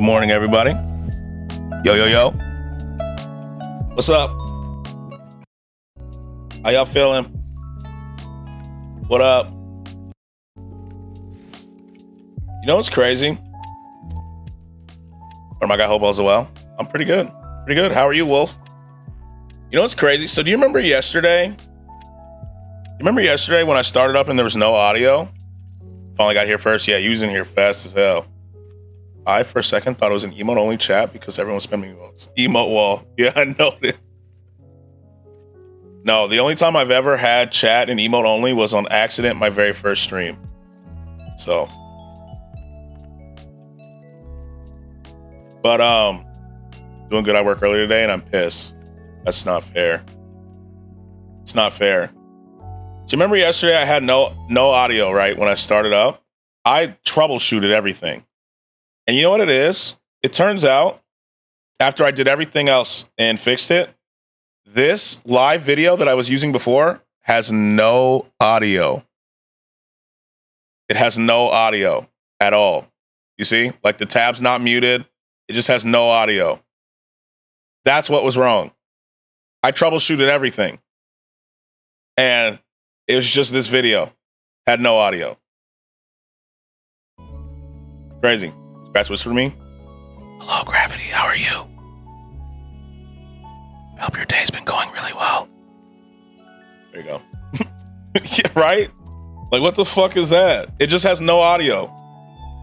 Good morning, everybody. Yo, yo, yo. What's up? How y'all feeling? What up? You know what's crazy? Or my guy Hobo as well. I'm pretty good. Pretty good. How are you, Wolf? You know what's crazy? So do you remember yesterday? When I started up and there was no audio? Finally got here first. Yeah, you was in here fast as hell. I, for a second, thought it was an emote-only chat because everyone was spamming emotes. Emote wall. Yeah, I noticed. No, the only time I've ever had chat and emote-only was on accident my very first stream. So. But, doing good. I work earlier today and I'm pissed. That's not fair. It's not fair. So remember yesterday I had no audio, right? When I started up, I troubleshooted everything. And you know what it is? It turns out, after I did everything else and fixed it, this live video that I was using before has no audio. It has no audio at all. You see? Like the tab's not muted. It just has no audio. That's what was wrong. I troubleshooted everything. And it was just this video. Had no audio. Crazy. Scratch whisper to me. Hello, Gravity. How are you? I hope your day's been going really well. There you go. Yeah, right? Like, what the fuck is that? It just has no audio.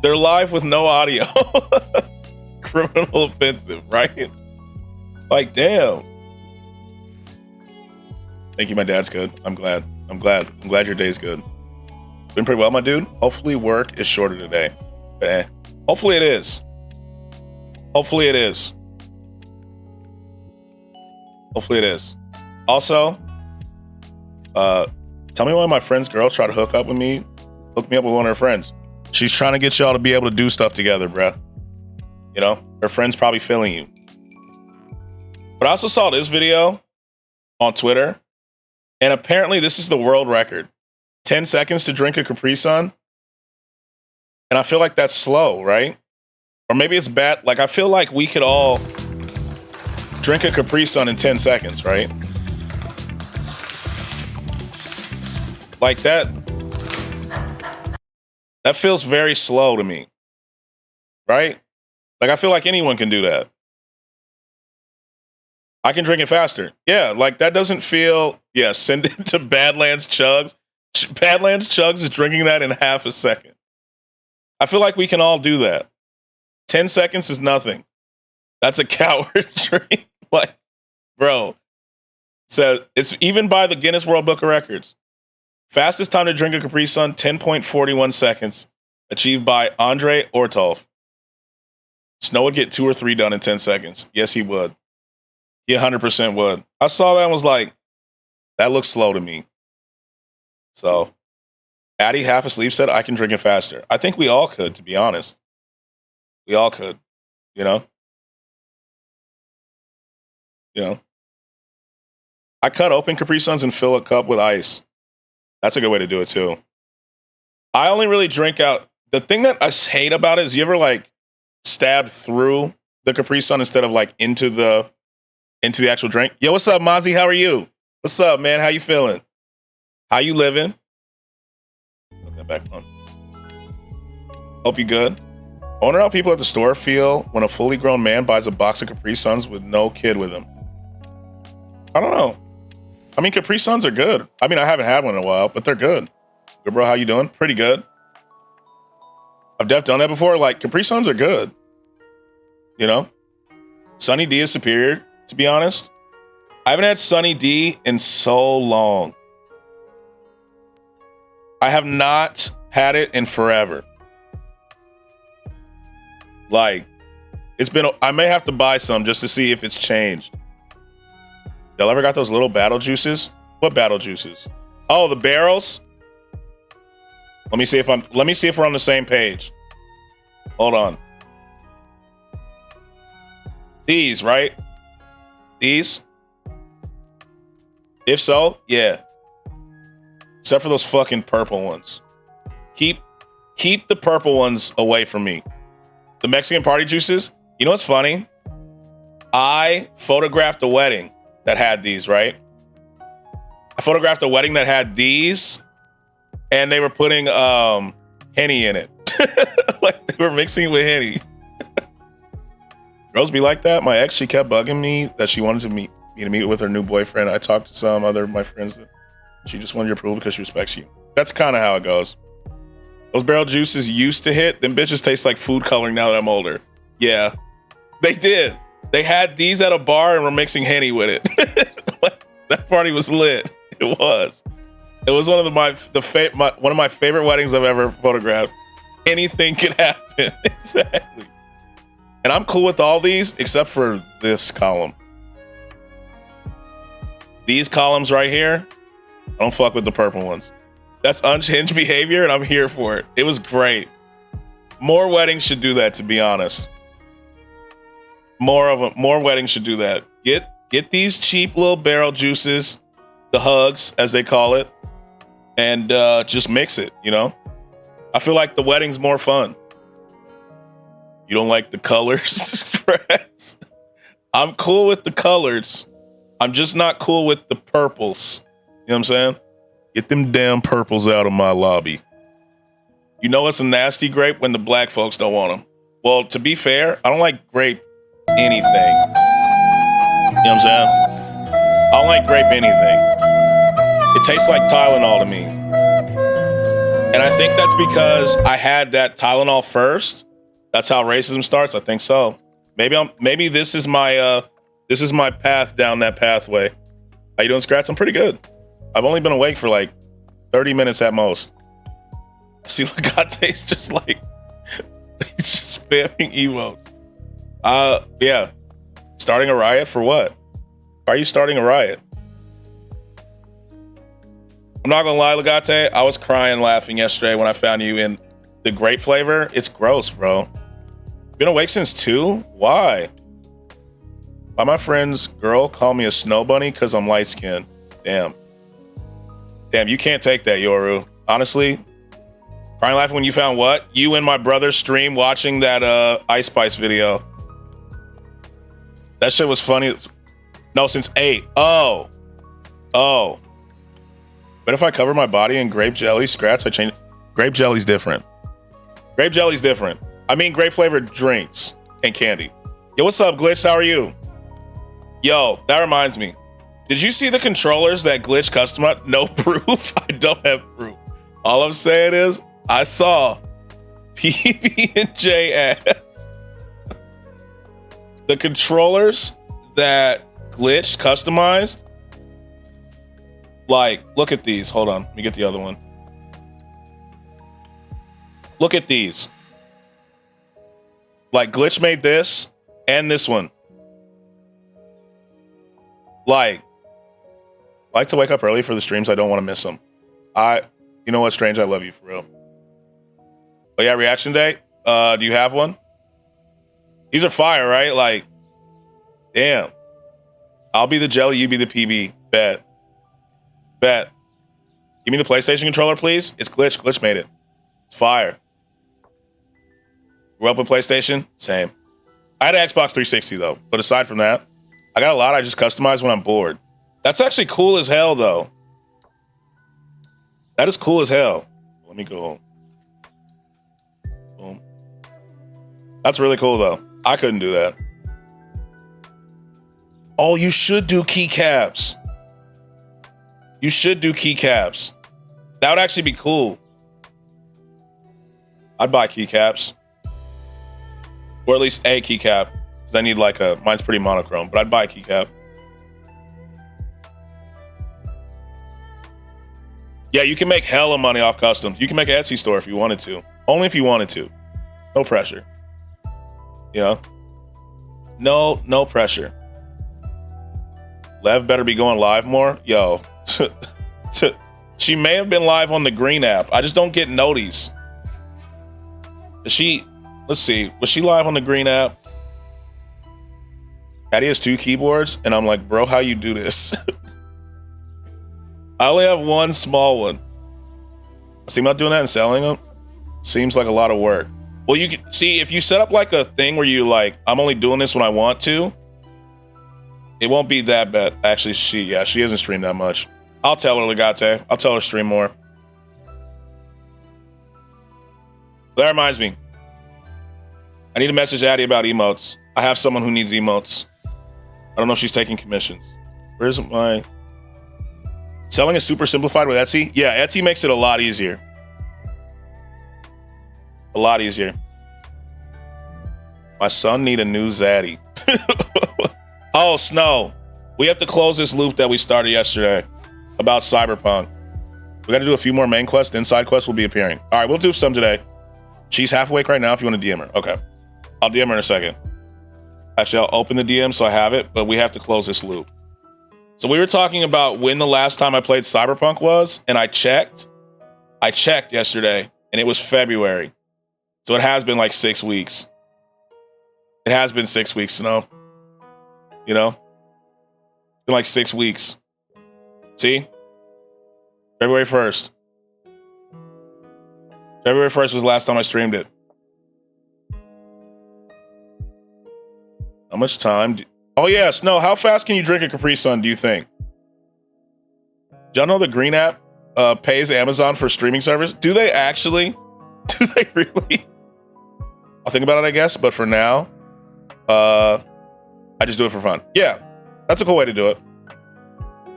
They're live with no audio. Criminal offensive, right? Like, damn. Thank you. My dad's good. I'm glad your day's good. Been pretty well, my dude. Hopefully work is shorter today. Hopefully it is. Hopefully it is. Also, tell me why my friend's girl tried to hook me up with one of her friends. She's trying to get y'all to be able to do stuff together, bruh. You know, her friend's probably feeling you. But I also saw this video on Twitter, and apparently this is the world record. 10 seconds to drink a Capri Sun. And I feel like that's slow, right? Or maybe it's bad. Like, I feel like we could all drink a Capri Sun in 10 seconds, right? Like that feels very slow to me, right? Like, I feel like anyone can do that. I can drink it faster. Yeah, like that doesn't feel, yeah, send it to Badlands Chugs. Badlands Chugs is drinking that in half a second. I feel like we can all do that. 10 seconds is nothing. That's a coward drink. Like, bro. So it's even by the Guinness World Book of Records. Fastest time to drink a Capri Sun, 10.41 seconds. Achieved by Andre Ortolf. Snow would get 2 or 3 done in 10 seconds. Yes, he would. He 100% would. I saw that and was like, that looks slow to me. So, Addie, half asleep, said, I can drink it faster. I think we all could, to be honest. We all could, you know? You know? I cut open Capri Suns and fill a cup with ice. That's a good way to do it, too. I only really drink out. The thing that I hate about it is you ever, like, stab through the Capri Sun instead of, like, into the actual drink? Yo, what's up, Mozzie? How are you? What's up, man? How you feeling? How you living? Put that back on. Hope you good. I wonder how people at the store feel when a fully grown man buys a box of Capri Suns with no kid with him. I don't know. I mean, Capri Suns are good. I mean, I haven't had one in a while, but they're good. Good, bro. How you doing? Pretty good. I've definitely done that before. Like, Capri Suns are good. You know? Sunny D is superior, to be honest. I haven't had Sunny D in so long. I have not had it in forever. Like, I may have to buy some just to see if it's changed. Y'all ever got those little battle juices? What battle juices? Oh, the barrels? Let me see if we're on the same page. Hold on. These, right? These? If so, yeah. Except for those fucking purple ones. Keep the purple ones away from me. The Mexican party juices, You know what's funny? I photographed a wedding that had these, right? I photographed a wedding that had these, and they were putting Henny in it. Like they were mixing it with Henny. Girls be like that. My ex, she kept bugging me that she wanted to meet with her new boyfriend. I talked to some other of my friends. She just wanted your approval because she respects you. That's kind of how it goes. Those barrel juices used to hit. Them bitches taste like food coloring now that I'm older. Yeah, they did. They had these at a bar and were mixing Henny with it. That party was lit. It was. It was one of my favorite weddings I've ever photographed. Anything can happen. Exactly. And I'm cool with all these except for this column. These columns right here, I don't fuck with the purple ones. That's unhinged behavior, and I'm here for it. It was great. More weddings should do that, to be honest. More weddings should do that. Get these cheap little barrel juices, the hugs, as they call it, and just mix it, you know? I feel like the wedding's more fun. You don't like the colors? I'm cool with the colors. I'm just not cool with the purples. You know what I'm saying? Get them damn purples out of my lobby. You know it's a nasty grape when the black folks don't want them. Well, to be fair, I don't like grape anything. You know what I'm saying? I don't like grape anything. It tastes like Tylenol to me. And I think that's because I had that Tylenol first. That's how racism starts. I think so. Maybe this is my path down that pathway. How you doing, Scratch? I'm pretty good. I've only been awake for like 30 minutes at most. See, Legate's just like he's just spamming emotes. Yeah. Starting a riot for what? Why are you starting a riot? I'm not gonna lie, Legate. I was crying laughing yesterday when I found you in the grape flavor. It's gross, bro. Been awake since 2? Why? Why my friend's girl call me a snow bunny because I'm light skinned? Damn, you can't take that, Yoru. Honestly, crying laughing when you found what? You and my brother's stream watching that Ice Spice video. That shit was funny. No, since 8. Oh. But if I cover my body in grape jelly, Scratch, I change. Grape jelly's different. I mean, grape flavored drinks and candy. Yo, what's up, Glitch? How are you? Yo, that reminds me. Did you see the controllers that Glitch customized? No proof. I don't have proof. All I'm saying is I saw PB&J ads. The controllers that Glitch customized. Like, look at these. Hold on. Let me get the other one. Look at these. Like, Glitch made this and this one. Like to wake up early for the streams. I don't want to miss them. You know what, Strange? I love you for real. But yeah, reaction day. Do you have one? These are fire, right? Like, damn. I'll be the jelly, you be the PB. Bet. Give me the PlayStation controller, please. It's Glitch. Glitch made it. It's fire. Grew up with PlayStation? Same. I had an Xbox 360 though. But aside from that, I got a lot I just customize when I'm bored. That's actually cool as hell though. That is cool as hell. Let me go. Boom. That's really cool though. I couldn't do that. Oh, you should do keycaps. That would actually be cool. I'd buy keycaps. Or at least a keycap. Because I need mine's pretty monochrome, but I'd buy a keycap. Yeah, you can make hella money off customs. You can make an Etsy store if you wanted to. Only if you wanted to. No pressure. You know? No pressure. Lev better be going live more. Yo. She may have been live on the Green app. I just don't get noties. Let's see. Was she live on the Green app? Addy has 2 keyboards. And I'm like, bro, how you do this? I only have one small one. See, I'm not doing that and selling them. Seems like a lot of work. Well, you can see if you set up like a thing where you like, I'm only doing this when I want to. It won't be that bad. Actually, she hasn't streamed that much. I'll tell her, Legate. I'll tell her stream more. That reminds me. I need to message Addie about emotes. I have someone who needs emotes. I don't know if she's taking commissions. Where's my... Selling is super simplified with Etsy? Yeah, Etsy makes it a lot easier. A lot easier. My son need a new Zaddy. Oh, Snow. We have to close this loop that we started yesterday about Cyberpunk. We got to do a few more main quests. Then side quests will be appearing. All right, we'll do some today. She's half awake right now if you want to DM her. Okay. I'll DM her in a second. Actually, I'll open the DM so I have it, but we have to close this loop. So we were talking about when the last time I played Cyberpunk was, and I checked. I checked yesterday, and it was February. So it has been like 6 weeks. It has been 6 weeks, Snow. You know? It's been like 6 weeks. See? February 1st. February 1st was the last time I streamed it. How much time? Oh, yeah, Snow, how fast can you drink a Capri Sun, do you think? Do y'all know the Green app pays Amazon for streaming service? Do they actually? Do they really? I'll think about it, I guess. But for now, I just do it for fun. Yeah, that's a cool way to do it.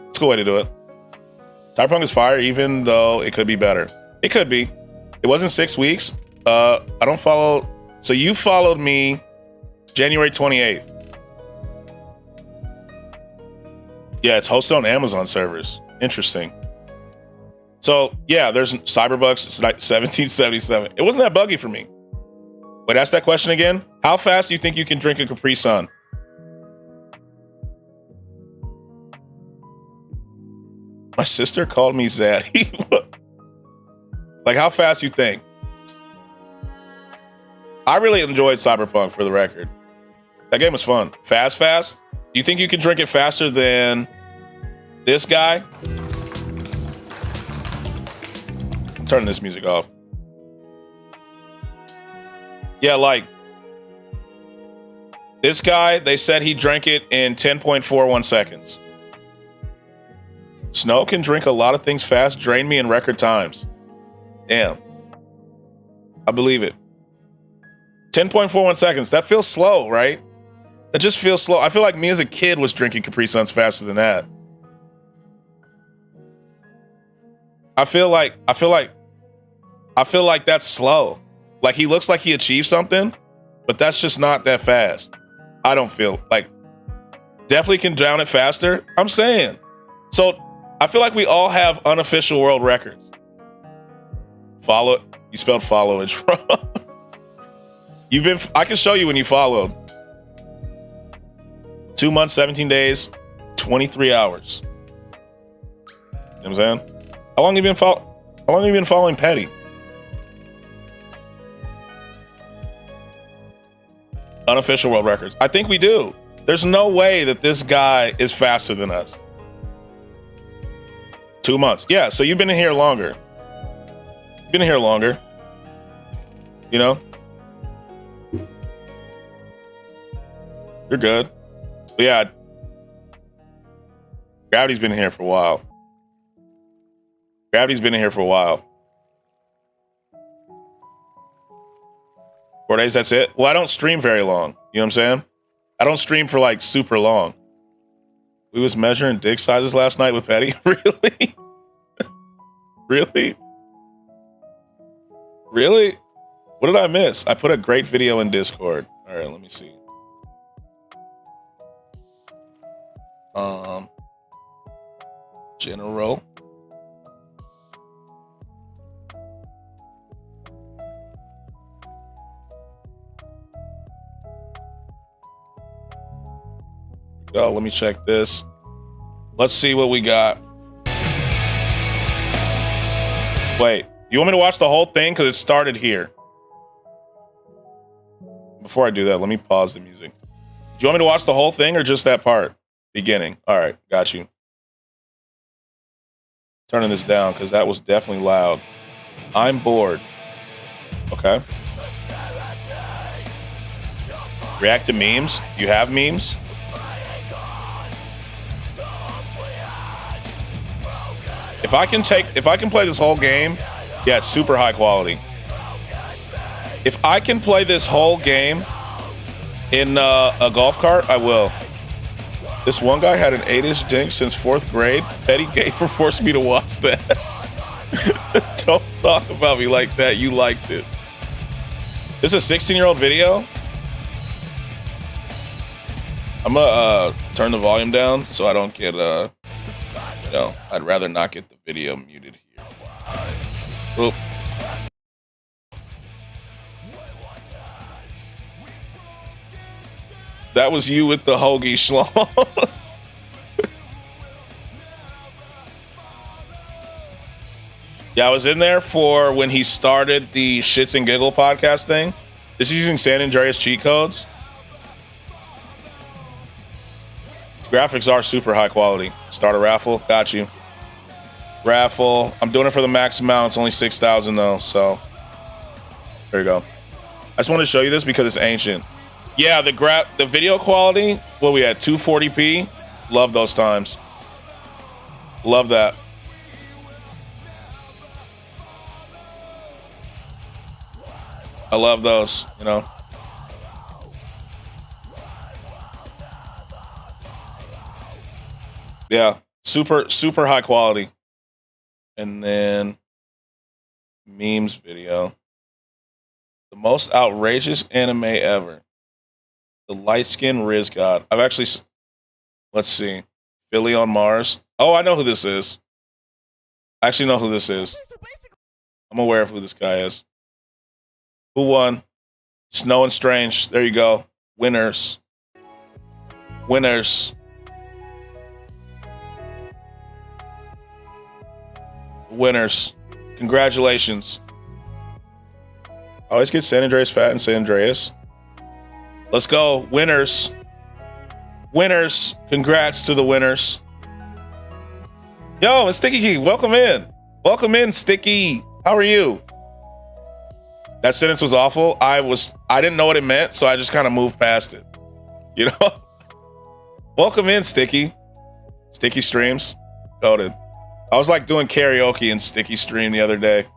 It's a cool way to do it. Cyberpunk is fire, even though it could be better. It could be. It wasn't 6 weeks. I don't follow. So you followed me January 28th. Yeah, it's hosted on Amazon servers. Interesting. So, yeah, there's Cyberbucks. It's like 1777. It wasn't that buggy for me. Wait, ask that question again. How fast do you think you can drink a Capri Sun? My sister called me Zaddy. Like, how fast you think? I really enjoyed Cyberpunk, for the record. That game was fun. Fast? Do you think you can drink it faster than this guy? I'm turning this music off. Yeah, like this guy, they said he drank it in 10.41 seconds. Snow can drink a lot of things fast, drain me in record times. Damn. I believe it. 10.41 seconds. That feels slow, right? It just feels slow. I feel like me as a kid was drinking Capri Suns faster than that. I feel like that's slow. Like he looks like he achieved something, but that's just not that fast. I don't feel like definitely can drown it faster. I'm saying. So I feel like we all have unofficial world records. Follow. You spelled followage wrong. I can show you when you followed. 2 months, 17 days, 23 hours. You know what I'm saying? How long have you been following Petty? Unofficial world records. I think we do. There's no way that this guy is faster than us. 2 months. Yeah, so you've been in here longer. Been in here longer. You know? You're good. But yeah. Gravity's been in here for a while. 4 days, that's it? Well, I don't stream very long. You know what I'm saying? I don't stream for like super long. We was measuring dick sizes last night with Petty. Really? Really? What did I miss? I put a great video in Discord. All right, let me see. General. Oh, let me check this. Let's see what we got. Wait, you want me to watch the whole thing? Because it started here. Before I do that, let me pause the music. Do you want me to watch the whole thing or just that part? Beginning. All right, got you. Turning this down because that was definitely loud. I'm bored. Okay. React to memes? You have memes? If I can play this whole game, yeah, it's super high quality. If I can play this whole game in a golf cart, I will. This one guy had an 8-inch dink since 4th grade. Petty Gamer forced me to watch that. Don't talk about me like that. You liked it. This is a 16-year-old video. I'm gonna turn the volume down so I don't get I'd rather not get the video muted here. Oop. That was you with the hoagie schlong. Yeah, I was in there for when he started the Shits and Giggle podcast thing. This is using San Andreas cheat codes. Graphics are super high quality. Start a raffle. Got you. Raffle. I'm doing it for the max amount. It's only 6,000 though, so there you go. I just want to show you this because it's ancient. Yeah, the video quality, what we at, 240p? Love those times. Love that. I love those, you know. Yeah, super high quality. And then memes video. The most outrageous anime ever. The light skinned Riz God. I've actually, let's see. Philly on Mars. Oh, I know who this is. I actually know who this is. I'm aware of who this guy is. Who won? Snow and Strange. There you go. Winners. Winners. Winners. Congratulations. I always get San Andreas Fat and San Andreas. Let's go. Winners. Winners. Congrats to the winners. Yo, it's Sticky Key. Welcome in. Welcome in, Sticky. How are you? That sentence was awful. I didn't know what it meant, so I just kind of moved past it. You know? Welcome in, Sticky. Sticky streams. Goated. I was like doing karaoke in Sticky stream the other day.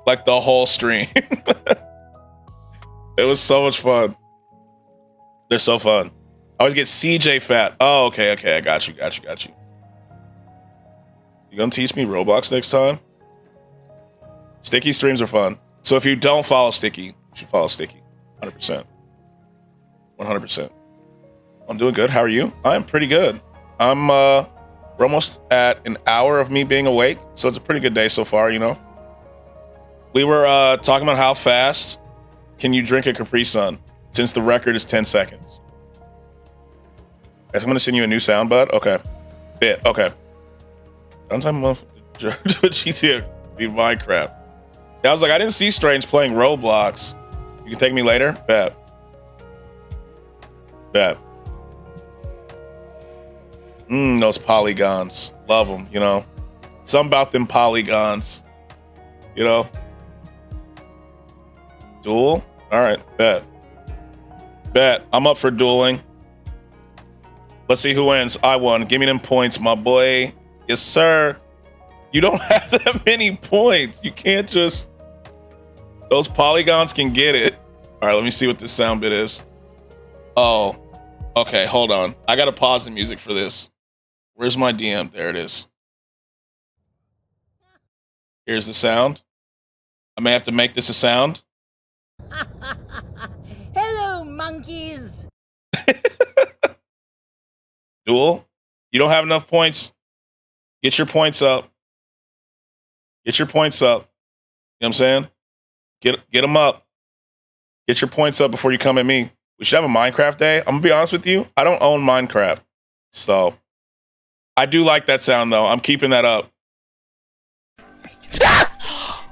Like the whole stream. It was so much fun. They're so fun. I always get CJ Fat. Oh, okay. I got you. You gonna teach me Roblox next time? Sticky streams are fun. So if you don't follow Sticky, you should follow Sticky. 100%. 100%. I'm doing good. How are you? I'm pretty good. We're almost at an hour of me being awake, so it's a pretty good day so far, you know? We were talking about how fast can you drink a Capri Sun, since the record is 10 seconds. Guys, I'm going to send you a new sound, bud. Okay. Bit. Okay. Sometime a month to GTA beat Minecraft. Yeah, I was like, I didn't see Strange playing Roblox. You can take me later? Bet. Those polygons. Love them, you know? Something about them polygons. You know? Duel? All right, bet. I'm up for dueling. Let's see who wins. I won. Give me them points, my boy. Yes, sir. You don't have that many points. You can't just... Those polygons can get it. All right, let me see what this sound bit is. Oh, okay, hold on. I got to pause the music for this. Where's my DM? There it is. Here's the sound. I may have to make this a sound. Hello, monkeys. Duel? You don't have enough points? Get your points up. Get your points up. You know what I'm saying? Get them up. Get your points up before you come at me. We should have a Minecraft day. I'm going to be honest with you. I don't own Minecraft. So, I do like that sound, though. I'm keeping that up.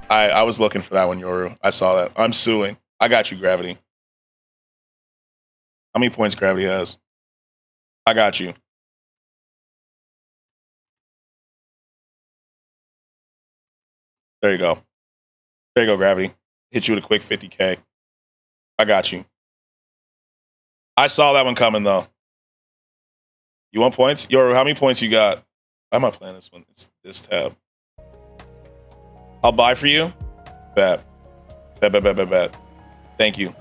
I was looking for that one, Yoru. I saw that. I'm suing. I got you, Gravity. How many points Gravity has? I got you. There you go. There you go, Gravity. Hit you with a quick 50K. I got you. I saw that one coming though. You want points? Yo, how many points you got? Why am I playing this one? It's this tab. I'll buy for you. Bet. Bet. Thank you.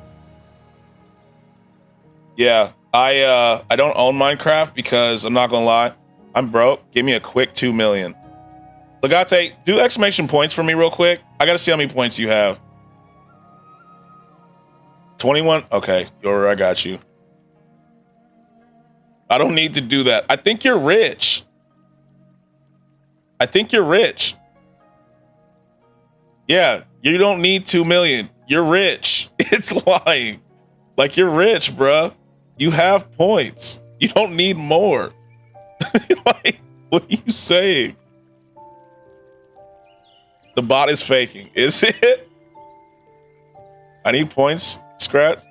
Yeah, I don't own Minecraft because I'm not gonna lie, I'm broke. Give me a quick 2 million. Legate, do exclamation points for me real quick. I gotta see how many points you have. 21. Okay, Yoru, I got you. I don't need to do that. I think you're rich. I think you're rich. Yeah, you don't need 2 million. You're rich. It's lying. Like, you're rich, bruh. You have points. You don't need more. Like, what are you saying? The bot is faking. Is it? I need points. Scratch.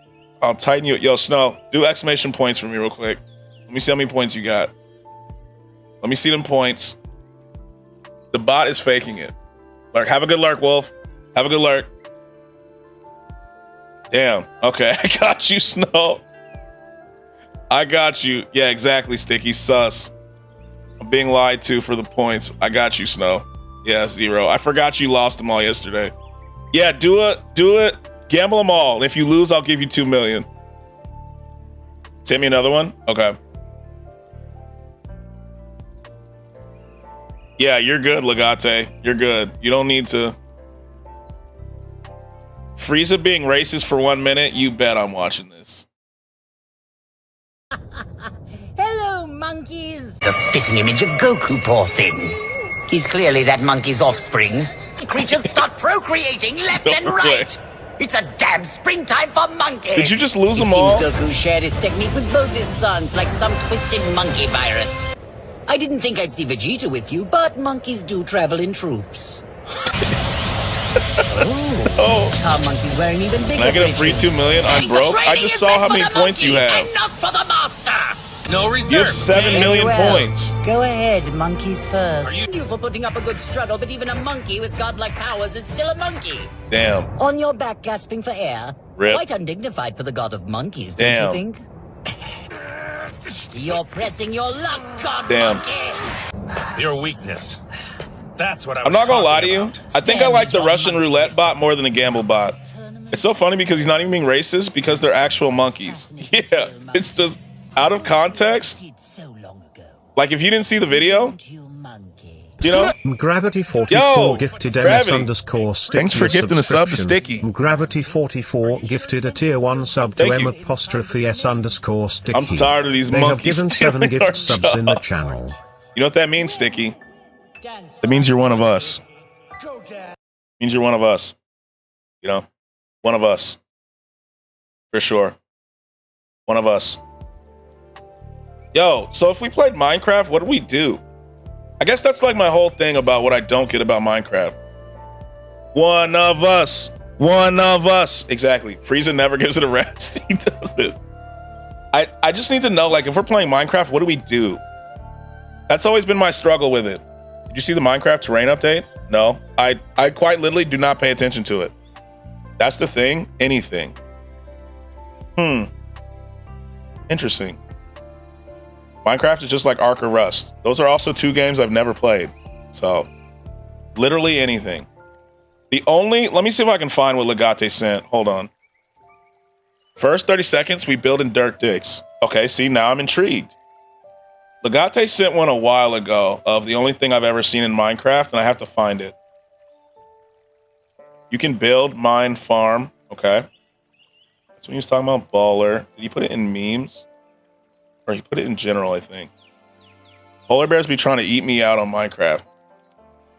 I'll tighten you. Yo, Snow, do exclamation points for me real quick. Let me see how many points you got. Let me see them points. The bot is faking it. Lurk, have a good lurk, Wolf. Have a good lurk. Damn. Okay, I got you, Snow. I got you. Yeah, exactly, Sticky. Sus. I'm being lied to for the points. I got you, Snow. Yeah, 0. I forgot you lost them all yesterday. Yeah, do it. Gamble them all. If you lose, I'll give you 2 million. Send me another one? Okay. Yeah, you're good, Legate. You're good. You don't need to. Frieza being racist for 1 minute? You bet I'm watching this. Hello, monkeys. The spitting image of Goku, poor thing. He's clearly that monkey's offspring. The creatures start procreating left and right. It's a damn springtime for monkeys. Did you just lose It them all? seems Goku shared his technique with both his sons like some twisted monkey virus. I didn't think I'd see Vegeta with you, but monkeys do travel in troops. Oh, Our monkey's wearing even bigger can I get a free 2 million? I'm broke. I just saw how many points you have. And not for the master. No reserve. You have 7 million Well, points. Go ahead, monkeys first. Are you for putting up a good struggle, but even a monkey with godlike powers is still a monkey. Damn. On your back, gasping for air. Rip. Quite undignified for the god of monkeys, Damn. don't you think? You're pressing your luck, god Damn. monkey. Your weakness. That's what I was I'm not gonna lie to talking you. about. I think I like the Russian roulette bot more than the gamble bot. It's so funny because he's not even being racist because they're actual monkeys. Yeah, it's just out of context. So long ago. Like if you didn't see the video, You monkey. you know. Gravity 44 Yo, gifted Gravity. MS_Sticky. Thanks for gifting a sub to subscription. Sticky. Gravity 44 gifted a tier 1 sub to Thank you. M_S_Sticky. I'm tired of these They monkeys have given 7 stealing our gift subs in the job. channel. You know what that means, Sticky? That means you're one of us. Means you're one of us. You know, one of us. For sure. One of us. Yo, so if we played Minecraft, what do we do? I guess that's like my whole thing about what I don't get about Minecraft. One of us. One of us. Exactly. Frieza never gives it a rest. He does it. I just need to know, like, if we're playing Minecraft, what do we do? That's always been my struggle with it. Did you see the Minecraft terrain update? No. I quite literally do not pay attention to it. That's the thing. Anything. Interesting. Minecraft is just like Ark or Rust. Those are also 2 games I've never played. So, literally anything. Let me see if I can find what Legate sent. Hold on. First 30 seconds, we build in dirt dicks. Okay, see, now I'm intrigued. Legate sent one a while ago of the only thing I've ever seen in Minecraft, and I have to find it. You can build, mine, farm. Okay. That's when he was talking about baller. Did he put it in memes? Or he put it in general, I think. Polar bears be trying to eat me out on Minecraft.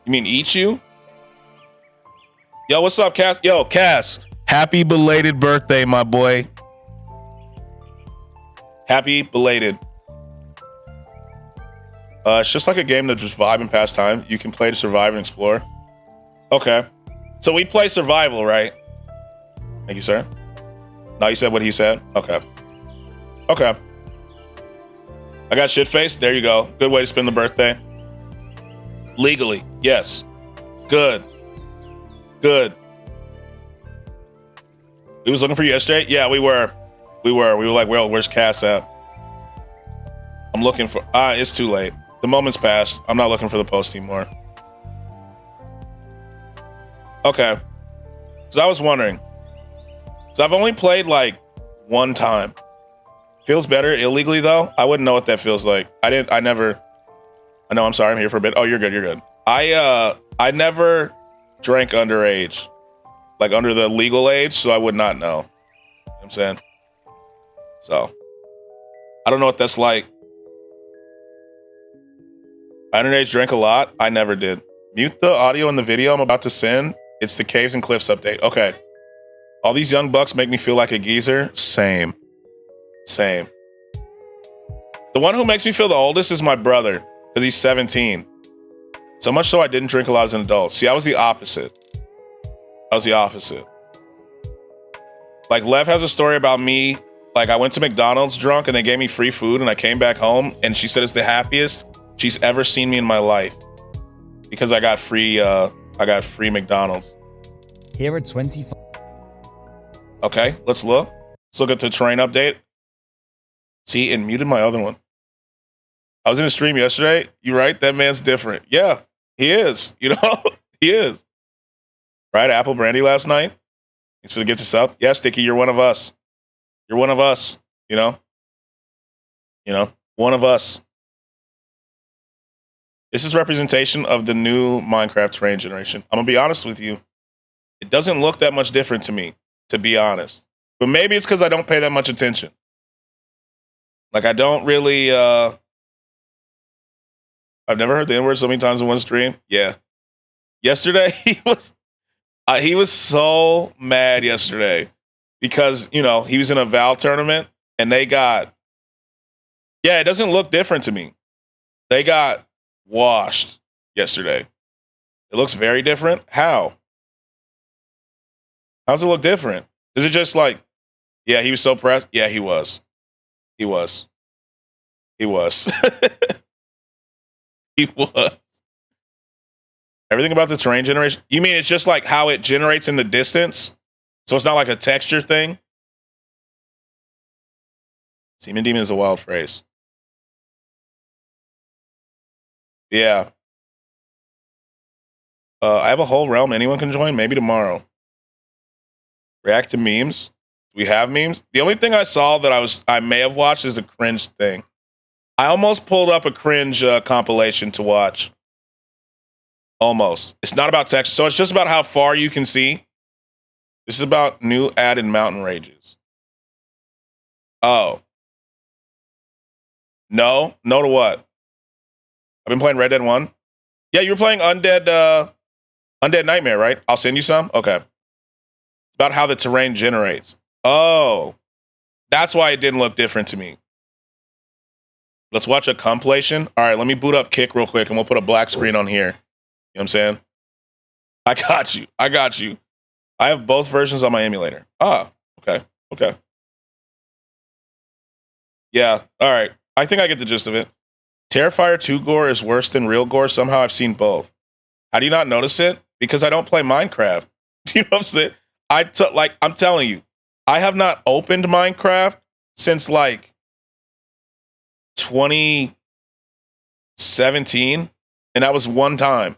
You mean eat you? Yo, what's up, Cass? Yo, Cass. Happy belated birthday, my boy. Happy belated. It's just like a game to just vibe and pass time. You can play to survive and explore. Okay. So we play survival, right? Thank you, sir. No, you said what he said? Okay. Okay. I got shit-faced. There you go. Good way to spend the birthday. Legally. Yes. Good. Good. We was looking for you yesterday? Yeah, we were. We were like, well, where's Cass at? I'm looking for, it's too late. The moment's passed. I'm not looking for the post anymore. Okay. So I was wondering. So I've only played like one time. Feels better illegally though. I wouldn't know what that feels like. I know, I'm sorry, I'm here for a bit. Oh, you're good. I never drank underage. Like under the legal age, so I would not know. You know what I'm saying? So I don't know what that's like. I underage drank a lot. I never did. Mute the audio and the video I'm about to send. It's the Caves and Cliffs update. Okay. All these young bucks make me feel like a geezer. Same. The one who makes me feel the oldest is my brother, because he's 17. So much so I didn't drink a lot as an adult. See, I was the opposite. Like, Lev has a story about me. Like, I went to McDonald's drunk and they gave me free food and I came back home and she said it's the happiest she's ever seen me in my life because I got free McDonald's. Here at 25. Okay, let's look. Let's look at the terrain update. See, it muted my other one. I was in a stream yesterday. You're right. That man's different. Yeah, he is. You know, he is. Right? Apple Brandy last night. Thanks for the gift to sub. Yeah, Sticky, you're one of us. You're one of us. You know, one of us. This is representation of the new Minecraft terrain generation. I'm going to be honest with you. It doesn't look that much different to me, to be honest. But maybe it's because I don't pay that much attention. Like, I don't really... I've never heard the N-word so many times in one stream. Yeah. Yesterday, he was so mad yesterday because, you know, he was in a Val tournament and they got... Yeah, it doesn't look different to me. They got washed yesterday. It looks very different. How? How does it look different? Is it just like, yeah, he was so pressed? Yeah, he was. He was. He was. Everything about the terrain generation? You mean it's just like how it generates in the distance? So it's not like a texture thing? Semen demon is a wild phrase. Yeah. I have a whole realm anyone can join. Maybe tomorrow. React to memes. Do we have memes? The only thing I saw that I may have watched is a cringe thing. I almost pulled up a cringe compilation to watch. Almost. It's not about text. So it's just about how far you can see. This is about new added mountain rages. Oh. No? No to what? I've been playing Red Dead 1. Yeah, you were playing Undead Nightmare, right? I'll send you some? Okay. It's about how the terrain generates. Oh. That's why it didn't look different to me. Let's watch a compilation. All right, let me boot up Kick real quick and we'll put a black screen on here. You know what I'm saying? I got you. I have both versions on my emulator. Ah, okay. Yeah, all right. I think I get the gist of it. Terrifier 2 gore is worse than real gore. Somehow I've seen both. How do you not notice it? Because I don't play Minecraft. You know what I'm saying? I'm telling you, I have not opened Minecraft since like 2017, and that was one time.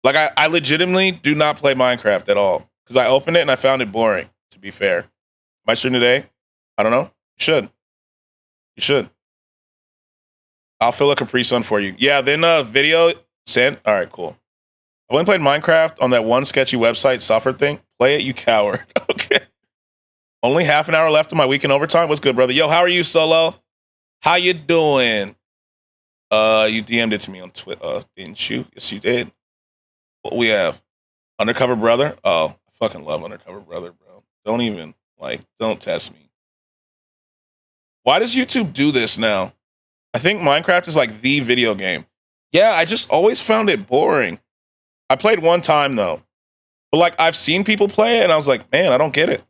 Like, I legitimately do not play Minecraft at all because I opened it and I found it boring, to be fair. My stream today? I don't know. You should. I'll fill a Capri Sun for you. Yeah, then video sent. All right, cool. I went and played Minecraft on that one sketchy website, Suffer thing. Play it, you coward. Okay. Only half an hour left of my weekend overtime. What's good, brother? Yo, how are you, Solo? How you doing? You DM'd it to me on Twitter, didn't you? Yes, you did. What we have? Undercover Brother? Oh, I fucking love Undercover Brother, bro. Don't test me. Why does YouTube do this now? I think Minecraft is like the video game. Yeah, I just always found it boring. I played one time though. But like I've seen people play it and I was like, man, I don't get it.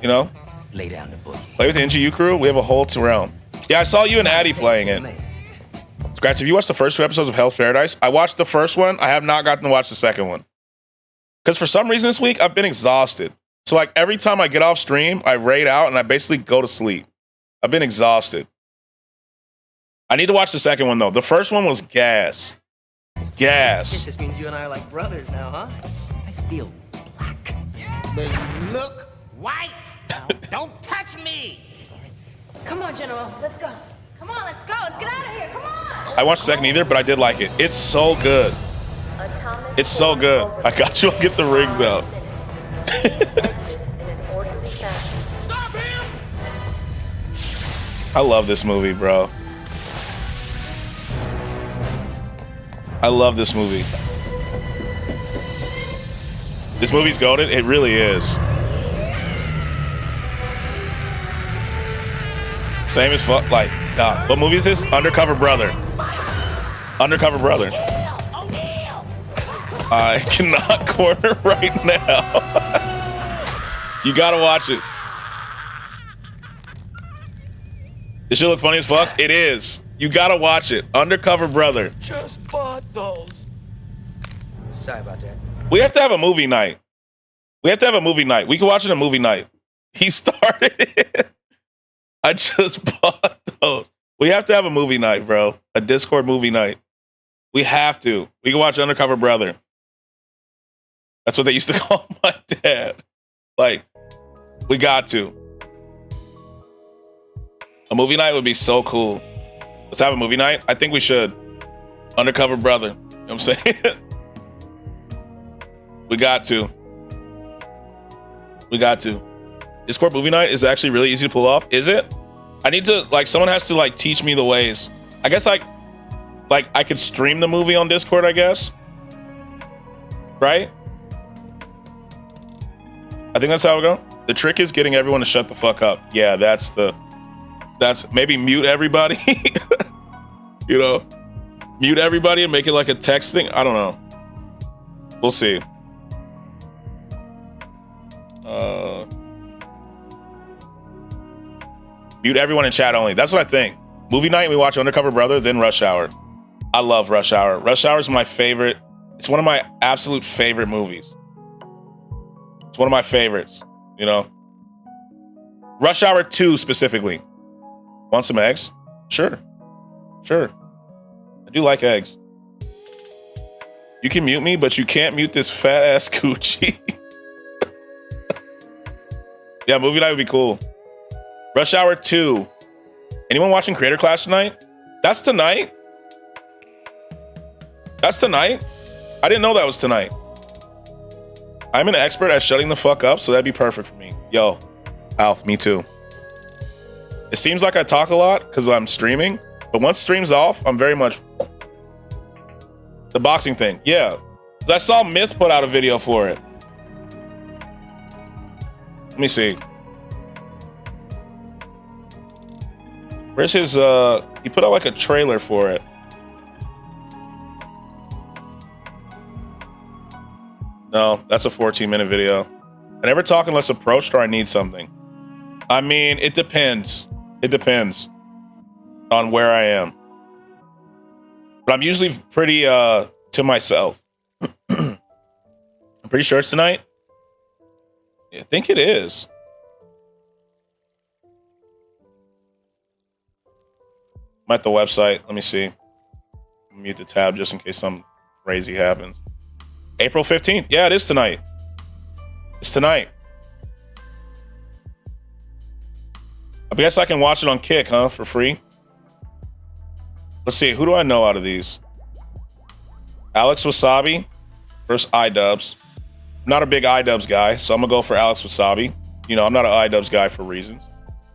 You know? Lay down the boogie. Play with the NGU crew. We have a whole realm. Yeah, I saw you and Addy playing it. Scratch, have you watched the first 2 episodes of Hell's Paradise? I watched the first one. I have not gotten to watch the second one. Because for some reason this week, I've been exhausted. So like every time I get off stream, I raid out and I basically go to sleep. I've been exhausted. I need to watch the second one though. The first one was gas. Gas. This means you and I are like brothers now, huh? I feel black. They look white. Don't touch me. Come on, General. Let's go. Come on, let's go. Let's get out of here. Come on. I watched the second either, but I did like it. It's so good. It's so good. I got you. I'll get the rings out. Stop him! I love this movie, bro. I love this movie. This movie's goated. It really is. Same as fuck. Like, God. What movie is this? Undercover Brother. Undercover Brother. I cannot corner right now. You gotta watch it. This shit look funny as fuck. It is. You gotta watch it. Undercover Brother. Just bought those. Sorry about that. We have to have a movie night. We have to have a movie night. We can watch it a movie night. He started it. I just bought those. We have to have a movie night, bro. A Discord movie night. We have to. We can watch Undercover Brother. That's what they used to call my dad. Like, we got to. A movie night would be so cool. Let's have a movie night. I think we should. Undercover Brother. You know what I'm saying? We got to. We got to. Discord movie night is actually really easy to pull off. Is it? I need to, like, someone has to, like, teach me the ways. I guess, like I could stream the movie on Discord, I guess. Right? I think that's how it go. The trick is getting everyone to shut the fuck up. Yeah, that's maybe mute everybody. You know? Mute everybody and make it like a text thing. I don't know. We'll see. Mute everyone in chat only. That's what I think. Movie night, we watch Undercover Brother, then Rush Hour. I love Rush Hour. Rush Hour is my favorite. It's one of my absolute favorite movies. It's one of my favorites, you know? Rush Hour 2 specifically. Want some eggs? Sure. Sure. I do like eggs. You can mute me, but you can't mute this fat ass coochie. Yeah, movie night would be cool. Rush Hour 2. Anyone watching Creator Clash tonight? That's tonight? That's tonight? I didn't know that was tonight. I'm an expert at shutting the fuck up, so that'd be perfect for me. Yo, Alf, me too. It seems like I talk a lot because I'm streaming, but once stream's off, I'm very much... The boxing thing, yeah. I saw Myth put out a video for it. Let me see. Where's his, he put out like a trailer for it. No, that's a 14-minute video. I never talk unless approached or I need something. I mean, it depends. It depends on where I am. But I'm usually pretty to myself. I'm pretty sure it's tonight. I think it is. I'm at the website. Let me see. Mute the tab just in case something crazy happens. April 15th. Yeah, it is tonight. It's tonight. I guess I can watch it on Kick, huh? For free. Let's see. Who do I know out of these? Alex Wasabi versus iDubbbz. I'm not a big iDubbbz guy, so I'm going to go for Alex Wasabi. You know, I'm not an iDubbbz guy for reasons.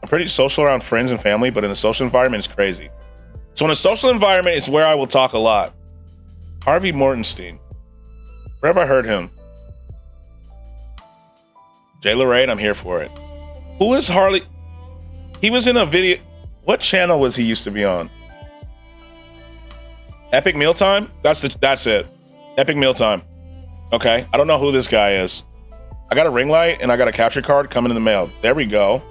I'm pretty social around friends and family, but in a social environment, it's crazy. So in a social environment, it's where I will talk a lot. Harvey Mortenstein. Where have I heard him? Jay Lorraine, I'm here for it. Who is Harley? He was in a video. What channel was he used to be on? Epic Mealtime? That's it. Epic Mealtime. Okay. I don't know who this guy is. I got a ring light and I got a capture card coming in the mail. There we go.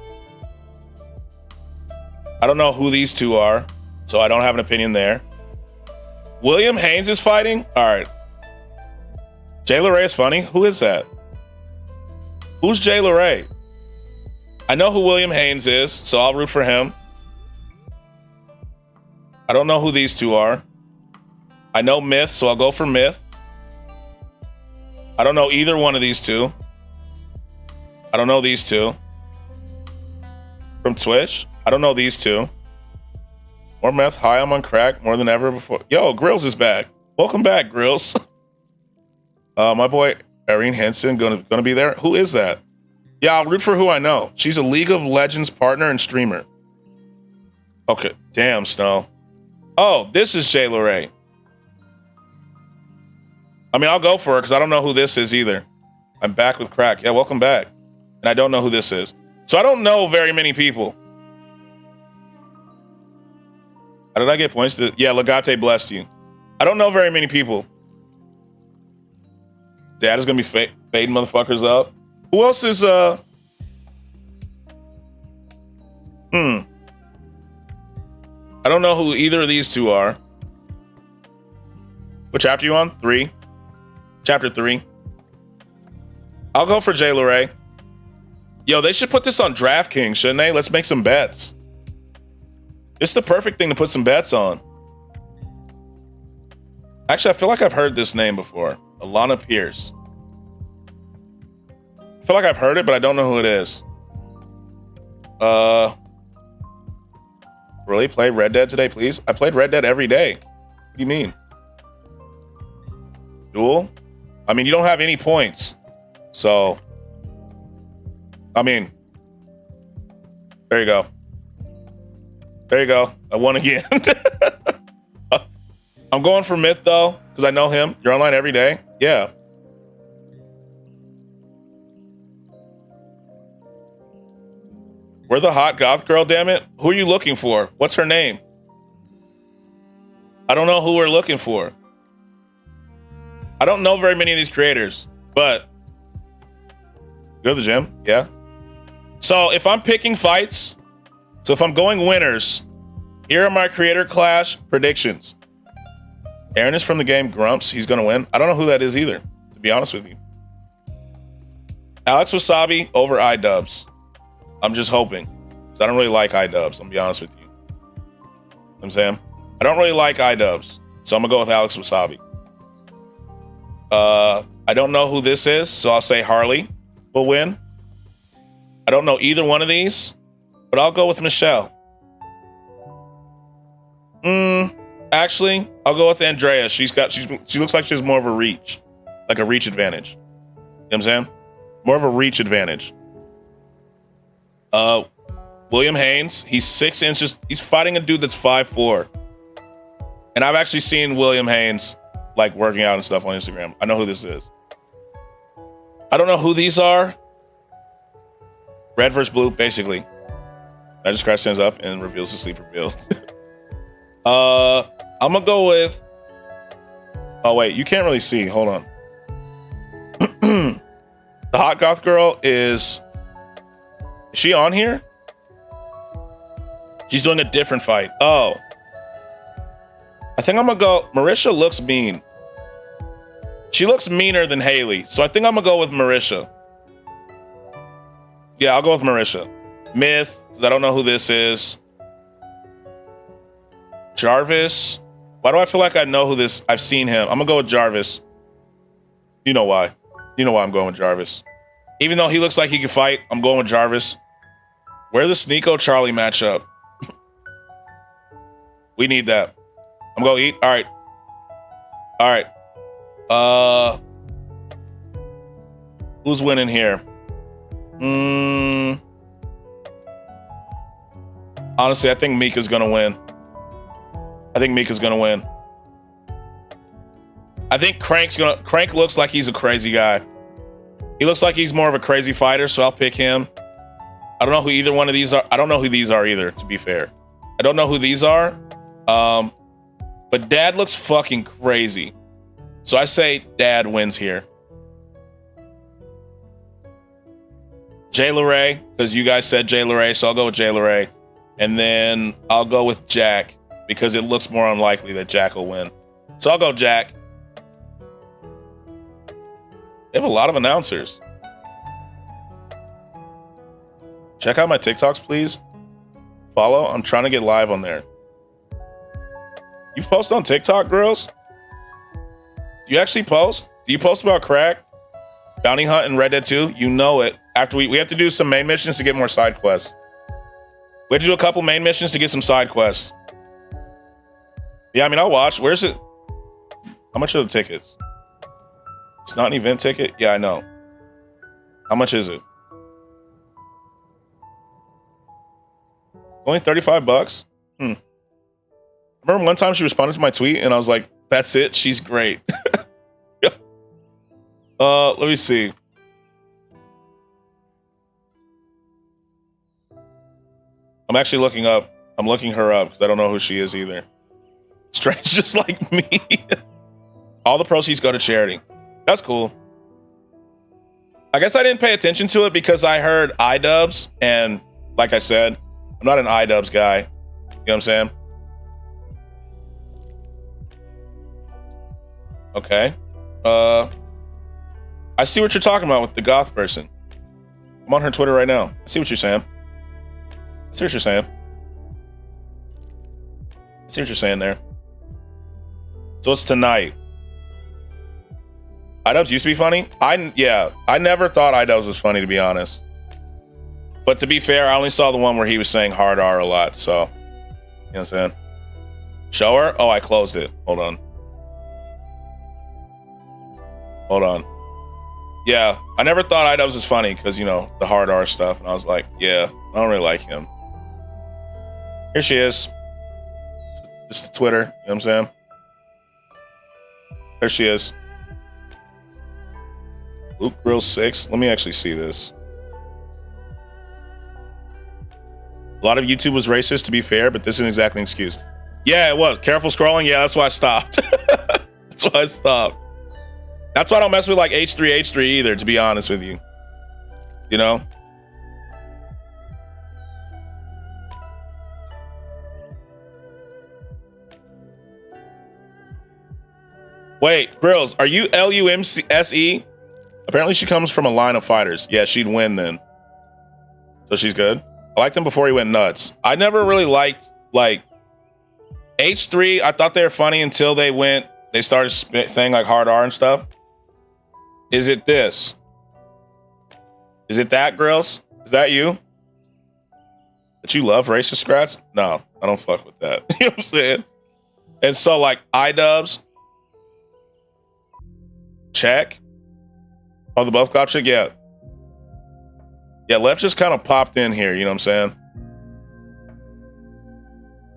I don't know who these two are, so I don't have an opinion there. William Haynes is fighting? All right. Jay LeRae is funny. Who is that? Who's Jay LeRae? I know who William Haynes is, so I'll root for him. I don't know who these two are. I know Myth, so I'll go for Myth. I don't know either one of these two. I don't know these two. From Twitch, I don't know these two. More Meth. Hi, I'm on crack more than ever before. Yo, Grills is back. Welcome back, Grills. My boy Irene Henson gonna be there. Who is that? Yeah, I'll root for who I know. She's a League of Legends partner and streamer. Okay, damn, Snow. Oh, this is Jay LeRae. I mean, I'll go for her because I don't know who this is either. I'm back with crack. Yeah, welcome back. And I don't know who this is. So I don't know very many people. How did I get points to? Yeah, Legate blessed you. I don't know very many people. Dad is going to be fading motherfuckers up. Who else is, I don't know who either of these two are. What chapter you on? 3. Chapter 3. I'll go for Jay LeRae. Yo, they should put this on DraftKings, shouldn't they? Let's make some bets. It's the perfect thing to put some bets on. Actually, I feel like I've heard this name before. Alana Pierce. I feel like I've heard it, but I don't know who it is. Really? Play Red Dead today, please? I played Red Dead every day. What do you mean? Duel? I mean, you don't have any points. So, I mean, there you go. There you go. I won again. I'm going for Myth, though, because I know him. You're online every day? Yeah. We're the hot goth girl, damn it. Who are you looking for? What's her name? I don't know who we're looking for. I don't know very many of these creators, but go to the gym. Yeah. So if I'm picking fights, so if I'm going winners, here are my creator clash predictions. Aaron is from the game Grumps. He's going to win. I don't know who that is either, to be honest with you. Alex Wasabi over iDubbbz. I'm just hoping. Because I don't really like iDubbbz. I'm be honest with you. You know what I'm saying? I don't really like iDubbbz. So I'm going to go with Alex Wasabi. I don't know who this is. So I'll say Harley will win. I don't know either one of these. But I'll go with Michelle. Actually, I'll go with Andrea. She looks like she has more of a reach. Like a reach advantage. You know what I'm saying? More of a reach advantage. William Haynes, he's 6 inches. He's fighting a dude that's 5'4". And I've actually seen William Haynes like working out and stuff on Instagram. I know who this is. I don't know who these are. Red versus blue, basically. I just scratch things up and reveals the sleeper build. I'm gonna go with. Oh wait, you can't really see. Hold on. The hot goth girl is she on here? She's doing a different fight. Oh. I think I'm gonna go. Marisha looks mean. She looks meaner than Haley. So I think I'm gonna go with Marisha. Yeah, I'll go with Marisha. Myth, because I don't know who this is. Jarvis. Why do I feel like I know who this? I've seen him. I'm gonna go with Jarvis. You know why. You know why I'm going with Jarvis. Even though he looks like he can fight, I'm going with Jarvis. Where the Sneeko Charlie matchup? We need that. I'm gonna eat. All right. All right. Who's winning here? Honestly, I think Mika's gonna win. I think Crank looks like he's a crazy guy. He looks like he's more of a crazy fighter, so I'll pick him. I don't know who either one of these are. I don't know who these are either, to be fair. I don't know who these are. But Dad looks fucking crazy. So I say Dad wins here. Jay LeRae, because you guys said Jay LeRae, so I'll go with Jay LeRae. And then I'll go with Jack, because it looks more unlikely that Jack will win. So I'll go Jack. They have a lot of announcers. Check out my TikToks, please. Follow. I'm trying to get live on there. You post on TikTok, girls? Do you actually post? Do you post about crack? Bounty Hunt and Red Dead 2? You know it. After we have to do some main missions to get more side quests. We have to do a couple main missions to get some side quests. Yeah, I mean, I'll watch. Where's it? How much are the tickets? It's not an event ticket? Yeah, I know. How much is it? Only $35? I remember one time she responded to my tweet and I was like, that's it? She's great. Let me see. I'm actually looking her up because I don't know who she is either. Strange just like me. All the proceeds go to charity. That's cool. I guess I didn't pay attention to it because I heard iDubbbz, and like I said, I'm not an iDubbbz guy. You know what I'm saying? Okay. I see what you're talking about with the goth person. I'm on her Twitter right now. I see what you're saying. I see what you're saying. I see what you're saying there. So it's tonight. iDubbbz used to be funny. I never thought iDubbbz was funny, to be honest. But to be fair, I only saw the one where he was saying hard R a lot. So, you know what I'm saying? Show her? Oh, I closed it. Hold on. Yeah, I never thought iDubbbz was funny because, you know, the hard R stuff. And I was like, yeah, I don't really like him. Here she is. Just Twitter. You know what I'm saying? There she is. Luke Grill 6. Let me actually see this. A lot of YouTube was racist, to be fair, but this isn't exactly an excuse. Yeah, it was. Careful scrolling. Yeah, that's why I stopped. That's why I stopped. That's why I don't mess with like H3 either, to be honest with you. You know? Wait, Grills, are you LUMSE? Apparently she comes from a line of fighters. Yeah, she'd win then. So she's good. I liked him before he went nuts. I never really liked, like, H3. I thought they were funny until they started saying like hard R and stuff. Is it this? Is it that, Grills? Is that you? That you love racist scrats? No, I don't fuck with that. You know what I'm saying? And so like iDubbbz. Check. Oh, the buff cop chick? Yeah. Yeah, Left just kind of popped in here, you know what I'm saying?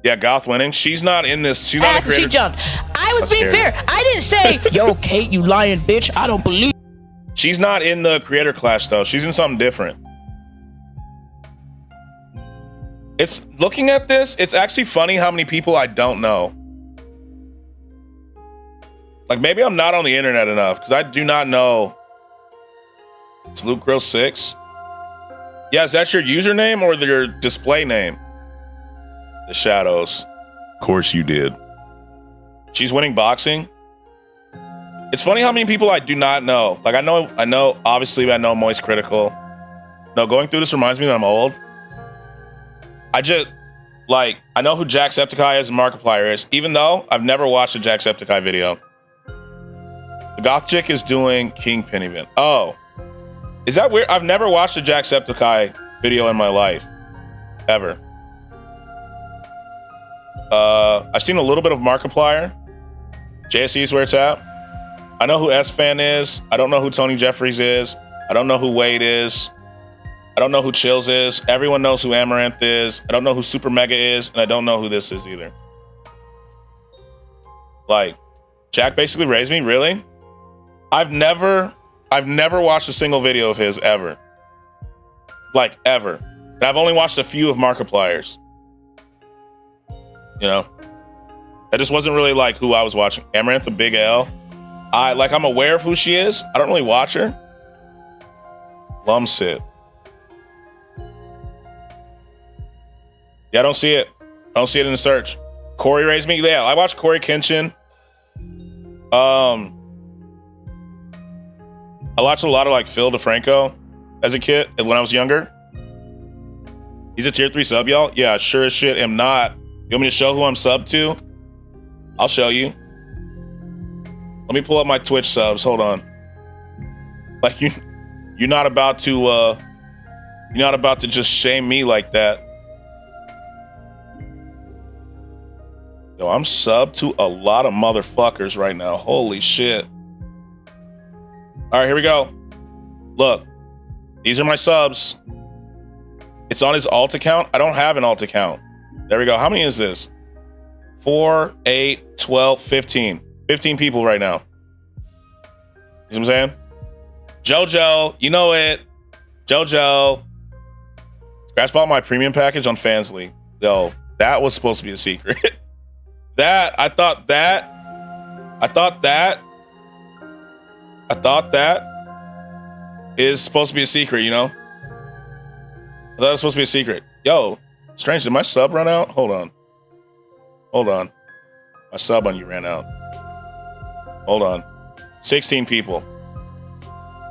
Yeah, Goth winning. She's not in this. She's not a creator. She jumped. I was being fair. I didn't say, yo, Kate, you lying bitch. I don't believe. She's not in the creator clash, though. She's in something different. It's looking at this, it's actually funny how many people I don't know. Like, maybe I'm not on the internet enough because I do not know. It's Luke Grill 6. Yeah, is that your username or your display name? The Shadows. Of course you did. She's winning boxing. It's funny how many people I do not know. Like, I know, obviously I know Moist Critical. No, going through this reminds me that I'm old. I know who Jacksepticeye is and Markiplier is, even though I've never watched a Jacksepticeye video. The Goth chick is doing Kingpin event. Oh. Is that weird? I've never watched a Jacksepticeye video in my life. Ever. I've seen a little bit of Markiplier. JSE is where it's at. I know who S-Fan is. I don't know who Tony Jeffries is. I don't know who Wade is. I don't know who Chills is. Everyone knows who Amaranth is. I don't know who Super Mega is. And I don't know who this is either. Like, Jack basically raised me? Really? I've never watched a single video of his ever. Like, ever. And I've only watched a few of Markiplier's. You know? That just wasn't really like who I was watching. Amaranth, the Big L. I'm aware of who she is. I don't really watch her. Lumsit. Yeah, I don't see it. I don't see it in the search. Corey raised me. Yeah, I watched Corey Kenshin. I watched a lot of like Phil DeFranco as a kid when I was younger. He's a tier 3 sub, y'all. Yeah, sure as shit am not. You want me to show who I'm sub to? I'll show you. Let me pull up my Twitch subs. Hold on. Like you're not about to just shame me like that. Yo, I'm sub to a lot of motherfuckers right now. Holy shit. All right, here we go. Look, these are my subs. It's on his alt account. I don't have an alt account. There we go. How many is this? 4, 8, 12, 15. 15 people right now. You know what I'm saying? Jojo, you know it. Jojo. Scratch bought my premium package on Fansly. Yo, that was supposed to be a secret. I thought that is supposed to be a secret, you know? I thought it was supposed to be a secret. Yo, Strange, did my sub run out? Hold on. My sub on you ran out. Hold on. 16 people.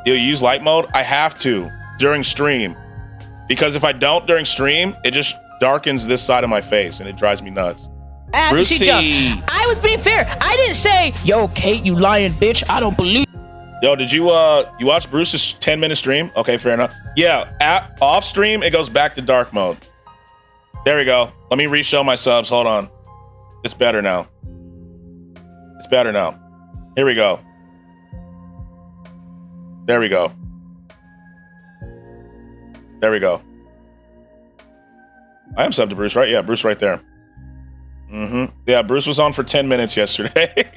You use light mode? I have to during stream. Because if I don't during stream, it just darkens this side of my face and it drives me nuts. Brucey. I was being fair. I didn't say, yo, Kate, you lying bitch. I don't believe. Yo, did you watch Bruce's 10-minute stream? Okay, fair enough. Yeah, off stream, it goes back to dark mode. There we go. Let me re-show my subs. Hold on. It's better now. Here we go. There we go. I am subbed to Bruce, right? Yeah, Bruce right there. Yeah, Bruce was on for 10 minutes yesterday.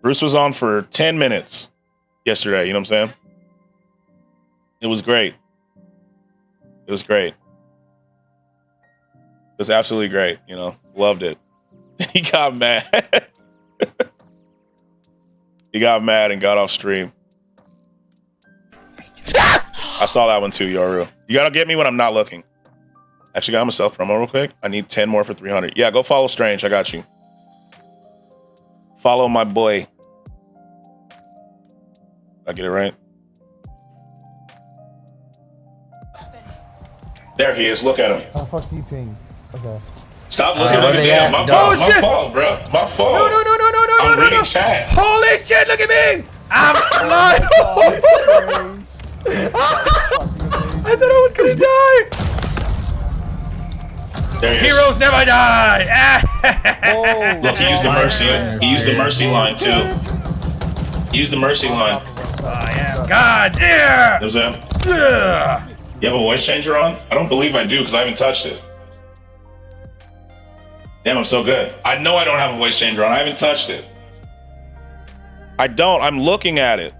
Bruce was on for 10 minutes yesterday. You know what I'm saying? It was great. It was absolutely great. You know, loved it. He got mad. He got mad and got off stream. I saw that one too, Yoru. You gotta get me when I'm not looking. Actually, got myself promo real quick. I need 10 more for 300. Yeah, go follow Strange. I got you. Follow my boy. I get it right? There he is. Look at him. Oh, fuck you, ping. Okay. Stop looking at me. Damn, my fault, bro. My fault. No. I'm reading chat. Holy shit, look at me. I'm alive. I thought I was going to die. There he is. Heroes never die. Look, he used the mercy. He used the mercy line too. He used the mercy line. I am God. Yeah. You know what I'm saying? You have a voice changer on? I don't believe I do because I haven't touched it. Damn, I'm so good. I know I don't have a voice changer on. I haven't touched it. I don't. I'm looking at it.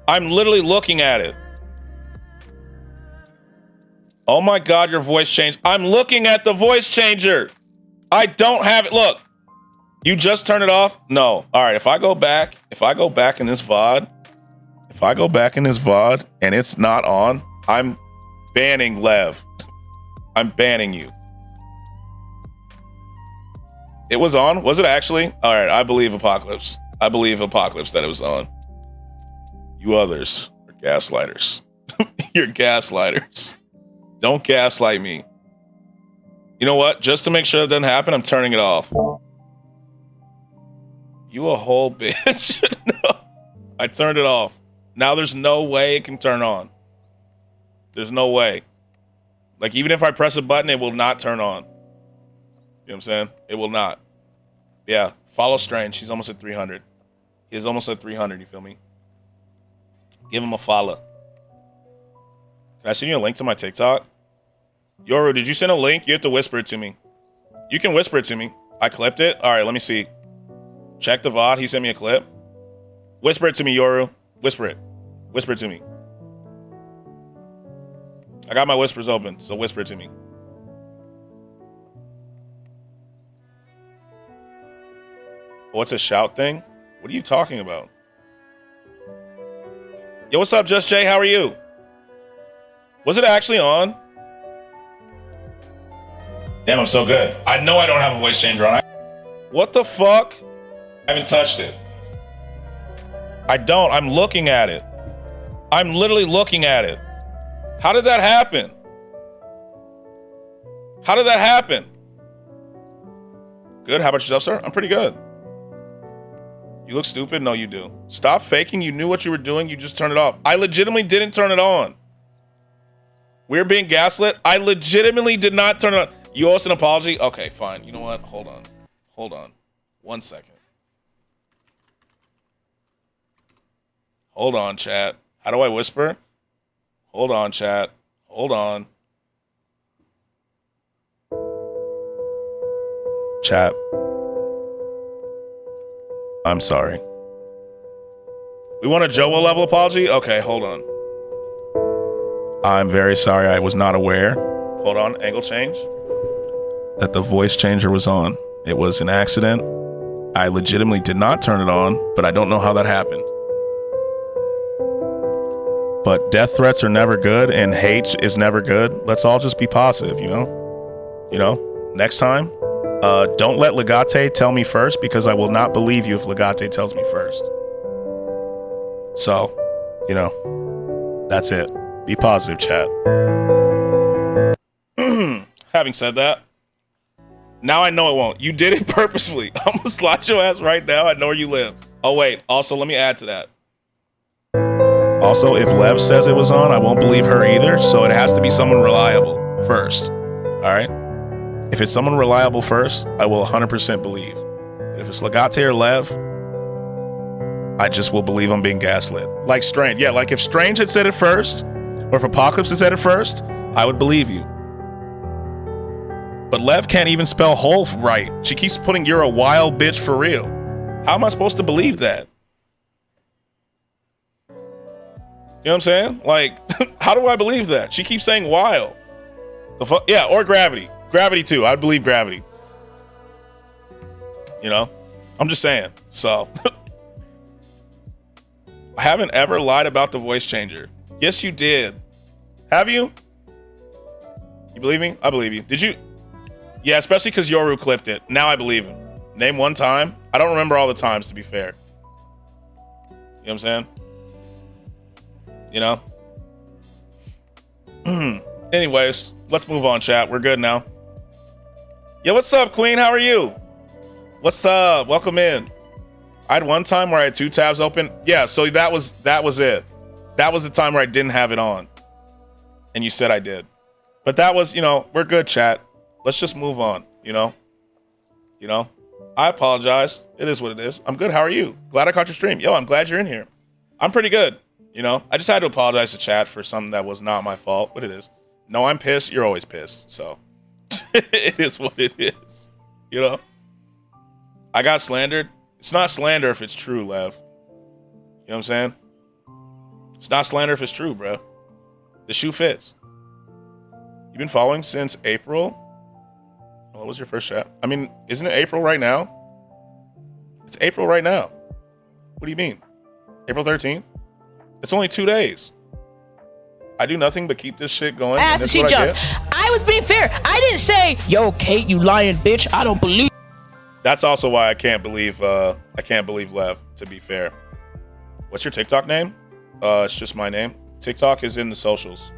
I'm literally looking at it. Oh my God, your voice changed. I'm looking at the voice changer. I don't have it. Look, you just turned it off? No. All right, if I go back in this VOD, and it's not on, I'm banning Lev. I'm banning you. It was on? Was it actually? All right, I believe Apocalypse. That it was on. You others are gaslighters. You're gaslighters. Don't gaslight me. You know what? Just to make sure it doesn't happen, I'm turning it off. You a whole bitch. No, I turned it off. Now there's no way it can turn on. There's no way. Like, even if I press a button, it will not turn on. You know what I'm saying? It will not. Yeah, follow Strange. He's almost at 300. He is almost at 300, you feel me? Give him a follow. Can I send you a link to my TikTok? Yoru, did you send a link? You have to whisper it to me. You can whisper it to me. I clipped it. All right, let me see. Check the VOD. He sent me a clip. Whisper it to me, Yoru. Whisper it. Whisper it to me. I got my whispers open, so whisper it to me. What's a shout thing? What are you talking about? Yo, what's up, Just Jay? How are you? Was it actually on? Damn, I'm so good. I know I don't have a voice changer on. What the fuck? I haven't touched it. I don't. I'm looking at it. I'm literally looking at it. How did that happen? How did that happen? Good. How about yourself, sir? I'm pretty good. You look stupid? No, you do. Stop faking. You knew what you were doing. You just turned it off. I legitimately didn't turn it on. We're being gaslit. I legitimately did not turn it on. You owe us an apology? Okay, fine. You know what? Hold on. Hold on. 1 second. Hold on, chat. How do I whisper? Hold on, chat. Hold on. Chat. I'm sorry. We want a Joel level apology? Okay, hold on. I'm very sorry. I was not aware. Hold on. Angle change. That the voice changer was on. It was an accident. I legitimately did not turn it on, but I don't know how that happened. But death threats are never good and hate is never good. Let's all just be positive, you know? You know, next time, don't let Legate tell me first because I will not believe you if Legate tells me first. So, you know, that's it. Be positive, chat. Having said that, now I know it won't. You did it purposefully. I'm gonna slide your ass right now. I know where you live. Oh, wait. Also, let me add to that. Also, if Lev says it was on, I won't believe her either. So it has to be someone reliable first. All right? If it's someone reliable first, I will 100% believe. But if it's Legate or Lev, I just will believe I'm being gaslit. Like Strange. Yeah, like if Strange had said it first, or if Apocalypse had said it first, I would believe you. But Lev can't even spell whole right. She keeps putting "you're a wild bitch" for real. How am I supposed to believe that? You know what I'm saying? Like, how do I believe that? She keeps saying wild. Yeah, or Gravity. Gravity too. I'd believe Gravity. You know? I'm just saying. So, I haven't ever lied about the voice changer. Yes, you did. Have you? You believe me? I believe you. Did you? Yeah, especially because Yoru clipped it. Now I believe him. Name one time. I don't remember all the times, to be fair. You know what I'm saying? You know? Anyways, let's move on, chat. We're good now. Yo, what's up, Queen? How are you? What's up? Welcome in. I had one time where I had 2 tabs open. Yeah, so that was it. That was the time where I didn't have it on. And you said I did. But that was, you know, we're good, chat. Let's just move on, you know? You know? I apologize. It is what it is. I'm good. How are you? Glad I caught your stream. Yo, I'm glad you're in here. I'm pretty good. You know? I just had to apologize to chat for something that was not my fault, but it is. No, I'm pissed. You're always pissed. So it is what it is. You know? I got slandered. It's not slander if it's true, Lev. You know what I'm saying? It's not slander if it's true, bro. The shoe fits. You've been following since April? What was your first chat? I mean, isn't it April right now? It's April right now. What do you mean? April 13th? It's only 2 days. I do nothing but keep this shit going. Ass she jumped. I was being fair. I didn't say, yo, Kate, you lying bitch. I don't believe. That's also why I can't believe Lev, to be fair. What's your TikTok name? It's just my name. TikTok is in the socials.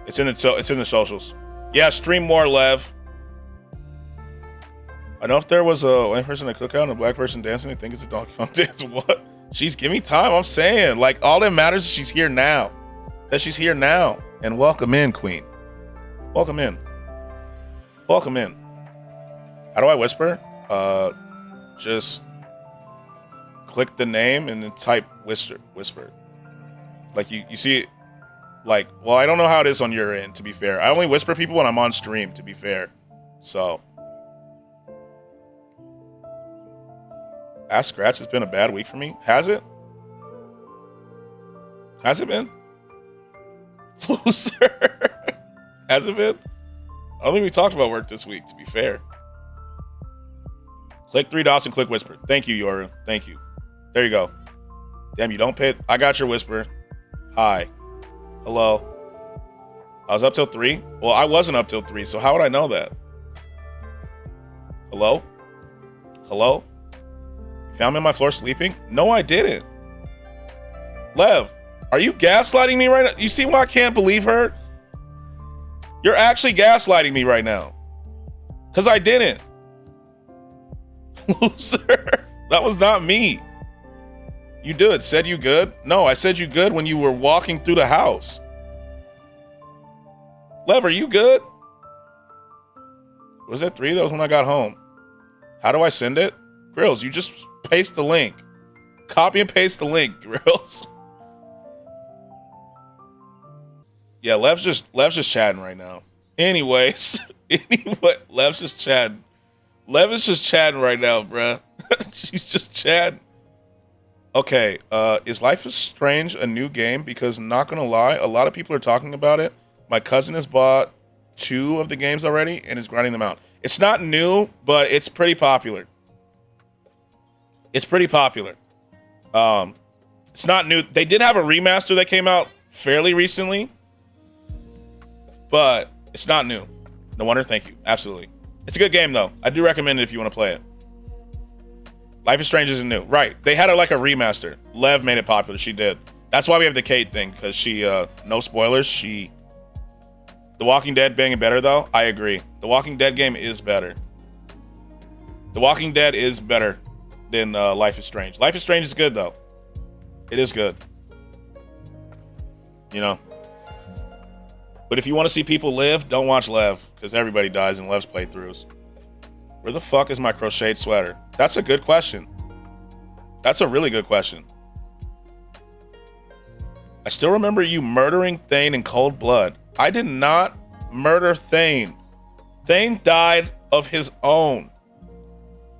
It's in the socials. Yeah, stream more, Lev. I know if there was a white person at cookout and a black person dancing, they think it's a Donkey Kong dance. What? She's giving me time. I'm saying, like, all that matters is she's here now. That she's here now. And welcome in, Queen. Welcome in. Welcome in. How do I whisper? Just click the name and then type whisper. Like you see it. Like, well, I don't know how it is on your end, to be fair. I only whisper people when I'm on stream, to be fair. So. Ask Scratch, it's been a bad week for me. Has it? Has it been? Loser. Has it been? I don't think we talked about work this week, to be fair. Click 3 dots and click whisper. Thank you, Yoru. Thank you. There you go. Damn, you don't pit. I got your whisper. Hi. Hello. I was up till 3? Well, I wasn't up till 3, so how would I know that? Hello? Hello? Found me on my floor sleeping? No, I didn't. Lev, are you gaslighting me right now? You see why I can't believe her? You're actually gaslighting me right now. Because I didn't. Loser. That was not me. You did. Said you good? No, I said you good when you were walking through the house. Lev, are you good? Was that 3? That was when I got home. How do I send it? Grills, you just paste the link. Copy and paste the link, Grills. Yeah, Lev's just chatting right now. Anyways, Lev's just chatting. Lev is just chatting right now, bruh. She's just chatting. Okay, is Life is Strange a new game? Because not gonna lie, a lot of people are talking about it. My cousin has bought 2 of the games already and is grinding them out. It's not new, but it's pretty popular. It's pretty popular. It's not new. They did have a remaster that came out fairly recently, but it's not new. No wonder. Thank you. Absolutely. It's a good game, though. I do recommend it if you want to play it. Life is Strange isn't new. Right. They had like a remaster. Lev made it popular. She did. That's why we have the Kate thing, because she, no spoilers, The Walking Dead being better, though, I agree. The Walking Dead game is better. The Walking Dead is better than Life is Strange. Life is Strange is good, though. It is good. You know? But if you want to see people live, don't watch Lev, because everybody dies in Lev's playthroughs. Where the fuck is my crocheted sweater? That's a good question. That's a really good question. I still remember you murdering Thane in cold blood. I did not murder Thane. Thane died of his own.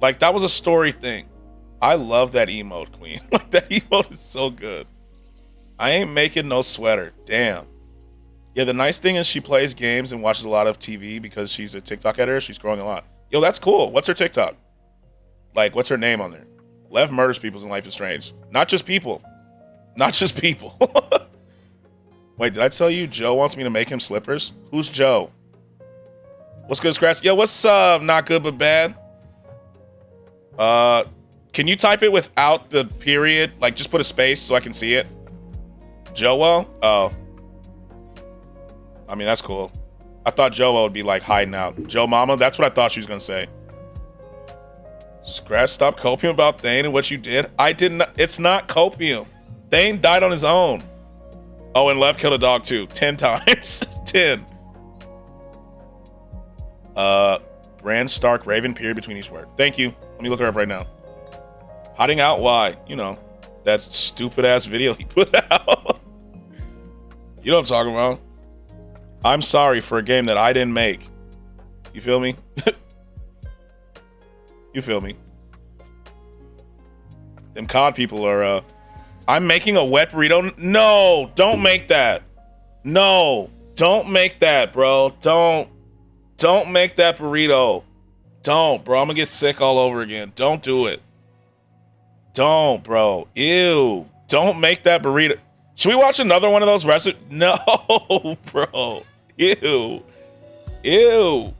Like, that was a story thing. I love that emote, Queen. Like, that emote is so good. I ain't making no sweater. Damn. Yeah, the nice thing is she plays games and watches a lot of TV because she's a TikTok editor. She's growing a lot. Yo, that's cool. What's her TikTok? Like, what's her name on there? Lev murders people in Life is Strange. Not just people. Not just people. Wait, did I tell you Joe wants me to make him slippers? Who's Joe? What's good, Scratch? Yo, what's up? Not good but bad. Can you type it without the period? Like, just put a space so I can see it. Joel? Oh. I mean, that's cool. I thought Joel would be like hiding out. Joe Mama? That's what I thought she was gonna say. Scratch, stop copium about Thane and what you did. I didn't. It's not copium. Thane died on his own. Oh, and Lev killed a dog too. 10 times. 10. Bran Stark Raven period between each word. Thank you. Let me look her up right now. Hiding out? Why? You know, that stupid ass video he put out. You know what I'm talking about. I'm sorry for a game that I didn't make. You feel me? You feel me? Them COD people are, I'm making a wet burrito. No, don't make that. No, don't make that, bro. Don't make that burrito. Don't, bro. I'm gonna get sick all over again. Don't do it. Don't, bro. Ew. Don't make that burrito. Should we watch another one of those recipes? No, bro. Ew. Ew.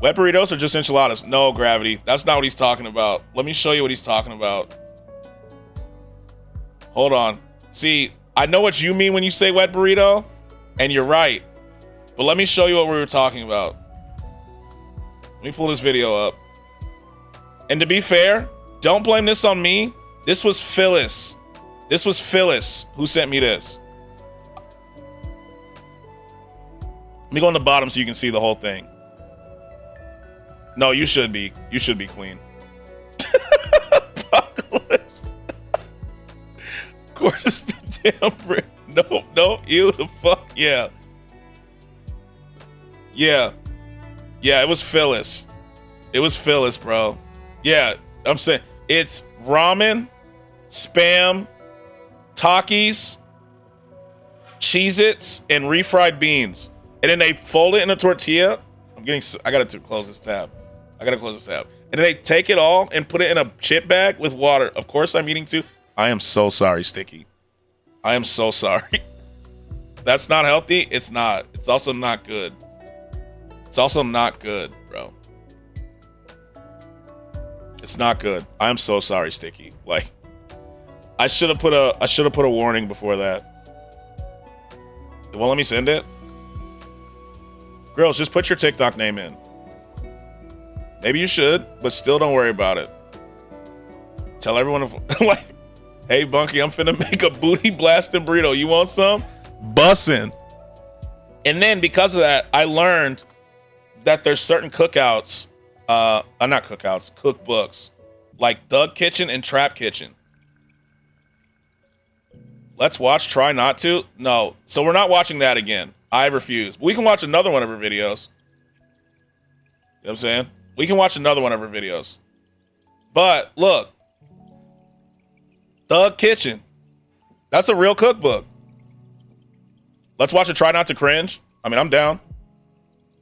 Wet burritos are just enchiladas. No, Gravity. That's not what he's talking about. Let me show you what he's talking about. Hold on. See, I know what you mean when you say wet burrito, and you're right. But let me show you what we were talking about. Let me pull this video up. And to be fair, don't blame this on me. This was Phyllis. This was Phyllis who sent me this. Let me go on the bottom so you can see the whole thing. No, you should be. You should be, Queen. Apocalypse. Of course, it's the damn brick. No, ew, the fuck, yeah. Yeah, it was Phyllis. It was Phyllis, bro. Yeah, I'm saying it's ramen, Spam, Takis, Cheez-Its, and refried beans. And then they fold it in a tortilla. I gotta close this tab. And then they take it all and put it in a chip bag with water. Of course I'm eating too. I am so sorry, Sticky. I am so sorry. That's not healthy. It's not. It's also not good. It's also not good, bro. It's not good. I'm so sorry, Sticky. Like, I should have put a warning before that. It won't let me send it. Girls, just put your TikTok name in. Maybe you should, but still don't worry about it. Tell everyone like, hey Bunky, I'm finna make a booty blasting burrito. You want some? Bussin'. And then because of that, I learned that there's certain cookouts, not cookouts, cookbooks, like Thug Kitchen and Trap Kitchen. Let's watch Try Not To. No. So we're not watching that again. I refuse. We can watch another one of her videos. You know what I'm saying? We can watch another one of her videos. But look. Thug Kitchen. That's a real cookbook. Let's watch it. Try Not to Cringe. I mean, I'm down.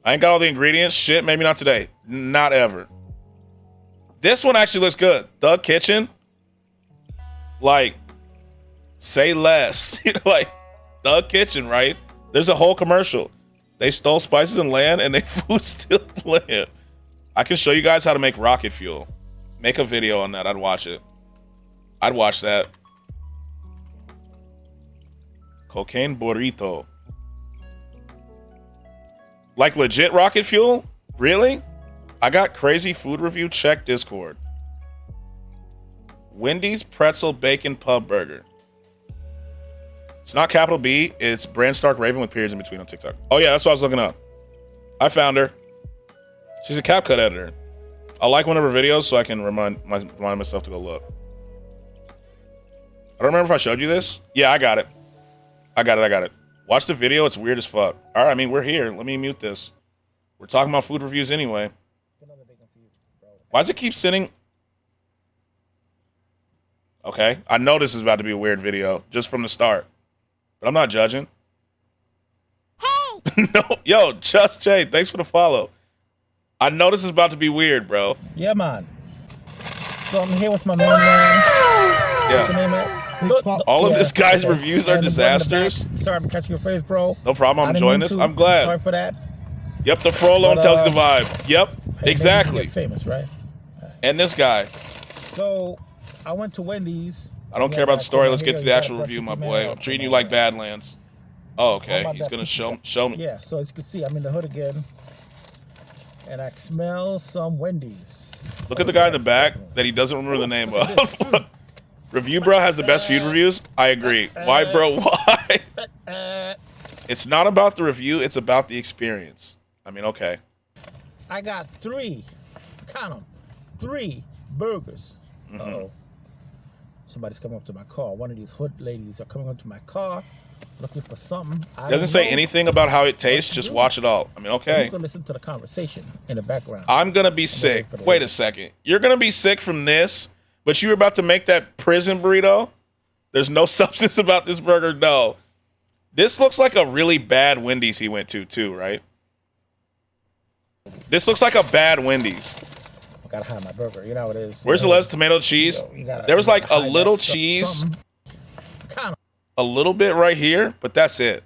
I ain't got all the ingredients. Shit, maybe not today. Not ever. This one actually looks good. Thug Kitchen. Like, say less. Like, Thug Kitchen, right? There's a whole commercial. They stole spices and land, and they food still bland. I can show you guys how to make rocket fuel. Make a video on that. I'd watch it. I'd watch that. Cocaine burrito. Like legit rocket fuel? Really? I got crazy food review. Check Discord. Wendy's pretzel bacon pub burger. It's not capital B. It's Bran Stark Raven with periods in between on TikTok. Oh yeah, that's what I was looking up. I found her. She's a CapCut editor. I like one of her videos so I can remind myself to go look. I don't remember if I showed you this. Yeah, I got it. I got it. Watch the video. It's weird as fuck. All right, I mean, we're here. Let me mute this. We're talking about food reviews anyway. Why does it keep sitting? Okay, I know this is about to be a weird video just from the start, but I'm not judging. Hey! No, yo, Just Jay, thanks for the follow. I know this is about to be weird, bro. Yeah, man. So I'm here with my main man. Yeah. All of this guy's reviews are disasters. Sorry, I'm catching your face, bro. No problem. I'm enjoying this. I'm glad. Sorry for that. Yep, the Frollo tells you the vibe. Yep, exactly. Famous, right? And this guy. So I went to Wendy's. I don't care about the story. Let's get to the actual review, my boy. I'm treating you like Badlands. Oh, okay. He's gonna show me. Yeah. So as you can see, I'm in the hood again, and I smell some Wendy's. Look at the guy in the back that he doesn't remember the name of. Review Bro has the best feud reviews. I agree. Why, bro? Why? It's not about the review. It's about the experience. I mean, okay. I got 3. Count them. 3 burgers. Uh-oh. Somebody's coming up to my car. One of these hood ladies are coming up to my car looking for something. It doesn't say anything about how it tastes. Just watch it all. I mean, okay. You can listen to the conversation in the background. I'm going to be sick. Wait a second. You're going to be sick from this, but you were about to make that prison burrito? There's no substance about this burger? No. This looks like a really bad Wendy's he went to, too, right? This looks like a bad Wendy's. I gotta hide my burger. You know how it is. Where's the lettuce, tomato, cheese? There was like a little cheese. A little bit right here, but that's it.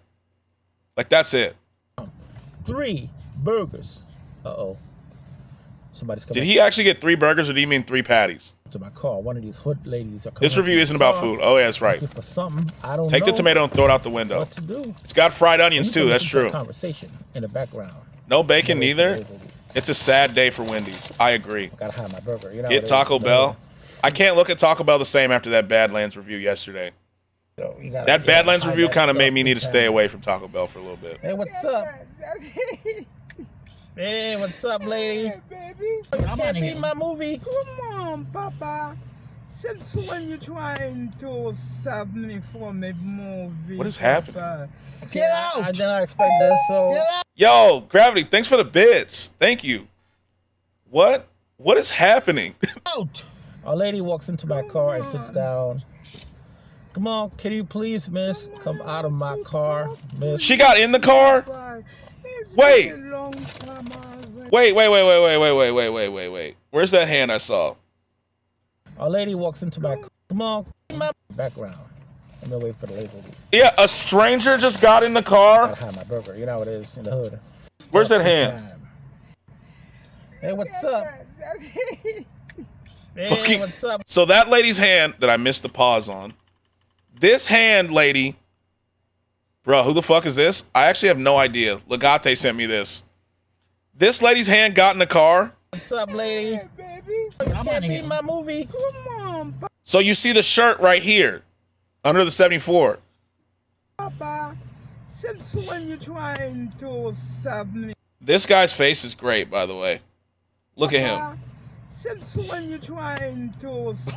Like, that's it. 3 burgers. Uh-oh. Somebody's coming. Did he actually get 3 burgers, or did he mean 3 patties? To my car. One of these hood ladies are coming. This review isn't about food. Oh, yeah, that's right. For something. I don't Take the tomato and throw it out the window. What to do. It's got fried onions, too. That's true. Conversation in the background. No bacon, neither. It's a sad day for Wendy's. I agree. I gotta hide my burger. You know Get Taco Bell. I can't look at Taco Bell the same after that Badlands review yesterday. That Badlands review kind of made me need to stay away from Taco Bell for a little bit. Hey, what's up? Hey, what's up, lady? Hey, baby. I'm gonna be my movie. Come on, Papa. Since when you trying to stop me from a movie? What is happening? Get out! I did not expect this, so... Get out! Yo, Gravity, thanks for the bits. Thank you. What? What is happening? Out! A lady walks into my car and sits down. Come on, can you please, miss, come out of my car, miss? She got in the car? Wait. Wait. Where's that hand I saw? A lady walks into my car. Come on, my background. I'm gonna wait for the lady. Yeah, a stranger just got in the car. I gotta hide my burger. You know how it is in the hood. Where's that hand? Hey, what's up? Hey, Fucking- what's up? So that lady's hand that I missed the pause on. This hand, lady. Bro, who the fuck is this? I actually have no idea. Legate sent me this. This lady's hand got in the car. What's up, lady? Hey, baby. I can't beat my movie. Come on, So you see the shirt right here under the 74. Papa. Since when you trying to stab me? This guy's face is great, by the way. Look at him. Papa? Since when you trying to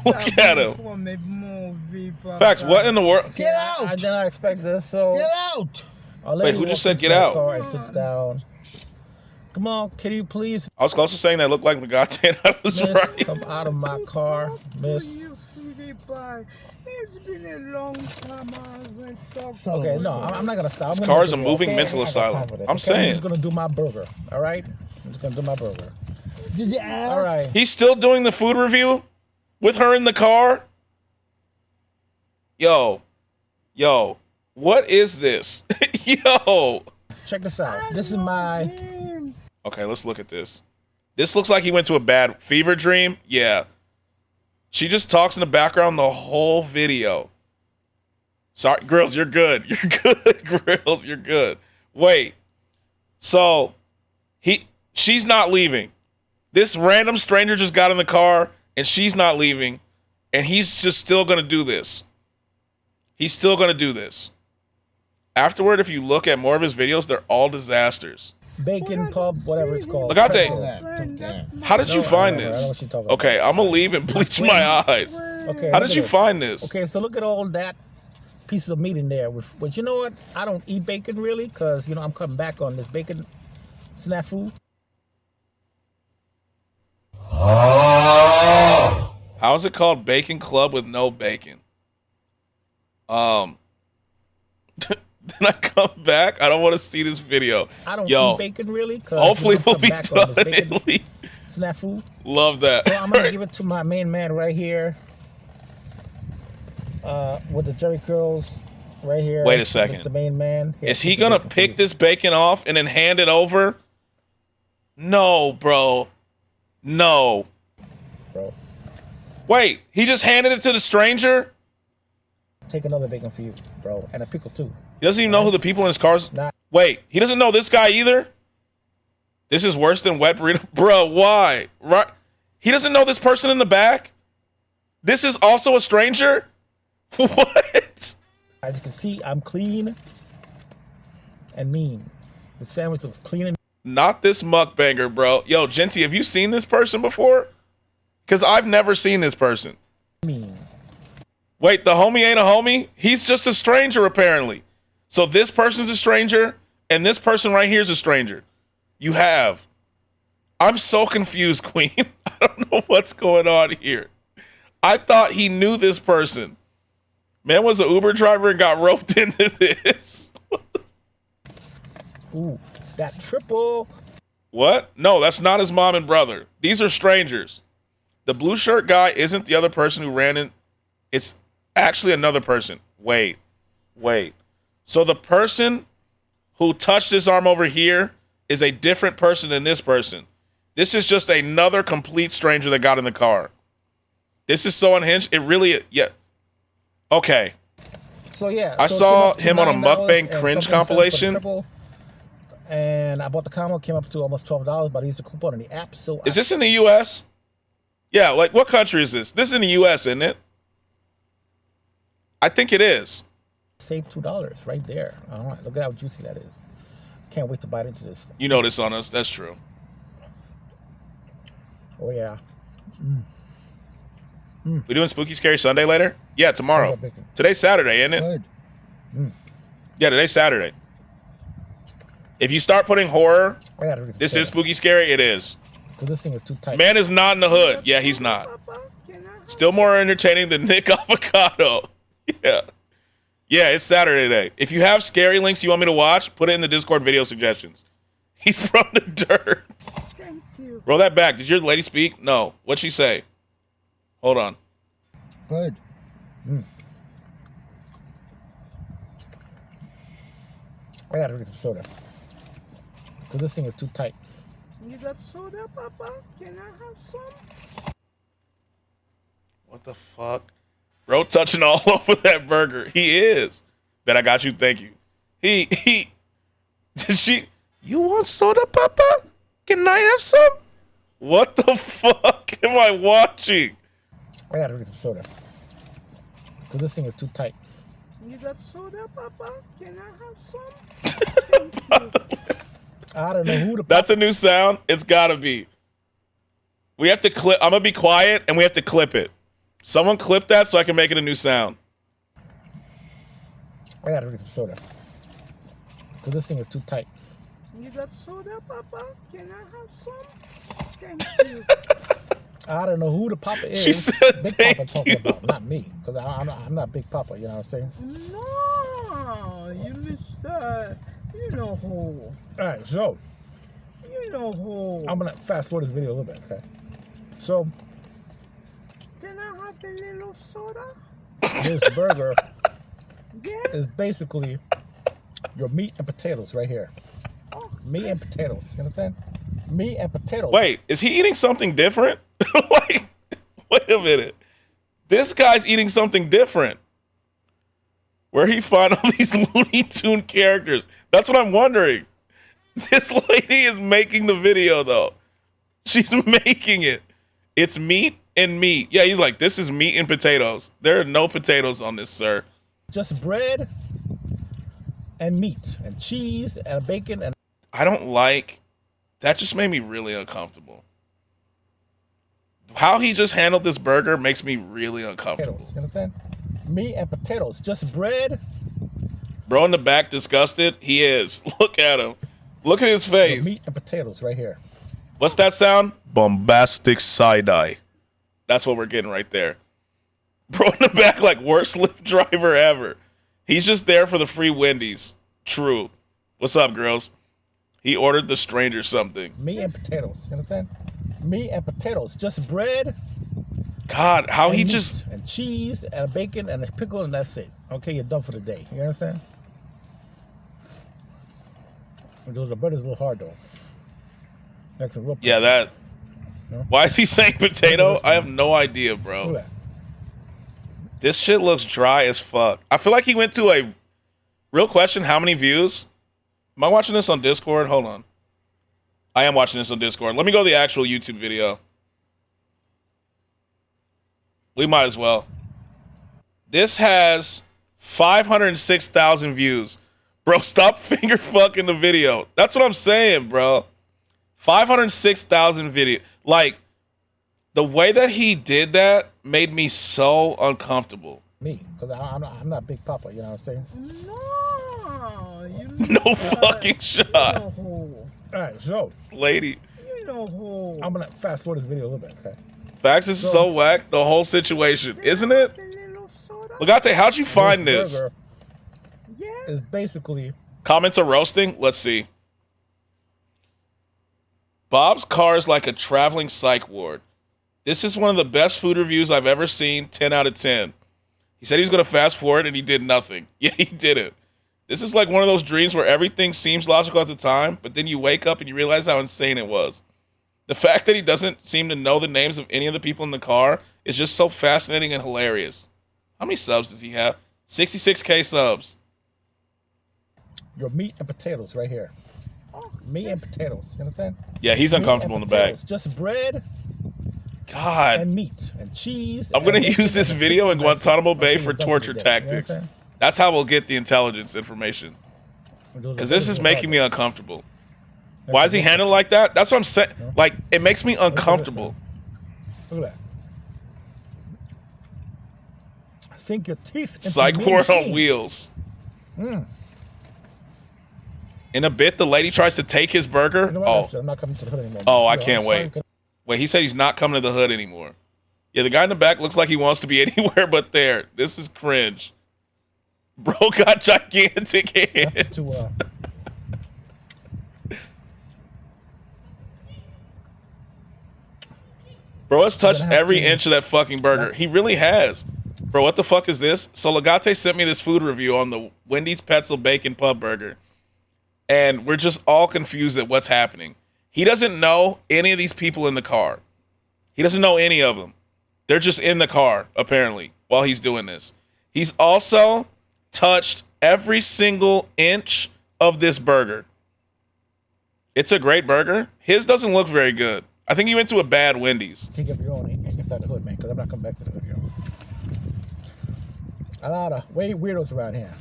Look at stab me him. for me movie, Papa? Facts, what in the world? Get out! I did not expect this, so... Get out! Wait, who just said get out? Car and sits down. Come on, can you please, I was close to saying that looked like Legate, and I was miss, right. come out of my car, miss? You sweetie pie. It's been a long time I haven't talked to Okay, you. no, I'm not gonna stop. This I'm car gonna is a do it, moving okay? mental I got time asylum. for this, I'm okay? saying. I'm just gonna do my burger, all right? I'm just gonna do my burger. Did you ask? All right. He's still doing the food review with her in the car? Yo, what is this? Yo. Check this out. This is my... Okay, let's look at this. This looks like he went to a bad fever dream. Yeah. She just talks in the background the whole video. Sorry, Grills, you're good. You're good, Grills, you're good. Wait. So, she's not leaving. This random stranger just got in the car and she's not leaving, and he's just still going to do this. He's still going to do this. Afterward, if you look at more of his videos, they're all disasters. Bacon pub, whatever it's called. Legate, how did you find this? Okay, I'm gonna leave and bleach my eyes. Okay. How look did at you this. find this? Okay, so look at all that pieces of meat in there. But you know what? I don't eat bacon really, because you know I'm cutting back on this bacon snafu. How is it called Bacon Club with no bacon? Then I come back. I don't want to see this video. I don't Yo, eat bacon really, because hopefully you know, we'll I'm be cutting back on done. this bacon snafu. Love that. So I'm gonna give it to my main man right here, with the Jerry curls, right here. Wait a second. That's the main man. Here, Is he keep the gonna bacon for pick you. this bacon off and then hand it over? No, bro. No. Bro, Wait, he just handed it to the stranger? take another bacon for you, bro, and a pickle too. He doesn't even know who the people in his cars. Nah. Wait, he doesn't know this guy either? This is worse than wet burrito. Bro, why? Right? He doesn't know this person in the back? This is also a stranger? What? As you can see, I'm clean and mean. The sandwich looks clean and Not this mukbanger, bro. Yo, Genty, have you seen this person before? Because I've never seen this person. mean. Wait, the homie ain't a homie? He's just a stranger, apparently. So this person's a stranger, and this person right here is a stranger. You have. I'm so confused, Queen. I don't know what's going on here. I thought he knew this person. Man was an Uber driver and got roped into this. Ooh, that triple. What? No, that's not his mom and brother. These are strangers. The blue shirt guy isn't the other person who ran in. It's actually another person. Wait. So the person who touched his arm over here is a different person than this person. This is just another complete stranger that got in the car. This is so unhinged. It really, yeah. Okay. So yeah, I so it saw came him up to on a $9 mukbang and cringe something cents for the compilation. triple. And I bought the combo, came up to almost $12, but I used the coupon in the app. So Is this in the U.S.? Yeah, like what country is this? This is in the U.S., isn't it? I think it is. saved $2 right there. All right, look at how juicy that is. Can't wait to bite into this. You know this on us. That's true. Oh yeah. We doing Spooky Scary Sunday later? Yeah, tomorrow. Bacon. Today's Saturday, isn't it? Good. Yeah, today's Saturday. If you start putting horror, I gotta read this is Spooky Scary. It is. because this thing is too tight. Man is not in the hood. Yeah, he's not. Still more entertaining than Nick Avocado. Yeah. Yeah, it's Saturday today. If you have scary links you want me to watch, put it in the Discord video suggestions. He's from the dirt. Thank you. Roll that back. Did your lady speak? No. What'd she say? Hold on. Good. I gotta drink some soda because this thing is too tight. You got soda, Papa? Can I have some? What the fuck? Bro touching all over that burger. He is. Bet I got you. Thank you. He did she you want soda, Papa? Can I have some? What the fuck am I watching? I gotta drink some soda. Because this thing is too tight. You got soda, Papa? Can I have some? Thank you. I don't know who the That's a new sound. It's gotta be. We have to clip. I'm gonna be quiet and we have to clip it. Someone clip that so I can make it a new sound. I gotta drink some soda. Because this thing is too tight. You got soda, Papa? Can I have some? Thank you. I don't know who the Papa is. She said, Big "Thank Papa talking you." about, not me. Because I'm not Big Papa, you know what I'm saying? No, you Mr. You know who. Alright, so You know who. I'm gonna fast forward this video a little bit, okay? So Can I have a little soda? this burger Yeah. is basically your meat and potatoes right here. Oh, Meat and potatoes. You know what I'm saying? Meat and potatoes. Wait, is he eating something different? Like, wait a minute. This guy's eating something different. Where he find all these Looney Tune characters? That's what I'm wondering. This lady is making the video though. She's making it. It's meat and meat. Yeah, he's like, this is meat and potatoes. There are no potatoes on this, sir. Just bread and meat and cheese and bacon and I don't like that. Just made me really uncomfortable. How he just handled this burger makes me really uncomfortable. potatoes. You know what I'm saying? Meat and potatoes. Just bread. Bro in the back disgusted. He is. Look at him. Look at his Your face. meat and potatoes right here. What's that sound? Bombastic side-eye. That's what we're getting right there. Bro in the back like worst Lyft driver ever. He's just there for the free Wendy's. True. What's up, girls? He ordered the stranger something. Meat and potatoes. You know what I'm saying? Meat and potatoes. Just bread. God, how and he meat just... and cheese and bacon and a pickle and that's it. Okay, you're done for the day. You understand? The bread is a little hard though. Next to real Yeah, that... No? Why is he saying potato? I have no idea, Look bro. at that. This shit looks dry as fuck. I feel like he went to a... Real question, how many views? Am I watching this on Discord? Hold on. I am watching this on Discord. Let me go to the actual YouTube video. We might as well. This has 506,000 views. Bro, stop finger fucking the video. That's what I'm saying, bro. 506,000 video. Like, the way that he did that made me so uncomfortable. Me, because I'm not Big Papa, you know what I'm saying? No, you No Mr. fucking You shot. know who. Alright, so This lady. You know who. I'm gonna fast forward this video a little bit, okay? Facts is so whack, the whole situation, isn't it? A little soda? Legate, how'd you find this? Burger Yeah. is basically Comments are roasting? Let's see. Bob's car is like a traveling psych ward. This is one of the best food reviews I've ever seen, 10 out of 10. He said he's going to fast forward and he did nothing. Yeah, he didn't. This is like one of those dreams where everything seems logical at the time, but then you wake up and you realize how insane it was. The fact that he doesn't seem to know the names of any of the people in the car is just so fascinating and hilarious. How many subs does he have? 66K subs. your meat and potatoes right here. Meat and potatoes, you know what I'm saying? Yeah, he's Meat uncomfortable in and the back. potatoes. Just bread God. and meat and cheese. I'm going and to bacon use this and video in pickle. Guantanamo Bay Okay, for you're done torture the day, you know what I'm tactics. saying? That's how we'll get the intelligence information. Those are- Because this those is are making me hard. uncomfortable. Why is he handled like that? That's what I'm saying. Like, it makes me uncomfortable. Look at that. Sink your teeth into Psych the ward on machine. wheels. Mm. In a bit, the lady tries to take his burger. You know what? Oh, I'm not coming to the hood anymore. Oh, I You know, can't I'm wait. sorry, wait, he said he's not coming to the hood anymore. Yeah, the guy in the back looks like he wants to be anywhere but there. This is cringe. Bro got gigantic hands. to, Bro has touched gonna have every to- inch of that fucking burger. He really has. Bro, what the fuck is this? So Legate sent me this food review on the Wendy's Pretzel Bacon Pub Burger. And we're just all confused at what's happening. He doesn't know any of these people in the car. He doesn't know any of them. They're just in the car, apparently, while he's doing this. He's also touched every single inch of this burger. It's a great burger. His doesn't look very good. I think he went to a bad Wendy's. Take up your own inside the hood, man, because I'm not coming back to the hood, yo. A lot of way weirdos around here.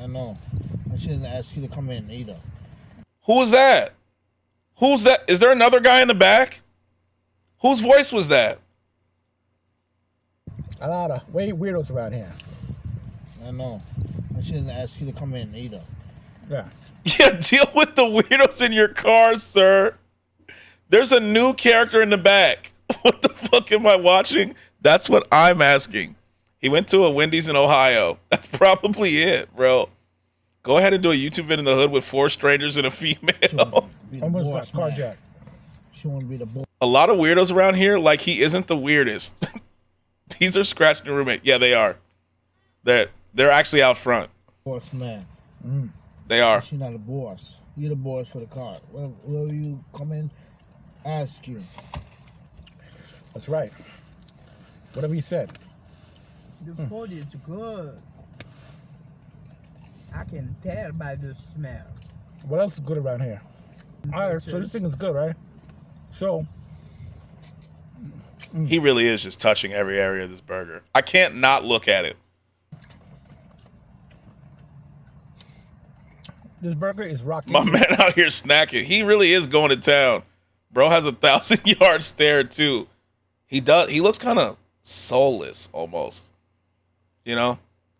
I know. I shouldn't ask you to come in either. Who is that? Who's that? Is there another guy in the back? Whose voice was that? A lot of way weirdos around here. I know. I shouldn't ask you to come in either. Yeah. Yeah, deal with the weirdos in your car, sir. There's a new character in the back. What the fuck am I watching? That's what I'm asking. He went to a Wendy's in Ohio. That's probably it, bro. Go ahead and do a YouTube video in the hood with 4 strangers and a female. Almost got carjacked. She want to be the boss. A lot of weirdos around here, like he isn't the weirdest. These are scratching your roommate. Yeah, they are. They're actually out front. Boss man. They are. She's not a boss. You're the boss for the car. Whenever you come in, ask you. That's right. Whatever he said. The food is good. I can tell by the smell. What else is good around here? All right, so this thing is good, right? So. He really is just touching every area of this burger. I can't not look at it. This burger is rocking. My man out here snacking. He really is going to town. Bro has a 1,000-yard stare too. He does. He looks kind of soulless almost. You know?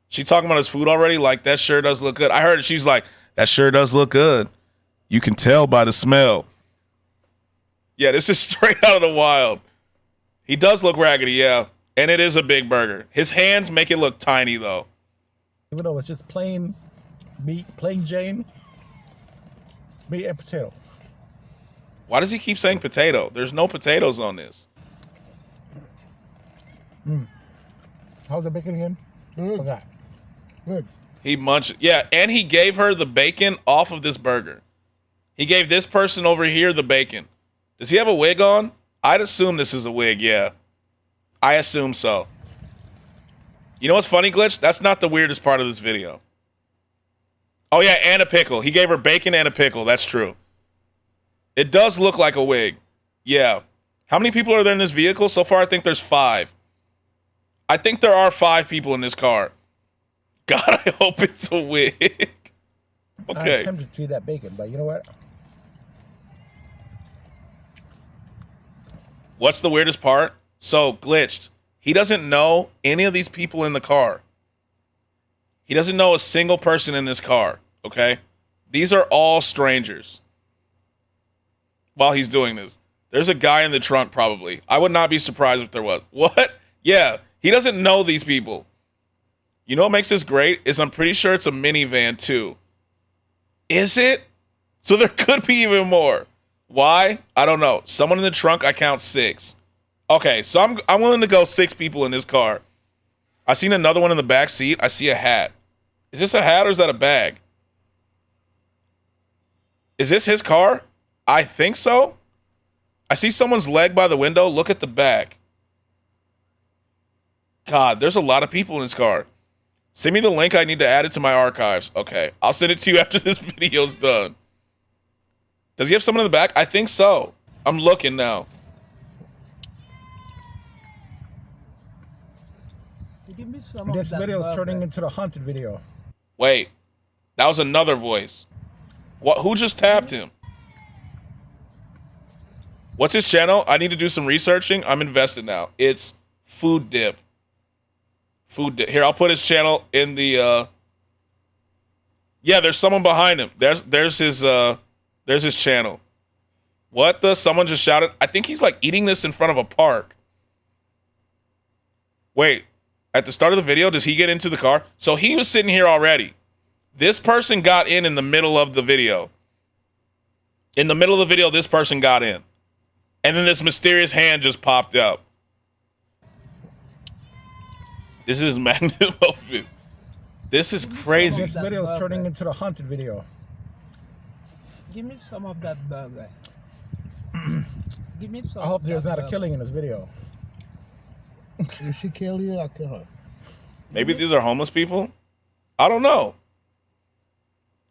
She talking about his food already? Like, that sure does look good. I heard it. She's like, that sure does look good. You can tell by the smell. Yeah, this is straight out of the wild. He does look raggedy, yeah. And it is a big burger. His hands make it look tiny, though. Even though it's just plain meat, plain Jane, meat and potato. Why does he keep saying potato? There's no potatoes on this. How's the bacon again? Forgot. Good. He munched. Yeah, and he gave her the bacon off of this burger. He gave this person over here the bacon. Does he have a wig on? I'd assume this is a wig, yeah. I assume so. You know what's funny, Glitch? That's not the weirdest part of this video. Oh, yeah, and a pickle. He gave her bacon and a pickle. That's true. It does look like a wig. Yeah. How many people are there in this vehicle? So far, I think there's 5. I think there are 5 people in this car. God, I hope it's a wig. Okay. I'm tempted to eat that bacon, but you know what? What's the weirdest part? So, Glitched. He doesn't know any of these people in the car. He doesn't know a single person in this car, okay? These are all strangers. While he's doing this. There's a guy in the trunk, probably. I would not be surprised if there was. What? Yeah, he doesn't know these people. You know what makes this great? Is I'm pretty sure it's a minivan, too. Is it? So there could be even more. Why? I don't know. Someone in the trunk, I count 6. Okay, so I'm willing to go 6 people in this car. I seen another one in the back seat. I see a hat. Is this a hat or is that a bag? Is this his car? I think so. I see someone's leg by the window. Look at the back. God, there's a lot of people in this car. Send me the link. I need to add it to my archives. Okay, I'll send it to you after this video's done. Does he have someone in the back? I think so. I'm looking now. This video is turning into the haunted video. Wait, that was another voice. What? Who just tapped him? What's his channel? I need to do some researching. I'm invested now. It's Food Dip. Food Dip. Here, I'll put his channel in the. Yeah, there's someone behind him. There's his channel. What the? Someone just shouted. I think he's like eating this in front of a park. Wait, at the start of the video, does he get into the car? So he was sitting here already. This person got in the middle of the video. In the middle of the video, this person got in. And then this mysterious hand just popped up. This is magnum opus. This is crazy. This video is turning into the haunted video. Give me some of that burger. Give me some. I hope there's not a killing in this video. If she kill you, I'll kill her. Maybe these are homeless people. I don't know.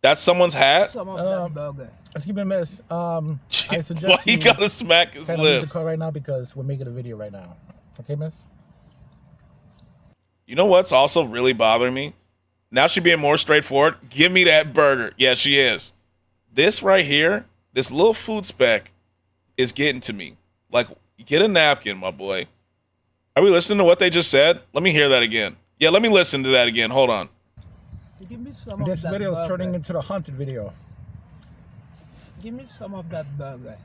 That's someone's hat. Some of that burger. Excuse me, miss. I suggest Why he gotta smack his kind of leave the lip? car right now because we're making a video right now. Okay, miss? You know what's also really bothering me? Now she being more straightforward. Give me that burger. Yeah, she is. This right here, this little food speck is getting to me. Like, get a napkin, my boy. Are we listening to what they just said? Let me hear that again. Yeah, let me listen to that again. Hold on. Give me some of This that video is burger. turning into the haunted video. Give me some of that burger.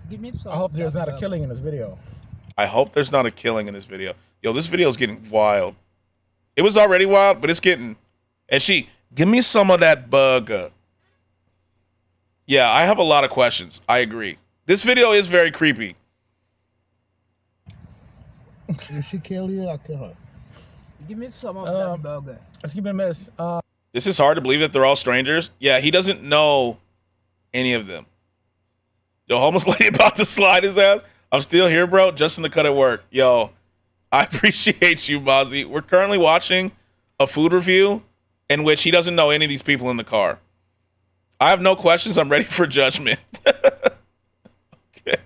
Give me some. I hope of there's that not a burger. killing in this video. I hope there's not a killing in this video. Yo, this video is getting wild. It was already wild, but it's getting... And she, give me some of that burger. Yeah, I have a lot of questions. I agree. This video is very creepy. If she kill you, I'll kill her. Give me some of that burger. Excuse me, miss. This is hard to believe that they're all strangers. Yeah, he doesn't know any of them. Yo, homeless lady about to slide his ass. I'm still here, bro. Just in the cut at work. Yo, I appreciate you, Mozzie. We're currently watching a food review in which he doesn't know any of these people in the car. I have no questions. I'm ready for judgment. Okay.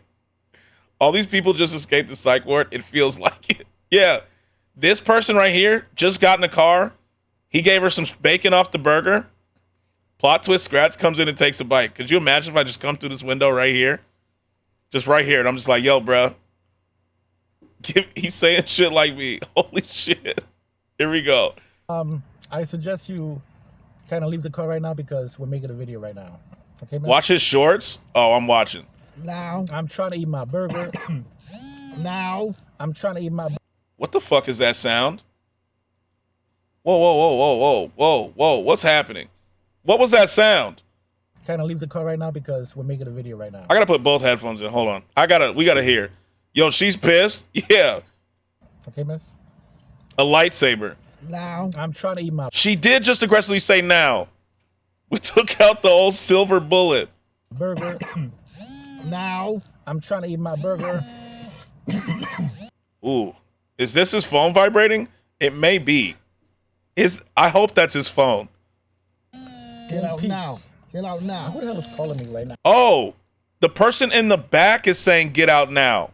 All these people just escaped the psych ward. It feels like it. Yeah. This person right here just got in the car. He gave her some bacon off the burger. Plot twist, Scratch comes in and takes a bite. Could you imagine if I just come through this window right here? Just right here. And I'm just like, yo, bro. He's saying shit like me. Holy shit. Here we go. I suggest you kind of leave the car right now because we're making a video right now. Okay, miss? Watch his shorts. Oh, I'm watching. Now. I'm trying to eat my burger. Now. I'm trying to eat my... What the fuck is that sound? Whoa, whoa, whoa, whoa, whoa, whoa, whoa. What's happening? What was that sound? Kind of leave the car right now because we're making a video right now. I gotta put both headphones in. Hold on. We gotta hear. Yo, she's pissed. Yeah. Okay, miss? A lightsaber. Now. I'm trying to eat my She did just aggressively say now. We took out the old silver bullet. burger. Now. I'm trying to eat my burger. Ooh. Is this his phone vibrating? It may be. I hope that's his phone. Get out Peace. now. Get out now. Who the hell is calling me right now? Oh, the person in the back is saying get out now.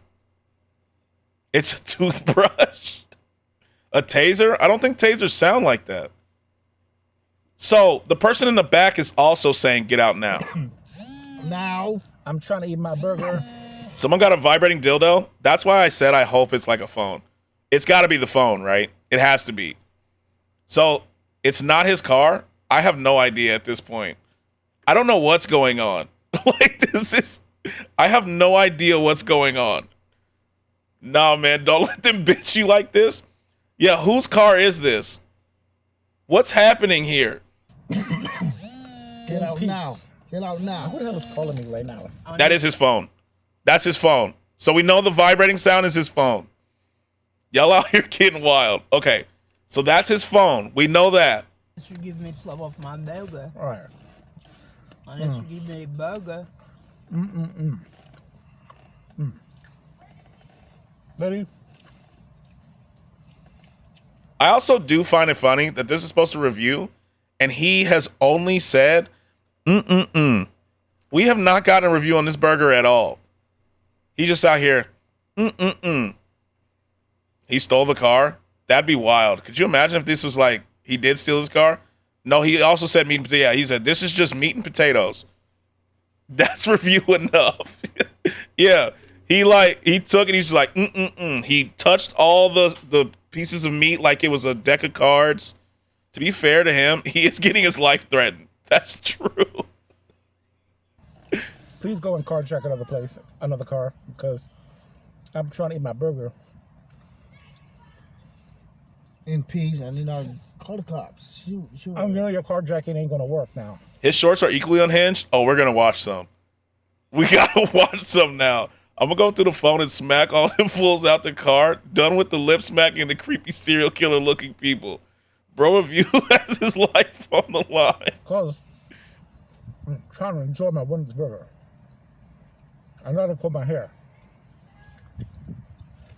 It's a toothbrush. A taser? I don't think tasers sound like that. So the person in the back is also saying get out now. Now. I'm trying to eat my burger. Someone got a vibrating dildo. That's why I said I hope it's like a phone. It's got to be the phone, right? It has to be. So it's not his car. I have no idea at this point. I don't know what's going on. I have no idea what's going on. Nah, man, don't let them bitch you like this. Yeah, whose car is this? What's happening here? Get out Peace. now. Get out now. Who the hell is calling me right now? That is his phone. That's his phone. So we know the vibrating sound is his phone. Y'all out here getting wild. Okay, so that's his phone. We know that. You give me some of my burger. All right. Unless you give me a burger. Ready? I also do find it funny that this is supposed to review, and he has only said, We have not gotten a review on this burger at all. He's just out here, He stole the car? That'd be wild. Could you imagine if this was like, he did steal his car? No, he also said meat and potatoes. Yeah, he said, this is just meat and potatoes. That's review enough. Yeah. He took it, he's just like, He touched all the pieces of meat like it was a deck of cards. To be fair to him, he is getting his life threatened. That's true. Please go and carjack another car, because I'm trying to eat my burger. In peace, and call the cops. Shoot. I know your carjacking ain't gonna work now. His shorts are equally unhinged. Oh, we're going to watch some. We got to watch some now. I'm going to go through the phone and smack all them fools out the car. Done with the lip smacking and the creepy serial killer looking people. Bro review has his life on the line. Because I'm trying to enjoy my Wendy's burger. I'm not gonna put my hair.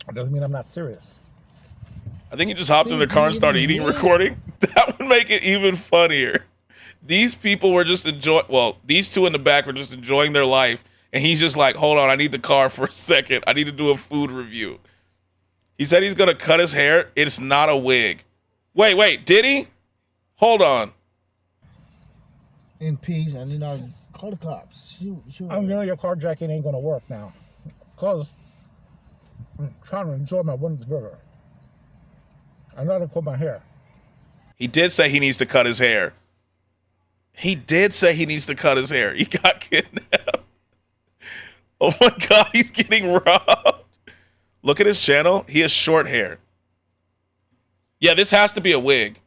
It doesn't mean I'm not serious. I think he just hopped in the car and started eating recording. That would make it even funnier. These people were just these two in the back were just enjoying their life. And he's just like, hold on, I need the car for a second. I need to do a food review. He said he's going to cut his hair. It's not a wig. Wait, did he? Hold on. In peace, and then I call the cops. I'm your carjacking ain't going to work now. Because I'm trying to enjoy my Wendy's burger. I'm not going to cut my hair. He did say he needs to cut his hair. He got kidnapped. Oh my God, he's getting robbed. Look at his channel. He has short hair. Yeah, this has to be a wig.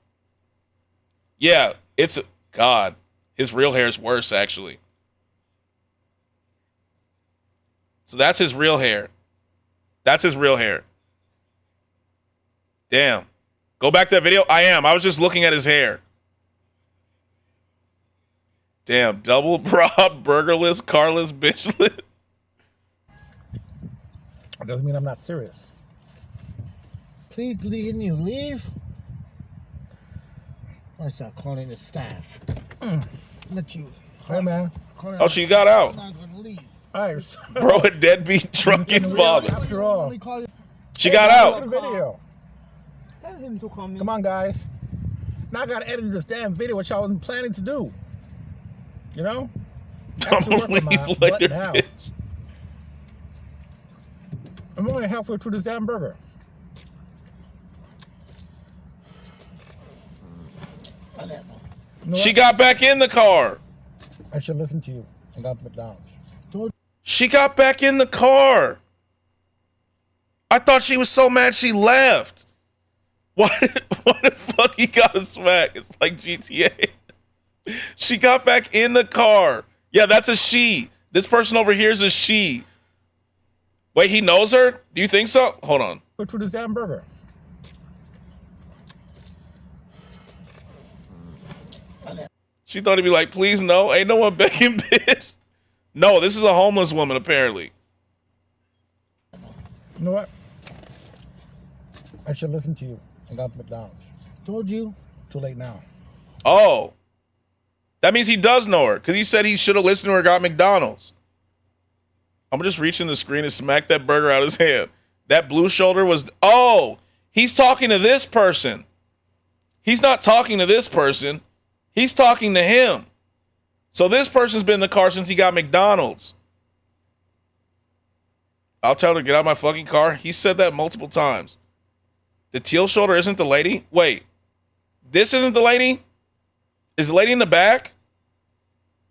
Yeah, God. His real hair is worse, actually. So that's his real hair. Damn. Go back to that video. I was just looking at his hair. Damn, double broad, burgerless, carless, bitchless. It doesn't mean I'm not serious. Please, can you leave? I start calling the staff. Let you. Hey, man. Oh, she got out. I'm not going to leave. All right. Bro, a deadbeat drunken father. After all. She got out. Video. Tell him to come in. Come on, guys. Now I got to edit this damn video, which I wasn't planning to do. You know? Don't leave later, bitch. I'm only halfway through this damn burger. Whatever. You know She what? got back in the car. I should listen to you and got McDonald's. She got back in the car. I thought she was so mad she left. Why the fuck he got a smack? It's like GTA. She got back in the car. Yeah, that's a she. This person over here is a she. Wait, he knows her? Do you think so? Hold on. Go through this damn burger. She thought he'd be like, please no, ain't no one begging, bitch. No, this is a homeless woman, apparently. You know what? I should listen to you and got McDonald's. Told you. Too late now. Oh. That means he does know her, because he said he should have listened to her, got McDonald's. I'm just reaching the screen and smack that burger out of his hand. That blue shoulder was, oh, he's talking to this person. He's not talking to this person. He's talking to him. So this person's been in the car since he got McDonald's. I'll tell her to get out of my fucking car. He said that multiple times. The teal shoulder isn't the lady? Wait, this isn't the lady? Is the lady in the back?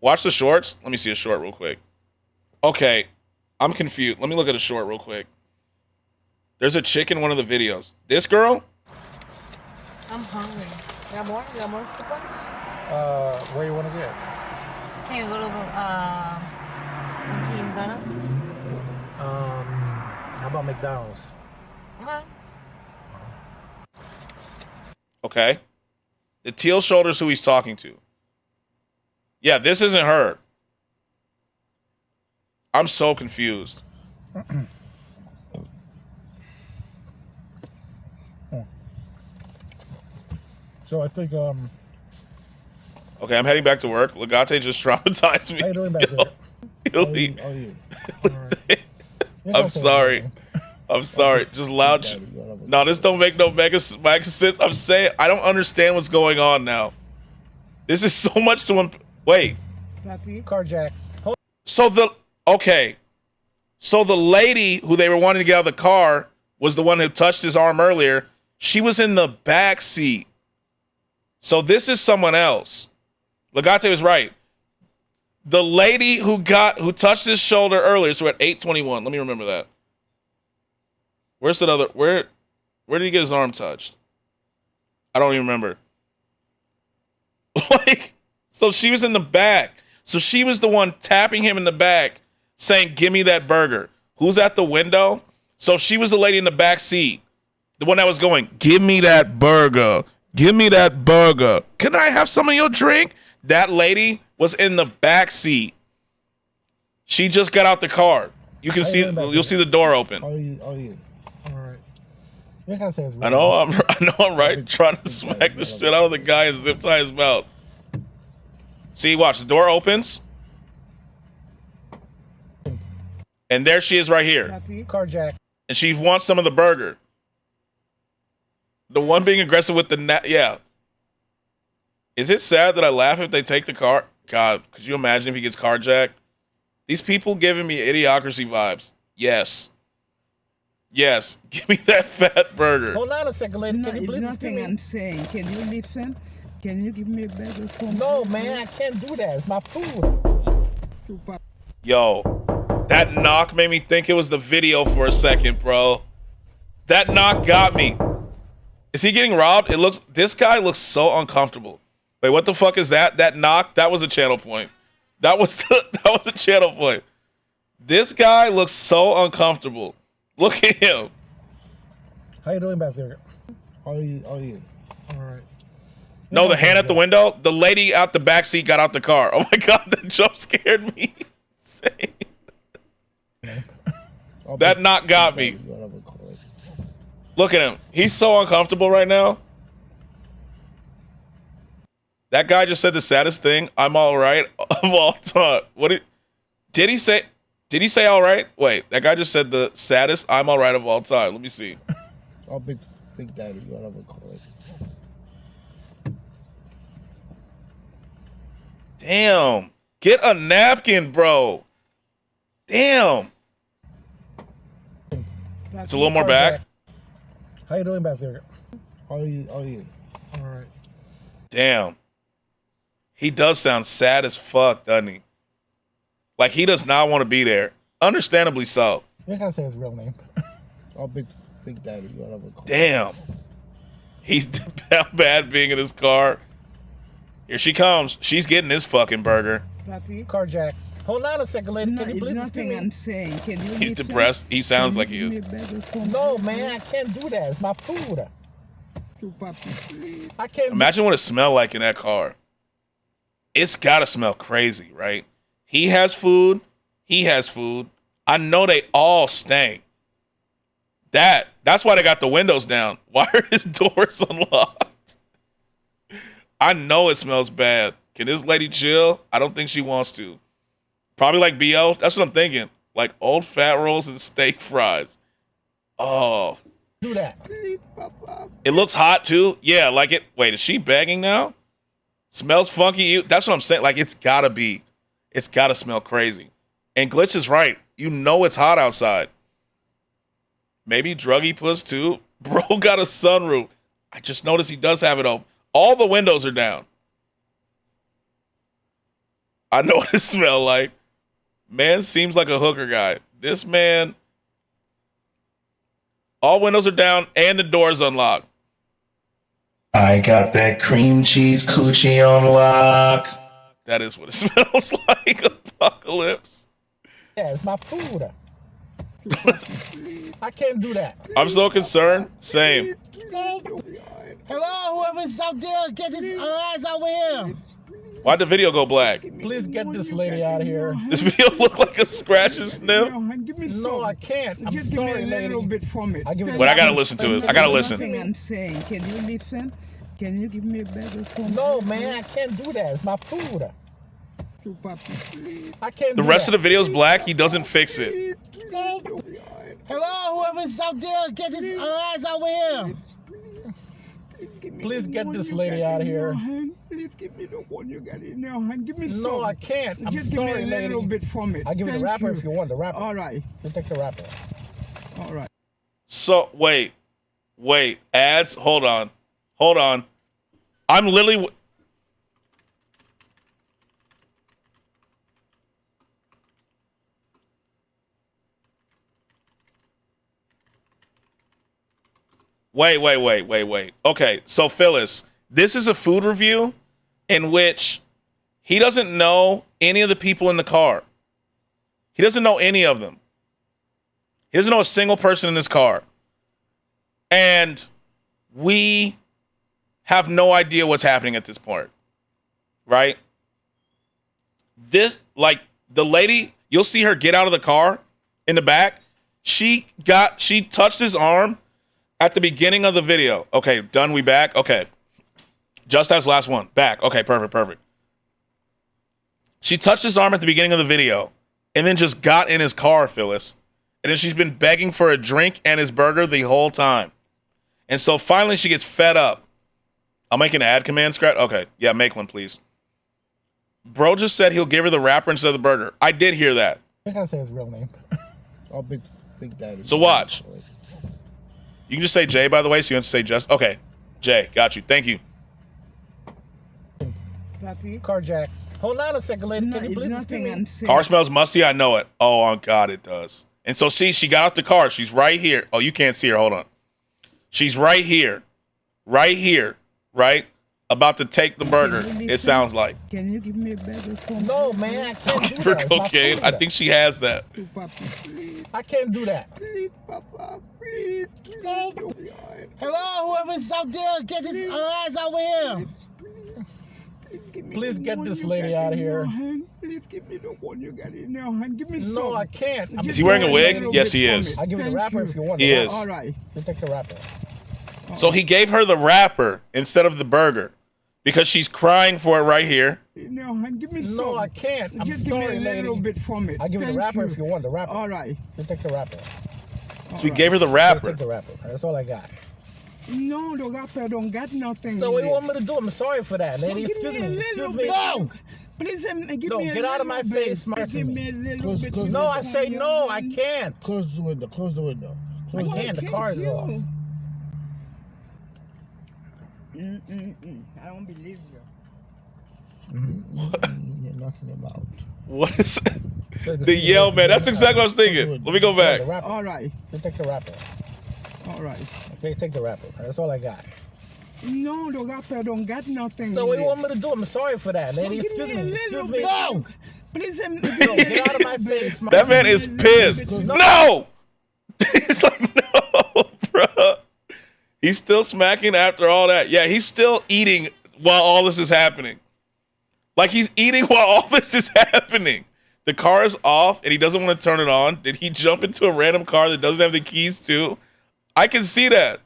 Watch the shorts. Let me see a short real quick. Okay, I'm confused. Let me look at a short real quick. There's a chick in one of the videos. This girl? I'm hungry. Got more? Got more supplies? Where you want to get? Can you go to McDonald's? How about McDonald's? Okay. Okay. The teal shoulder's who he's talking to. Yeah, this isn't her. I'm so confused. So I think Okay, I'm heading back to work. Legate just traumatized me. how you doing back there? He'll be- I'm sorry. I'm sorry. Just loud. No, this don't make no mega sense. I'm saying I don't understand what's going on now. This is so much to wait. Carjack. So the lady who they were wanting to get out of the car was the one who touched his arm earlier. She was in the back seat. So this is someone else. Legate was right. The lady who touched his shoulder earlier, so at 8:21. Let me remember that. Where's that other? Where did he get his arm touched? I don't even remember. So she was in the back. So she was the one tapping him in the back, saying, "Give me that burger." Who's at the window? So she was the lady in the back seat, the one that was going, "Give me that burger. Give me that burger. Can I have some of your drink?" That lady was in the back seat. She just got out the car. You can see, you'll see the door open. Oh, you. All right. You gotta say his real I know name. I'm right. Trying to smack the shit out of the guy and zip tie his mouth. See, watch, the door opens. And there she is right here. Carjack. And she wants some of the burger. The one being aggressive with the yeah. Is it sad that I laugh if they take the car? God, could you imagine if he gets carjacked? These people giving me idiocracy vibes. Yes. Yes. Give me that fat burger. Hold on a second, lady. No, Can you it's please nothing excuse me? I'm saying. Can you listen? Can you give me a better phone? No, man, I can't do that. It's my food. Yo, that knock made me think it was the video for a second, bro. That knock got me. Is he getting robbed? This guy looks so uncomfortable. Wait, what the fuck is that? That knock? That was a channel point. That was a channel point. This guy looks so uncomfortable. Look at him. How you doing back there? How are you? All right. No, the hand at the window. The lady out the back seat got out the car. Oh my god, that jump scared me. That knock got me. Look at him. He's so uncomfortable right now. That guy just said the saddest thing. I'm all right of all time. Did he say? Did he say all right? Wait, that guy just said the saddest. I'm all right of all time. Let me see. Oh, Big Daddy, whatever call it. Damn. Get a napkin, bro. Damn. It's a little more back. How you doing back there? How are you? All right. Damn. He does sound sad as fuck, doesn't he? Like he does not want to be there. Understandably so. You gotta say his real name. Oh, Big Daddy, whatever call it. Damn. He's bad being in his car. Here she comes. She's getting this fucking burger. Carjack. Hold on a second, lady. No, Can you it's please nothing excuse me? I'm saying. Can you He's listen? depressed. He sounds like he Can is. you give me a better phone? No, man, I can't do that. It's my food. I can't. Imagine what it smelled like in that car. It's gotta smell crazy, right? He has food. He has food. I know they all stank. That's why they got the windows down. Why are his doors unlocked? I know it smells bad. Can this lady chill? I don't think she wants to. Probably like BO. That's what I'm thinking. Like old fat rolls and steak fries. Oh. do that. It looks hot too. Yeah, like it. Wait, is she begging now? Smells funky. That's what I'm saying. Like it's gotta smell crazy. And Glitch is right. You know it's hot outside. Maybe druggy puss too. Bro got a sunroof. I just noticed he does have it open. All the windows are down. I know what it smells like. Man seems like a hooker guy. This man, all windows are down and the door's unlocked. I got that cream cheese coochie on lock. That is what it smells like. Apocalypse. Yeah, it's my food. I can't do that. I'm so concerned. Same. Hello, whoever's out there, get his eyes over here. Why'd the video go black? Please get this lady out of here. This video look like a scratch and sniff. No, I can't. I'm Just sorry, give me a little lady. bit from it. I give it Wait, I gotta listen to it. I gotta listen. Nothing I'm saying. Can you listen? Can you give me a better phone? No, man, I can't do that. It's my food. I can't. The rest of the video's black. He doesn't fix it. Hello, whoever's out there, get his eyes over here. Please get this lady out of here. Please give me the one you got in your hand. Give me some. No, I can't. I'm Just sorry, give me a little lady. bit from it. I'll give you the Thank wrapper if you want the wrapper. All right. You take the wrapper. All right. So wait. Ads. Hold on. I'm literally. Wait. Okay, so Phyllis, this is a food review in which he doesn't know any of the people in the car. He doesn't know any of them. He doesn't know a single person in this car. And we have no idea what's happening at this point. Right? This, like, the lady, you'll see her get out of the car in the back. She touched his arm. at the beginning of the video. Okay, done. We back. Okay. Just as last one. Back. Okay, perfect. She touched his arm at the beginning of the video and then just got in his car, Phyllis. And then she's been begging for a drink and his burger the whole time. And so finally she gets fed up. I'll make an ad command, Scrat. Okay. Yeah, make one, please. Bro just said he'll give her the wrapper instead of the burger. I did hear that. I gotta say his real name. Oh, Big Daddy. So watch. You can just say Jay, by the way, so you don't have to say just. Okay. Jay, got you. Thank you. Carjack. Hold on a second, lady. Can you please excuse me? Car smells musty. I know it. Oh, God, it does. And so, see, she got out the car. She's right here. Oh, you can't see her. Hold on. She's right here. Right? About to take the burger, it sounds like. Can you give me a burger for No, man, I can't do For that. cocaine? I think she has that. I can't do that. Please, Papa, please. Hello, whoever's out there, get his eyes over here. Please get this lady out of here. Please give me the one you got in your hand. Give me some. No, I can't. Is he wearing a wig? Yes, he is. I'll give you the wrapper if you want. He is. All right. You take the wrapper. So he gave her the wrapper instead of the burger because she's crying for it right here. No, hand. Give me some. No, I can't. I'm Just sorry, give me a little lady. bit from it. I'll give you the wrapper if you want the wrapper. All right. You take the wrapper. So he gave her the wrapper. Take the wrapper. That's all I got. No, the wrapper don't got nothing. So what do you in want me to do? I'm sorry for that, lady. So Excuse give me a me. little Excuse me. bit. No! Please, give No, me a get out of my little face, bit. Marcy. Give me a little bit. No, I say no, I can't. Close the window. Close the window. I can't. The car is off. I don't believe you. Nothing about. What is it? The yell, man. That's exactly what I was thinking. Let me go back. All right. You take the wrapper. All right. Okay, take the wrapper. That's all I got. No, the wrapper don't got nothing. So what do you want me to do? I'm sorry for that, lady. Excuse me. Excuse me. No! Please, No, get out of my face. That man is pissed. No! He's like, no, bro. He's still smacking after all that. Yeah, he's still eating while all this is happening. Like he's eating while all this is happening. The car is off and he doesn't want to turn it on. Did he jump into a random car that doesn't have the keys too? I can see that.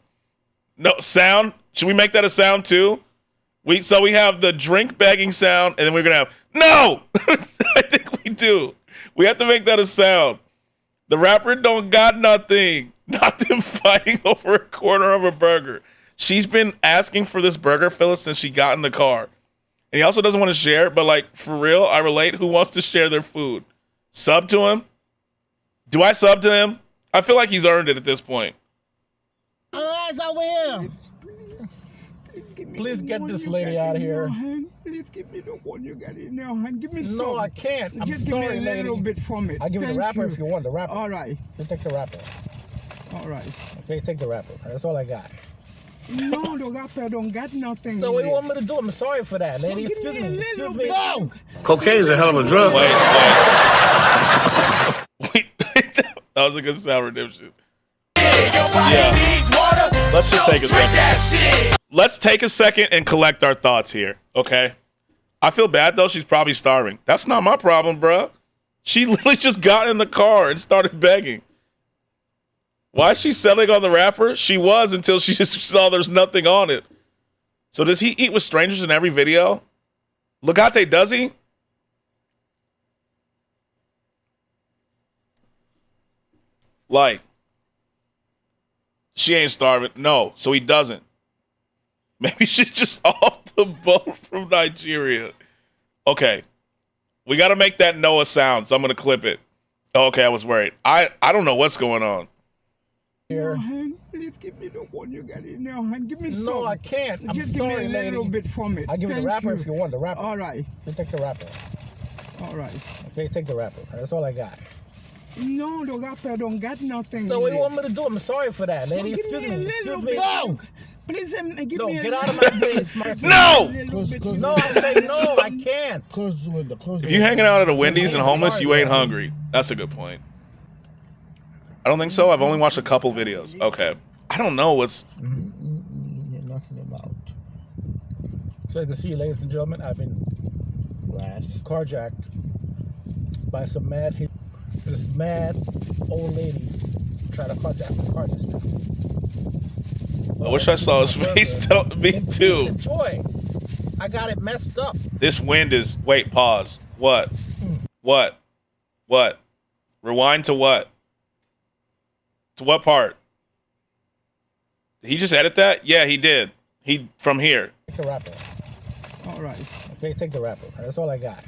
No, sound. Should we make that a sound too? So we have the drink begging sound and then we're going to have, no! I think we do. We have to make that a sound. The rapper don't got nothing. Not them fighting over a corner of a burger. She's been asking for this burger, Phyllis, since she got in the car. And he also doesn't want to share, but like, for real, I relate. Who wants to share their food? Sub to him? Do I sub to him? I feel like he's earned it at this point. Eyes over here. Please get this lady out of here. Please give me the one you got in your hand. Give me some. No, I can't. I'm Just sorry, give me a lady. little bit from it. I'll give you the wrapper if you want the wrapper. All right. You take the wrapper. All right. Okay, take the wrapper. That's all I got. No, the wrapper don't got nothing. So what do you want me to do? I'm sorry for that, lady. Excuse me. Excuse me. No! Cocaine's a hell of a drug. Wait. That was a good sound redemption. Yeah. Let's just take a second. Let's take a second and collect our thoughts here, okay? I feel bad, though. She's probably starving. That's not my problem, bruh. She literally just got in the car and started begging. Why is she settling on the wrapper? She was until she just saw there's nothing on it. So does he eat with strangers in every video? Legate, does he? Like, she ain't starving. No, so he doesn't. Maybe she's just off the boat from Nigeria. Okay. We got to make that Noah sound, so I'm going to clip it. Okay, I was worried. I don't know what's going on. Here. Please give me the one you got in your hand. Give me some. No, I can't. I'm Just sorry, give me a lady. little bit from it. I'll give you the wrapper if you want the wrapper. All right. You take the wrapper. All right. Okay, take the wrapper. That's all I got. No, the wrapper don't got nothing. So what do you want me to do? I'm sorry for that, lady. Give Excuse me a me. little Excuse me. bit. No! Please give No, me a get out of little my face, Marcy. No! No, I say no, I can't. Close the window. Close the If you're hanging out at a Wendy's and homeless, you ain't hungry. That's a good point. I don't think so. I've only watched a couple videos. Okay. I don't know what's... Nothing about. So you can see, ladies and gentlemen, I've been carjacked by some this mad old lady tried to carjack my car just now. Well, I wish I saw his face. Me too. Enjoy. I got it messed up. This wind is. Wait, pause. What? What? What? Rewind to what? To what part? Did he just edit that? Yeah, he did. He from here. Take the wrapper. All right. Okay, take the wrapper. That's all I got.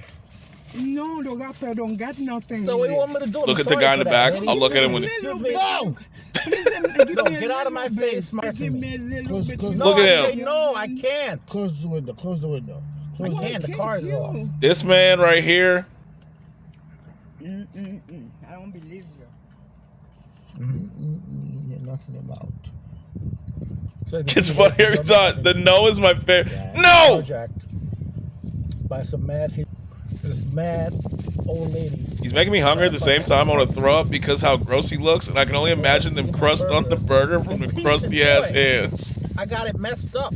No, the rapper don't got nothing. So what do you want me to do? Look at the guy in the back. I'll look at him when. No! No, get out of my face, Marcy. Close, Look at him. No, I can't. Close the window. Close the window. I can't. The car is off. This man right here. I don't believe you. Nothing about. It's funny every time. The no is my favorite. No! By some this mad old lady. He's making me hungry at the same time. I want to throw up because how gross he looks, and I can only imagine them crust on the burger from the crusty ass hands. I got it messed up.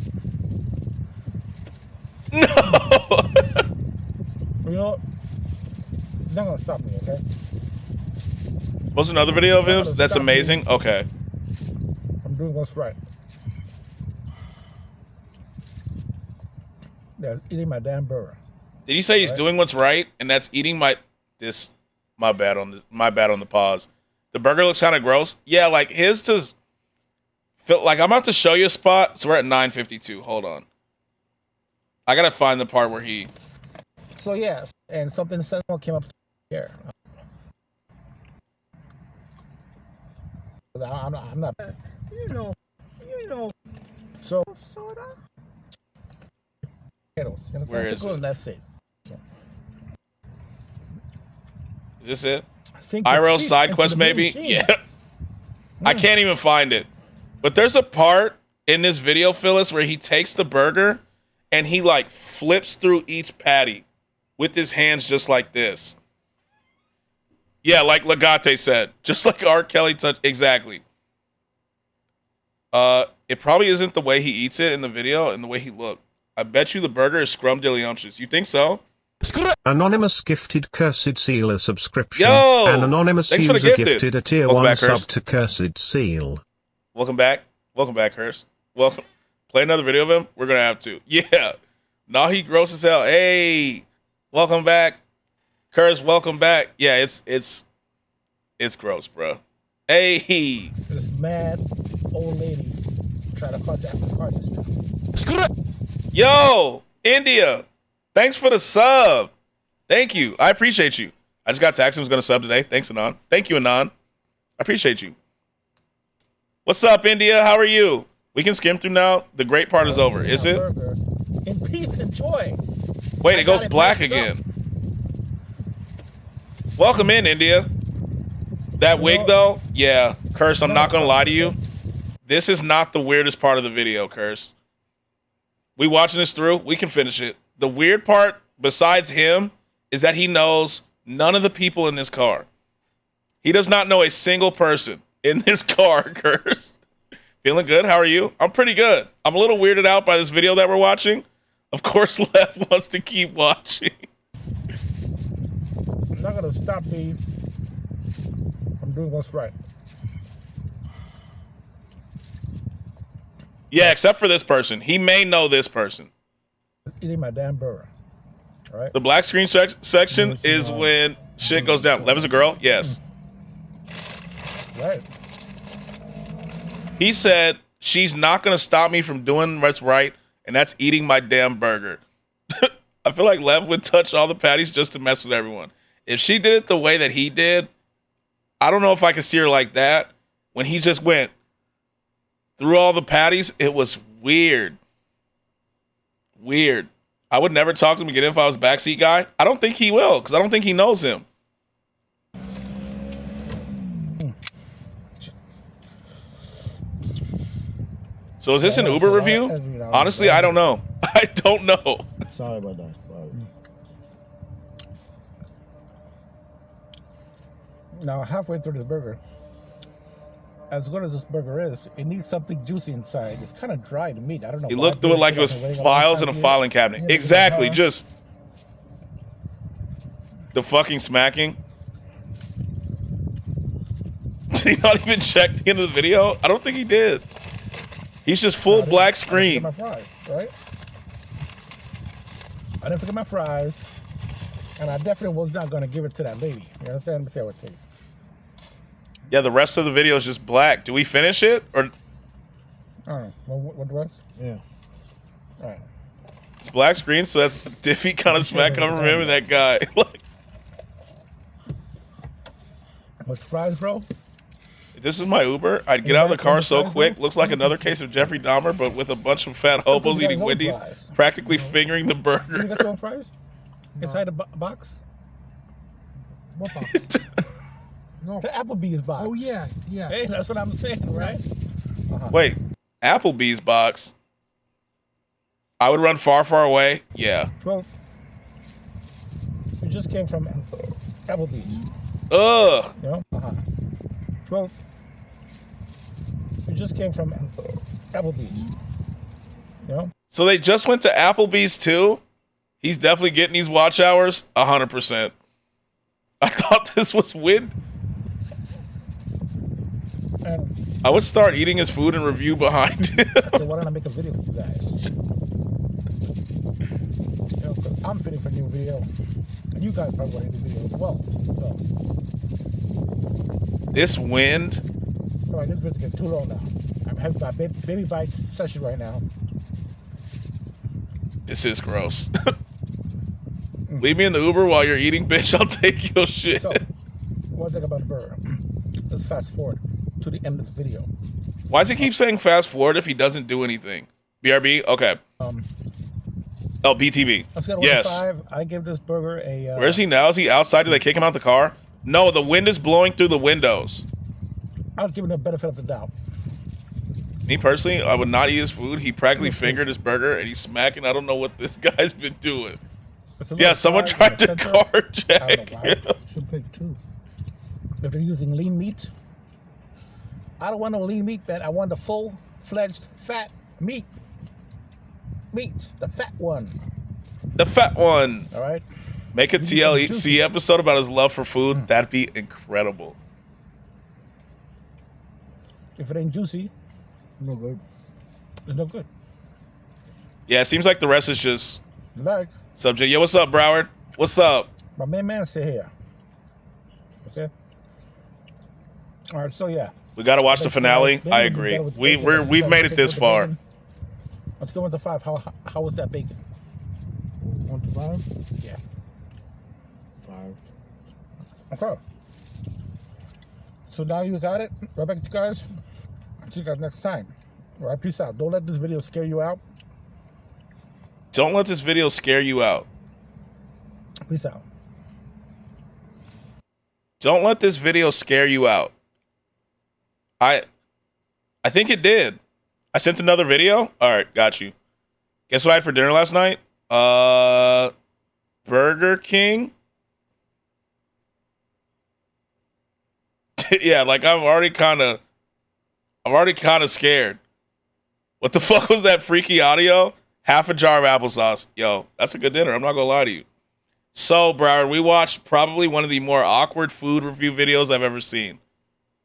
No! You know, it's not gonna stop me, okay? What's another video of him? That's amazing. Okay. I'm doing what's right. That's eating my damn burger. Did he say he's doing what's right, and that's eating my bad on the pause. The burger looks kind of gross. Yeah, like his does feel like I'm about to show you a spot. So we're at 9:52. Hold on. I gotta find the part where he. So yes, and something sensible came up here. I'm not. You know. So. Soda. Where is it? That's it. Is this it? IRL side quest, maybe? Yeah. I can't even find it. But there's a part in this video, Phyllis, where he takes the burger and he like flips through each patty with his hands just like this. Yeah, like Legate said. Just like R. Kelly touched. Exactly. It probably isn't the way he eats it in the video and the way he looked. I bet you the burger is scrumdiddlyumptious. You think so? Anonymous gifted Cursed Seal a subscription. Yo! An anonymous Thanks for the user gifted. gifted a tier Welcome 1 back, sub Curse. to Cursed Seal. Welcome back. Welcome back, Curse. Welcome. Play another video of him? We're going to have to. Yeah. Nah, he gross as hell. Hey. Welcome back. Curse, welcome back. Yeah, it's gross, bro. Hey. This mad old lady trying to contact the car just now. Yo, India. Thanks for the sub. Thank you. I appreciate you. I just got to ask him who's going to sub today. Thanks, Anon. Thank you, Anon. I appreciate you. What's up, India? How are you? We can skim through now. The great part is over. Is it? In peace and joy. Wait, it goes black again. Welcome in, India. That wig, though? Yeah. Curse, I'm not going to lie to you. This is not the weirdest part of the video, Curse. We watching this through? We can finish it. The weird part, besides him, is that he knows none of the people in this car. He does not know a single person in this car, Curse. Feeling good? How are you? I'm pretty good. I'm a little weirded out by this video that we're watching. Of course, Lev wants to keep watching. I'm not going to stop me. I'm doing what's right. Yeah, except for this person. He may know this person. Eating my damn burger. All right. The black screen section is when shit goes down. Lev is a girl? Yes. Right. He said, she's not going to stop me from doing what's right, and that's eating my damn burger. I feel like Lev would touch all the patties just to mess with everyone. If she did it the way that he did, I don't know if I could see her like that. When he just went through all the patties, it was weird. Weird. I would never talk to him again if I was backseat guy. I don't think he will, because I don't think he knows him. So is this an Uber review? Honestly, I don't know. I don't know. Sorry about that. Sorry. Now, halfway through this burger, as good as this burger is, it needs something juicy inside. It's kind of dry to meat. I don't know. He looked through it like it was files in a filing cabinet. Exactly. Just the fucking smacking. Did he not even check the end of the video? I don't think he did. He's just full black screen. I didn't forget my fries, right? I didn't forget my fries, and I definitely was not going to give it to that lady. You understand? Let me see how it tastes. Yeah, the rest of the video is just black. Do we finish it or? All right. What the rest? Yeah. All right. It's black screen, so that's Diffie kind of smack. I remember that guy. Like, what's fries, bro? if this is my Uber, I'd get out of the car so quick. Looks like another case of Jeffrey Dahmer, but with a bunch of fat hobos eating Wendy's, practically fingering the burger. You got your own fries? Inside the box? What box? No. The Applebee's box. Oh yeah, yeah. Hey, that's what I'm saying, right? Wait, Applebee's box? I would run far, far away. Yeah. Well, you just came from Applebee's. Ugh. You know? Well, you just came from Applebee's. You know? So they just went to Applebee's too? He's definitely getting these watch hours 100%. I thought this was wind. I would start eating his food and review behind it. So why don't I make a video for you guys? You know, 'cause I'm fitting for a new video. And you guys probably want a new video as well. So. This wind. All right, this video's getting too long now. I'm having my baby bite session right now. This is gross. Leave me in the Uber while you're eating, bitch. I'll take your shit. So, one thing about the burger. Let's fast forward to the end of the video. Why does he keep saying fast forward if he doesn't do anything? BRB? Okay. Oh, BTV. Yes. 1 to 5, I give this burger a... Where is he now? Is he outside? Did they kick him out the car? No, the wind is blowing through the windows. I'll give him the benefit of the doubt. Me personally, I would not eat his food. He practically fingered his burger and he's smacking. I don't know what this guy's been doing. Yeah, someone tried to carjack. Should pick 2. If they're using lean meat, I don't want no lean meat, man. I want the full-fledged fat meat. Meat, the fat one. The fat one. All right. Make a TLC episode about his love for food. That'd be incredible. If it ain't juicy, no good. It's no good. Yeah, it seems like the rest is just Like subject. Yo, what's up, Broward? What's up? my main man sit here. Okay. All right. So yeah. We gotta watch the finale. I agree. We've made it this far. Let's go 1 to 5. How was that bacon? 1 to 5? Yeah. 5. Okay. So now you got it. Right back to you guys. See you guys next time. All right. Peace out. Don't let this video scare you out. Don't let this video scare you out. Peace out. Don't let this video scare you out. I think it did. I sent another video. All right, got you. Guess what I had for dinner last night? Burger King. Yeah, like I'm already kind of scared. What the fuck was that freaky audio? Half a jar of applesauce. Yo, that's a good dinner. I'm not gonna lie to you. So, Broward, we watched probably one of the more awkward food review videos I've ever seen.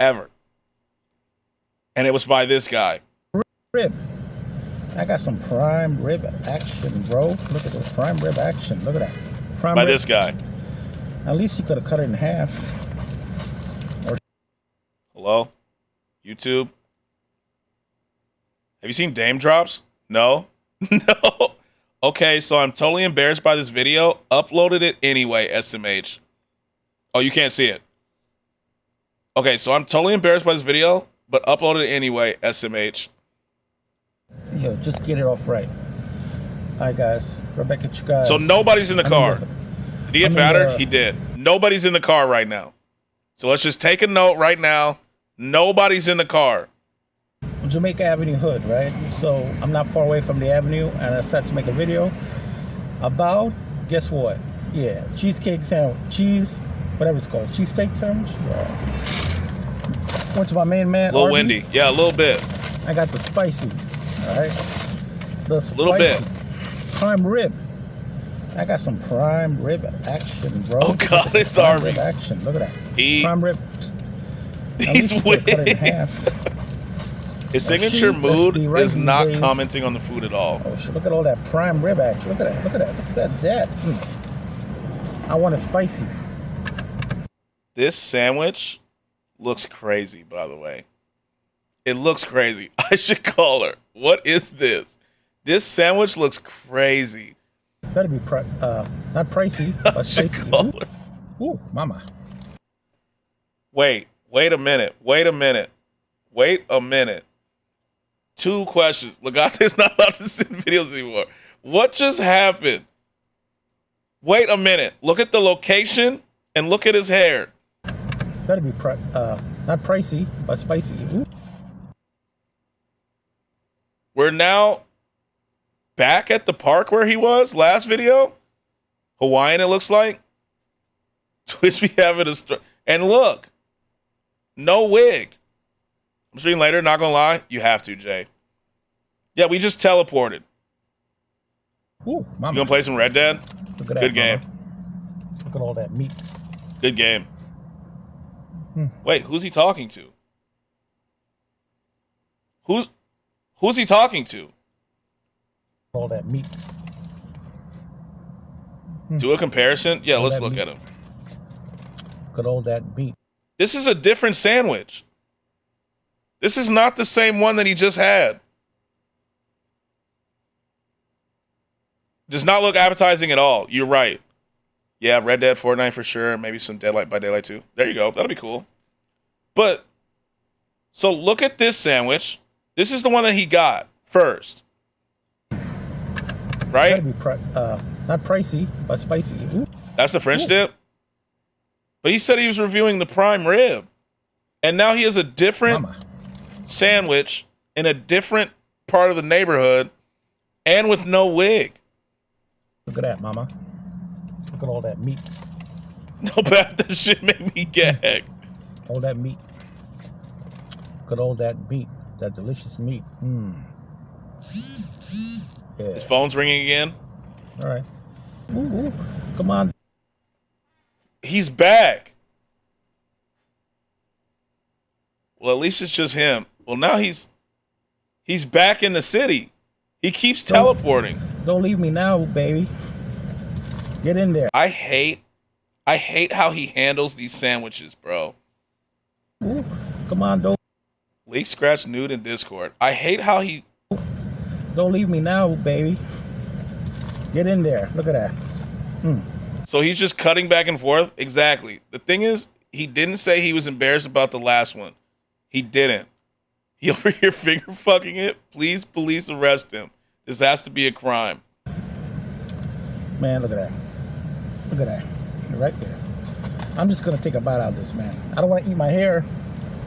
Ever. And it was by this guy. Rib. I got some prime rib action, bro. Look at this prime rib action. Look at that. Prime By rib. this guy. At least he could have cut it in half. Or Hello? YouTube? Have you seen Dame Drops? No? No. Okay, so I'm totally embarrassed by this video. Uploaded it anyway, SMH. Oh, you can't see it. Okay, so I'm totally embarrassed by this video, but uploaded it anyway, SMH. Yo, just get it off right. All right, guys. Right back at you guys. So nobody's in the car. Did he get fatter? He did. Nobody's in the car right now. So let's just take a note right now. Nobody's in the car. Jamaica Avenue Hood, right? So I'm not far away from the avenue, and I decided to make a video about, guess what? Yeah, cheesecake sandwich, whatever it's called, cheesesteak sandwich. Yeah. Went to my main man. Little Arby. windy. Yeah, a little bit. I got the spicy, all right? The spicy. Little bit. Prime rib. I got some prime rib action, bro. Oh, God, it's prime Arby's. Rib action. Look at that. He, prime rib. he's winning. His signature Let's mood be right is these not days. commenting on the food at all. Oh shit! Look at all that prime rib action. Look at that. Look at that. Look at that. I want it spicy. This sandwich looks crazy, by the way. It looks crazy. I should call her. What is this? This sandwich looks crazy. Better be not pricey, but spicy. Ooh, mama. Wait a minute. Wait a minute. 2 questions. Legate's not allowed to send videos anymore. What just happened? Wait a minute. Look at the location and look at his hair. Better be not pricey, but spicy. Ooh. We're now back at the park where he was last video. Hawaiian, it looks like. Twitch be having a and look, no wig. I'm streaming later, not gonna lie. You have to, Jay. Yeah, we just teleported. Ooh, mama. You gonna play some Red Dead? Look at that, Good game. Mama. Look at all that meat. Good game. Wait, who's he talking to? Who's he talking to? All that meat. Do a comparison? Yeah, let's look at him. Look at all that meat. This is a different sandwich. This is not the same one that he just had. Does not look appetizing at all. You're right. Yeah, Red Dead, Fortnite for sure. Maybe some Dead by Daylight 2. There you go. That'll be cool. But, so look at this sandwich. This is the one that he got first. Right? Better be not pricey, but spicy. Ooh. That's the French dip? But he said he was reviewing the prime rib. And now he has a different sandwich in a different part of the neighborhood and with no wig. Look at that, mama. Look at all that meat. No, Pat, that shit made me gag. All that meat. Look at all that meat. That delicious meat. Yeah. His phone's ringing again. All right. Ooh, come on. He's back. Well, at least it's just him. Well, now he's back in the city. He keeps teleporting. Don't leave me now, baby. Get in there. I hate how he handles these sandwiches, bro. Ooh, come on, don't Leak Scratch nude in Discord. I hate how he... Don't leave me now, baby. Get in there. Look at that. So he's just cutting back and forth? Exactly. The thing is, he didn't say he was embarrassed about the last one. He didn't. He over here finger fucking it. Please, police arrest him. This has to be a crime. Man, look at that. Look at that. Right there. I'm just going to take a bite out of this, man. I don't want to eat my hair.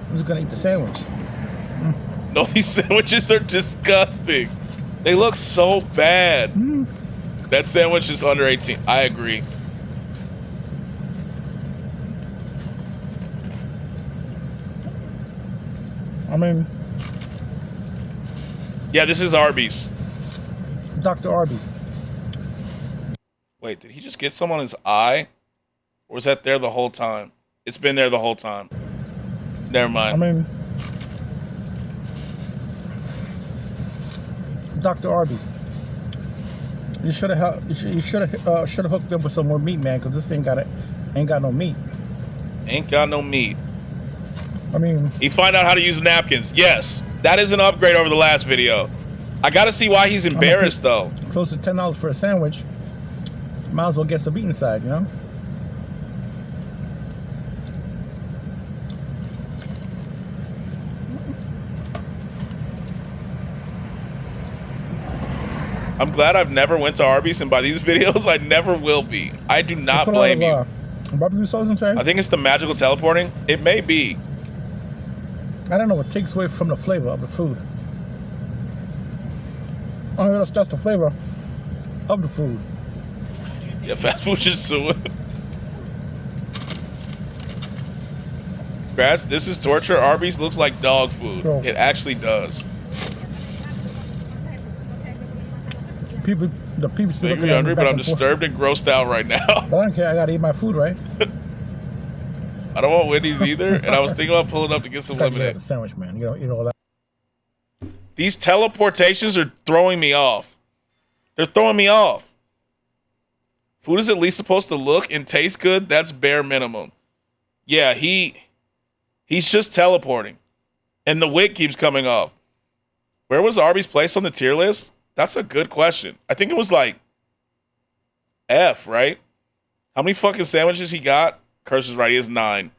I'm just going to eat the sandwich. No, these sandwiches are disgusting. They look so bad. That sandwich is under 18. I agree. I mean... Yeah, this is Arby's. Dr. Arby. Wait, did he just get some on his eye? Or was that there the whole time? It's been there the whole time. Never mind. I mean... Dr. Arby. You should have hooked up with some more meat, man, because this thing ain't got no meat. Ain't got no meat. I mean... He find out how to use napkins. Yes. That is an upgrade over the last video. I gotta see why he's embarrassed, though. Close to $10 for a sandwich. Might as well get some meat inside, you know? I'm glad I've never went to Arby's, and by these videos, I never will be. I do not blame you. Barbecue sauce inside? I think it's the magical teleporting. It may be. I don't know. It takes away from the flavor of the food. Oh, that's just the flavor of the food. Yeah, fast food just so. Scratch, this is torture. Arby's looks like dog food. Bro. It actually does. The people Make me hungry, but I'm disturbed and grossed out right now. But I don't care. I gotta eat my food, right? I don't want Wendy's either, and I was thinking about pulling up to get some lemonade. The sandwich, man. You don't eat all that. These teleportations are throwing me off. They're throwing me off. Food is at least supposed to look and taste good. That's bare minimum. Yeah, he's just teleporting. And the wig keeps coming off. Where was Arby's place on the tier list? That's a good question. I think it was like F, right? How many fucking sandwiches he got? Curse is right, he has 9.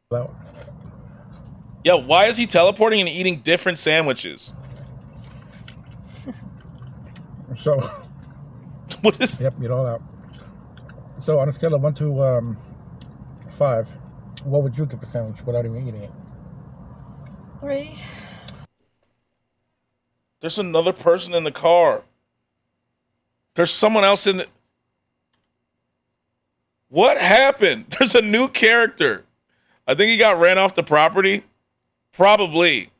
Well, yeah, why is he teleporting and eating different sandwiches? so, What is... yep, get all out. So on a scale of 1 to 5, what would you give a sandwich without even eating it? 3. There's another person in the car. There's someone else in the... What happened? There's a new character. I think he got ran off the property. Probably.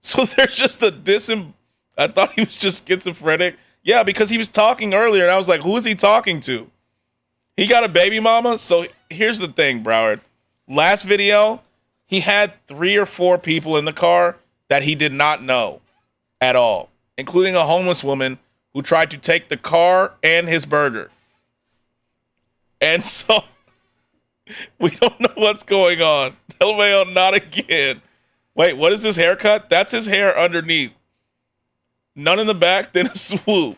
So there's just a I thought he was just schizophrenic. Yeah, because he was talking earlier, and I was like, who is he talking to? He got a baby mama? So here's the thing, Broward. Last video, he had 3 or 4 people in the car that he did not know at all, including a homeless woman who tried to take the car and his burger. And so we don't know what's going on. LMAO, not again. Wait, what is his haircut? That's his hair underneath. None in the back, then a swoop.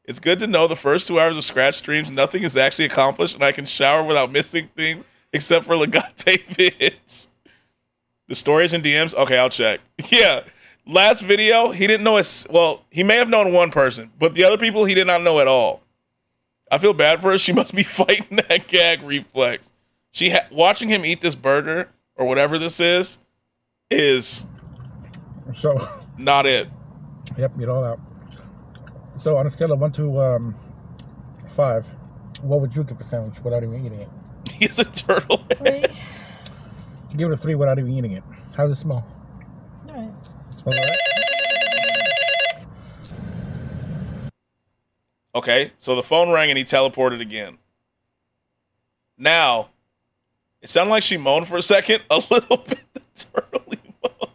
It's good to know the first 2 hours of Scratch streams, nothing is actually accomplished, and I can shower without missing things except for Legate vids. The stories and DMs? Okay, I'll check. Yeah, last video, he didn't know he may have known one person, but the other people he did not know at all. I feel bad for her. She must be fighting that gag reflex. Watching him eat this burger, or whatever this is so not it. Yep, get all out. So on a scale of 1 to 5, what would you give a sandwich without even eating it? He's a turtle. 3. Give it a 3 without even eating it. How does it smell? All right. Smells all right? Okay, so the phone rang and he teleported again. Now, it sounded like she moaned for a second. A little bit, the turtle emote.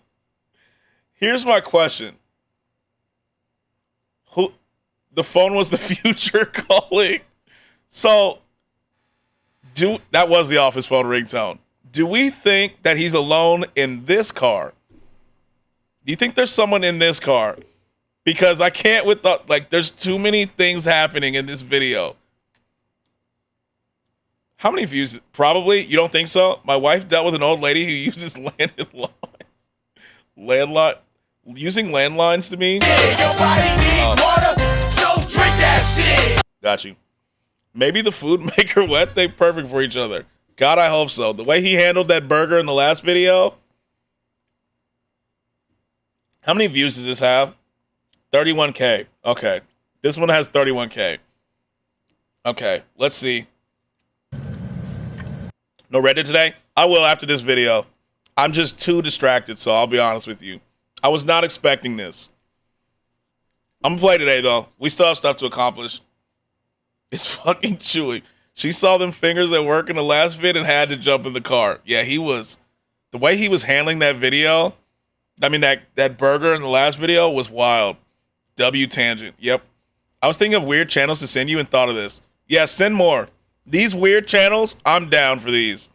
Here's my question. The phone was the future calling. So, that was the office phone ringtone. Do we think that he's alone in this car? Do you think there's someone in this car? Because I can't there's too many things happening in this video. How many views? Probably. You don't think so? My wife dealt with an old lady who uses using landlines to me. Drink that shit. Got you. Maybe the food make her wet. They perfect for each other. God, I hope so. The way he handled that burger in the last video. How many views does this have? 31K. Okay. This one has 31K. Okay. Let's see. No Reddit today? I will after this video. I'm just too distracted, so I'll be honest with you. I was not expecting this. I'm gonna play today, though. We still have stuff to accomplish. It's fucking Chewy. She saw them fingers at work in the last vid and had to jump in the car. Yeah, the way he was handling that video, that burger in the last video was wild. W tangent. Yep. I was thinking of weird channels to send you and thought of this. Yeah, send more. These weird channels, I'm down for these.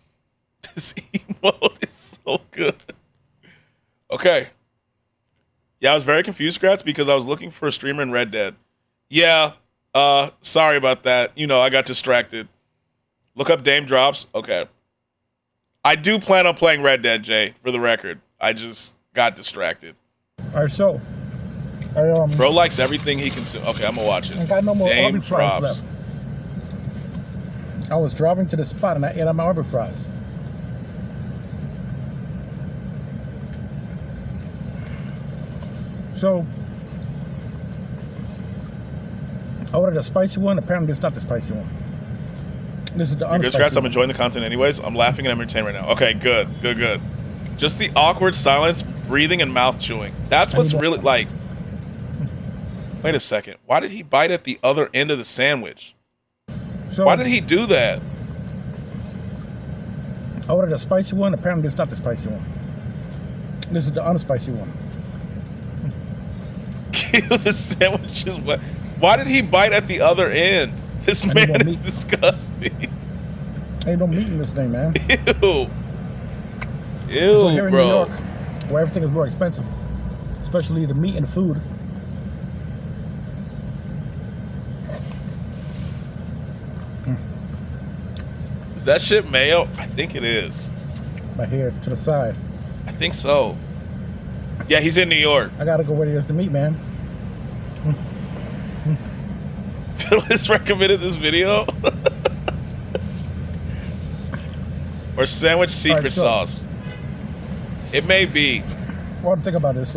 This emote is so good. Okay. Yeah, I was very confused, Scratch, because I was looking for a streamer in Red Dead. Yeah, sorry about that. I got distracted. Look up Dame Drops. Okay. I do plan on playing Red Dead, Jay, for the record. I just got distracted. All right, so Bro likes everything he consumes. Okay, I'm gonna watch it. I got no more Dame Arby fries Drops. left. I was driving to the spot and I ate my Arby fries. So I ordered a spicy one. Apparently, it's not the spicy one. This is the You're good, unspicy Scratch. I'm one. enjoying the content anyways. I'm laughing and I'm entertained right now. Okay, good. Just the awkward silence, breathing, and mouth chewing. That's what's really like. Wait a second. Why did he bite at the other end of the sandwich? So, Why did he do that? I ordered a spicy one. Apparently, it's not the spicy one. This is the unspicy one. The sandwich is wet. Why did he bite at the other end? This man is disgusting. Ain't no meat in this thing, man. Ew. So here Ew, in bro. New York, where everything is more expensive, especially the meat and the food. Is that shit mayo? I think it is. Right here to the side. I think so. Yeah, he's in New York. I gotta go where there's the meat, man. Phyllis recommended this video. Or sandwich secret Alright, so- sauce. It may be. What I think about this,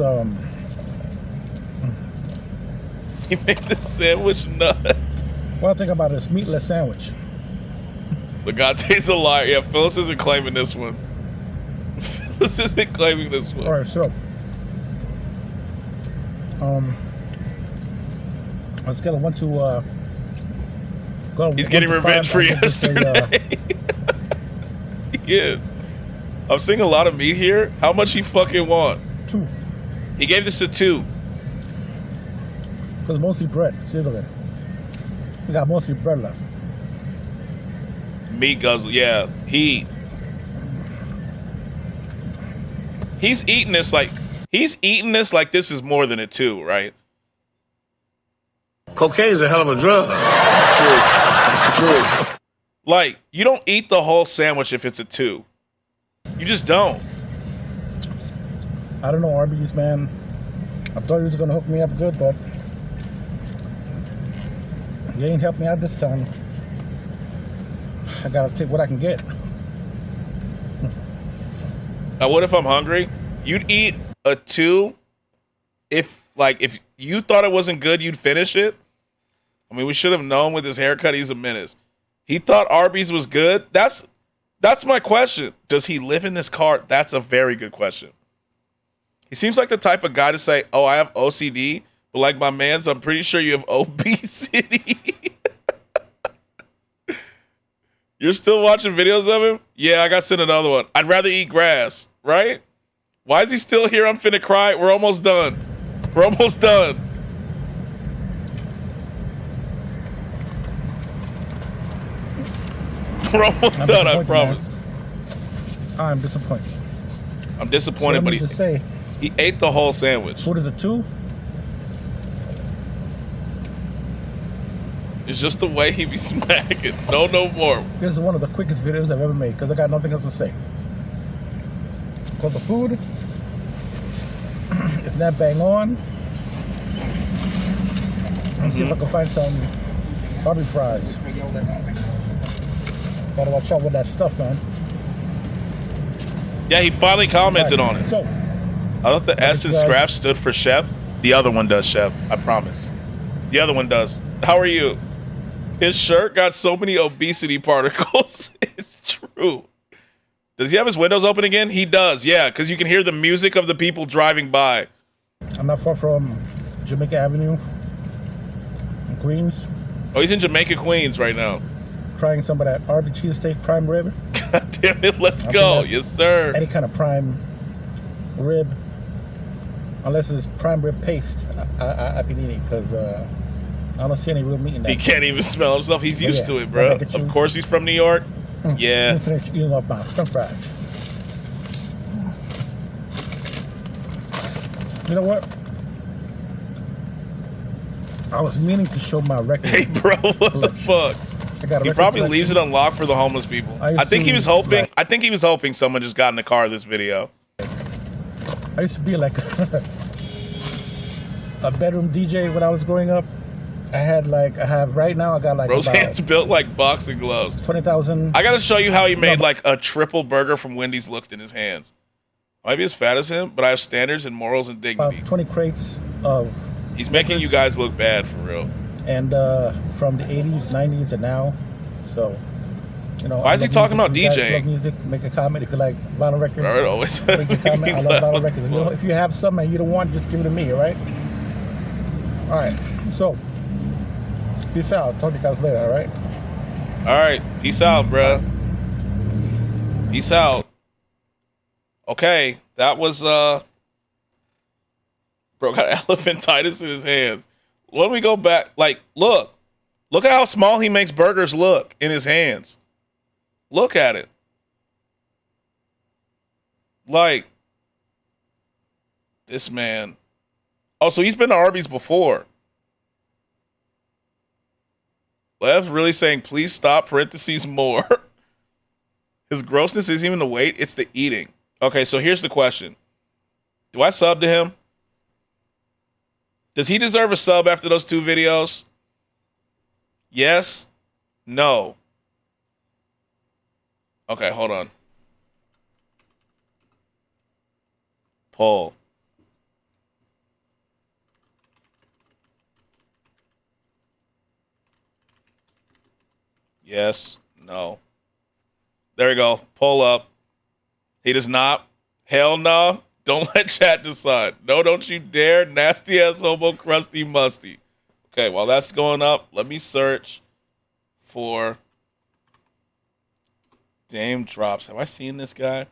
He made the sandwich nut. what I think about this meatless sandwich. Legante's a liar. Yeah, Phyllis isn't claiming this one. Phyllis isn't claiming this one. All right, so on a scale of 1 to He's getting revenge for yesterday. He is. I'm seeing a lot of meat here. How much he fucking want? 2. He gave this a 2. Because mostly bread. See, look at it. We got mostly bread left. Meat guzzle. Yeah, he's eating this like this is more than a 2, right? Cocaine's a hell of a drug. True. Like, you don't eat the whole sandwich if it's a 2. You just don't. I don't know, Arby's, man. I thought you was gonna hook me up good, but you ain't helped me out this time. I gotta take what I can get. Now, what if I'm hungry? You'd eat a 2 if you thought it wasn't good, you'd finish it. I mean, we should have known with his haircut, he's a menace. He thought Arby's was good. That's my question. Does he live in this car? That's a very good question. He seems like the type of guy to say, oh, I have OCD, but like my man's, I'm pretty sure you have obesity. You're still watching videos of him? Yeah, I got sent another one. I'd rather eat grass, right? Why is he still here? I'm finna cry. We're almost done. We're almost done. We're almost done, I promise. Man. I'm disappointed. I'm disappointed, so but just say, he ate the whole sandwich. What is it, 2? It's just the way he be smacking. No more. This is one of the quickest videos I've ever made because I got nothing else to say. Because the food is not bang on. Let me see if I can find some Barbie fries. Gotta watch out with that stuff, man. Yeah, he finally commented on it. So, I thought the S in Scrap stood for Shep. The other one does, Shep. I promise. The other one does. How are you? His shirt got so many obesity particles. It's true. Does he have his windows open again? He does, yeah, because you can hear the music of the people driving by. I'm not far from Jamaica Avenue in Queens. Oh, he's in Jamaica, Queens right now. Trying some of that Arby's cheesesteak prime rib. God damn it, let's go. Yes, sir. Any kind of prime rib. Unless it's prime rib paste, I can eat it because I don't see any real meat in that. He can't even smell himself. He's used to it, bro. Of course he's from New York. Yeah. Let me finish eating up my french fries. You know what? I was meaning to show my record. Hey, bro, what the fuck? He probably leaves it unlocked for the homeless people. I think he was hoping. I think he was hoping someone just got in the car this video. I used to be like a bedroom DJ when I was growing up. I have right now. I got like Roseanne's built like boxing gloves. 20,000. I gotta show you how he made like a triple burger from Wendy's looked in his hands. I might be as fat as him, but I have standards and morals and dignity. About 20 crates of. He's making you guys look bad for real. And from the 80s, 90s, and now. So, you know. Why is he talking about DJing? Love music. Make a comment if you like vinyl records. Right, always. Make a comment. I love vinyl records. If you have something and you don't want, just give it to me. All right. All right. So. Peace out. Talk to you guys later, all right? All right. Peace out, bruh. Peace out. Okay. That was Bro got elephantitis in his hands. When we go back, like, look at how small he makes burgers look in his hands. Look at it. Like, this man. Oh, so he's been to Arby's before. Lev's really saying, please stop, parentheses, more. His grossness isn't even the weight, it's the eating. Okay, so here's the question. Do I sub to him? Does he deserve a sub after those 2 videos? Yes? No? Okay, hold on. Poll. Yes? No? There we go. Poll up. He does not. Hell no. Don't let chat decide. No, don't you dare. Nasty ass homo, crusty musty. Okay, while that's going up, let me search for Dame Drops. Have I seen this guy?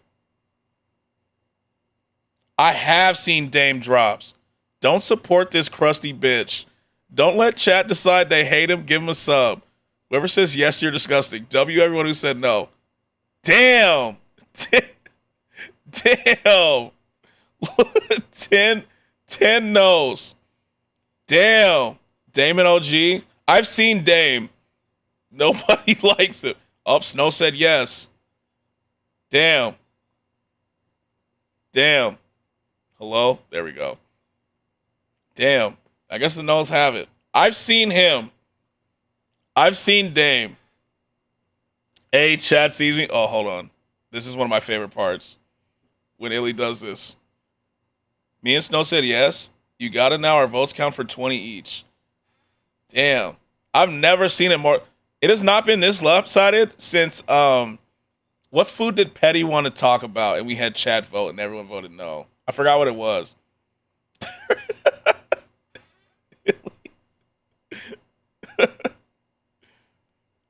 I have seen Dame Drops. Don't support this crusty bitch. Don't let chat decide they hate him. Give him a sub. Whoever says yes, you're disgusting. W everyone who said no. Damn. Damn. 10 no's. Damn. Dame and OG. I've seen Dame. Nobody likes him. Oh, Snow said yes. Damn. Damn. Hello? There we go. Damn. I guess the no's have it. I've seen him. I've seen Dame. Hey, chat sees me. Oh, hold on. This is one of my favorite parts. When Illy does this. Me and Snow said yes. You got it now. Our votes count for 20 each. Damn. I've never seen it more. It has not been this lopsided since, what food did Petty want to talk about? And we had chat vote and everyone voted no. I forgot what it was.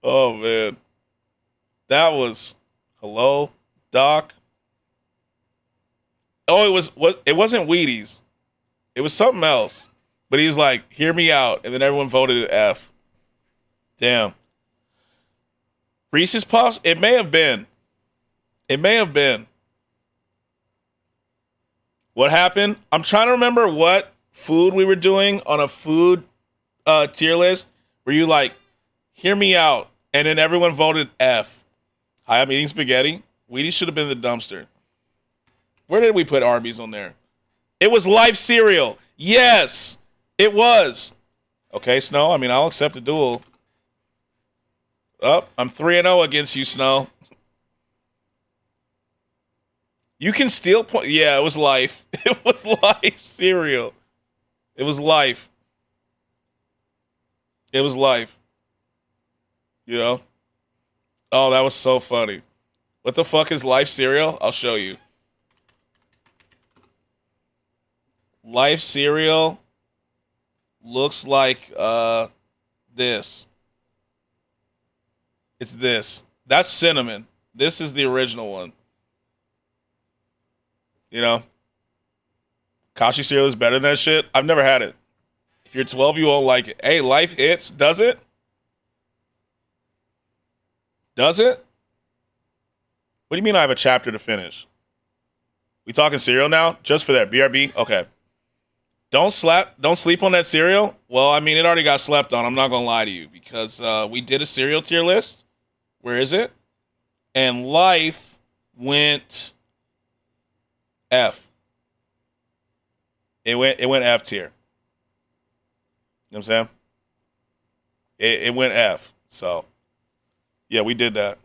Oh, man. That was, hello, Doc. Oh, it wasn't Wheaties. It was something else. But he was like, hear me out. And then everyone voted at F. Damn. Reese's Puffs? It may have been. It may have been. What happened? I'm trying to remember what food we were doing on a food tier list where you like, hear me out. And then everyone voted F. Hi, I'm eating spaghetti. Wheaties should have been in the dumpster. Where did we put Arby's on there? It was Life cereal. Yes, it was. Okay, Snow. I mean, I'll accept a duel. Oh, I'm 3-0 against you, Snow. You can steal points. Yeah, it was Life. It was Life cereal. It was Life. It was Life. You know? Oh, that was so funny. What the fuck is Life cereal? I'll show you. Life cereal looks like this. It's this. That's cinnamon. This is the original one. You know? Kashi cereal is better than that shit. I've never had it. If you're 12, you won't like it. Hey, Life hits. Does it? Does it? What do you mean I have a chapter to finish? We talking cereal now? Just for that. BRB? Okay. Don't sleep on that cereal. Well, I mean, it already got slept on. I'm not going to lie to you because we did a cereal tier list. Where is it? And Life went F. It went F tier. You know what I'm saying? It went F. So, yeah, we did that.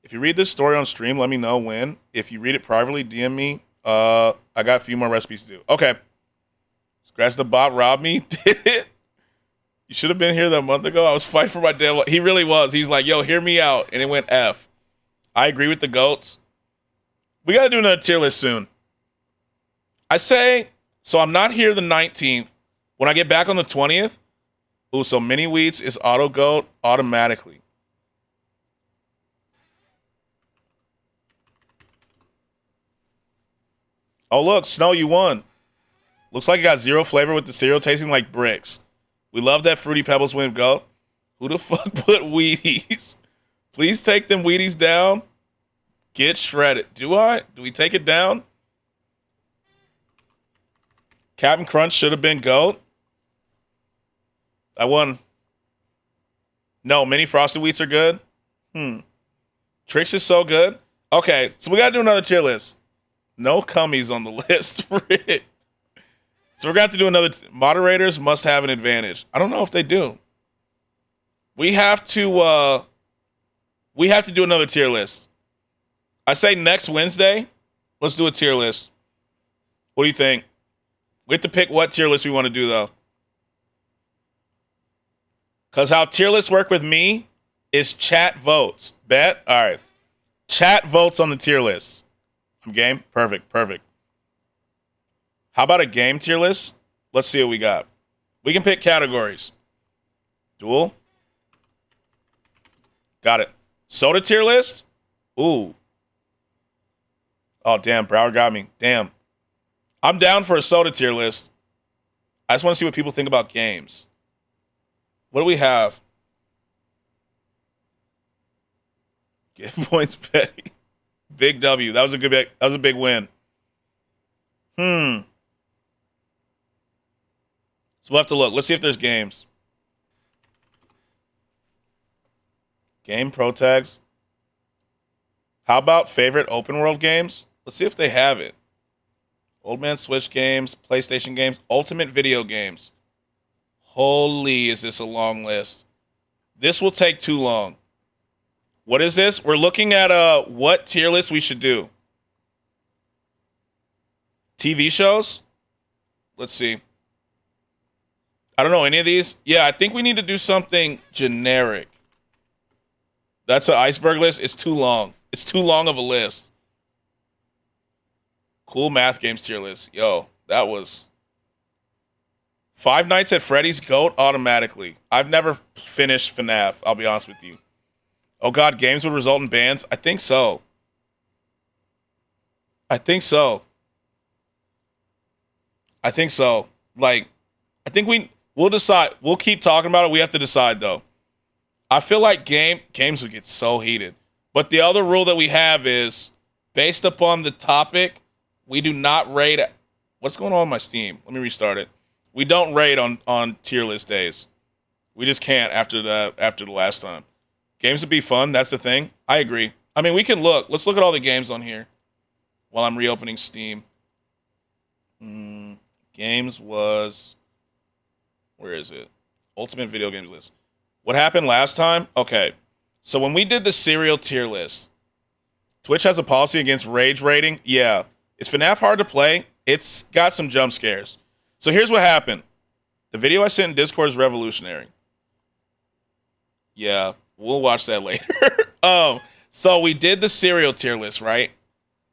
If you read this story on stream, let me know when. If you read it privately, DM me. I got a few more recipes to do. Okay. Scratch the bot robbed me. Did it? You should have been here that month ago. I was fighting for my damn life. He really was. He's like, yo, hear me out. And it went F. I agree with the GOATs. We got to do another tier list soon. I say, so I'm not here the 19th. When I get back on the 20th, ooh, so Mini Wheats is auto GOAT automatically. Oh, look, Snow, you won. Looks like it got zero flavor with the cereal tasting like bricks. We love that Fruity Pebbles win go. Who the fuck put Wheaties? Please take them Wheaties down. Get shredded. Do I? Do we take it down? Captain Crunch should have been GOAT. I won. No, mini Frosted Wheats are good. Trix is so good. Okay, so we got to do another tier list. No cummies on the list. So we're going to have to do another. Moderators must have an advantage. I don't know if they do. We have to do another tier list. I say next Wednesday, let's do a tier list. What do you think? We have to pick what tier list we want to do, though. Because how tier lists work with me is chat votes. Bet? All right. Chat votes on the tier list. I'm game? Perfect. How about a game tier list? Let's see what we got. We can pick categories. Duel. Got it. Soda tier list? Ooh. Oh, damn. Broward got me. Damn. I'm down for a soda tier list. I just want to see what people think about games. What do we have? Give points, Betty. Big W. That was a big win. So we'll have to look. Let's see if there's games. Game pro tags. How about favorite open world games? Let's see if they have it. Old Man Switch games, PlayStation games, Ultimate Video games. Holy, is this a long list? This will take too long. What is this? We're looking at what tier list we should do. TV shows? Let's see. I don't know any of these. Yeah, I think we need to do something generic. That's an iceberg list. It's too long. It's too long of a list. Cool math games tier list. Yo, that was Five Nights at Freddy's GOAT automatically. I've never finished FNAF, I'll be honest with you. Oh God, games would result in bans? I think so. Like, I think we'll decide. We'll keep talking about it. We have to decide though. I feel like games would get so heated. But the other rule that we have is based upon the topic, we do not rate. What's going on with my Steam? Let me restart it. We don't rate on tier list days. We just can't after the last time. Games would be fun. That's the thing. I agree. I mean, we can look. Let's look at all the games on here while I'm reopening Steam. Games was, where is it? Ultimate Video Games list. What happened last time? Okay. So when we did the serial tier list, Twitch has a policy against rage rating. Yeah. Is FNAF hard to play? It's got some jump scares. So here's what happened. The video I sent in Discord is revolutionary. Yeah, we'll watch that later. So we did the serial tier list, right?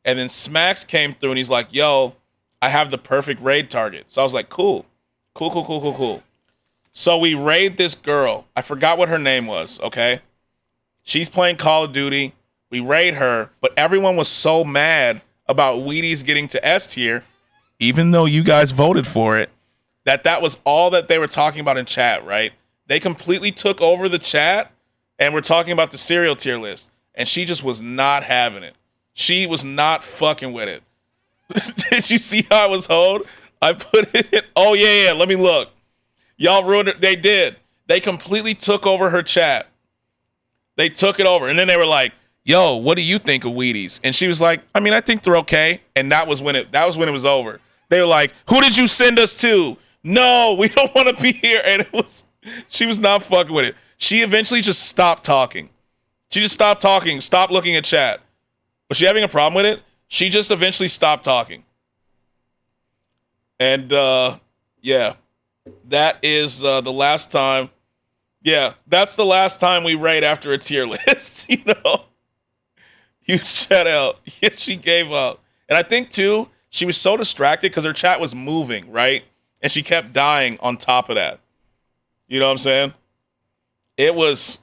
And then Smacks came through and he's like, yo, I have the perfect raid target. So I was like, cool. So we raid this girl. I forgot what her name was, okay? She's playing Call of Duty. We raid her, but everyone was so mad about Wheaties getting to S tier, even though you guys voted for it, that was all that they were talking about in chat, right? They completely took over the chat and we're talking about the serial tier list. And she just was not having it. She was not fucking with it. Did you see how I was hold? I put it in. Oh, yeah. Let me look. Y'all ruined it. They did. They completely took over her chat. They took it over. And then they were like, yo, what do you think of Wheaties? And she was like, I mean, I think they're okay. And that was when it was over. They were like, who did you send us to? No, we don't want to be here. And she was not fucking with it. She eventually just stopped talking. She just stopped talking, stopped looking at chat. Was she having a problem with it? She just eventually stopped talking. And, yeah, that is the last time. Yeah, that's the last time we raid after a tier list, you know? You shut out. Yeah, she gave up. And I think, too, she was so distracted because her chat was moving, right? And she kept dying on top of that. You know what I'm saying? It was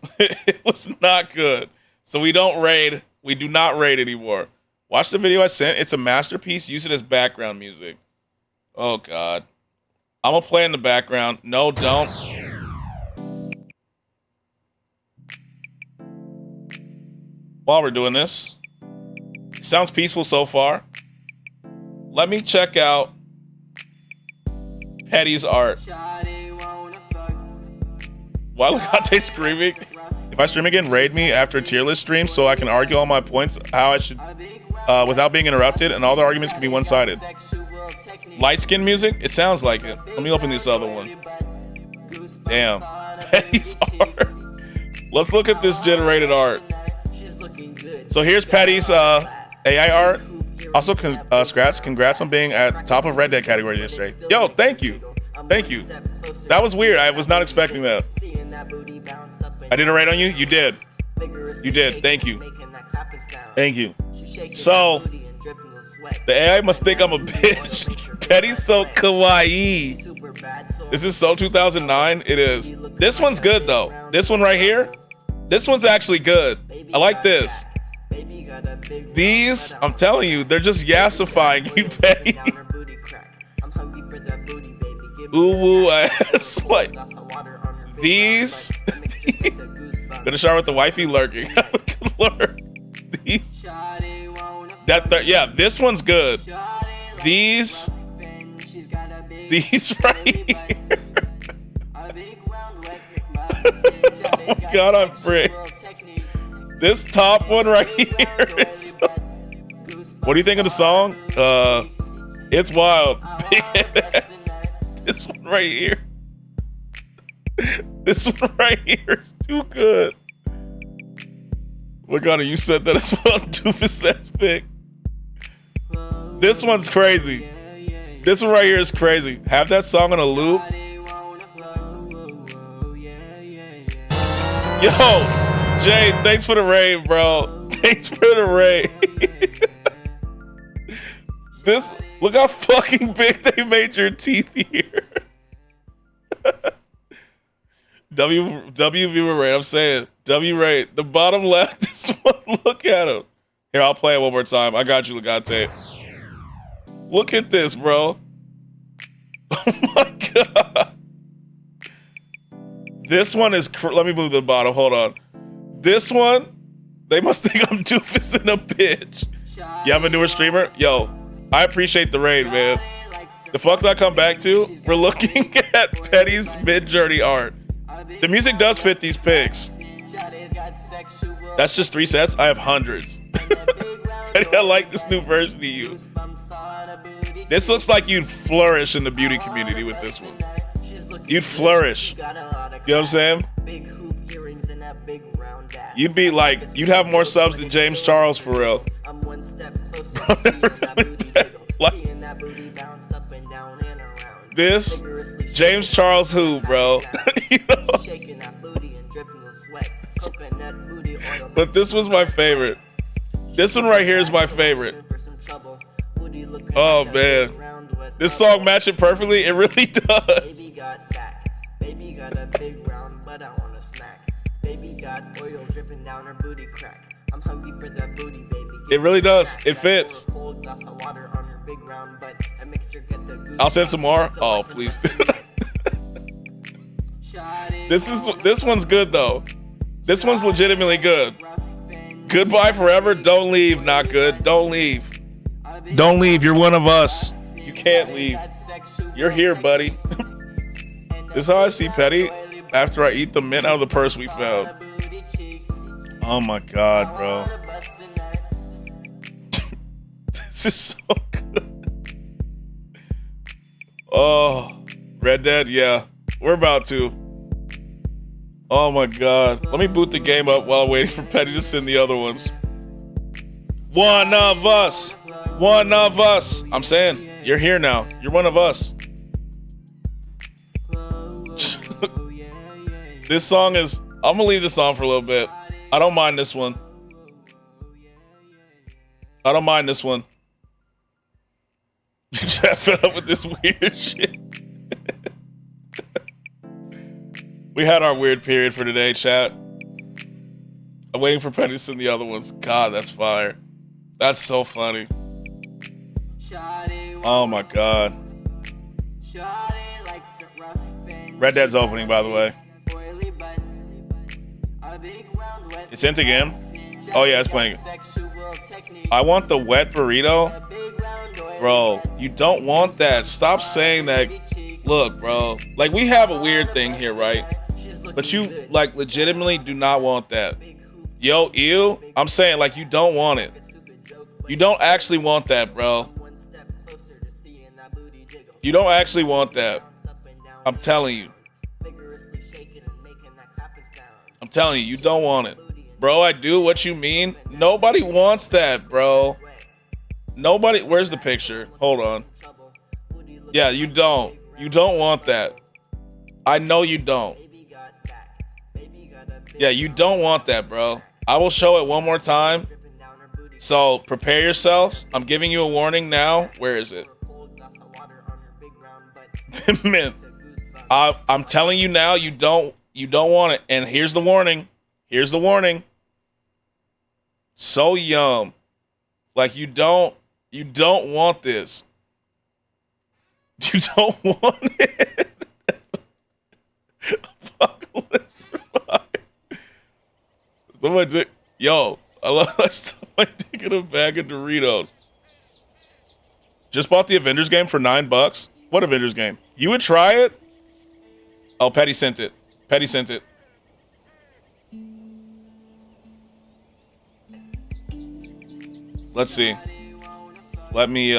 not good. So we don't raid. We do not raid anymore. Watch the video I sent. It's a masterpiece. Use it as background music. Oh God. I'm gonna play in the background. No, don't. While we're doing this, sounds peaceful so far. Let me check out Petty's art. Why Legate screaming? If I stream again, raid me after a tier list stream so I can argue all my points how I should without being interrupted, and all the arguments can be one-sided. Light skin music? It sounds like it. Let me open this other one. Damn. Petty's art. Let's look at this generated art. So here's Petty's AI art. Also, congrats on being at top of Red Dead category yesterday. Yo, thank you. Thank you. That was weird. I was not expecting that. I did a raid on you? You did. You did. Thank you. Thank you. So, the AI must think I'm a bitch. Petty's so kawaii. This is so 2009. It is. This one's good, though. This one right here. This one's actually good. I like this. These, I'm telling you, they're just yassifying you, Petty. Ooh, woo ass. Like, these. Gonna shower with the wifey lurking. These. Yeah, this one's good. These right here. Oh my God, I'm free. This top one right here is. What do you think of the song? It's wild. This one right here. This one right here is too good. Look on it. You said that as well. Doofus, that's big. This one's crazy. This one right here is crazy. Have that song on a loop. Yo, Jay, thanks for the raid, bro. Thanks for the raid. This, look how fucking big they made your teeth here. W viewer rate, I'm saying. W rate. The bottom left, this one, look at him. Here, I'll play it one more time. I got you, Legate. Look at this, bro. Oh my God. This one is, let me move the bottom, hold on. This one, they must think I'm doofus and a bitch. You have a newer streamer? Yo, I appreciate the raid, man. The fuck did I come back to? We're looking at Petty's mid-journey art. The music does fit these pics. That's just 3 sets? I have hundreds. Petty, I like this new version of you. This looks like you'd flourish in the beauty community with this one. You'd flourish. You know what I'm saying? You'd be like, you'd have more subs than James Charles for real. This, James Charles who, bro? You know? But this was my favorite. This one right here is my favorite. Oh man, this song matched it perfectly. It really does. Baby got a big round, but I wanna smack. Baby got oil dripping down her booty crack. I'm hungry for that booty, baby. It really does. It fits. I'll send some more. Oh, please do. This one's good though. This one's legitimately good. Goodbye forever. Don't leave. Not good. Don't leave. Don't leave. You're one of us. You can't leave. You're here, buddy. This is how I see Petty after I eat the mint out of the purse we found. Oh my God, bro. This is so good. Oh, Red Dead, yeah. We're about to. Oh my God. Let me boot the game up while waiting for Petty to send the other ones. One of us. One of us. I'm saying, you're here now. You're one of us. This song is, I'm gonna leave this on for a little bit. I don't mind this one. I don't mind this one. Chat fed up with this weird shit. We had our weird period for today, chat. I'm waiting for Petty to send the other ones. God, that's fire. That's so funny. Oh my God. Red Dead's opening, by the way. It's into game. Oh yeah, it's playing. I want the wet burrito. Bro, you don't want that. Stop saying that. Look, bro. Like, we have a weird thing here, right? But you, like, legitimately do not want that. Yo, ew. I'm saying, like, you don't want it. You don't actually want that, bro. You don't actually want that. I'm telling you. I'm telling you, you don't want it. Bro, I do. What you mean? Nobody wants that, bro. Nobody. Where's the picture? Hold on. Yeah, you don't. You don't want that. I know you don't. Yeah, you don't want that, bro. I will show it one more time. So prepare yourselves. I'm giving you a warning now. Where is it? Man, I'm telling you now, you don't want it. And here's the warning. Here's the warning. So yum. Like, you don't want this. You don't want it. Apocalypse survive. Somebody, yo, I love somebody taking a bag of Doritos. Just bought the Avengers game for $9. What Avengers game? You would try it? Oh, Petty sent it. Petty sent it. Let's see. Let me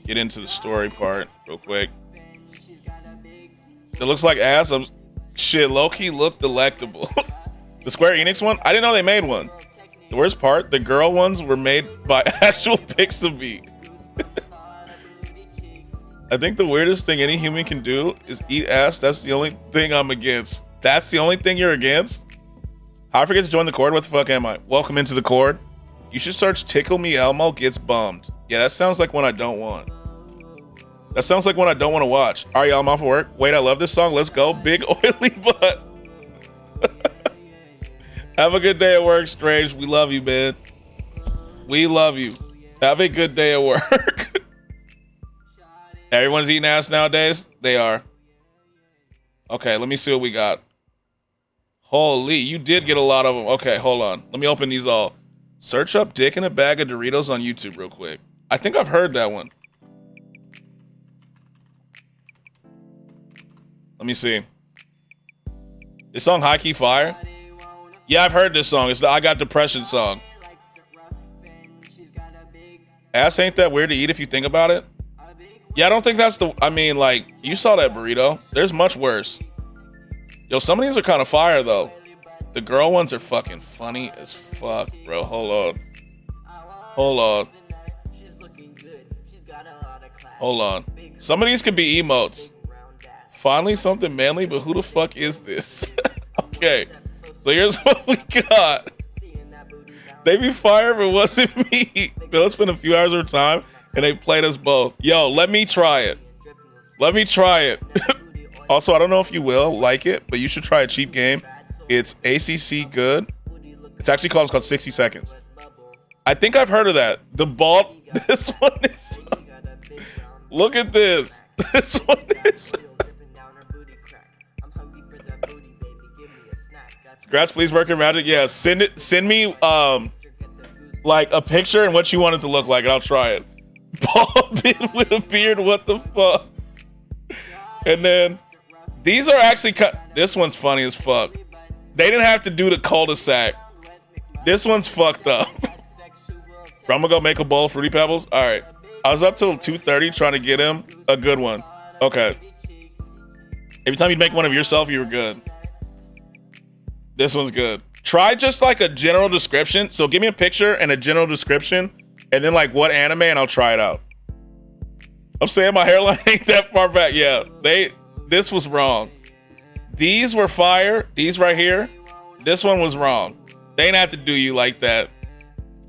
get into the story part real quick. It looks like ass. Shit, low-key looked delectable. The Square Enix one? I didn't know they made one. The worst part, the girl ones were made by actual Pixabay. I think the weirdest thing any human can do is eat ass. That's the only thing I'm against. That's the only thing you're against? How I forget to join the Cord? What the fuck am I? Welcome into the Cord. You should search Tickle Me Elmo Gets Bummed. Yeah, that sounds like one I don't want. That sounds like one I don't want to watch. All right, y'all, I'm off of work. Wait, I love this song. Let's go. Big oily butt. Have a good day at work, Strange. We love you, man. We love you. Have a good day at work. Everyone's eating ass nowadays? They are. Okay, let me see what we got. Holy, you did get a lot of them. Okay, hold on. Let me open these all. Search up Dick in a Bag of Doritos on YouTube real quick. I think I've heard that one. Let me see. This song High Key Fire? Yeah, I've heard this song. It's the I Got Depression song. Ass ain't that weird to eat if you think about it. Yeah, I don't think that's the... I mean, like, you saw that burrito. There's much worse. Yo, some of these are kind of fire, though. The girl ones are fucking funny as fuck, bro. Hold on. Hold on. Hold on. Some of these could be emotes. Finally something manly, but who the fuck is this? Okay. So here's what we got. They be fire if it wasn't me. Bill spent a few hours of time and they played us both. Yo, let me try it. Let me try it. Also, I don't know if you will like it, but you should try a cheap game. It's ACC Good. It's actually called 60 Seconds. I think I've heard of that. The ball. This one is. Look at this. This one is. Scratch, please work your magic. Yeah, send it. Send me like a picture and what you want it to look like, and I'll try it. Bald man with a beard. What the fuck? And then these are actually cut. This one's funny as fuck. They didn't have to do the cul-de-sac. This one's fucked up. I'm gonna go make a bowl of Fruity Pebbles. All right. I was up till 2:30 trying to get him a good one. Okay. Every time you make one of yourself, you were good. This one's good. Try just like a general description. So give me a picture and a general description, and then like what anime, and I'll try it out. I'm saying my hairline ain't that far back. Yeah, this was wrong. These were fire. These right here. This one was wrong. They didn't have to do you like that.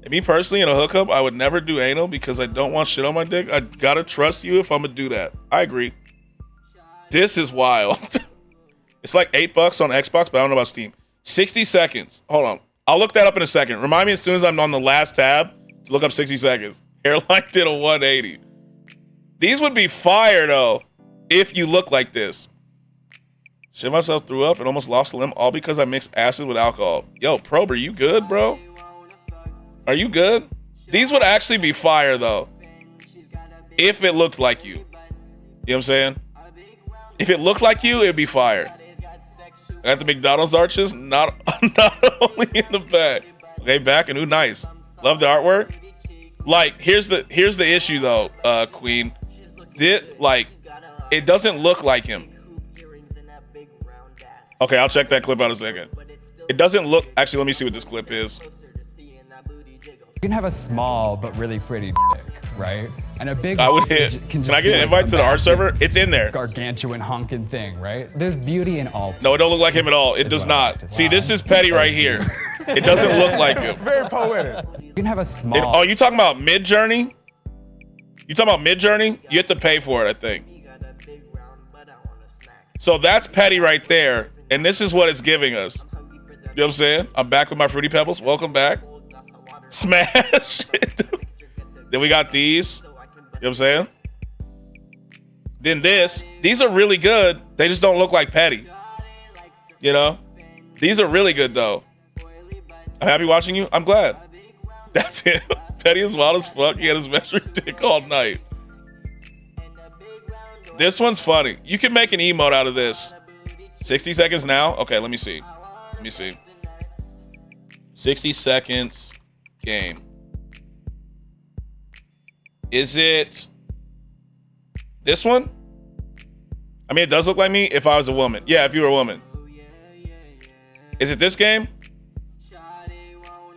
And me personally, in a hookup, I would never do anal because I don't want shit on my dick. I gotta trust you if I'm gonna do that. I agree. This is wild. It's like $8 on Xbox, but I don't know about Steam. 60 seconds. Hold on. I'll look that up in a second. Remind me as soon as I'm on the last tab to look up 60 seconds. Hairline did a 180. These would be fire, though. if you look like this. Shit myself, threw up, and almost lost a limb, all because I mixed acid with alcohol. Yo, Probe, are you good, bro? Are you good? These would actually be fire, though. If it looked like you. You know what I'm saying? If it looked like you, it'd be fire. I got the McDonald's arches, not only in the back. Okay, back and ooh, nice. Love the artwork. Like, here's the issue though, Queen. It doesn't look like him. Okay, I'll check that clip out in a second. It doesn't look. Actually, let me see what this clip is. You can have a small but really pretty dick, right? And a big I would hit. Can I get an invite to the art server? It's in there. Gargantuan honking thing, right? There's beauty in all. No, it don't look like him at all. It does not. See, this is petty right here. It doesn't look like him. Very poetic. You can have a small. Oh, you talking about Mid-Journey? You talking about Mid-Journey? You have to pay for it, I think. So that's petty right there, and this is what it's giving us. You know what I'm saying? I'm back with my Fruity Pebbles. Welcome back. Smash. Then we got these. You know what I'm saying? Then these are really good. They just don't look like petty. You know? These are really good though. I'm happy watching you. I'm glad. That's it. Petty is wild as fuck. He had his measuring dick all night. This one's funny. You can make an emote out of this. 60 seconds now? Okay, let me see. 60 seconds game. Is it this one? I mean, it does look like me if I was a woman. Yeah, if you were a woman. Is it this game?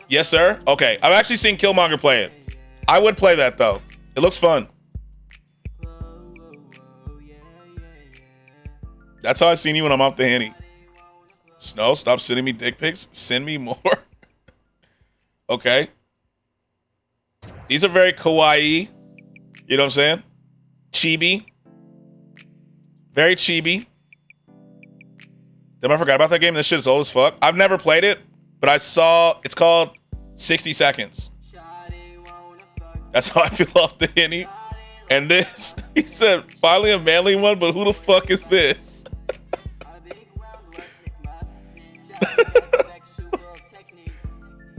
Yes, sir. Okay, I've actually seen Killmonger play it. I would play that though. It looks fun. That's how I seen you when I'm off the Henny. Snow, stop sending me dick pics. Send me more. Okay. These are very kawaii. You know what I'm saying? Chibi. Very chibi. Damn, I forgot about that game. This shit is old as fuck. I've never played it, but I saw it's called 60 Seconds. That's how I feel off the Henny. And this, he said, finally a manly one, but who the fuck is this?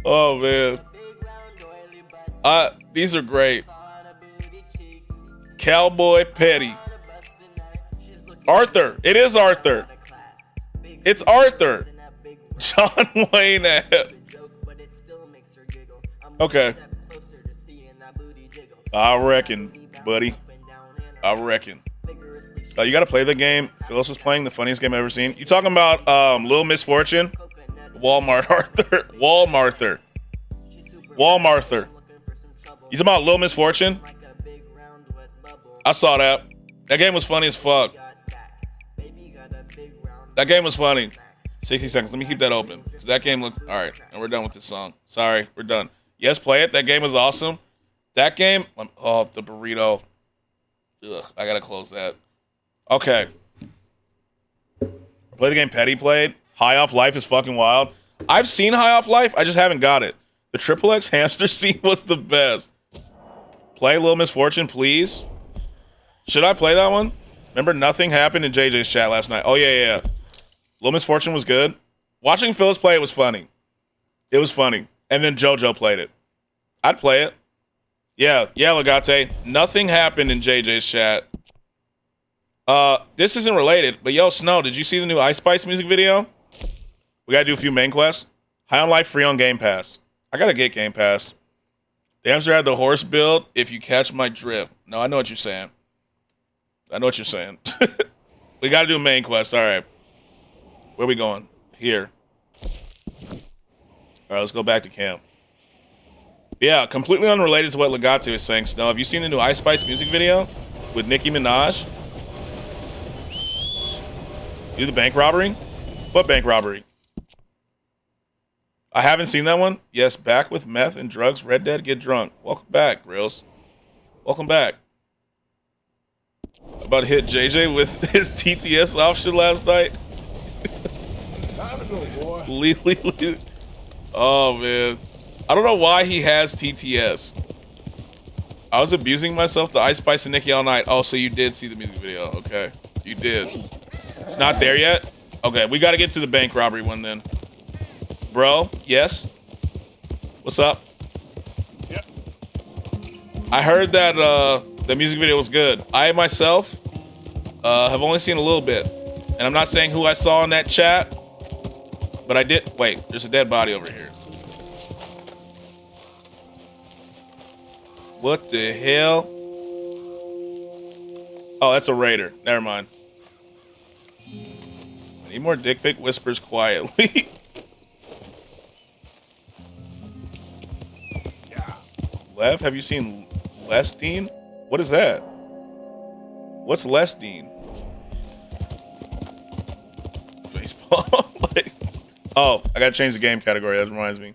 Oh man. These are great. Cowboy Petty. Arthur. It is Arthur. It's Arthur. John Wayne App. Okay. I reckon, buddy. I reckon. You gotta play the game. Phyllis was playing the funniest game I've ever seen. You talking about Little Misfortune? Walmart Arthur. Walmarther. Walmarther. You talking about Little Misfortune? I saw that. That game was funny as fuck. That game was funny. 60 seconds. Let me keep that open. Because that game looked... Alright. And we're done with this song. Sorry. We're done. Yes, play it. That game was awesome. That game... Oh, the burrito. Ugh. I gotta close that. Okay. Play the game Petty played. High Off Life is fucking wild. I've seen High Off Life. I just haven't got it. The Triple X hamster scene was the best. Play Little Misfortune, please. Should I play that one? Remember, nothing happened in JJ's chat last night. Oh, yeah. Little Misfortune was good. Watching Phyllis play it was funny. It was funny. And then JoJo played it. I'd play it. Yeah, Legate. Nothing happened in JJ's chat. This isn't related, but yo, Snow, did you see the new Ice Spice music video? We gotta do a few main quests. High on Life free on Game Pass. I gotta get Game Pass. The hamster had the horse build, if you catch my drift. No, I know what you're saying. We gotta do a main quest. All right. Where we going? Here. All right, let's go back to camp. Yeah, completely unrelated to what Legato is saying, Snow. Have you seen the new Ice Spice music video with Nicki Minaj? Do the bank robbery? What bank robbery? I haven't seen that one. Yes, back with meth and drugs. Red Dead, get drunk. Welcome back, Grills. Welcome back. About to hit JJ with his TTS option last night. Oh, man. I don't know why he has TTS. I was abusing myself to Ice Spice and Nicki all night. Oh, so you did see the music video. Okay. You did. It's not there yet? Okay, we got to get to the bank robbery one then. Bro, yes? What's up? Yep. I heard that the music video was good. I myself have only seen a little bit. And I'm not saying who I saw in that chat, but I did. Wait, there's a dead body over here. What the hell? Oh, that's a raider. Never mind. I need more dick pic whispers quietly. Lev, have you seen Lestine? What is that? What's Lestine? Facepalm. Like, oh, I gotta change the game category. That reminds me.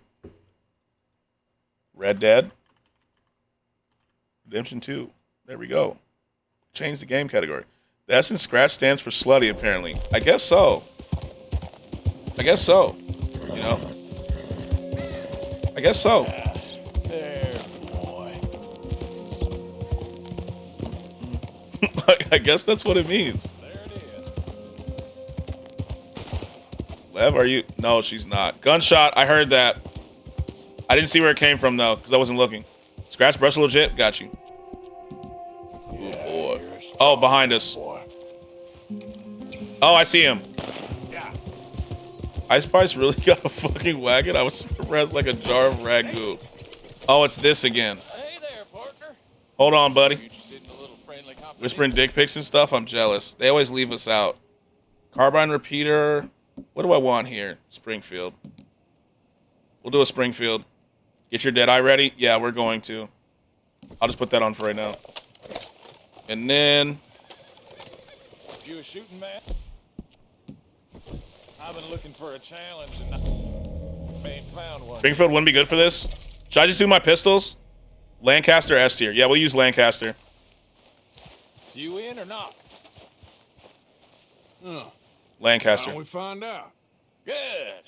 Red Dead Redemption 2. There we go. Change the game category. The S in Scratch stands for slutty, apparently. I guess so. I guess so. You know? I guess so. There, boy. I guess that's what it means. There it is. Lev, are you? No, she's not. Gunshot. I heard that. I didn't see where it came from, though, because I wasn't looking. Scratch brush legit. Got you. Oh, boy. Oh, behind us. Boy. Oh, I see him. Yeah. Ice Spice really got a fucking wagon? I was surprised like a jar of ragu. Oh, it's this again. Hey there, partner. Hold on, buddy. You interested in a little friendly competition? Whispering dick pics and stuff? I'm jealous. They always leave us out. Carbine repeater. What do I want here? Springfield. We'll do a Springfield. Get your dead eye ready? Yeah, we're going to. I'll just put that on for right now. And then... You a shooting man? I've been looking for a challenge and I ain't found one. Springfield wouldn't be good for this. Should I just do my pistols? Lancaster S tier. Yeah, we'll use Lancaster. Is you in or not? Lancaster. Why don't we find out? Good.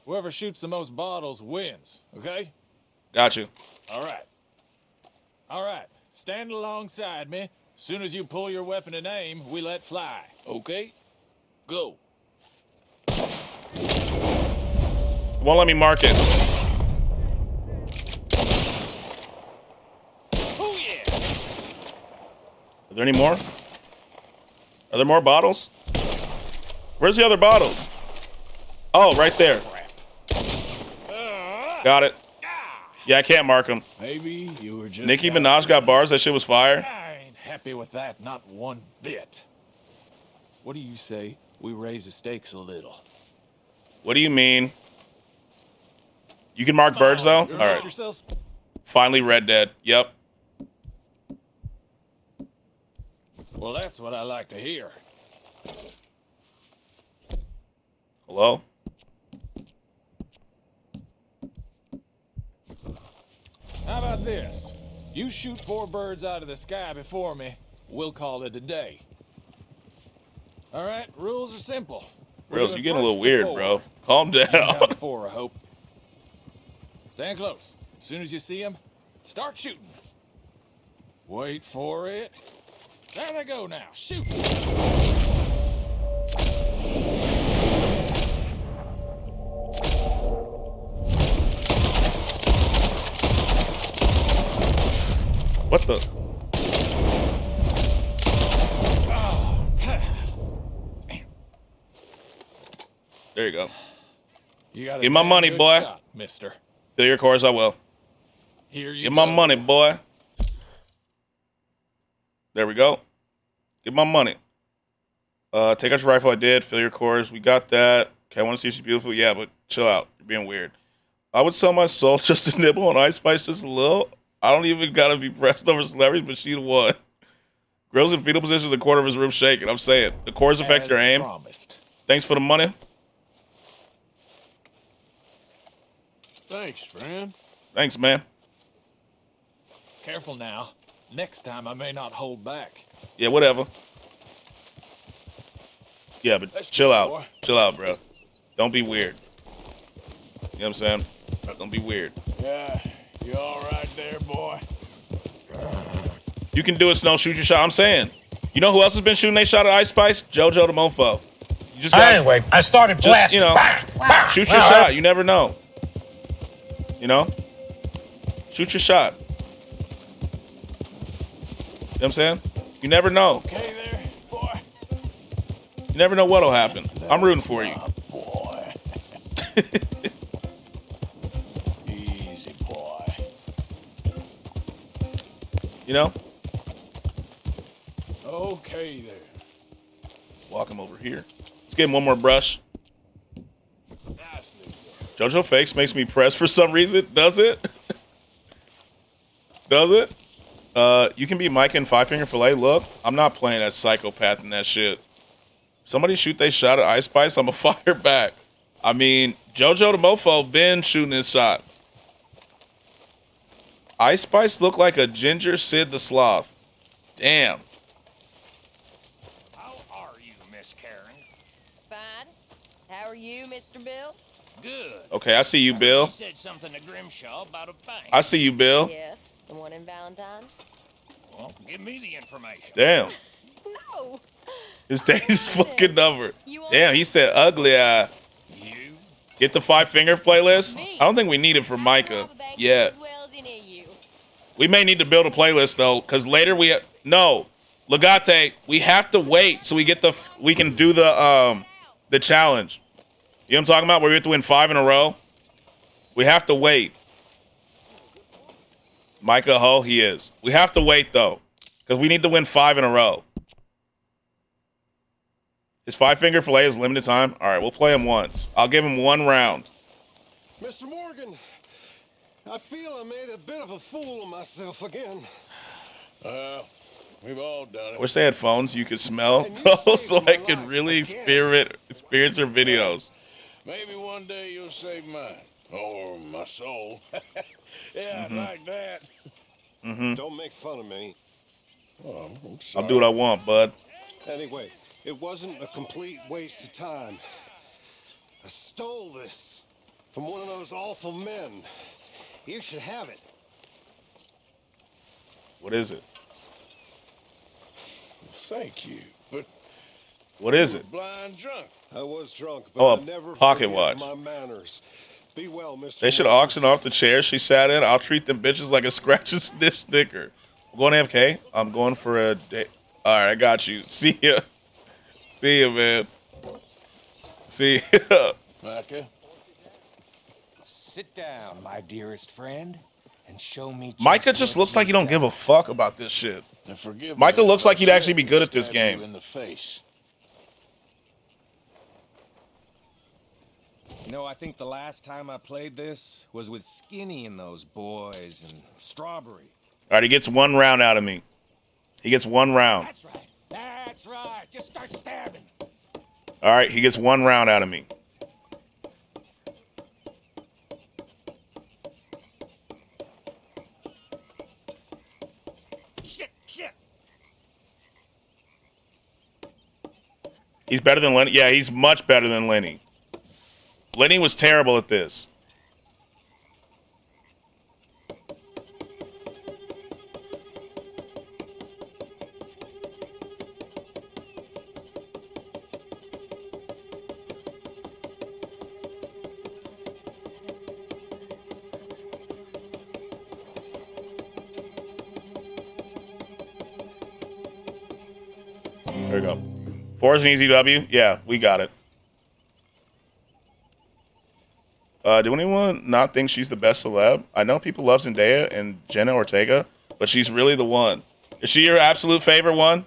Whoever shoots the most bottles wins, okay? Got you. All right. All right. Stand alongside me. Soon as you pull your weapon and aim, we let fly. Okay? Go. Won't let me mark it. Oh, yeah. Are there any more? Are there more bottles? Where's the other bottles? Oh, right there. Got it. Yeah, I can't mark them. Maybe you were just... Nicki Minaj got bars. That shit was fire. I ain't happy with that, not one bit. What do you say we raise the stakes a little? What do you mean? You can mark birds, though? All right. Yourselves... Finally, Red Dead. Yep. Well, that's what I like to hear. Hello? How about this? You shoot 4 birds out of the sky before me, we'll call it a day. All right, rules are simple. Reals, you're getting a little weird, bro. Calm down. 4, I hope. Stand close. As soon as you see them, start shooting. Wait for it. There they go now. Shoot. What the? There you go. You got Give my money, good boy. shot, mister. Fill your cores, I will. Here you Give go. my money, boy. There we go. Give my money. Take out your rifle. I did. Fill your cores. We got that. Okay, I want to see if she's beautiful. Yeah, but chill out. You're being weird. I would sell my soul just to nibble on Ice Spice just a little. I don't even gotta be pressed over celebrities, but she the one. Grills in fetal position, the corner of his room shaking. I'm saying the cores affect your aim. Promised. Thanks for the money. Thanks, friend. Thanks, man. Careful now. Next time I may not hold back. Yeah, whatever. Yeah, but Let's chill go, out. boy. Chill out, bro. Don't be weird. You know what I'm saying? Don't be weird. Yeah, you all right there, boy? You can do a snow shoot your shot. I'm saying. You know who else has been shooting they shot at Ice Spice? JoJo the Mofo. You just got, anyway, I started blasting. Shoot your shot. You never know. You know? Shoot your shot. You know what I'm saying? You never know. Okay there, boy. You never know what'll happen. I'm rooting for you. Boy. Easy, boy. You know? Okay there. Walk him over here. Let's give him one more brush. JoJo Fakes makes me press for some reason. Does it? Does it? You can be Mike in Five Finger Fillet. Look, I'm not playing that psychopath in that shit. Somebody shoot they shot at Ice Spice, I'm a fire back. I mean, JoJo the Mofo been shooting his shot. Ice Spice looked like a ginger Sid the Sloth. Damn. How are you, Miss Karen? Fine. How are you, Mr. Bill? Good. Okay, I see you, Bill. You said something to Grimshaw about a bank. I see you, Bill. Yes, the one in Valentine. Well, give me the information. Damn. No. His day's fucking number. Damn, he said ugly eye. Get the Five Finger playlist? I don't think we need it for Micah. Yeah. We may need to build a playlist though, because later no. Legate, we have to wait so we get we can do the challenge. You know what I'm talking about? Where we have to win 5 in a row? We have to wait. Micah Hull, he is. We have to wait though, because we need to win 5 in a row. His Five Finger Fillet is limited time. All right, we'll play him once. I'll give him 1 round. Mr. Morgan, I feel I made a bit of a fool of myself again. We've all done I wish they had phones you could smell though, so I could really experience her videos. Maybe one day you'll save mine. Or my soul. Yeah, I'd like that. Don't make fun of me. Oh, I'll do what I want, bud. Anyway, it wasn't a complete waste of time. I stole this from one of those awful men. You should have it. What is it? Thank you, but what is it? Blind drunk. I was drunk, but I never pocket forget watch. my manners. Be well, Mr. They should auction off the chair she sat in. I'll treat them bitches like a scratch and sniff sticker. I'm going to AFK. I'm going for a day. All right, I got you. See ya. See ya, man. See ya. Micah. Sit down, my dearest friend, and show me. Micah just looks like he don't give a fuck about this shit. And forgive Micah me looks if like I he'd actually be said good at this stab you game. in the face. You know, I think the last time I played this was with Skinny and those boys and Strawberry. All right, he gets 1 round out of me. He gets 1 round. That's right. That's right. Just start stabbing. All right, he gets 1 round out of me. Shit. He's better than Lenny. Yeah, he's much better than Lenny. Lenny was terrible at this. There we go. 4 is an easy W. Yeah, we got it. Do anyone not think she's the best celeb? I know people love Zendaya and Jenna Ortega, but she's really the one. Is she your absolute favorite one?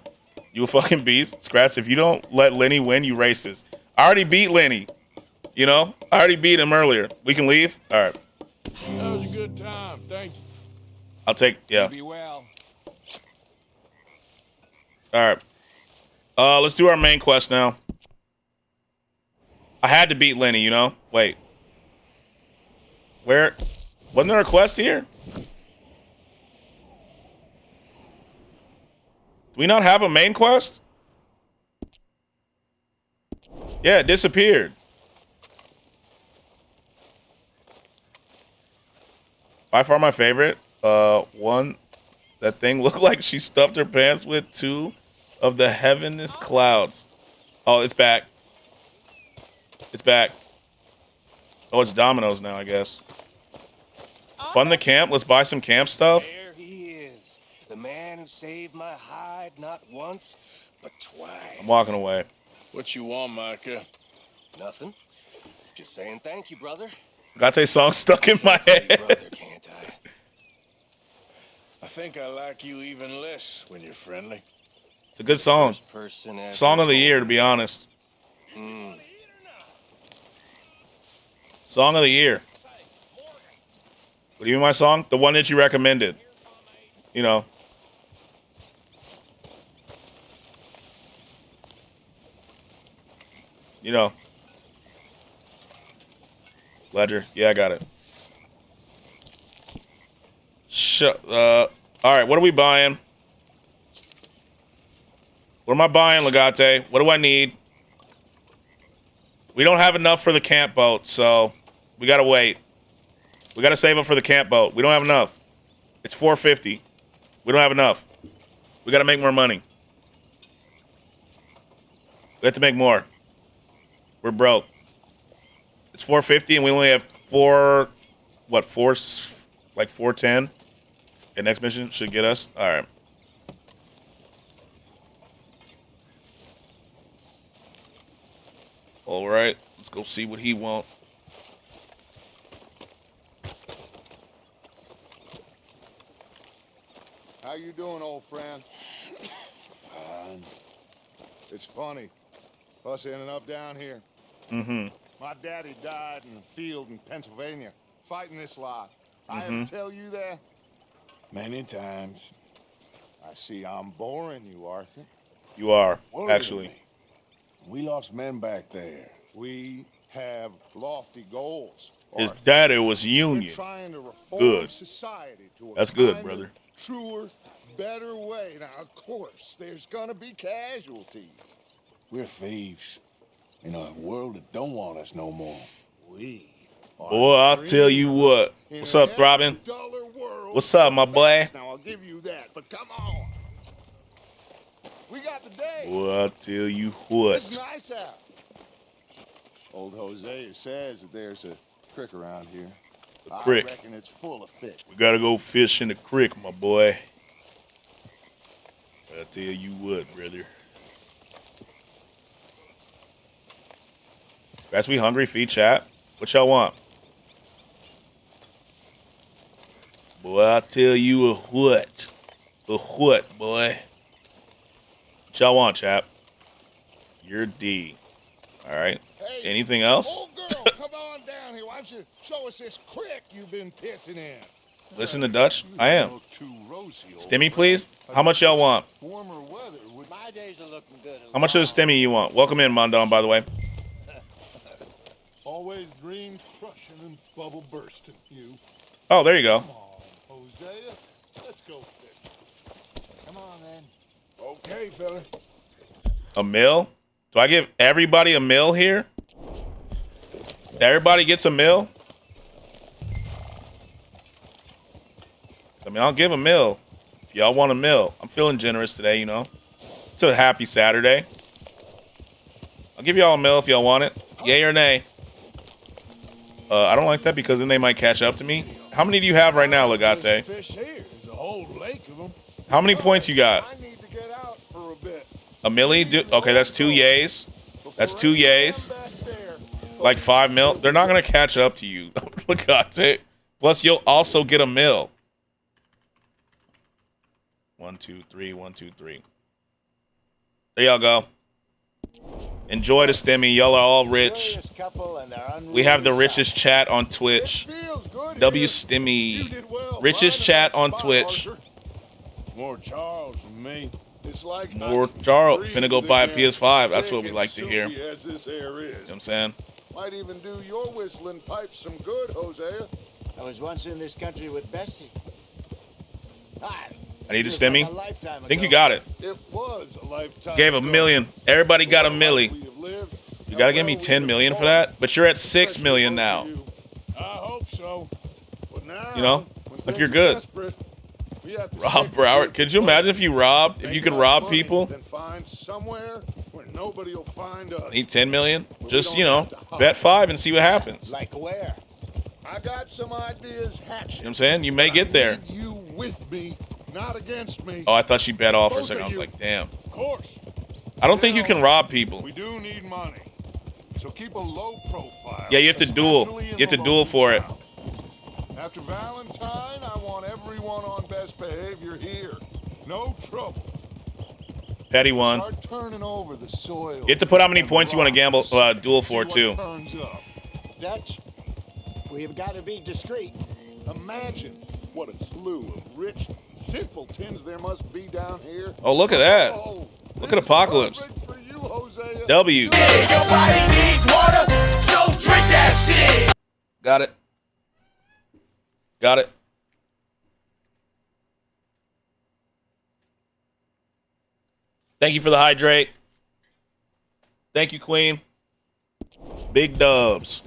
You a fucking beast. Scratch, if you don't let Lenny win, you racist. I already beat Lenny. You know? I already beat him earlier. We can leave? All right. That was a good time. Thank you. I'll take, yeah. Be well. All right. Let's do our main quest now. I had to beat Lenny, you know? Wait. Where? Wasn't there a quest here? Do we not have a main quest? Yeah, it disappeared. By far my favorite. 1, That thing looked like she stuffed her pants with 2 of the heavenest clouds. Oh, it's back. It's back. Oh, it's Domino's now, I guess. Fund the camp. Let's buy some camp stuff. There he is. The man who saved my hide not once, but twice. I'm walking away. What you want, Micah? Nothing. Just saying thank you, brother. Got that song stuck in my head. Brother, can't I? I think I like you even less when you're friendly. It's a good song. First person ever Song of the told year, to me. be honest. Mm. Song of the year. What do you mean my song? The one that you recommended. You know. You know. Ledger. Yeah, I got it. All right, what are we buying? What am I buying, Legate? What do I need? We don't have enough for the camp boat, so we gotta wait. We gotta save up for the camp boat. We don't have enough. It's $450. We don't have enough. We gotta make more money. We have to make more. We're broke. It's $450 and we only have 410. Okay, next mission should get us. All right. All right, let's go see what he wants. How you doing, old friend? Fine. It's funny, us ending up down here. Mm-hmm. My daddy died in the field in Pennsylvania, fighting this lot. I ever tell you that? Many times. I see I'm boring you, Arthur. You are, Worry actually. me. We lost men back there. We have lofty goals. His Arthur. daddy was We're Union. trying to reform Good. society to a That's good, kinder, brother. truer, better way. Now, of course, there's gonna be casualties. We're thieves in a world that don't want us no more. We Boy, I'll tell you what. What's up, Throbbing? What's up, my boy? Now I'll give you that, but come on. We got the day. Boy, I'll tell you It's what. nice out. Old Hosea says that there's a creek around here. A creek. I reckon it's full of fish. We gotta go fish in the creek, my boy. I'll tell you what, brother. Guys, we hungry? Feed chat. What y'all want? Boy, I'll tell you a what. A what, boy. What y'all want, chap? You're D. All right. Hey, Anything else? Old girl, come on down here. Why don't you show us this creek you've been pissing in? Listen to Dutch? I am. Look too rosy, old Stimmy, please? How much y'all want? Warmer weather would. My days are looking good. How much of the stimmy you want? Welcome in, Mondon, by the way. Always dream crushing and bubble bursting, you. Oh, there you go. Come on, Hosea. Let's go fish. Come on, then. Okay, fella. A mill? Do I give everybody a mill here? Everybody gets a mill? I mean, I'll give a mill. If y'all want a mill. I'm feeling generous today, you know. It's a happy Saturday. I'll give y'all a mill if y'all want it. Yay or nay? I don't like that because then they might catch up to me. How many do you have right now, Legate? Fish here. There's a whole lake of them. How many points you got? I need to get out for a bit. A milli? Okay, that's 2 yays. That's 2 yays. Like 5 mil. They're not going to catch up to you. Legate. Plus, you'll also get a mill. 1, 2, 3. 1, 2, 3. There y'all go. Enjoy the stimmy. Y'all are all rich. We have the richest chat on Twitch. W Stimmy. Richest chat on Twitch. More Charles than me. It's like More Charles. Finna go buy a PS5. That's what we like to hear. You as this air is. know what I'm saying? Might even do your whistling pipes some good, Hosea. I was once in this country with Bessie. Hi. I need a stimmy. I think you got it. It was a lifetime. Gave a million. Everybody got a milli. You gotta give me 10 million for that? But you're at 6 million now. I hope so. But now, You know? when Like things you're are good. desperate, Rob Broward. Could you imagine if you could rob people? Then find somewhere where nobody will find us. Need 10 million? Just, you know, bet 5 and see what happens. Like where? I got some ideas hatching. You know what I'm saying? You may get there. You with me, not against me. Oh, I thought she bet off for a second. I was like, damn. Of course. I don't think you can rob people. We do need money. So keep a low profile. Yeah, you have to duel. You have to duel for it. After Valentine, I want everyone on best behavior here. No trouble. Petty one. Start turning over the soil. You have to put how many points you want to gamble duel for too. Dutch, we've got to be discreet. Imagine what a slew of rich simpletons there must be down here. Oh, look at that. Look at Apocalypse. W. Your body needs water, so drink that shit. Got it. Got it. Thank you for the hydrate. Thank you, Queen. Big dubs.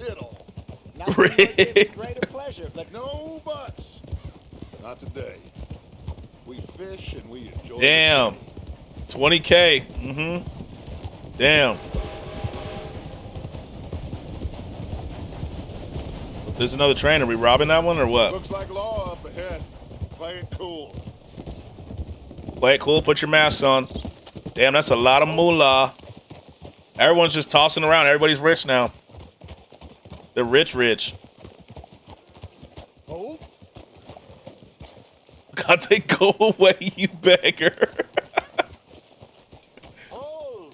Greater pleasure, but no buts. Not today. We fish and we enjoy. Damn. 20K. Mm-hmm. Damn. There's another train. Are we robbing that one or what? Looks like law up ahead. Play it cool. Play it cool. Put your mask on. Damn, that's a lot of moolah. Everyone's just tossing around. Everybody's rich now. They're rich. Oh? God, they go away, you beggar. Oh,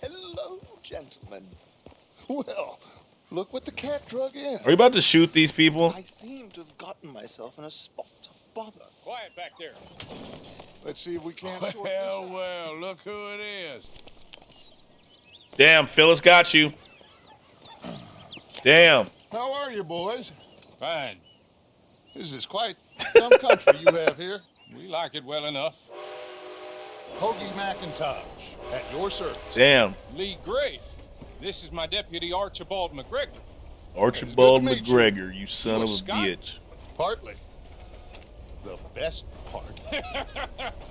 hello, gentlemen. Well, look what the cat drug in. Are you about to shoot these people? I seem to have gotten myself in a spot of bother. Quiet back there. Let's see if we can't. Well, look who it is. Damn, Phyllis got you. Damn. How are you, boys? Fine. This is quite some country you have here. We like it well enough. Hoagie McIntosh, at your service. Damn. Lee Gray. This is my deputy, Archibald McGregor. Archibald McGregor, you son of a bitch. Partly. The best part.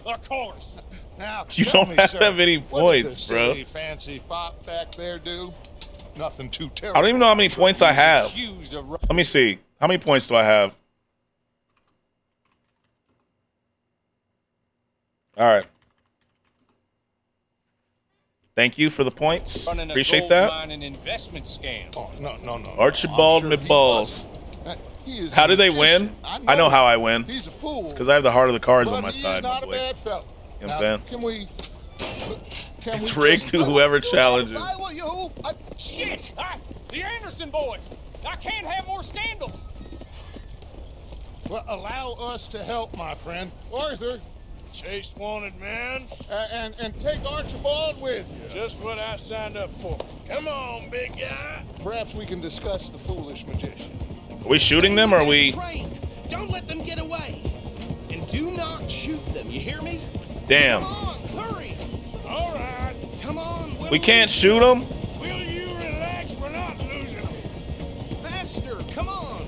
Of course. Now, You tell don't me, have sir, that many what points, did the bro. silly, fancy fop back there do? Nothing too I terrible. don't even know how many points I have. Let me see. How many points do I have? All right. Thank you for the points. Running Appreciate a gold that. mine and investment scam. Oh, no. Archibald McBalls. How do they win? I know how I win. He's a fool. It's because I have the heart of the cards But on my he's side, my not a boy. bad fellow. You know what I'm saying? Can we? It's rigged to whoever challenges. Shit! The Anderson boys! I can't have more scandal! Well, allow us to help, my friend. Arthur. Chase wanted, man. And take Archibald with you. Just what I signed up for. Come on, big guy. Perhaps we can discuss the foolish magician. Are we shooting them or are we? Train. Don't let them get away. And do not shoot them. You hear me? Damn. Come on, hurry. All right. Come on. We can't shoot them? Will you relax? We're not losing them. Faster. Come on.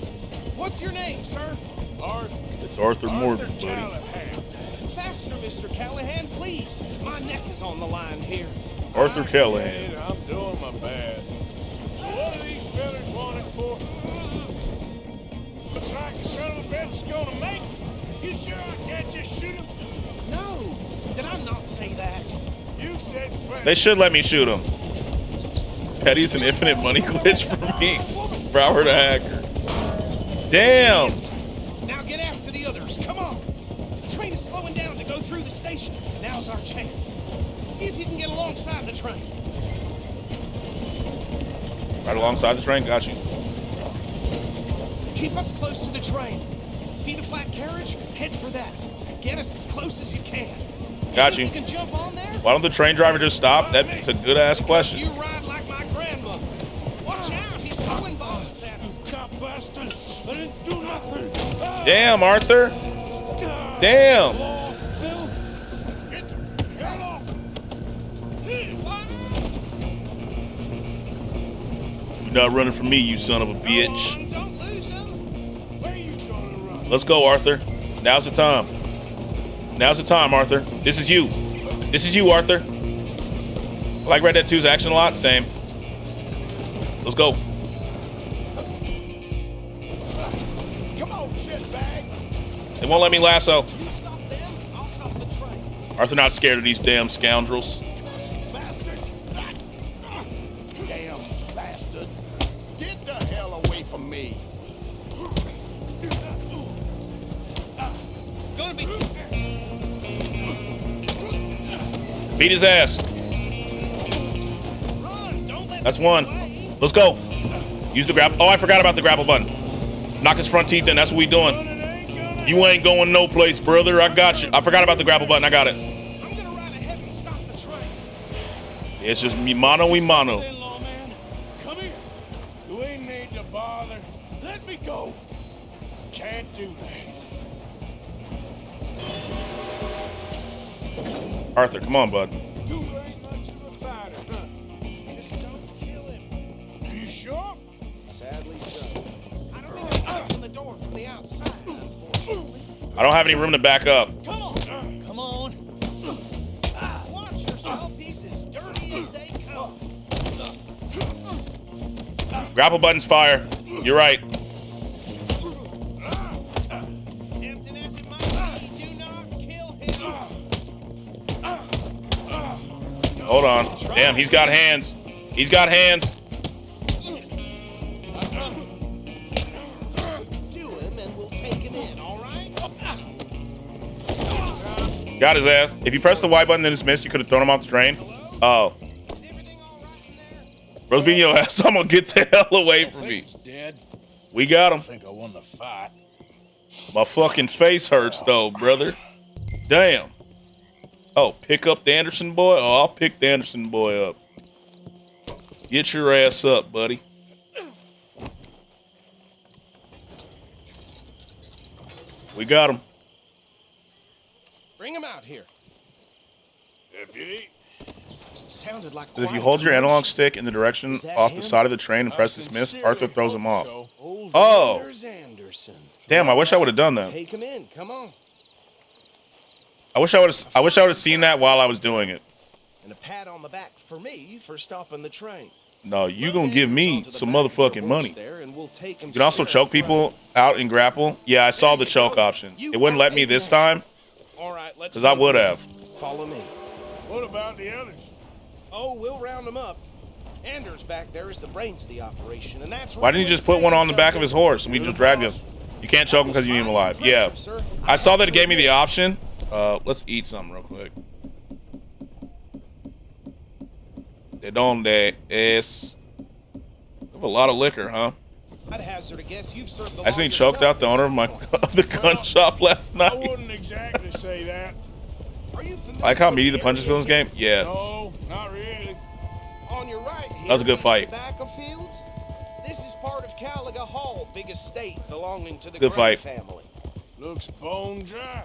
What's your name, sir? Arthur. It's Arthur Morgan, buddy. Callahan. Faster, Mr. Callahan, please. My neck is on the line here. Arthur Callahan. I'm doing my best. So what are these fellas wanted for? Looks like the son of a bitch is gonna make it. You sure I can't just shoot him? No. Did I not say that? You said plenty. They should let me shoot him. Petty's an infinite money glitch for me. Broward a hacker. Damn. Now get after the others. Come on. The train is slowing down to go through the station. Now's our chance. See if you can get alongside the train. Right alongside the train. Got you. Keep us close to the train. See the flat carriage? Head for that. Get us as close as you can. Got you. You can jump on there? Why don't the train driver just stop? That's a good ass question. You ride like my grandmother. Watch out, he's throwing balls at us. Cop bastard. I didn't do nothing. Damn, Arthur. Damn. Phil, get the hell off. You're not running from me, you son of a bitch. Don't lose him. Where you gonna run? Let's go, Arthur. Now's the time. Now's the time, Arthur. This is you. This is you, Arthur. I like Red Dead 2's action a lot. Same. Let's go. Come on, shitbag. They won't let me lasso. You stop them, I'll stop the train. Arthur not scared of these damn scoundrels. Bastard. Damn bastard. Get the hell away from me. Gonna be. Beat his ass. That's one. Let's go. Use the grapple. Oh, I forgot about the grapple button. Knock his front teeth in. That's what we doing. You ain't going no place, brother. I got you. I forgot about the grapple button. I got it. It's just me mano y mano. Come here. You ain't need to bother. Let me go. Can't do that. Arthur, come on, bud. Too much of a fighter, huh? Just don't kill him. Are you sure? Sadly so. I don't think I can open the door from the outside, unfortunately. I don't have any room to back up. Come on. Come on. Watch yourself. He's as dirty as they come. Grapple button's fire. You're right. Tempting as it might be, do not kill him. Hold on. Damn, he's got hands. He's got hands. Do him and we'll take him in, all right? Got his ass. If you press the Y button and it's missed, you could have thrown him off the train. Oh. Bro's beating your ass. I'm gonna get the hell away from me. Dead. We got him. I think I won the fight. My fucking face hurts though, brother. Damn. Oh, pick up the Anderson boy? Oh, I'll pick the Anderson boy up. Get your ass up, buddy. We got him. Bring him out here. Deputy. Sounded like If you hold your analog stick in the direction off the side of the train and press dismiss, Arthur throws him off. Oh. Anderson. Damn, I wish I would have done that. Take him in. Come on. I wish I would have seen that while I was doing it. And a pat on the back for me for stopping the train. No, you gonna give me some motherfucking money. There, and we'll take him You can also choke people out in grapple. Yeah, I saw the choke option. It wouldn't let me this time. All right, let's. Because I would have. Follow me. What about the others? Oh, we'll round them up. Anders back there is the brains of the operation, and that's Why didn't you just put one on the back of his horse and we just dragged him? You can't choke him because you need him alive. Yeah. I saw that it gave me the option. Let's eat something real quick. De donde es? We have a lot of liquor, huh? I'd hazard a guess you've served the I seen choked out the owner of the gun shop last I night. wouldn't exactly say that. I like how meaty the punches feel in this game. Yeah. No, not really. On your right That was a good fight. Tobacco fields. This is part of Caliga Hall, big estate belonging to the Good Gray fight. family. Looks bone dry.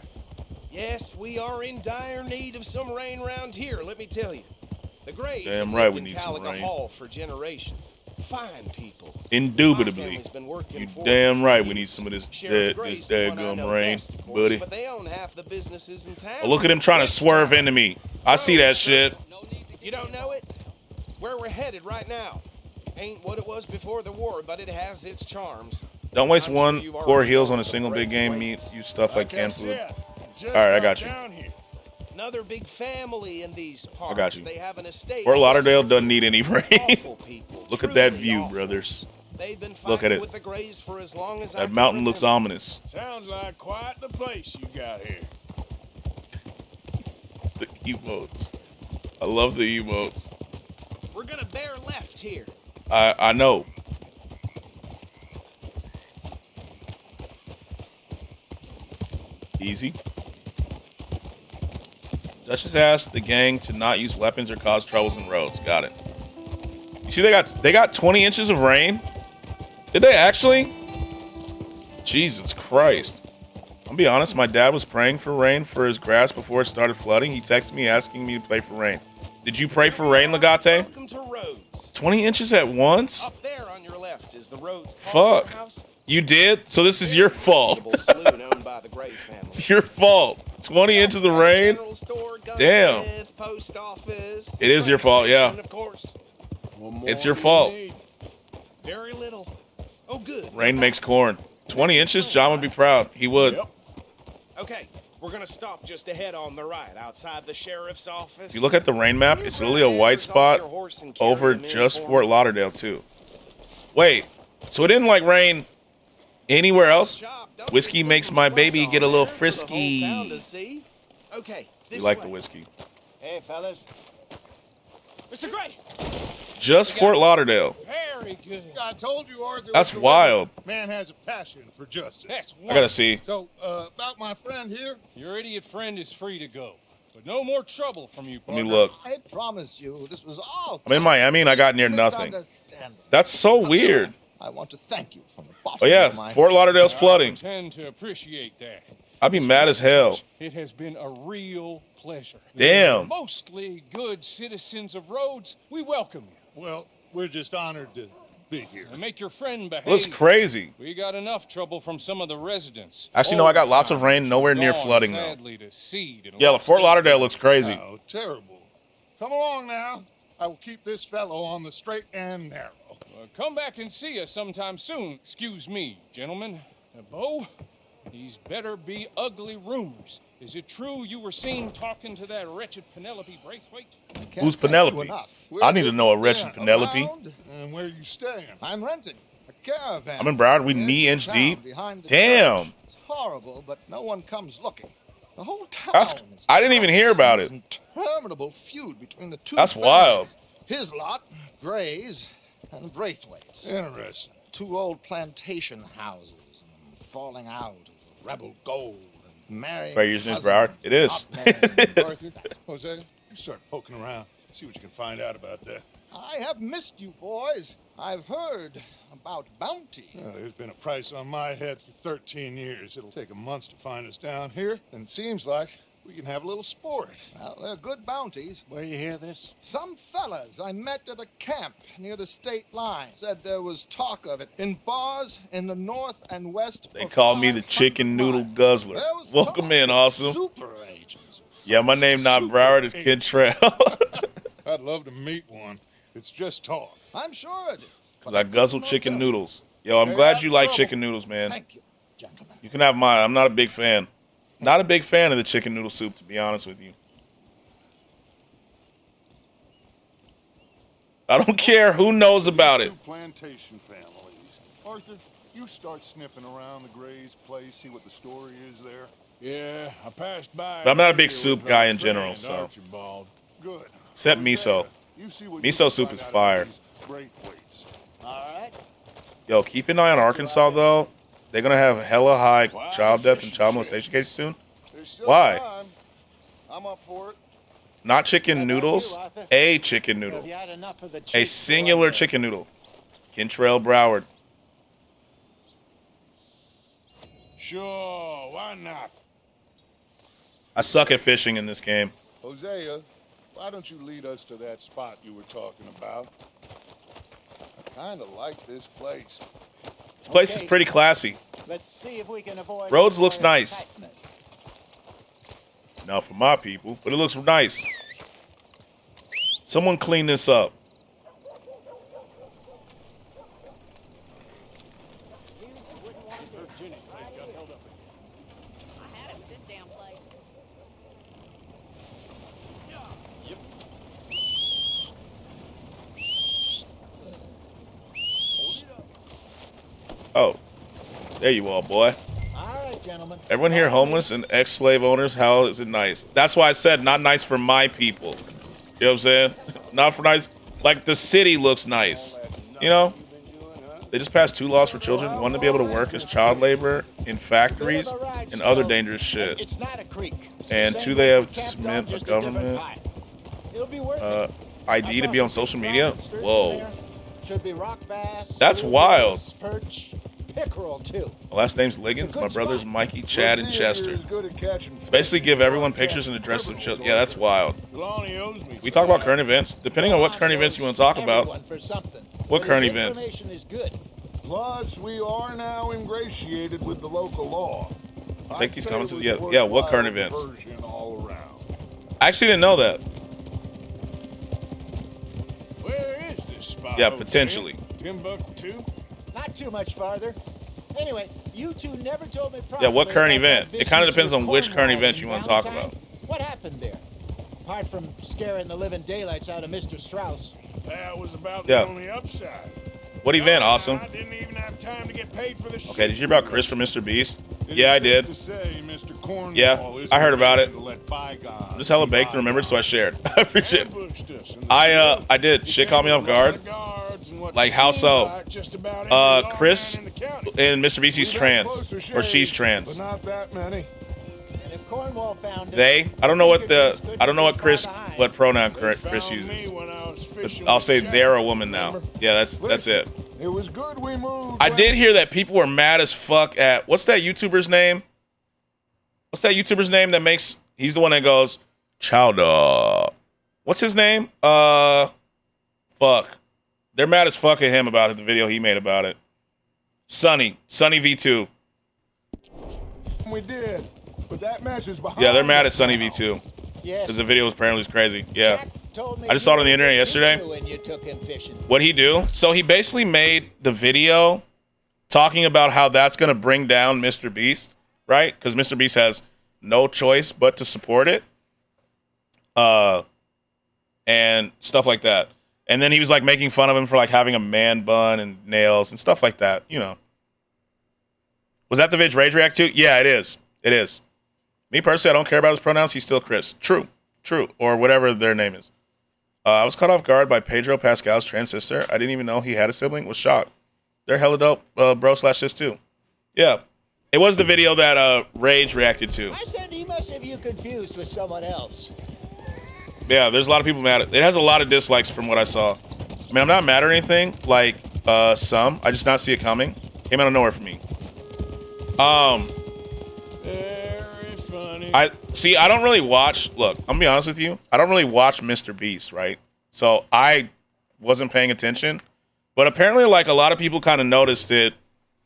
Yes, we are in dire need of some rain around here, let me tell you. The Grays Damn have right lived we in need some Caliga rain. Hall for generations. Fine people. Indubitably. My family's been working You for damn right we need some of this Sheriff Gray's the one I know dadgum rain, best, of course, buddy. But they own half the businesses in town. Oh, look at him trying to swerve into me. I see that shit. You don't know it? Where we're headed right now. Ain't what it was before the war, but it has its charms. Don't waste one core heals on a single big game meat. Use stuff like canned food. All right, I got you. Another big family in these parts. I got you. They have an estate. Fort Lauderdale doesn't need any rain. Awful people, Look at truly that view, awful. brothers. They've been Look at fighting it. with the Grays for as long as I That can mountain looks remember. ominous. Sounds like quite the place you got here. The emotes. I love the emotes. We're gonna bear left here. I know. Easy. Duchess asked the gang to not use weapons or cause troubles in roads. Got it. You see, they got 20 inches of rain. Did they actually? Jesus Christ. I'll be honest. My dad was praying for rain for his grass before it started flooding. He texted me asking me to pray for rain. Did you pray for rain, Legate? Welcome to Rhodes. 20 inches at once? Up there on your left is the Rhodes Fuck. House. You did? So this is your fault. Saloon owned by the Gray family. It's your fault. 20 inches of rain? Damn. Post office. It is your fault, yeah. Of course. It's your fault. Very little. Oh, good. Rain makes corn. 20 inches? John would be proud. He would. Yep. Okay, we're gonna stop just ahead on the right, outside the sheriff's office. If you look at the rain map, it's literally a white spot over just Fort Lauderdale, too. Wait, so it didn't like rain anywhere else? Whiskey makes my baby get a little frisky. Okay. You like the whiskey. Hey, fellas. Mr. Gray. Just Fort Lauderdale. Very good. I told you, Arthur. That's wild. Man has a passion for justice. I gotta see. So, about my friend here? Your idiot friend is free to go. But no more trouble from you, Let me look. I promise you, this was all. I'm in Miami and I got near nothing. That's so weird. I want to thank you from the bottom Oh yeah, of my Fort Lauderdale's flooding. I tend to appreciate that. I'd be mad as hell. It has been a real pleasure. Damn. Mostly good citizens of Rhodes, we welcome you. Well, we're just honored to be here. And make your friend behave. Looks crazy. We got enough trouble from some of the residents. Actually, no, I got lots of rain, nowhere near Gone, flooding though. sadly, to seed and Yeah, lost Fort Lauderdale looks crazy. Oh, terrible. Come along now. I will keep this fellow on the straight and narrow. Come back and see us sometime soon. Excuse me, gentlemen. Bo, these better be ugly rumors. Is it true you were seen talking to that wretched Penelope Braithwaite? Who's Penelope? I need to know a wretched Penelope. And where you staying? I'm renting a caravan. I'm in Broward. We knee inch town deep. behind the Damn. church. It's horrible, but no one comes looking. The whole town is I didn't even hear about it. interminable feud between the two. That's families. wild. His lot, Gray's, and Braithwaite's. Interesting. Two old plantation houses and falling out of rebel gold. Married Fair use in Broward. It is. Arthur, Jose, you start poking around. See what you can find out about that. I have missed you, boys. I've heard about bounty. There's been a price on my head for 13 years. It'll take a month to find us down here, and it seems like we can have a little sport. Well, they're good bounties. Where you hear this? Some fellas I met at a camp near the state line said there was talk of it in bars in the north and west. They call me the chicken noodle guzzler. Welcome in, awesome. Super agents. Yeah, my name not Broward, it's Kid Trail. I'd love to meet one. It's just talk. I'm sure it is. Because I guzzle chicken noodles. Yo, I'm glad you like chicken noodles, man. Thank you, gentlemen. You can have mine. I'm not a big fan. Not a big fan of the chicken noodle soup, to be honest with you. I don't care who knows about it. Two plantation families. Arthur, you start sniffing around the Gray's place, see what the story is there. Yeah, I passed by. But I'm not a big soup guy in general, so. Archibald. Good. Except miso. Miso soup is fire. Braithwaite's. All right. Yo, keep an eye on Arkansas, though. They're going to have hella high child death and child molestation cases soon. Why? Time. I'm up for it. Not chicken noodles, a chicken noodle. Have you had enough of the A cheap singular boy? chicken noodle. Kentrell Broward. Sure, why not? I suck at fishing in this game. Hosea, why don't you lead us to that spot you were talking about? I kind of like this place. This place is pretty classy. Let's see if we can avoid. Rhodes looks nice. Not for my people, but it looks nice. Someone clean this up. Oh, there you are, boy. All right, gentlemen. Everyone here homeless and ex-slave owners. How is it nice? That's why I said not nice for my people. You know what I'm saying? Not for nice. Like the city looks nice. You know? They just passed 2 laws for children. One to be able to work as child labor in factories and other dangerous shit. It's not a creek. And 2, they have to submit a government ID to be on social media. Whoa. Should be rock bass. That's wild. Perch, pickerel too. My last name's Liggins. My brother's Mikey, Chad, and Chester. Basically give everyone pictures and addresses of children. Yeah, that's wild. We talk about current events. Depending on what current events you want to talk about. What current events? Plus, we are now ingratiated with the local law. I'll take these comments. Yeah. What current events? I actually didn't know that. Where is this spot? Yeah, potentially. Timbuktu? Not too much farther. Anyway, you two never told me properly. Yeah, what current about that event? It kind of business depends on with which current Cornwall event you in want to talk Valentine. about. What happened there? Apart from scaring the living daylights out of Mr. Strauss. That was about Yeah. the only upside. What event? Awesome. I didn't even have time to get paid for the Okay, did you hear about Chris from Mr. Beast? Yeah, I did. Yeah, I heard about it. I'm just hella baked and remembered, so I shared. I appreciate it. I did. Shit caught me off guard. Like, how so? Chris and Mr. Beast, he's trans. Or she's trans. Not that many. And if Cornwall found They? I don't know what what pronoun Chris uses. But I'll say they're a woman now. Yeah, that's it. It was good we moved. I did hear that people were mad as fuck at what's that YouTuber's name? What's that YouTuber's name that makes he's the one that goes, Chowder. What's his name? Fuck. They're mad as fuck at him about the video he made about it. Sunny V2. We did. But that mess is behind. Yeah, they're mad at Sunny V2. Yes. Because the video was apparently crazy. Yeah. Told me I just saw it on the internet yesterday. when you took him fishing. What'd he do? So he basically made the video talking about how that's going to bring down Mr. Beast, right? Because Mr. Beast has no choice but to support it. And stuff like that. And then he was like making fun of him for like having a man bun and nails and stuff like that, you know. Was that the Vidge Rage React to? Yeah, it is. It is. Me personally, I don't care about his pronouns. He's still Chris. True. Or whatever their name is. I was caught off guard by Pedro Pascal's trans sister. I didn't even know he had a sibling. Was shocked. They're hella dope, bro/sis too. Yeah. It was the video that Rage reacted to. I said he must have you confused with someone else. Yeah, there's a lot of people mad at it. Has a lot of dislikes from what I saw. I mean, I'm not mad or anything, like some. I just not see it coming. Came out of nowhere for me. Very funny. I don't really watch. Look, I'm gonna be honest with you. I don't really watch Mr. Beast, right? So I wasn't paying attention, but apparently, like a lot of people kind of noticed it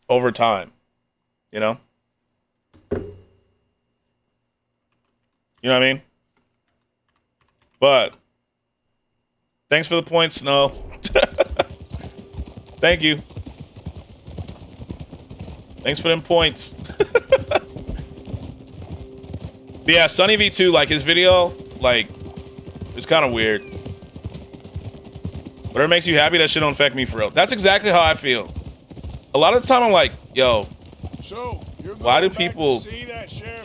over time. You know. You know what I mean? But thanks for the point, Snow. Thank you. Thanks for them points. But yeah, Sunny V2, like his video, like, it's kind of weird. But it makes you happy, that shit don't affect me for real. That's exactly how I feel. A lot of the time I'm like, yo, why do people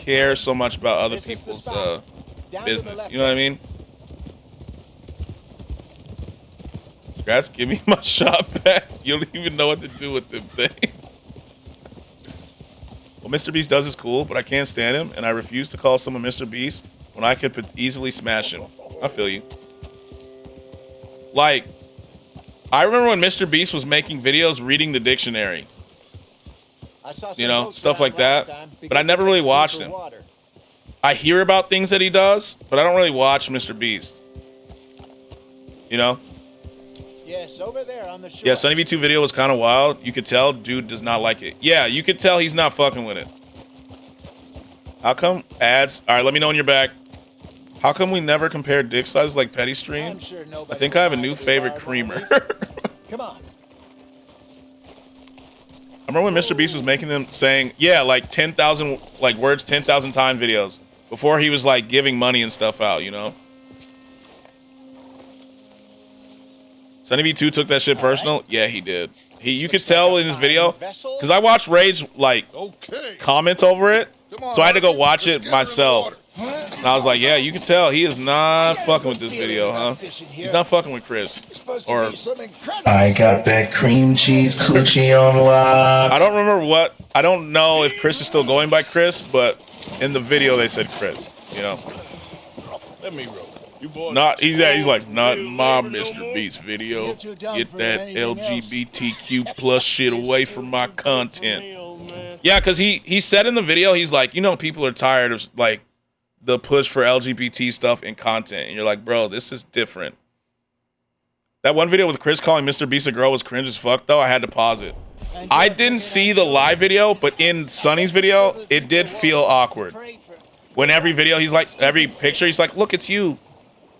care so much about other people's business? You know what I mean? Guys, give me my shot back. You don't even know what to do with them things. What Mr. Beast does is cool, but I can't stand him, and I refuse to call someone Mr. Beast when I could easily smash him. I feel you. Like, I remember when Mr. Beast was making videos reading the dictionary. You know, stuff like that. But I never really watched him. I hear about things that he does, but I don't really watch Mr. Beast. You know? Yes, over there on the shore. Yeah, Sunny V2 video was kind of wild. You could tell dude does not like it. Yeah, you could tell he's not fucking with it. How come ads? All right, let me know when you're back. How come we never compare dick sizes like Petty Stream? I think I have a new favorite creamer. Come on. I remember when Mr. Beast was making them saying, yeah, like 10,000 like words 10,000 times videos before he was like giving money and stuff out, you know? Sunny V2 took that shit personal. Right. Yeah, he did. You could tell in his video, because I watched Rage like comments over it, so I had to go watch it myself. And I was like, yeah, you could tell he is not fucking with this video, huh? He's not fucking with Chris. Or I got that cream cheese coochie on lock. I don't remember what. I don't know if Chris is still going by Chris, but in the video they said Chris. You know. Let me roll. He's like, not in my Mr. Beast video. Get that LGBTQ plus shit away from my content. Yeah, because he said in the video, he's like, you know, people are tired of like the push for LGBT stuff in content. And you're like, bro, this is different. That one video with Chris calling Mr. Beast a girl was cringe as fuck, though. I had to pause it. I didn't see the live video, but in Sonny's video, it did feel awkward. When every video, he's like, every picture, he's like, look, it's you.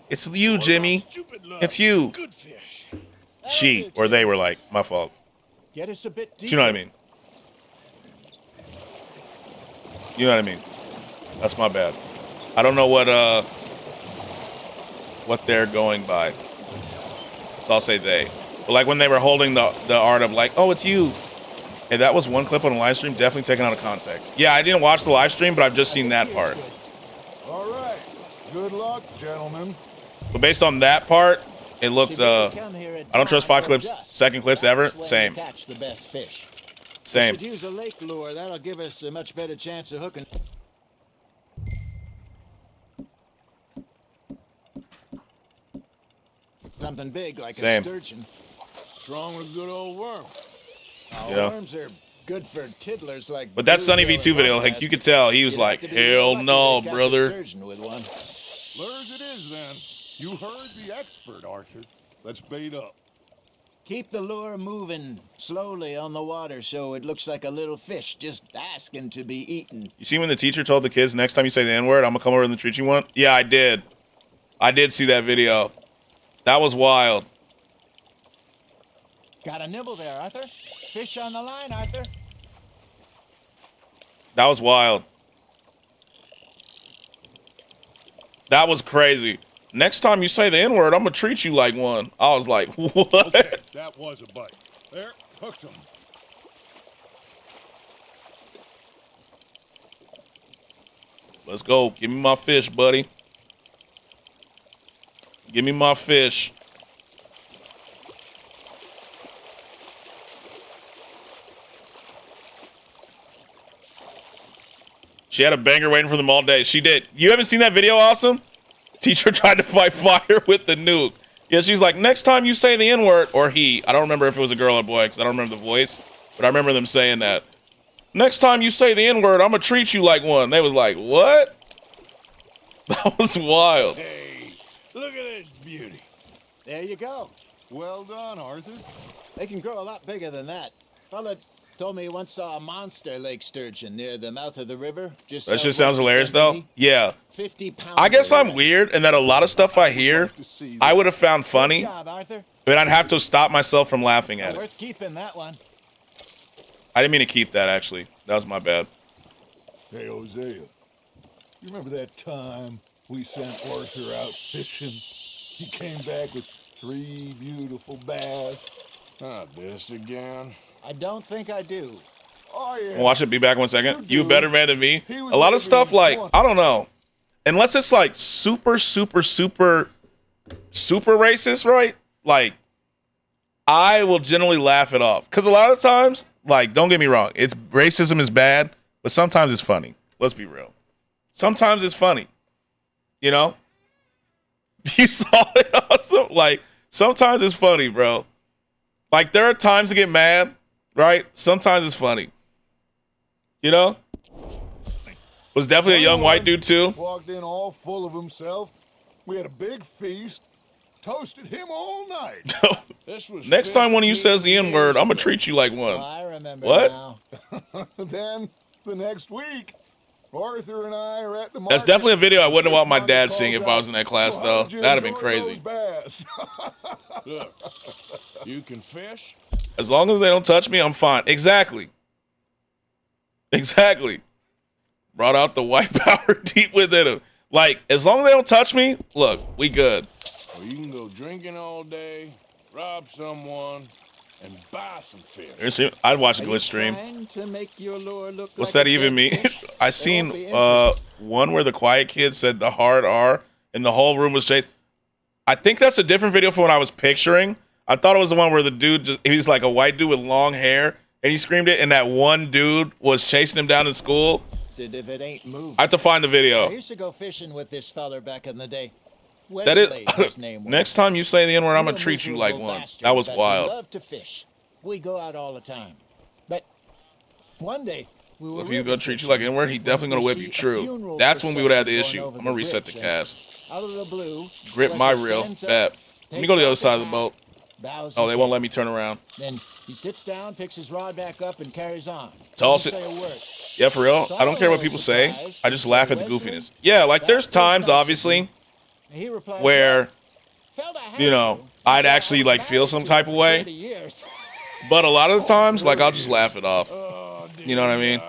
It's you, Jimmy. It's you. She, or they were like, my fault. Get us a bit deeper. You know what I mean? You know what I mean? That's my bad. I don't know what they're going by. So I'll say they. But like when they were holding the art of like, oh, it's you. Hey, that was one clip on a live stream, definitely taken out of context. Yeah, I didn't watch the live stream, but I've just seen that part. All right. Good luck, gentlemen. But based on that part, it looks, I don't trust 5 clips, second clips ever. Same. Catch the best fish. Same. We should use a lake lure. That'll give us a much better chance of hooking. Something big like Same. a sturgeon. Strong with a good old worm. Yeah. Worms are good for tiddlers like. But that Sunny V2 video, like you could tell, he was like, hell no, brother. With one. Lures it is then. You heard the expert, Arthur. Let's bait up. Keep the lure moving slowly on the water so it looks like a little fish just asking to be eaten. You see when the teacher told the kids, next time you say the N-word, I'm going to come over and treat you one? Yeah, I did. I did see that video. That was wild. Got a nibble there, Arthur. Fish on the line, Arthur. That was wild. That was crazy. Next time you say the N-word, I'm going to treat you like one. I was like, what? Okay, that was a bite. There, hooked him. Let's go. Give me my fish, buddy. Give me my fish. She had a banger waiting for them all day. She did. You haven't seen that video, Awesome? Teacher tried to fight fire with the nuke. Yeah, she's like, next time you say the N-word, or he. I don't remember if it was a girl or boy, because I don't remember the voice. But I remember them saying that. Next time you say the N-word, I'm going to treat you like one. They was like, what? That was wild. Hey, look at this beauty. There you go. Well done, Arthur. They can grow a lot bigger than that. Fella told me he once saw a monster lake sturgeon near the mouth of the river. That just sounds hilarious, though. Yeah. 50 pounds. I guess I'm weird, and that a lot of stuff I hear, I would have found funny, Good job, Arthur. but I'd have to stop myself from laughing at it. Worth keeping that one. I didn't mean to keep that, actually. That was my bad. Hey, Hosea. You remember that time we sent Arthur out fishing? He came back with 3 beautiful bass. Not this again. I don't think I do. Oh, yeah. Watch it. Be back 1 second. You a better man than me. A lot of stuff, like, I don't know. Unless it's, like, super racist, right? Like, I will generally laugh it off. Because a lot of times, like, don't get me wrong. Racism is bad, but sometimes it's funny. Let's be real. Sometimes it's funny. You know? You saw it also? Like, sometimes it's funny, bro. Like, there are times to get mad, right? Sometimes it's funny. You know? Was definitely a young white dude, too. Walked in all full of himself. We had a big feast. Toasted him all night. Next time one of you says the N-word, I'm going to treat you like one. I remember what? Now. Then, the next week, Arthur and I are at the market. That's definitely a video I wouldn't want my dad seeing if I was in that class, though. That'd have been crazy. Look, you can fish? As long as they don't touch me, I'm fine. Exactly. Exactly. Brought out the white power deep within him. Like, as long as they don't touch me, look, we good. Well, you can go drinking all day, rob someone, and buy some fish. I'd watch a glitch stream. To make your lure look What's like that even mean? I seen one where the quiet kid said the hard R and the whole room was chased. I think that's a different video from what I was picturing. I thought it was the one where the dude, he's like a white dude with long hair, and he screamed it, and that one dude was chasing him down in school. If it ain't moved. I have to find the video. I used to go fishing with this feller back in the day. That Wesley, is. his name was. Next time you say the N-word, I'm gonna treat you like one. That was wild. We love to fish. We go out all the time. But one day we were. If he's gonna treat you like N-word, he definitely gonna whip you. True. That's when we would have the issue. I'm gonna reset the cast. Out of the blue. Grip my reel. Bet. Let me go to the other side of the boat. bows. Oh, his they won't head. let me turn around. Then he sits down, picks his rod back up, and carries on. Tall Doesn't sit- say a word. Yeah, for real. So I don't care what was people say. surprised I just to laugh see at the Wesley. goofiness. Yeah, like there's That was times, nice of obviously, him. He replied, where, "Felt I had you know, to. I'd actually like feel some type of way. 30 years." But a lot of the times, like I'll just laugh it off. You know what I mean?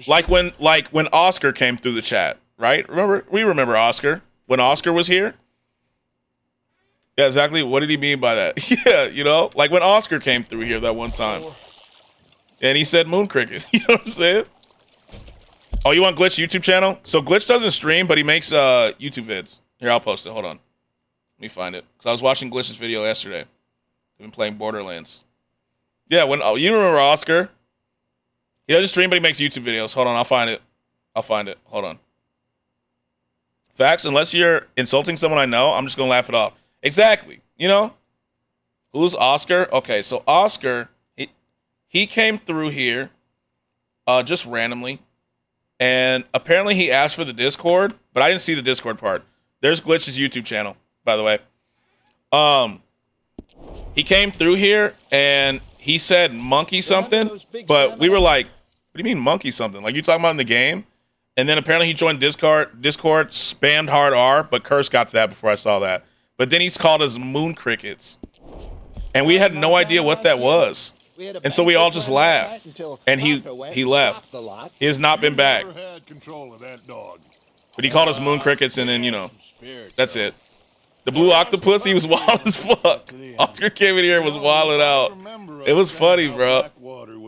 Like when Oscar came through the chat, right? We remember Oscar when Oscar was here. Yeah, exactly. What did he mean by that? Yeah, you know, like when Oscar came through here that one time, and he said moon cricket. You know what I'm saying? Oh, you want Glitch YouTube channel? So Glitch doesn't stream, but he makes YouTube vids. Here, I'll post it. Hold on. Let me find it. Because I was watching Glitch's video yesterday. I've been playing Borderlands. Yeah, you remember Oscar? He doesn't stream, but he makes YouTube videos. Hold on, I'll find it. Hold on. Facts, unless you're insulting someone I know, I'm just going to laugh it off. Exactly. You know? Who's Oscar? Okay, so Oscar, he came through here just randomly. And apparently he asked for the Discord, but I didn't see the Discord part. There's Glitch's YouTube channel, by the way. He came through here and he said monkey something, but we were like, what do you mean monkey something? Like you talking about in the game? And then apparently he joined Discord, spammed hard R, but Curse got to that before I saw that. But then he's called us moon crickets. And we had no idea what that was. And so we all just laughed. And he left. He has not been back. But he called us moon crickets and then, you know, that's it. The blue octopus, he was wild as fuck. Oscar came in here and was wilding out. It was funny, bro.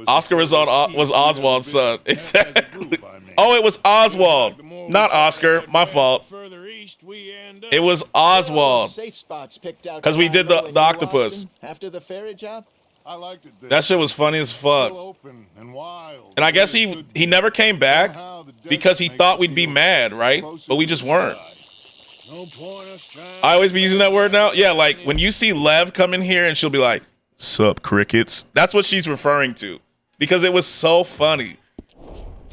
Oscar was Oswald's son. Exactly. Oh, it was Oswald, not Oscar. My fault. It was Oswald. Because we did the octopus. After the ferry job? I liked it. That shit was funny as fuck. And I guess he never came back because he thought we'd be mad, right? But we just weren't. I always be using that word now. Yeah, like when you see Lev come in here and she'll be like, "Sup, crickets?" That's what she's referring to because it was so funny.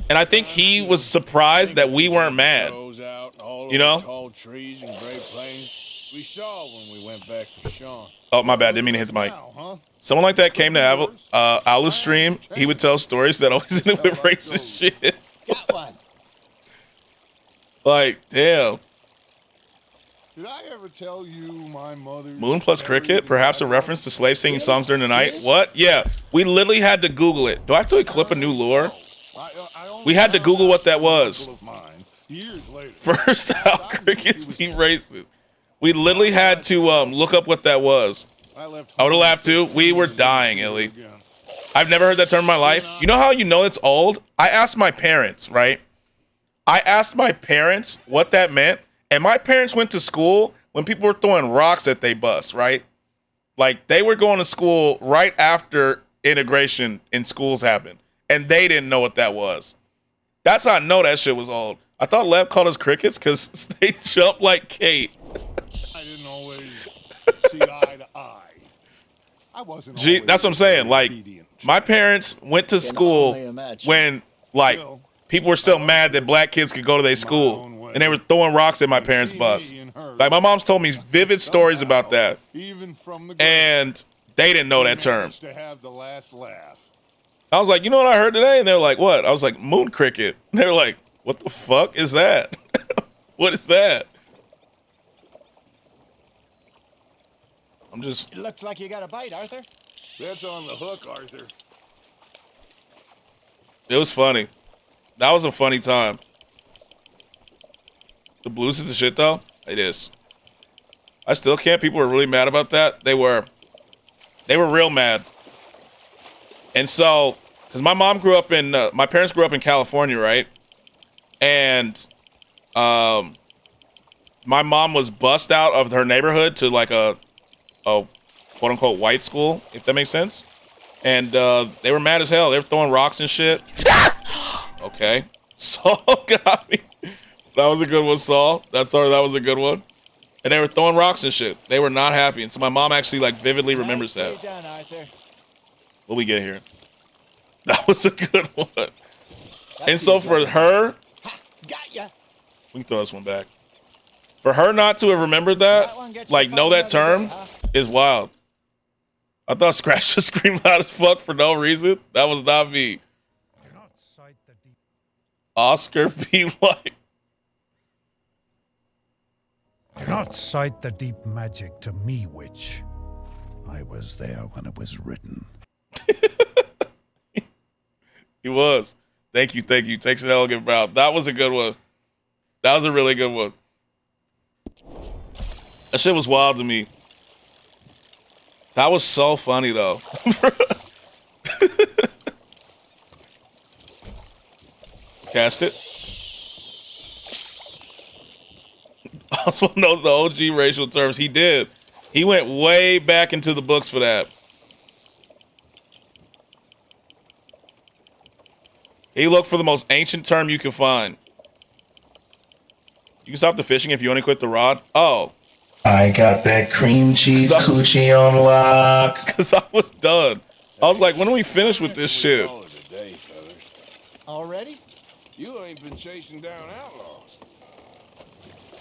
And I think he was surprised that we weren't mad. You know? We saw when we went back to Sean. Oh, my bad. Didn't mean to hit the mic. Someone like that came to Alu's stream. He would tell stories that always ended with racist shit. Got one. Like, damn. Did I ever tell you my mother? Moon plus cricket, perhaps a reference to slaves singing songs during the night. What? Yeah, we literally had to Google it. Do I have to equip a new lure? We had to Google what that was. First, how crickets be racist. We literally had to look up what that was. I would have laughed too. We were dying, Illy. I've never heard that term in my life. You know how you know it's old? I asked my parents, right? I asked my parents what that meant. And my parents went to school when people were throwing rocks at they bus, right? Like they were going to school right after integration in schools happened. And they didn't know what that was. That's how I know that shit was old. I thought Lev called us crickets because they jump like Kate. I didn't always see eye to eye. I wasn't. Gee, that's what I'm saying. Like, my parents went to school when, like, people were still mad that black kids could go to their school, and they were throwing rocks at my parents' bus. Like, my mom's told me vivid stories about that, and they didn't know that term. I was like, you know what I heard today? And they were like, what? I was like, moon cricket. And they were like, what the fuck is that? What is that? I'm just. It looks like you got a bite, Arthur. That's on the hook, Arthur. It was funny. That was a funny time. The blues is the shit, though. It is. I still can't. People were really mad about that. They were real mad. And so, because my mom grew up in, my parents grew up in California, right? And my mom was bussed out of her neighborhood to like a quote unquote white school, if that makes sense. And they were mad as hell. They were throwing rocks and shit. Okay. Saul got me. That was a good one, Saul. That was a good one. And they were throwing rocks and shit. They were not happy. And so my mom actually like vividly remembers that. Done, Arthur. What we get here? That was a good one. And so for her, got ya. We can throw this one back. For her not to have remembered that, like know that term, is wild. I thought Scratch just screamed loud as fuck for no reason. That was not me. Oscar B. Light. Do not cite the deep magic to me, witch. I was there when it was written. He was. Thank you. Takes an elegant bow. That was a good one. That was a really good one. That shit was wild to me. That was so funny though. Cast it. Oswald knows the OG racial terms. He did. He went way back into the books for that. He looked for the most ancient term you can find. You can stop the fishing if you only quit the rod. Oh. I got that cream cheese coochie on lock. Because I was done. I was like, when do we finish with this shit? Already? You ain't been chasing down outlaws.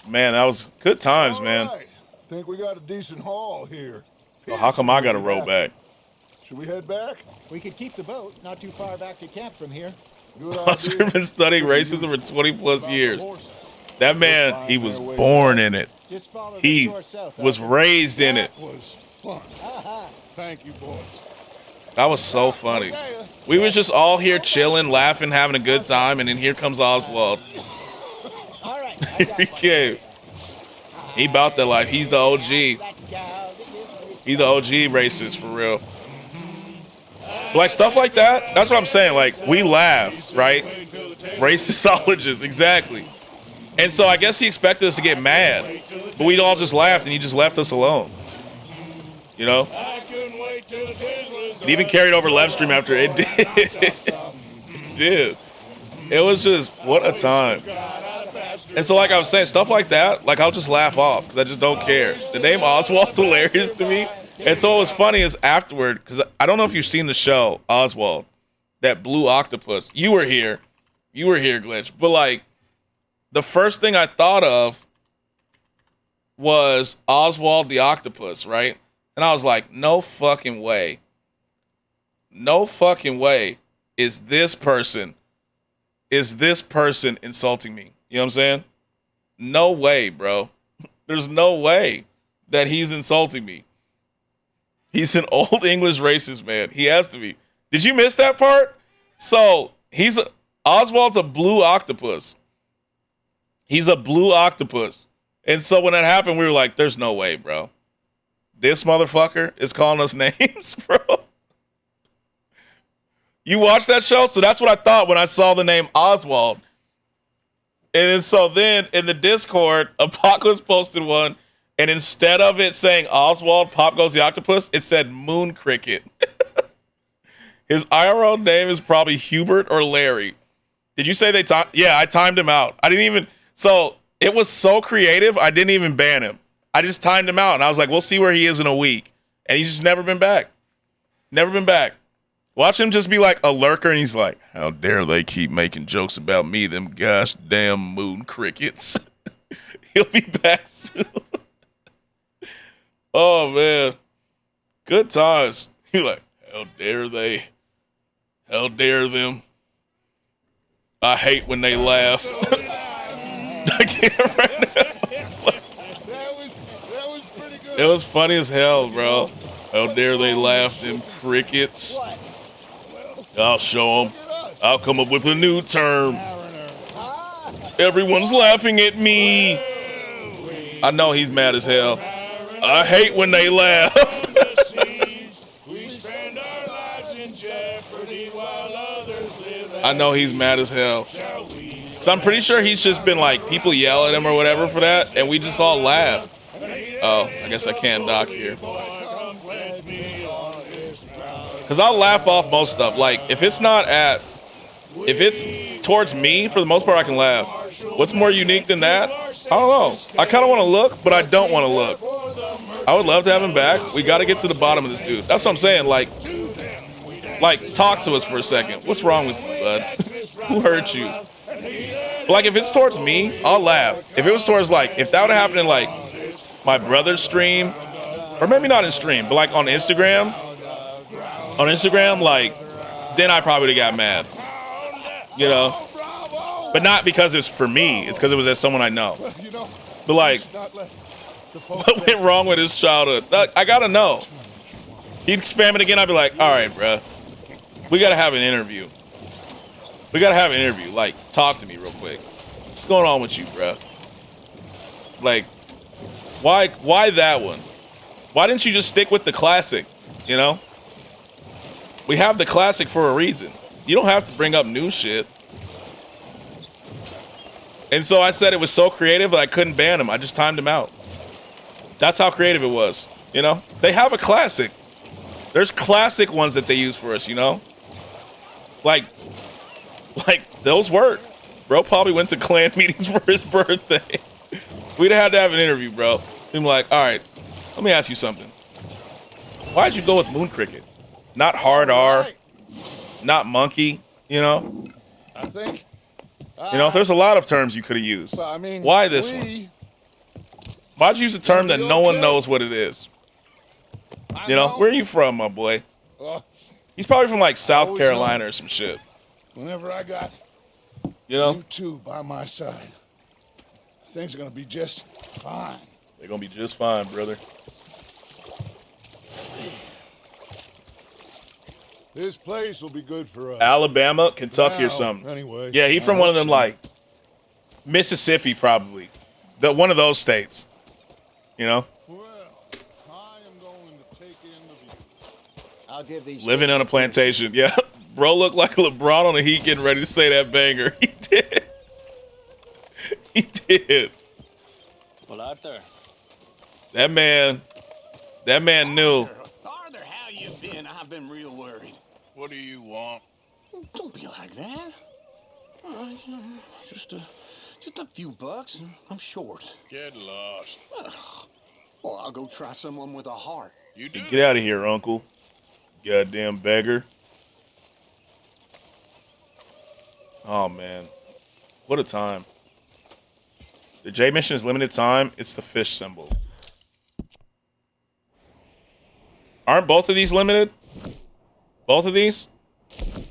Man, that was good times, man. Right. Think we got a decent haul here. Oh, how come I got to row back? Should we head back? We could keep the boat not too far back to camp from here. Oscar been studying racism for 20 plus years. That man, he was born in it. He was raised in it. That was fun. Thank you, boys. That was so funny. We were just all here chilling, laughing, having a good time, and then here comes Oswald. Here he came. He about that life. He's the OG. He's the OG racist for real. Like stuff like that. That's what I'm saying. Like we laugh, right? Racistologists, exactly. And so I guess he expected us to get mad, but we all just laughed, and he just left us alone. You know. It even carried over live stream after it did. It did. It was just what a time. And so, like I was saying, stuff like that, like I'll just laugh off because I just don't care. The name Oswald's hilarious to me. And so what was funny is afterward, because I don't know if you've seen the show, Oswald, that blue octopus. You were here, Glitch. But like, the first thing I thought of was Oswald the octopus, right? And I was like, no fucking way. No fucking way is this person insulting me. You know what I'm saying? No way, bro. There's no way that he's insulting me. He's an old English racist, man. He has to be. Did you miss that part? So Oswald's a blue octopus. He's a blue octopus. And so when that happened, we were like, there's no way, bro. This motherfucker is calling us names, bro. You watched that show? So that's what I thought when I saw the name Oswald. And so then in the Discord, Apocalypse posted one, and instead of it saying Oswald, Pop Goes the Octopus, it said Moon Cricket. His IRL name is probably Hubert or Larry. Did you say they timed? Yeah, I timed him out. I didn't even. So it was so creative, I didn't even ban him. I just timed him out, and I was like, we'll see where he is in a week. And he's just never been back. Never been back. Watch him just be like a lurker, and he's like, how dare they keep making jokes about me, them gosh damn moon crickets. He'll be back soon. Oh, man. Good times. You're like, how dare they? How dare them? I hate when they laugh. I can't right now. That was pretty good. It was funny as hell, bro. How dare they laugh, them crickets? I'll show them. I'll come up with a new term. Everyone's laughing at me. I know he's mad as hell. I hate when they laugh. I know he's mad as hell. So I'm pretty sure he's just been like, people yell at him or whatever for that, and we just all laugh. Oh, I guess I can't dock here. Because I'll laugh off most stuff. Like, if it's towards me, for the most part, I can laugh. What's more unique than that? I don't know. I kind of want to look, but I don't want to look. I would love to have him back. We got to get to the bottom of this dude. That's what I'm saying. Like, talk to us for a second. What's wrong with you, bud? Who hurt you? Like, if it's towards me, I'll laugh. If it was towards, like, if that would have happened in, like, my brother's stream, Or maybe not in stream, but like on Instagram. On Instagram, like, then I probably would have got mad. You know? But not because it's for me. It's because it was as someone I know. But like, what went wrong with his childhood? I gotta know. He'd spam it again. I'd be like, all right, bro. We gotta have an interview. Like, talk to me real quick. What's going on with you, bro? Like, why that one? Why didn't you just stick with the classic? You know? We have the classic for a reason. You don't have to bring up new shit. And so I said it was so creative that I couldn't ban him. I just timed him out. That's how creative it was. You know? They have a classic. There's classic ones that they use for us, you know? Like those work. Bro probably went to clan meetings for his birthday. We'd have had to have an interview, bro. I'm like, all right, let me ask you something. Why'd you go with Moon Cricket? Not Hard R, not Monkey, you know? I think. You know, there's a lot of terms you could have used. I mean, why this one? Why'd you use a term that no one knows what it is? You know, where are you from, my boy? He's probably from like South Carolina or some shit. Whenever I got you two by my side, things are gonna be just fine. They're gonna be just fine, brother. This place will be good for us. Alabama, Kentucky, or something. Anyway. Yeah, he from one of them like Mississippi, probably. One of those states. You know? I'll give these living on a plantation. Yeah. Bro looked like LeBron on the Heat getting ready to say that banger. He did. He did. Well, Arthur. That man knew. Arthur, how you been? I've been real worried. What do you want? Don't be like that. All right, just a few bucks. I'm short. Get lost. Well, I'll go try someone with a heart. You do. Get out of here, Uncle. Goddamn beggar. Oh, man. What a time. The J mission is limited time. It's the fish symbol. Aren't both of these limited? Both of these?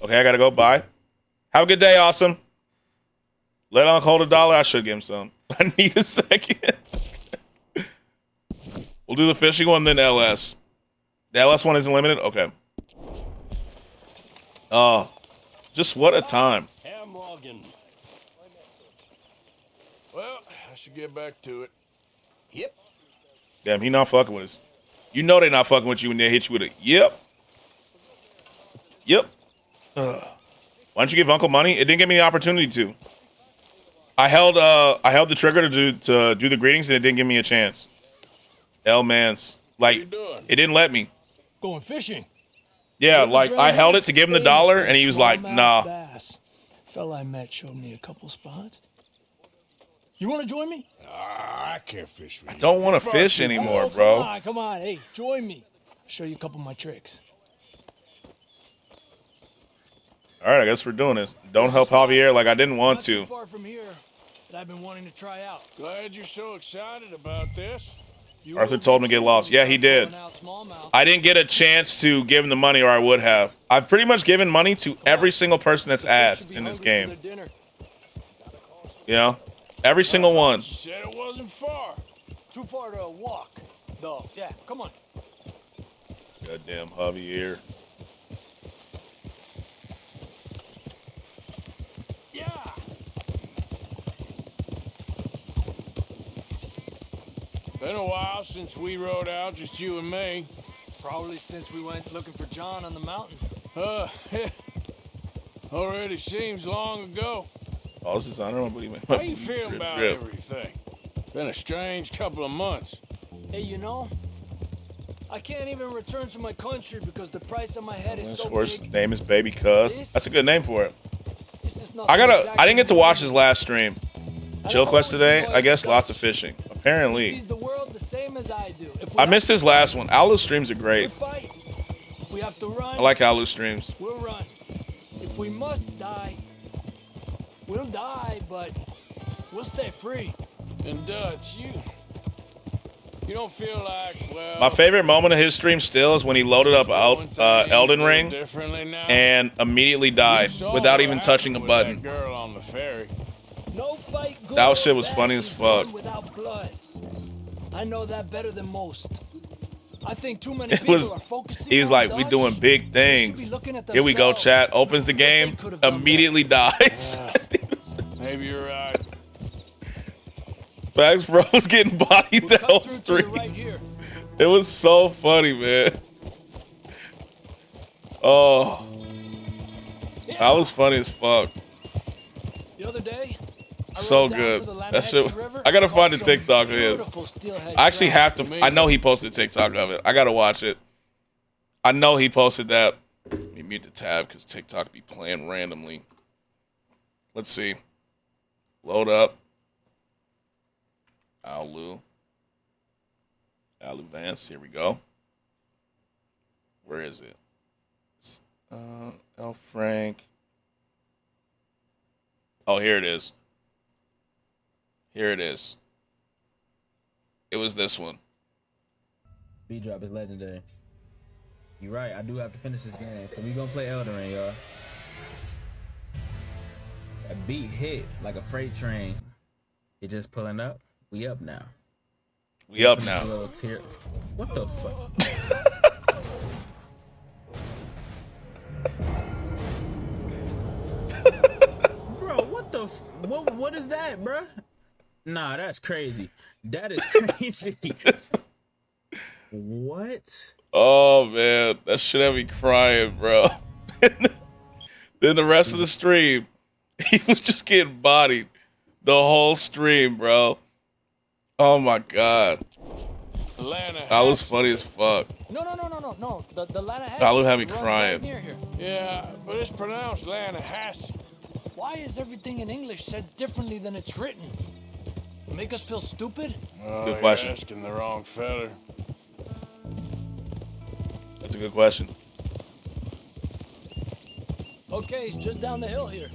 Okay, I gotta go. Bye. Have a good day, awesome. Let Unc hold $1. I should give him some. I need a second. We'll do the fishing one, then LS. The LS one isn't limited? Okay. Oh, just what a time. Ham Morgan. Well, I should get back to it. Yep. Damn, he not fucking with us. You know they not fucking with you when they hit you with a yep. Yep. Why don't you give Uncle money? It didn't give me the opportunity to. I held the trigger to do the greetings and it didn't give me a chance. Mans. Like, it didn't let me. Going fishing? Yeah, like I held it to give him the $1 and he was like, nah. Bass. Fella I met showed me a couple spots. You want to join me? I can't fish with you. I don't want to fish anymore, bro. Come on. Hey, join me. I'll show you a couple of my tricks. All right, I guess we're doing this. Don't help Javier like I didn't want to. Not too far from here that I've been wanting to try out. Glad you're so excited about this. Arthur told him to get lost. Yeah, he did. I didn't get a chance to give him the money, or I would have. I've pretty much given money to every single person that's asked in this game. You know? Every single one. Said it wasn't far. Too far to walk, though. Yeah, come on. Goddamn Javier. Yeah. Been a while since we rode out, just you and me. Probably since we went looking for John on the mountain. Already seems long ago. Oh, this is, I don't know what he meant. How you feeling about everything? Been a strange couple of months. Hey, you know, I can't even return to my country because the price on my head is so horse big. name is Baby Cuz. That's a good name for it. I didn't get to watch his last stream. Chill Quest today, I guess lots of fishing. Apparently. Sees the world the same as I do. I missed his last one. Alu's streams are great. If we have to run, I like Alu's streams. We'll run. If we must die, we'll die, but we'll stay free. And Dutch, You don't feel like, well... My favorite moment of his stream still is when he loaded up Elden Ring and immediately died without even touching a button. Girl on the ferry. No fight good That shit or was bad funny as is fuck. done without blood. I know that better than most. I think too many It people was. are focusing He's on like, we dodge. doing big things. Here we go, chat. Opens the game, immediately dies. Maybe you're right. Bags bro was getting bodied the whole stream. It was so funny, man. Oh, that was funny as fuck. The other day, So good. That shit was, I gotta find the TikTok of his. I actually have to. I know he posted a TikTok of it. I gotta watch it. I know he posted that. Let me mute the tab because TikTok be playing randomly. Let's see. Load up. Alu Vance. Here we go. Where is it? L Frank. Oh, here it is. Here it is. It was this one. B-Drop is legendary. You're right, I do have to finish this game. So we gonna play Elden Ring, y'all. That beat hit like a freight train. It just pulling up. We up now. We up now. What the fuck? Bro, what is that, bro? Nah, that's crazy. That is crazy. What? Oh man, that shit had me crying, bro. Then the rest of the stream, he was just getting bodied the whole stream, bro. Oh my god. That was funny as fuck. No. The Lana Alu had me crying. Right near here. Yeah, but it's pronounced Lannahechee. Why is everything in English said differently than it's written? Make us feel stupid? Good question. You're asking the wrong feller. That's a good question. Okay, it's just down the hill here.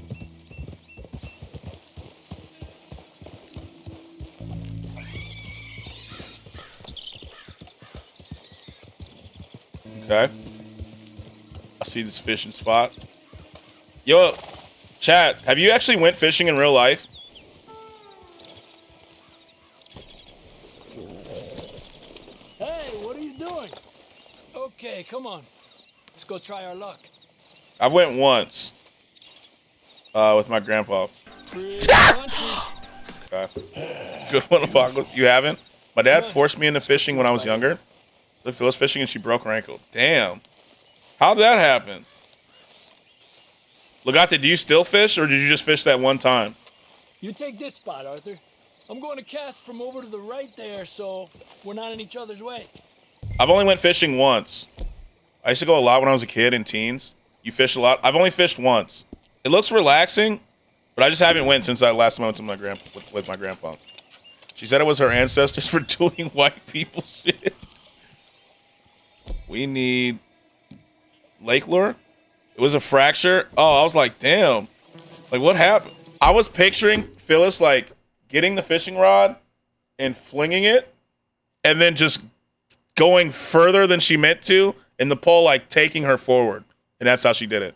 Okay. I see this fishing spot. Yo, chat, have you actually went fishing in real life? Hey, what are you doing? Okay, come on. Let's go try our luck. I went once. With my grandpa. Pretty country. Okay. Good one, Apocalypse. You haven't? My dad forced me into fishing when I was younger. Look, Phyllis fishing and she broke her ankle. Damn. How did that happen? Legate, do you still fish or did you just fish that one time? You take this spot, Arthur. I'm going to cast from over to the right there, so we're not in each other's way. I've only went fishing once. I used to go a lot when I was a kid in teens. You fish a lot? I've only fished once. It looks relaxing, but I just haven't went since I last went to my with my grandpa. She said it was her ancestors for doing white people shit. We need lake lure. It was a fracture. Oh, I was like, damn. Like, what happened? I was picturing Phyllis like getting the fishing rod and flinging it, and then just going further than she meant to, and the pole like taking her forward, and that's how she did it.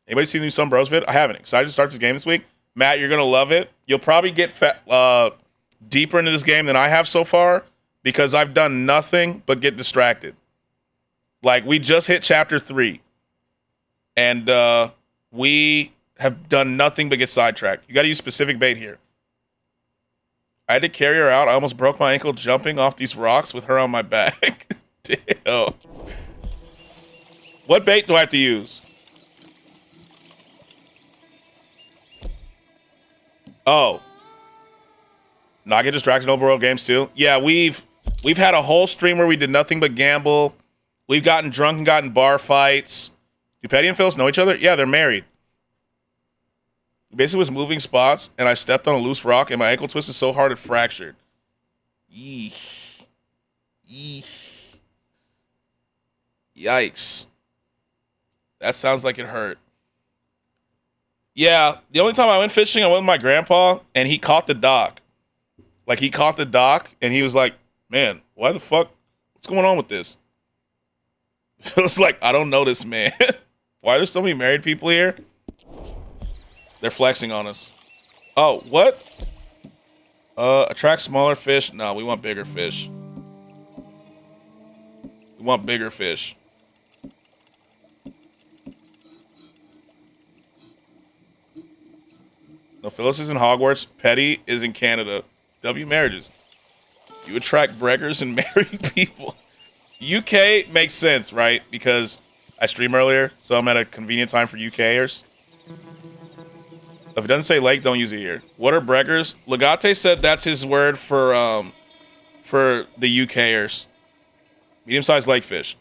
Anybody seen the new Some Bros vid? I haven't. Excited to start this game this week. Matt, you're gonna love it. You'll probably get deeper into this game than I have so far because I've done nothing but get distracted. Like, we just hit chapter 3, and we have done nothing but get sidetracked. You got to use specific bait here. I had to carry her out. I almost broke my ankle jumping off these rocks with her on my back. Damn. What bait do I have to use? Oh. No, I get distracted in overworld games too. Yeah, we've had a whole stream where we did nothing but gamble. We've gotten drunk and gotten bar fights. Do Petty and Phyllis know each other? Yeah, they're married. Basically was moving spots, and I stepped on a loose rock, and my ankle twisted so hard it fractured. Yeesh. Yeesh. Yikes. That sounds like it hurt. Yeah, the only time I went fishing, I went with my grandpa, and he caught the dock. Like, he caught the dock, and he was like, Man, why the fuck? What's going on with this? It's like, I don't know this man. Why are there so many married people here? They're flexing on us. Oh, what? Attract smaller fish? No, we want bigger fish. We want bigger fish. No, Phyllis is in Hogwarts. Petty is in Canada. W marriages. You attract breggers and married people. UK makes sense, right? Because I streamed earlier, so I'm at a convenient time for UKers. If it doesn't say lake, don't use it here. What are breggers? Legate said that's his word for the UKers. Medium-sized lake fish.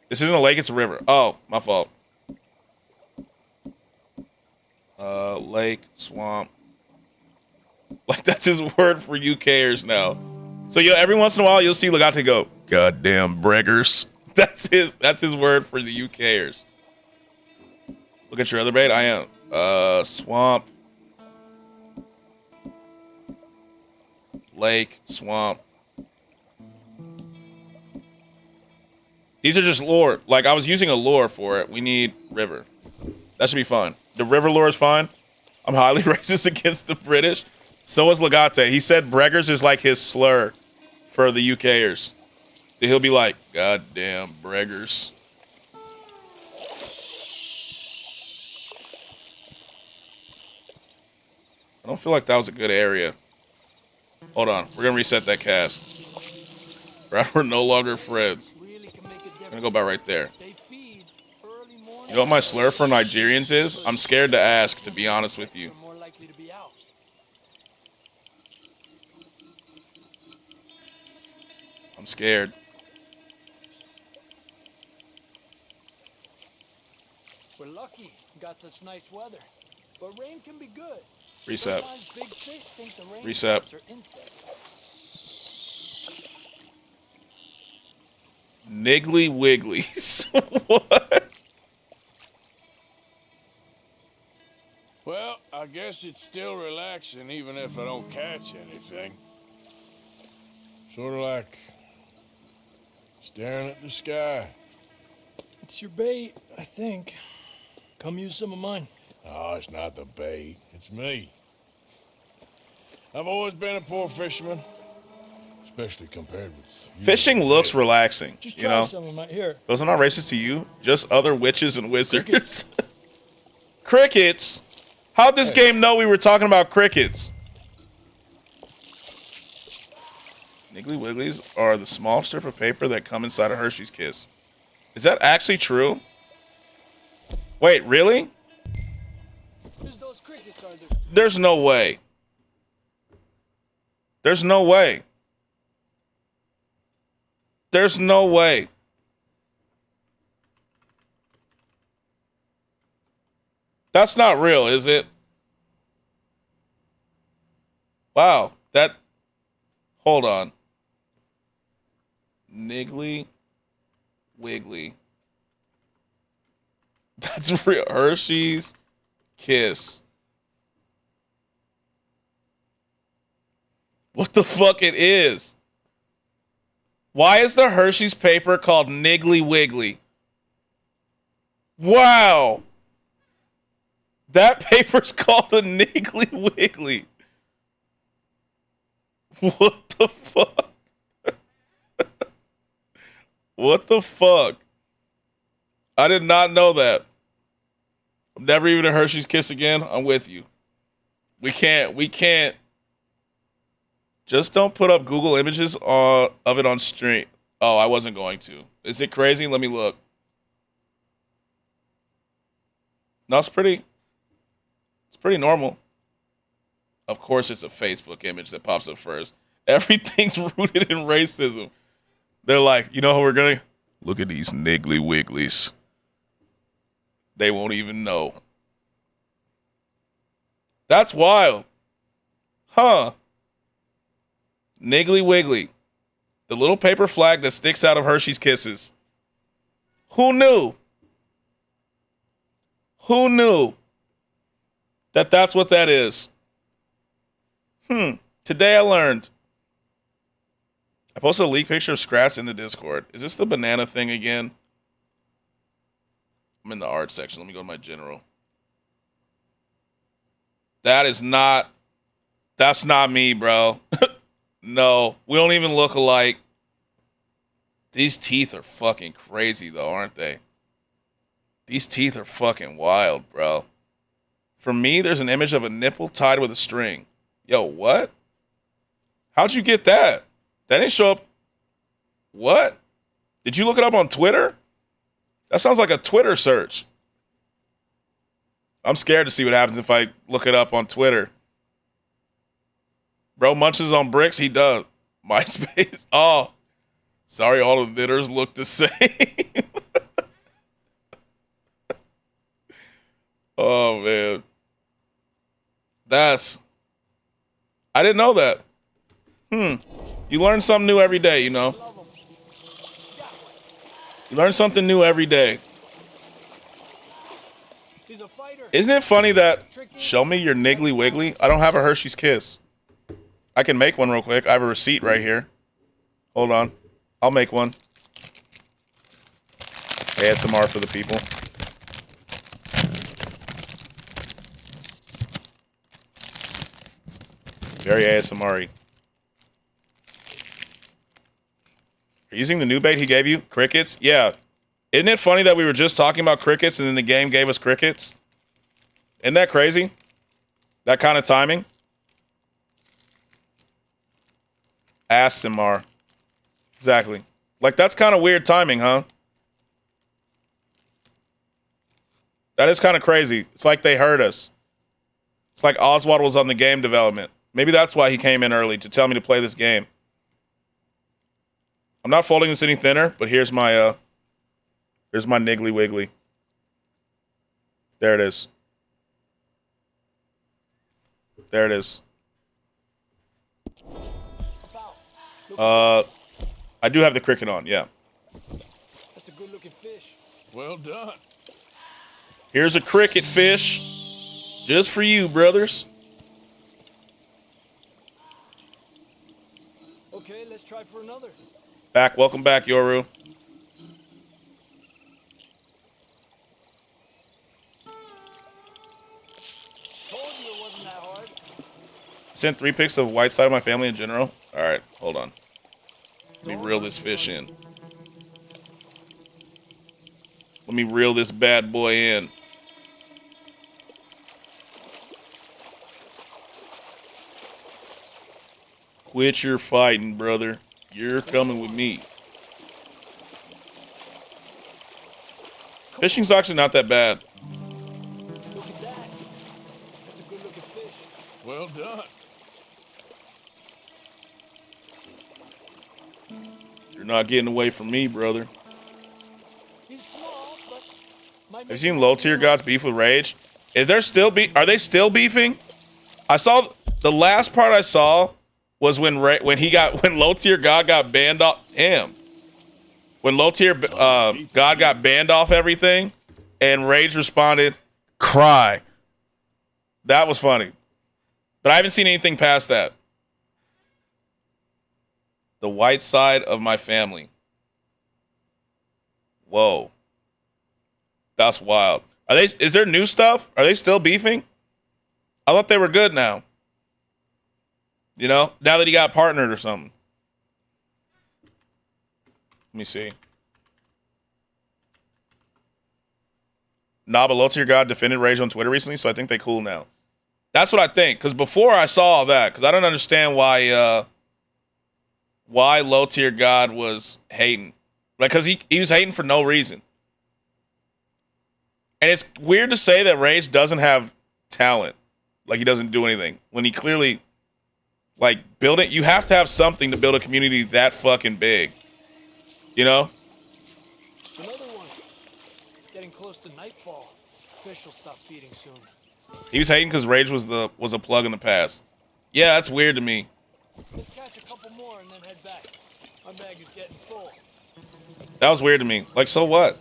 This isn't a lake, it's a river. Oh, my fault. Lake, swamp. Like, that's his word for UKers now. So every once in a while you'll see Legate go, goddamn breggers. That's his word for the UKers. Look at your other bait. I am. Swamp. Lake, swamp. These are just lure. Like, I was using a lure for it. We need river. That should be fun. The river lure is fine. I'm highly racist against the British. So is Legate. He said breggers is like his slur for the UKers. So he'll be like, goddamn breggers. I don't feel like that was a good area. Hold on. We're going to reset that cast. We're no longer friends. I'm going to go about right there. You know what my slur for Nigerians is? I'm scared to ask, to be honest with you. I'm scared. We're lucky we got such nice weather. But rain can be good. Reset. Sometimes big fish think the rain Reset. are insects. Niggly Wigglies. What? Well, I guess it's still relaxing even if I don't catch anything. Sort of like staring at the sky. It's your bait, I think. Come use some of mine. Oh, it's not the bait. It's me. I've always been a poor fisherman, especially compared with you. Fishing looks relaxing, Just you try know? some of my here. Those are not racist to you. Just other witches and wizards. Crickets? How'd this game know we were talking about crickets? Niggly Wigglies are the small strip of paper that come inside a Hershey's Kiss. Is that actually true? Wait, really? Those crickets, are there? There's no way. There's no way. There's no way. That's not real, is it? Wow. Hold on. Niggly Wiggly. That's real. Hershey's Kiss. What the fuck it is? Why is the Hershey's paper called Niggly Wiggly? Wow. That paper's called a Niggly Wiggly. What the fuck? What the fuck? I did not know that. I'm never even a Hershey's Kiss again. I'm with you. We can't. Just don't put up Google images of it on stream. Oh, I wasn't going to. Is it crazy? Let me look. No, it's pretty normal. Of course, it's a Facebook image that pops up first. Everything's rooted in racism. They're like, you know how we're going to look at these Niggly Wigglies. They won't even know. That's wild. Huh. Niggly Wiggly. The little paper flag that sticks out of Hershey's Kisses. Who knew? Who knew that that's what that is? Today I learned. I posted a leak picture of Scratch in the Discord. Is this the banana thing again? I'm in the art section. Let me go to my general. That's not me, bro. No, we don't even look alike. These teeth are fucking crazy, though, aren't they? These teeth are fucking wild, bro. For me, there's an image of a nipple tied with a string. Yo, what? How'd you get that? That didn't show up. What? Did you look it up on Twitter? That sounds like a Twitter search. I'm scared to see what happens if I look it up on Twitter. Bro munches on bricks. He does. MySpace. Oh, sorry. All the knitters look the same. Oh, man. I didn't know that. You learn something new every day, you know. You learn something new every day. Isn't it funny that, show me your Niggly Wiggly? I don't have a Hershey's Kiss. I can make one real quick. I have a receipt right here. Hold on. I'll make one. ASMR for the people. Very ASMR-y. Are you using the new bait he gave you? Crickets? Yeah. Isn't it funny that we were just talking about crickets and then the game gave us crickets? Isn't that crazy? That kind of timing? ASMR. Exactly. Like, that's kind of weird timing, huh? That is kind of crazy. It's like they heard us. It's like Oswald was on the game development. Maybe that's why he came in early, to tell me to play this game. I'm not folding this any thinner, but here's my Niggly Wiggly. There it is. There it is. I do have the cricket on, yeah. That's a good looking fish. Well done. Here's a cricket fish. Just for you, brothers. Okay, let's try for another. Welcome back, Yoru. Told you it wasn't that hard. Sent 3 pics of white side of my family in general. All right, hold on. Let me reel this fish in. Let me reel this bad boy in. Quit your fighting, brother. You're coming with me. Fishing's actually not that bad. Look at that. That's a good looking fish. Well done. You're not getting away from me, brother. He's small, but Have you seen low tier gods beef with Rage? Are they still beefing? I saw the last part I saw was when low tier god got banned off him. When low tier god got banned off everything, and Rage responded, "Cry." That was funny, but I haven't seen anything past that. The white side of my family. Whoa, that's wild. Is there new stuff? Are they still beefing? I thought they were good now. You know, now that he got partnered or something. Let me see. Nah, but low tier god defended Rage on Twitter recently, so I think they cool now. That's what I think. Because before I saw all that, because I don't understand why low tier god was hating. Like, because he was hating for no reason. And it's weird to say that Rage doesn't have talent. Like, he doesn't do anything. When he clearly, like, you have to have something to build a community that fucking big. You know? another one. It's getting close to nightfall. Fish will stop feeding soon. He was hating because Rage was a plug in the past. Yeah, that's weird to me. Let's catch a couple more and then head back. My bag is getting full. That was weird to me. Like, so what?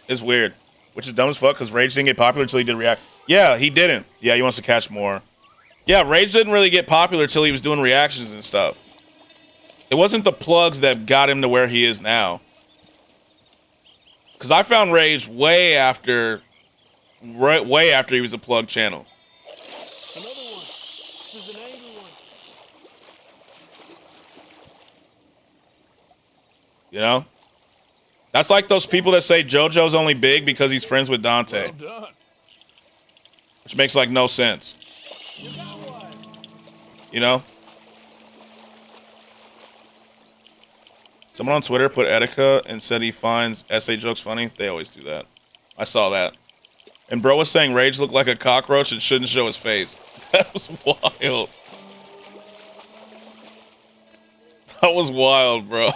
It's weird. Which is dumb as fuck because Rage didn't get popular until he did React. Yeah, he didn't. Yeah, he wants to catch more. Yeah, Rage didn't really get popular till he was doing reactions and stuff. It wasn't the plugs that got him to where he is now. Because I found Rage way after he was a plug channel. Another one. This is an angry one. You know? That's like those people that say JoJo's only big because he's friends with Dante. Well done. Which makes like no sense. You know? Someone on Twitter put Etika and said he finds essay jokes funny. They always do that. I saw that. And bro was saying Rage looked like a cockroach and shouldn't show his face. That was wild. That was wild, bro.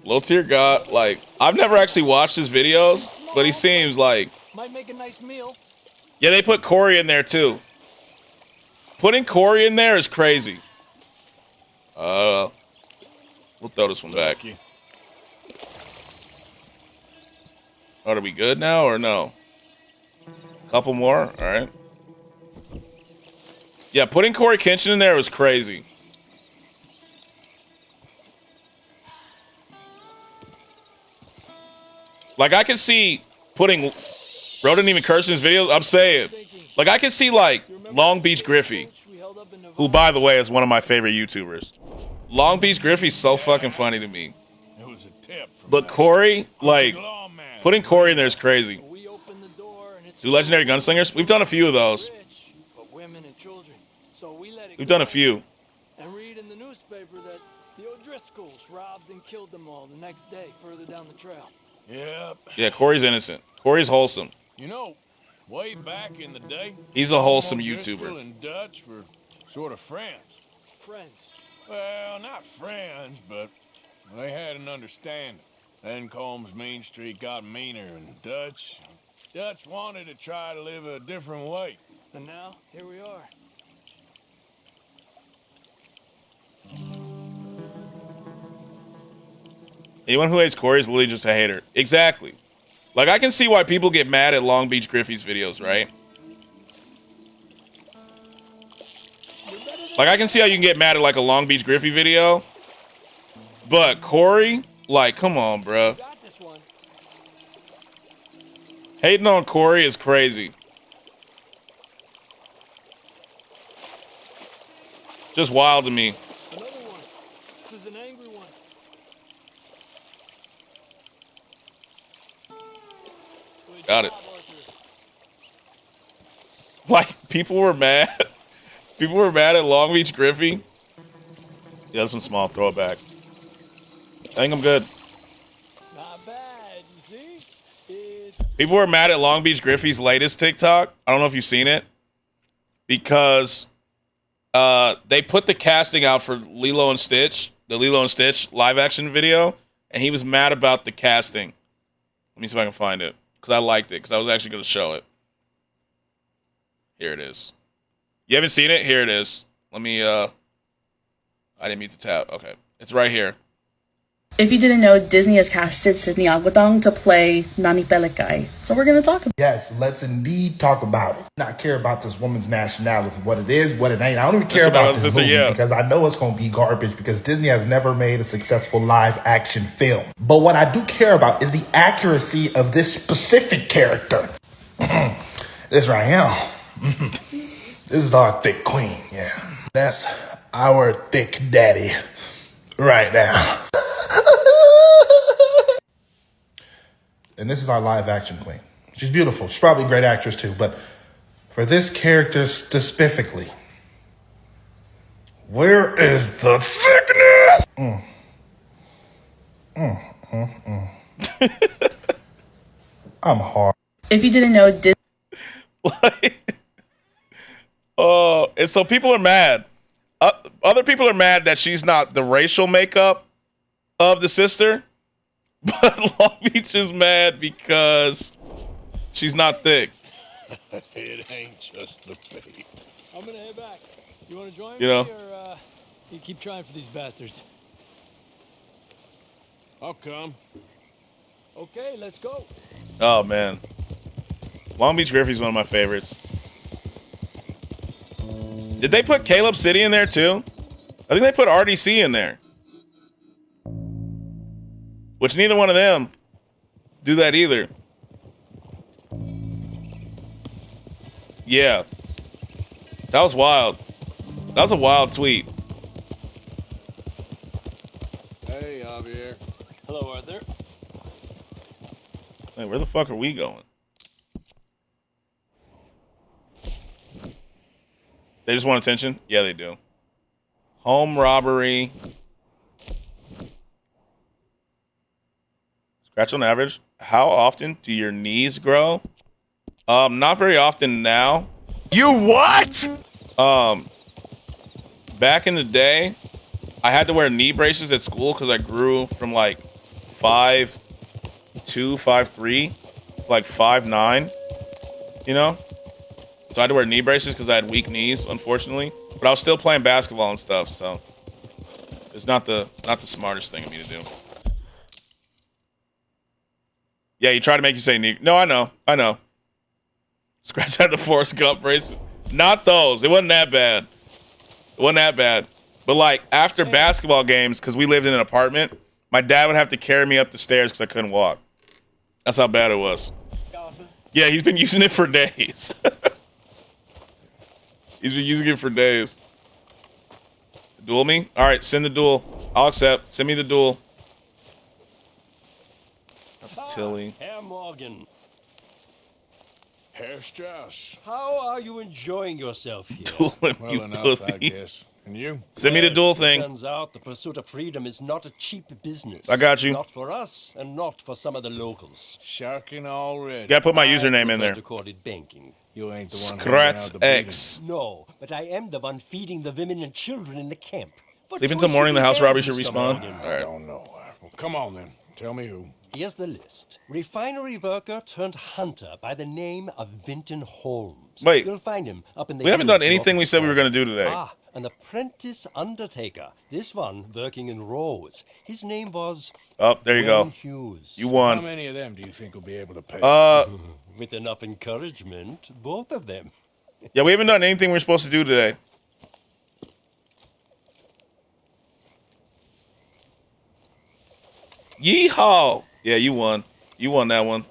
Low tier got, like, I've never actually watched his videos, but he seems like... Might make a nice meal. Yeah, they put Corey in there, too. Putting Corey in there is crazy. We'll throw this one back. Are we good now or no? Couple more? All right. Yeah, putting Corey Kenshin in there was crazy. Like, I can see putting... Bro didn't even curse in his videos. I'm saying. Like, I can see, like, Long Beach Griffey, who, by the way, is one of my favorite YouTubers. Long Beach Griffey's so fucking funny to me. It was a tip. But Corey, like, putting Corey in there is crazy. Do Legendary Gunslingers? We've done a few of those. We've done a few. And read in the newspaper that the O'Driscolls robbed and killed them all the next day further down the trail. Yep. Yeah, Corey's innocent. Corey's wholesome. You know, way back in the day, He's a wholesome O'Driscoll YouTuber. and Dutch were sort of friends. Friends. Well, not friends, but they had an understanding. Then Combs Mean Street got meaner, and Dutch wanted to try to live a different way. And now, here we are. Anyone who hates Corey is literally just a hater. Exactly. Like, I can see why people get mad at Long Beach Griffey's videos, right? Like, I can see how you can get mad at, like, a Long Beach Griffey video. But Corey, like, come on, bruh. Hating on Corey is crazy. Just wild to me. Another one. This is an angry one. Got it. Like, people were mad. People were mad at Long Beach Griffey. Yeah, this one's small. Throw it back. I think I'm good. Not bad. You see? People were mad at Long Beach Griffey's latest TikTok. I don't know if you've seen it. Because they put the casting out for Lilo and Stitch, the Lilo and Stitch live action video, and he was mad about the casting. Let me see if I can find it. Because I liked it, because I was actually going to show it. Here it is. You haven't seen it? Here it is. Let me, I didn't mean to tap. Okay. It's right here. If you didn't know, Disney has casted Sydney Aguadong to play Nani Pelikai. So we're going to talk about it. Yes, let's indeed talk about it. Not care about this woman's nationality, what it is, what it ain't. I don't even care about this movie because I know it's going to be garbage because Disney has never made a successful live action film. But what I do care about is the accuracy of this specific character. This right here. This is our thick queen, yeah. That's our thick daddy right now. And this is our live action queen. She's beautiful. She's probably a great actress too. But for this character specifically, where is the thickness? I'm hard. If you didn't know, Disney. Oh, and so people are mad. Other people are mad that she's not the racial makeup of the sister. But Long Beach is mad because she's not thick. It ain't just the bait. I'm gonna head back. You wanna join You me, know? or you keep trying for these bastards? I'll come. Okay, let's go. Oh, man. Long Beach Griffey's one of my favorites. Did they put Caleb City in there too? I think they put RDC in there. Which neither one of them do that either. Yeah. That was wild. That was a wild tweet. Hey, Javier. Hello, Arthur. Hey, where the fuck are we going? They just want attention? Yeah, they do. Home robbery. Scratch on average. How often do your knees grow? Not very often now. You what? Back in the day, I had to wear knee braces at school because I grew from like 5'2", 5'3", to like 5'9", you know? So I had to wear knee braces because I had weak knees, unfortunately. But I was still playing basketball and stuff, so it's not the smartest thing of me to do. Yeah, he tried to make you say knee. No, I know. Scratch had the Forrest Gump bracelet. Not those. It wasn't that bad. But like after basketball games, because we lived in an apartment, my dad would have to carry me up the stairs because I couldn't walk. That's how bad it was. Yeah, he's been using it for days. He's been using it for days. Duel me? All right, send the duel. I'll accept. Send me the duel. That's Tilly. Herr Morgan. Herr Strauss. How are you enjoying yourself here? Dueling, Well you enough, I pussy. guess. And you? Send me the duel thing. Turns out the pursuit of freedom is not a cheap business. I got you. Not for us, and not for some of the locals. Sharking already. Gotta put my username in there. Recorded banking. You ain't the one Scratch X. No, but I am the one feeding the women and children in the camp. What Sleep until choice morning, should the we house have, robbery should Mr. respawn. Morgan? All right. don't know. Well, come on then. Tell me who. Here's the list. Refinery worker turned hunter by the name of Vinton Holmes. Wait. You'll find him up in the We haven't done hills anything north we of said we were town. going to do today. Ah, an apprentice undertaker. This one working in Rhodes. His name was Oh, there you Glenn go. Hughes. You How won. many of them do you think will be able to pay? With enough encouragement, both of them. Yeah, we haven't done anything we're supposed to do today. Yeehaw! Yeah, you won. You won that one.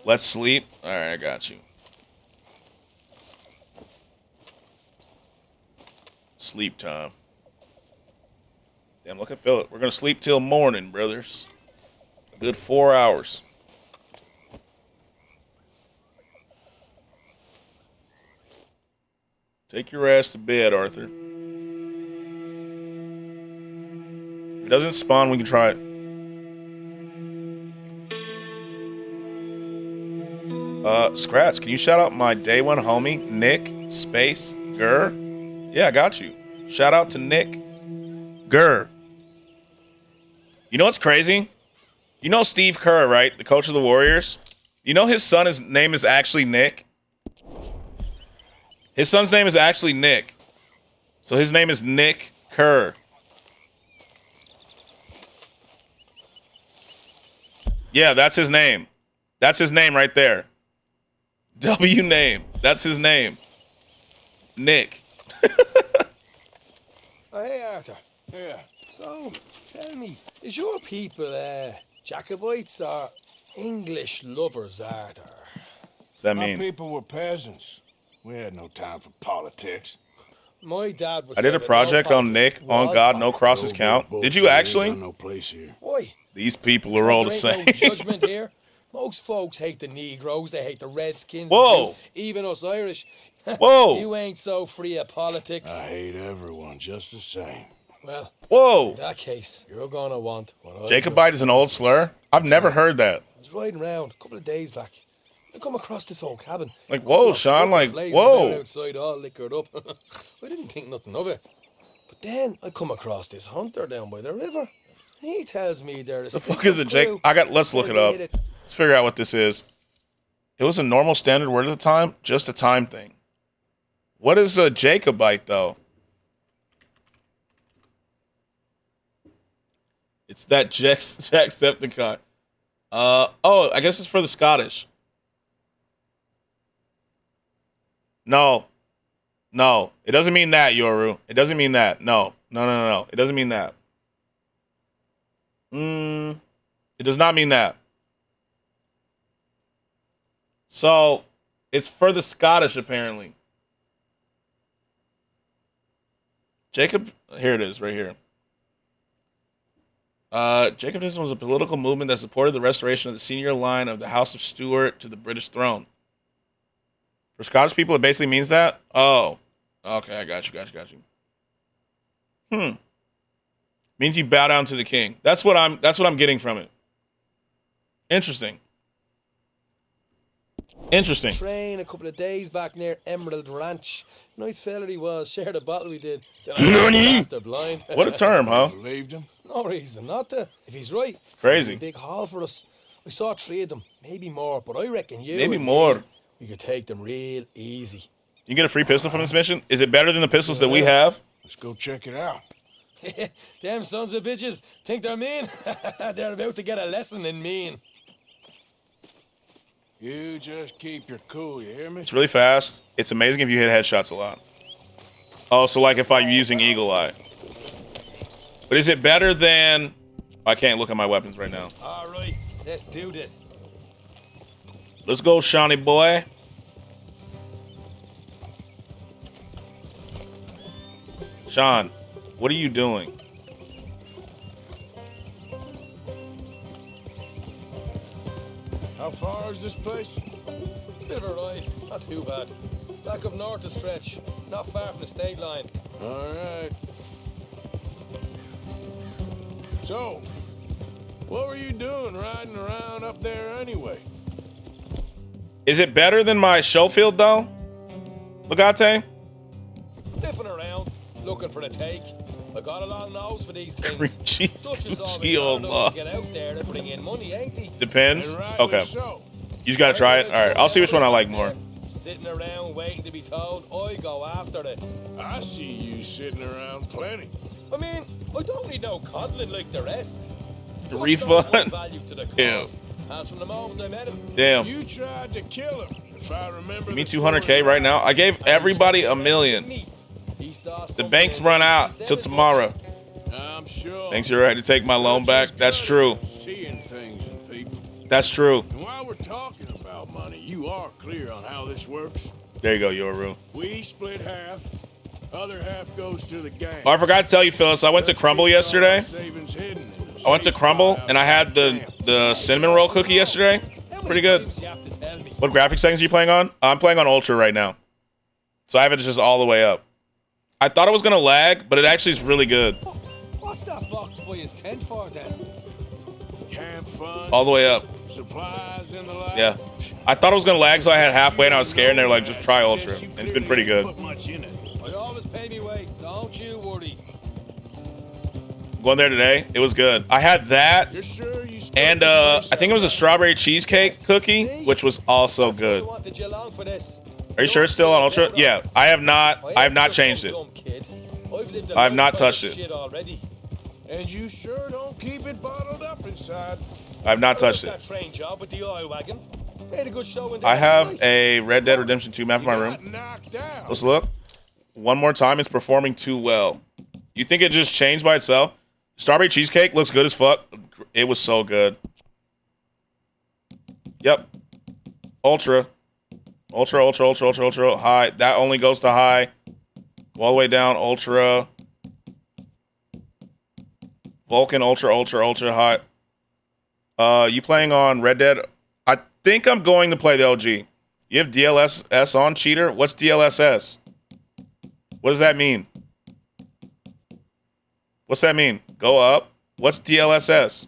Let's sleep. All right, I got you. Sleep time. Damn, look at Philip. We're going to sleep till morning, brothers. A good 4 hours. Take your ass to bed, Arthur. If it doesn't spawn, we can try it. Scratch, can you shout out my day one homie, Nick Space Gurr? Yeah, I got you. Shout out to Nick Gurr. You know what's crazy? You know Steve Kerr, right? The coach of the Warriors? You know his name is actually Nick? His son's name is actually Nick. So his name is Nick Kerr. Yeah, that's his name. That's his name right there. W name. That's his name. Nick. Oh, hey, Arthur. Yeah. So, tell me, is your people Jacobites or English lovers, Arthur? What's that My mean? people were peasants. We had no time for politics. My dad was. I did a project on Nick. On God, no crosses count. Did you actually? No place here. Why? These people are all the There same. ain't no judgment here. Most folks hate the Negroes, they hate the Redskins, Whoa. the Jews, even us Irish. Whoa. You ain't so free of politics. I hate everyone just the same. Well, Whoa. in that case, you're gonna want what I Jacobite is an old slur? I've never heard that. I was riding around a couple of days back. I come across this old cabin. Like, whoa, Sean, like, whoa. Outside, all liquored up. I didn't think nothing of it. But then I come across this hunter down by the river. And he tells me they're The fuck is it, Jake? Let's look Says it they up. hit Let's figure out what this is. It was a normal standard word at the time, just a time thing. What is a Jacobite, though? It's that Jacksepticeye. I guess it's for the Scottish. No. No. It doesn't mean that, Yoru. It doesn't mean that. No. No. It doesn't mean that. It does not mean that. So, it's for the Scottish, apparently. Jacob, here it is, right here. Jacobitism was a political movement that supported the restoration of the senior line of the House of Stuart to the British throne. For Scottish people, it basically means that? Oh. Okay, I got you. Means you bow down to the king. That's what I'm getting from it. Interesting. Train a couple of days back near Emerald Ranch. Nice fella he was. Shared a bottle we did. Nani? Blind. What a term, huh? Believed him. No reason not to. If he's right. Crazy. Big haul for us. I saw 3 of them, maybe more, but I reckon you. Maybe more. We could take them real easy. You get a free pistol from this mission? Is it better than the pistols that we have? Let's go check it out. Damn sons of bitches think they're mean. They're about to get a lesson in mean. You just keep your cool, you hear me? It's really fast. It's amazing if you hit headshots a lot. Oh, so like if I'm using Eagle Eye. But is it better than... I can't look at my weapons right now. All right, let's do this. Let's go, Shawnee boy. Sean, what are you doing? How far is this place? It's a bit of a ride, not too bad. Back up north a stretch, not far from the state line. All right. So, what were you doing riding around up there anyway? Is it better than my Schofield, though? Legate? Sniffing around, looking for the take. I got a long nose for these things. Jeez, Such as always get out there to bring in money, ain't he? Depends. Okay. You just gotta try it. All right, I'll see which one I like more. Sitting around waiting to be told, I go after it. I see you sitting around plenty. I mean, I don't need no coddling like the rest. Refund. Value to the Damn. cause. As from the moment I met him. Damn. You tried to kill him. If I remember. Give me 200K right now. I gave everybody $1 million. The banks run out till tomorrow. I'm sure. Thanks, you're right to take my loan back. That's true. Seeing things in people. That's true. And while we're talking about money, you are clear on how this works. There you go, Yoru. We split half. Other half goes to the gang. Oh, I forgot to tell you, Phyllis. I went to Crumble yesterday. I went to Crumble and I had the cinnamon roll cookie yesterday. Pretty good. What graphic settings are you playing on? I'm playing on Ultra right now. So I have it just all the way up. I thought it was going to lag, but it actually is really good. What's that box by his tent for then? Camp fun. All the way up. Supplies in the lab. Yeah. I thought it was going to lag, so I had halfway and I was scared and they were like, just try Ultra. And it's been pretty good. I always pay me weight. Don't you worry. Going there today, it was good. I had that, and I think it was a strawberry cheesecake cookie, which was also good. Are you sure it's still on Ultra? Yeah, I have not changed it. I have not touched it. And you sure don't keep it bottled up inside. I have not touched it. Train job with the oil wagon. Made a good show in I have a Red Dead Redemption 2 map in my room. Let's look. One more time, it's performing too well. You think it just changed by itself? Strawberry cheesecake looks good as fuck. It was so good. Yep. Ultra. Ultra. High. That only goes to high. Go all the way down. Ultra. Vulcan. Ultra. High. You playing on Red Dead? I think I'm going to play the LG. You have DLSS on, cheater? What's DLSS? What does that mean? What's that mean? Go up. What's DLSS?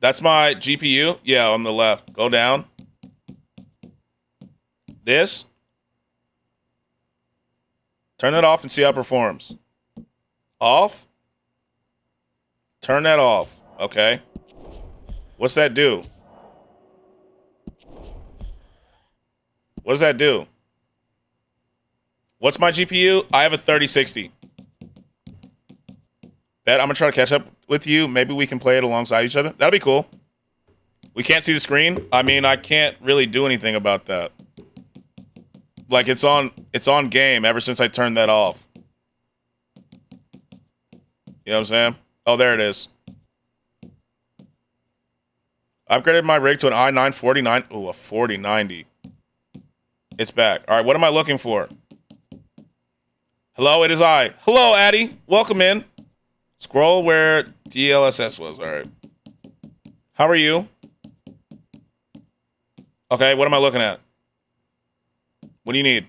That's my GPU? Yeah, on the left. Go down. This. Turn it off and see how it performs. Off. Turn that off. Okay. What's that do? What does that do? What's my GPU? I have a 3060. Bet I'm going to try to catch up with you. Maybe we can play it alongside each other. That'll be cool. We can't see the screen. I mean, I can't really do anything about that. Like it's on game ever since I turned that off. You know what I'm saying? Oh, there it is. I upgraded my rig to an i9 4090. Ooh, a 4090. It's back. All right, what am I looking for? Hello, it is I. Hello, Addy. Welcome in. Scroll where DLSS was. All right. How are you? Okay, what am I looking at? What do you need?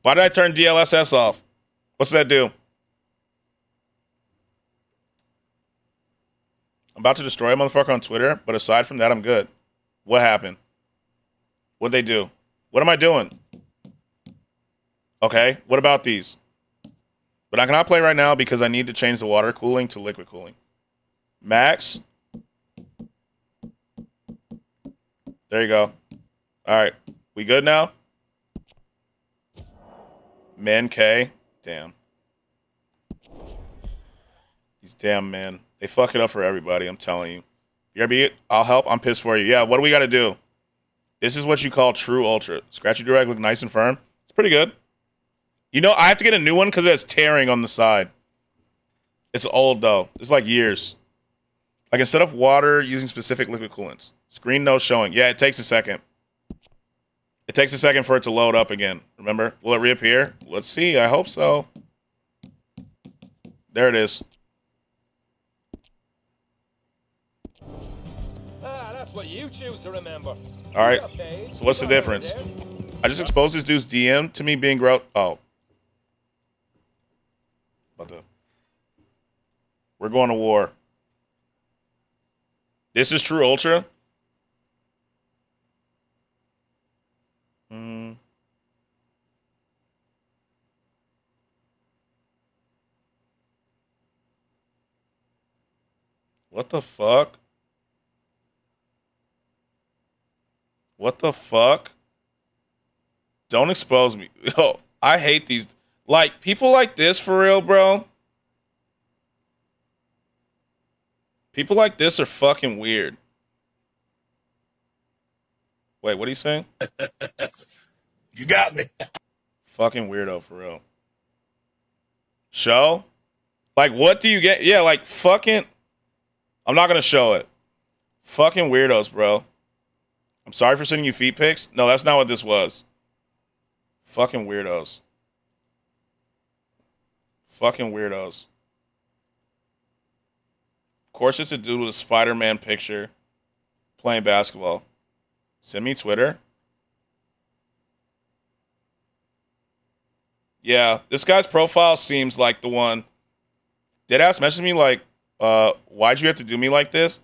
Why did I turn DLSS off? What's that do? I'm about to destroy a motherfucker on Twitter, but aside from that, I'm good. What happened? What'd they do? What am I doing? Okay, what about these? But I cannot play right now because I need to change the water cooling to liquid cooling. Max. There you go. All right. We good now? Men K. Damn. These damn men. They fuck it up for everybody, I'm telling you. BRB, I'll help. I'm pissed for you. Yeah, what do we got to do? This is what you call true ultra. Scratchy Durag look nice and firm. It's pretty good. You know, I have to get a new one because it's tearing on the side. It's old, though. It's like years. Like, instead of water, using specific liquid coolants. Screen no showing. Yeah, it takes a second. It takes a second for it to load up again. Remember? Will it reappear? Let's see. I hope so. There it is. That's what you choose to remember. All right. So what's the difference? I just exposed this dude's DM to me being gross. Oh. We're going to war. This is true ultra? What the fuck? What the fuck? Don't expose me. Yo, I hate these. Like, people like this for real, bro. People like this are fucking weird. Wait, what are you saying? You got me. Fucking weirdo for real. Show? Like, what do you get? Yeah, like, fucking. I'm not going to show it. Fucking weirdos, bro. I'm sorry for sending you feet pics. No, that's not what this was. Fucking weirdos. Fucking weirdos. Of course, it's a dude with a Spider-Man picture playing basketball. Send me Twitter. Yeah, this guy's profile seems like the one. Deadass messaged me like, why'd you have to do me like this?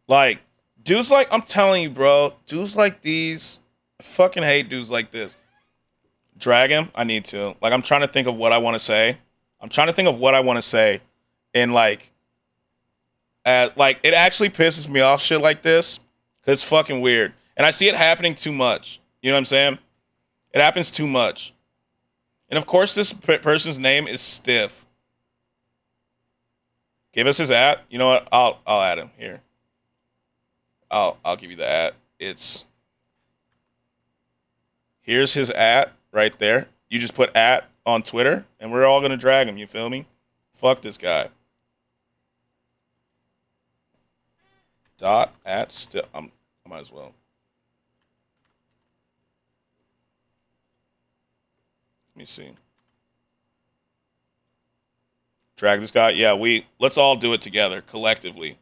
Like, dudes like, I'm telling you, bro, dudes like these, I fucking hate dudes like this. Drag him? I need to. Like, I'm trying to think of what I want to say. And, like, it actually pisses me off shit like this because it's fucking weird. And I see it happening too much. You know what I'm saying? It happens too much. And, of course, this person's name is Stiff. Give us his @ You know what? I'll add him here. I'll give you the @ Here's his @ right there. You just put @ on Twitter, and we're all gonna drag him. You feel me? Fuck this guy. @ still. I might as well. Let me see. Drag this guy. Yeah, let's all do it together collectively.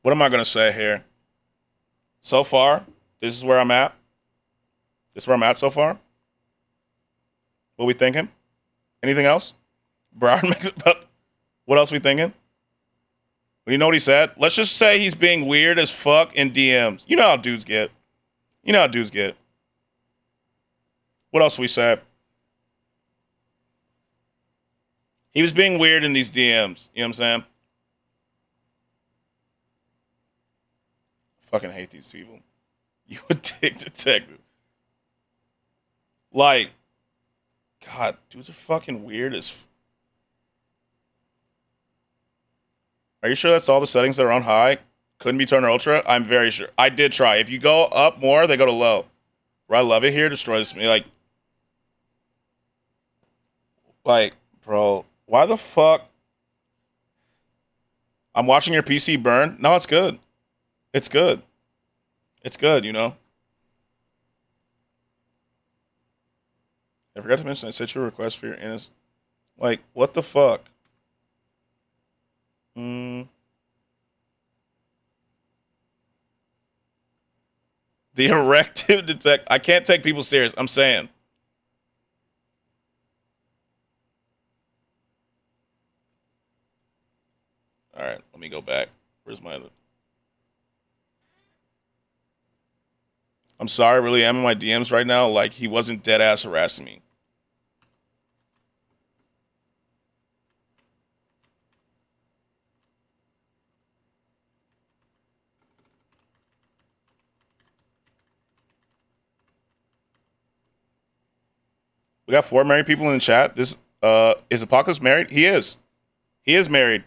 What am I going to say here? So far, this is where I'm at. This is where I'm at so far. What we thinking? Anything else? What else we thinking? Well, you know what he said? Let's just say he's being weird as fuck in DMs. You know how dudes get. What else we said? He was being weird in these DMs. You know what I'm saying? Fucking hate these people. You a dick detective. Like, God, dudes are fucking weird as. Are you sure that's all the settings that are on high? Couldn't be turned to ultra? I'm very sure. I did try. If you go up more, they go to low. Where I love it here, destroy this. Like, bro, why the fuck? I'm watching your PC burn. No, it's good. It's good. It's good, you know? I forgot to mention I sent you a request for your NS. Like, what the fuck? The erective detect. I can't take people serious. I'm saying. All right, let me go back. Where's my other? I'm sorry, I really am in my DMs right now. Like, he wasn't dead ass harassing me. We got 4 married people in the chat. This is Apocalypse married? He is. He is married.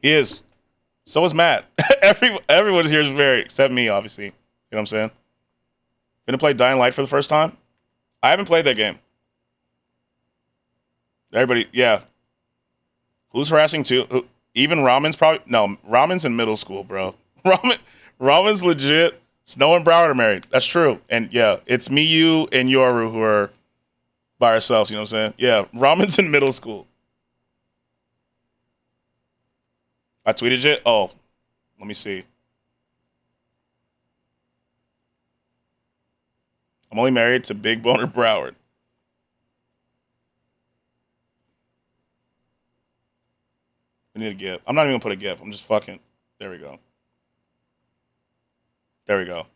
He is. So is Matt. Everyone here is married, except me, obviously. You know what I'm saying? Gonna play Dying Light for the first time? I haven't played that game. Everybody, yeah. Who's harassing too? Even Ramen's probably no. Ramen's in middle school, bro. Ramen's legit. Snow and Broward are married. That's true. And yeah, it's me, you, and Yoru who are by ourselves. You know what I'm saying? Yeah, Ramen's in middle school. I tweeted it. Oh, let me see. I'm only married to Big Boner Broward. We need a GIF. I'm not even gonna put a GIF. I'm just fucking. There we go. There we go.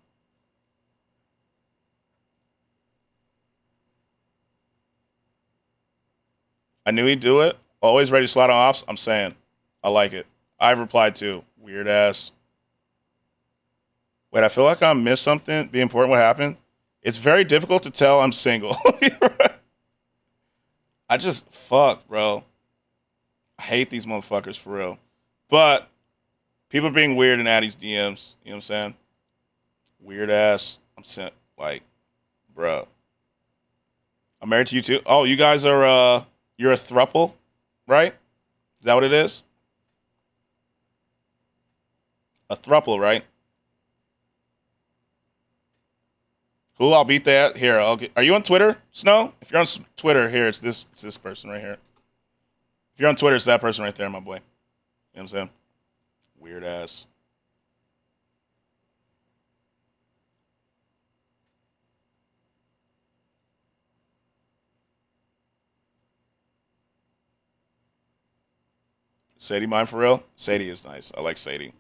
I knew he'd do it. Always ready to slide on ops. I'm saying. I like it. I've replied to. Weird ass. Wait, I feel like I missed something. Be important what happened. It's very difficult to tell I'm single. I just fuck, bro. I hate these motherfuckers for real. But people are being weird in Addie's DMs. You know what I'm saying? Weird ass. I'm saying, like, bro. I'm married to you too. Oh, you guys are you're a throuple, right? Is that what it is? A throuple, right? Who? I'll beat that. Here, are you on Twitter, Snow? If you're on Twitter, here, it's this person right here. If you're on Twitter, it's that person right there, my boy. You know what I'm saying? Weird ass. Sadie mine for real? Sadie is nice. I like Sadie.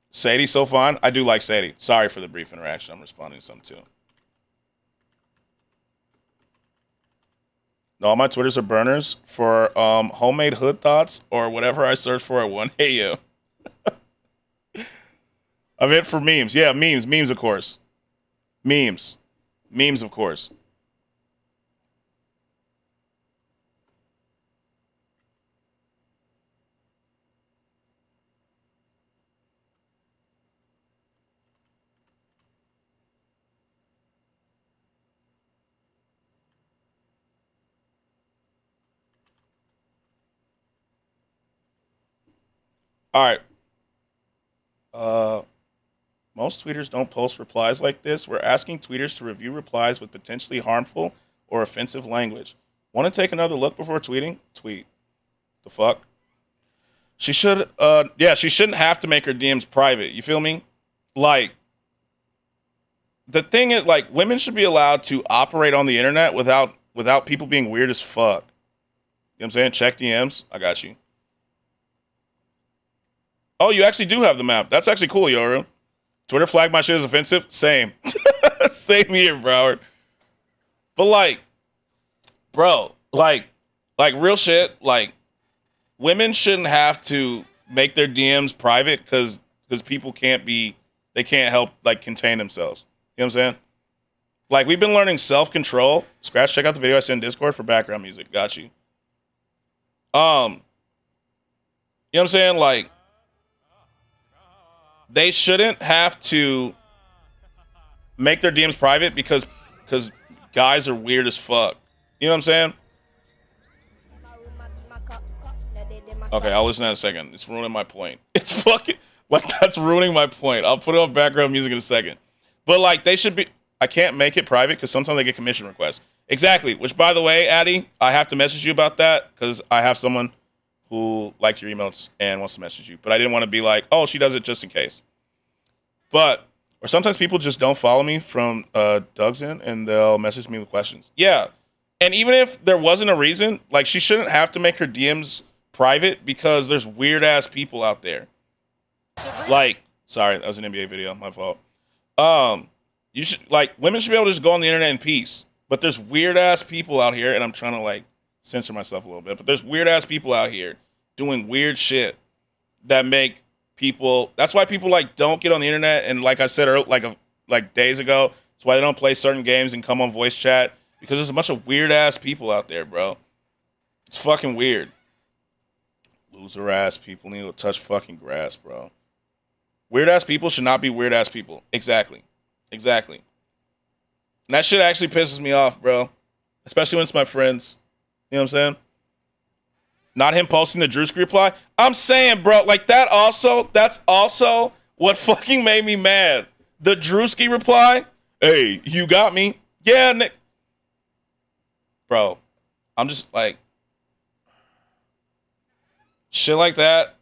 Sadie's so fun. I do like Sadie. Sorry for the brief interaction. I'm responding to something too. No, all my Twitters are burners for homemade hood thoughts or whatever I search for at 1 a.m. I meant for memes. Yeah, memes. Memes, of course. Memes, of course. All right. Most tweeters don't post replies like this. We're asking tweeters to review replies with potentially harmful or offensive language. Want to take another look before tweeting? Tweet. The fuck? She should, she shouldn't have to make her DMs private. You feel me? Like, the thing is, like, women should be allowed to operate on the internet without people being weird as fuck. You know what I'm saying? Check DMs. I got you. Oh, you actually do have the map. That's actually cool, Yoru. Twitter flagged my shit as offensive. Same. Same here, Broward. But like, bro, like, Like, real shit, like, women shouldn't have to make their DMs private because people they can't help, like, contain themselves. You know what I'm saying? Like, we've been learning self-control. Scratch, check out the video I sent in Discord for background music. Got you. You know what I'm saying? Like, they shouldn't have to make their DMs private because guys are weird as fuck. You know what I'm saying? Okay, I'll listen to that in a second. It's ruining my point. It's fucking, like, that's ruining my point. I'll put it on background music in a second. But, like, they should be, I can't make it private because sometimes they get commission requests. Exactly, which, by the way, Addy, I have to message you about that because I have someone who liked your emails and wants to message you. But I didn't want to be like, oh, she does it just in case. But, or sometimes people just don't follow me from Doug's in and they'll message me with questions. Yeah, and even if there wasn't a reason, like, she shouldn't have to make her DMs private because there's weird-ass people out there. Like, sorry, that was an NBA video, my fault. You should, like, women should be able to just go on the internet in peace. But there's weird-ass people out here, and I'm trying to, like, censor myself a little bit, but there's weird-ass people out here doing weird shit that make people, that's why people, like, don't get on the internet, and like I said earlier, like days ago, that's why they don't play certain games and come on voice chat, because there's a bunch of weird-ass people out there, bro. It's fucking weird. Loser-ass people need to touch fucking grass, bro. Weird-ass people should not be weird-ass people. Exactly. Exactly. And that shit actually pisses me off, bro. Especially when it's my friends. You know what I'm saying? Not him posting the Drewski reply. I'm saying, bro, like, that's also what fucking made me mad. The Drewski reply. Hey, you got me. Yeah, Nick. Bro, I'm just like, shit like that.